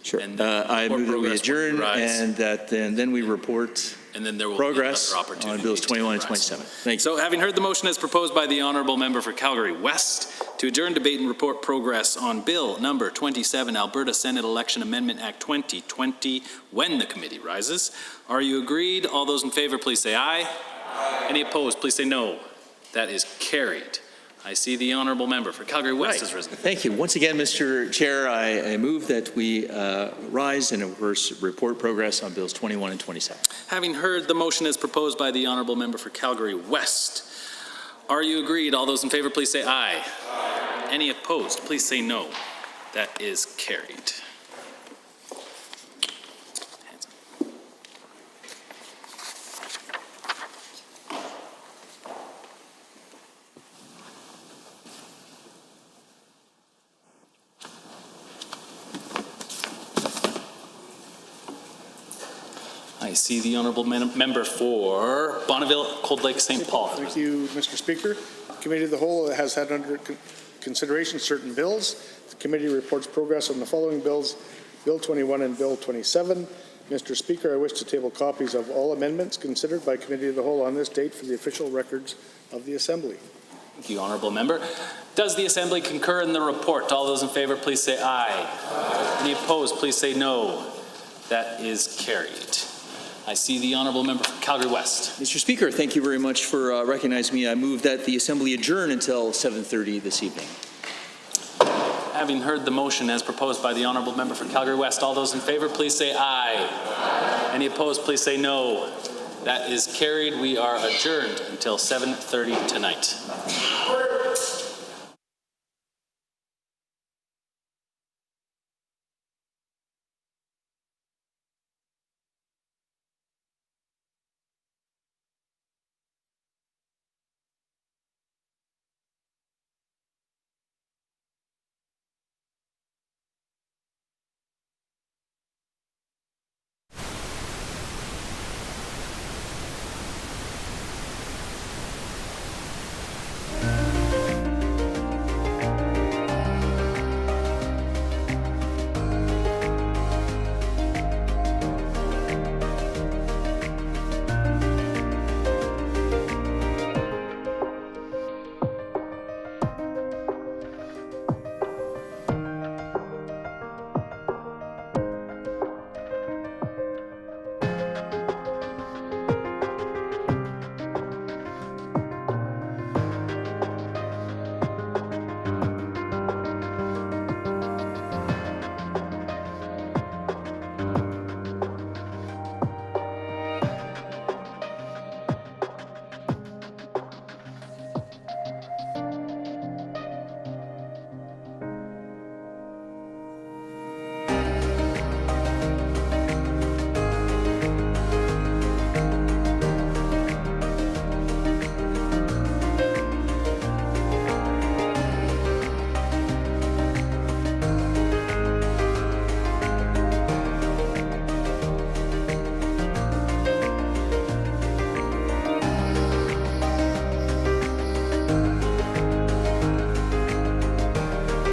Sure. And I move that we adjourn and that then we report and then there will progress be another opportunity on Bills 21 and 27. Thank you. So having heard the motion as proposed by the Honourable Member for Calgary West to adjourn debate and report progress on Bill number 27, Alberta Senate Election Amendment Act 2020, when the committee rises. Are you agreed? All those in favour, please say aye. Aye. Any opposed, please say no. That is carried. I see the Honourable Member for Calgary West has risen. Thank you. Once again, Mr. Chair, I move that we rise and of course report progress on Bills 21 and 27. Having heard the motion as proposed by the Honourable Member for Calgary West, are you agreed? All those in favour, please say aye. Aye. Any opposed, please say no. That is carried. I see the Honourable Member for Bonneville, Cold Lake, St. Paul. Thank you, Mr. Speaker. The Committee of the Whole has had under consideration certain bills. The committee reports progress on the following bills, Bill 21 and Bill 27. Mr. Speaker, I wish to table copies of all amendments considered by Committee of the Whole on this date for the official records of the Assembly. Thank you, Honourable Member. Does the Assembly concur in the report? All those in favour, please say aye. Aye. Any opposed, please say no. That is carried. I see the Honourable Member for Calgary West. Mr. Speaker, thank you very much for recognizing me. I move that the Assembly adjourn until 7:30 this evening. Having heard the motion as proposed by the Honourable Member for Calgary West, all those in favour, please say aye. Aye. Any opposed, please say no. That is carried. We are adjourned until 7:30 tonight.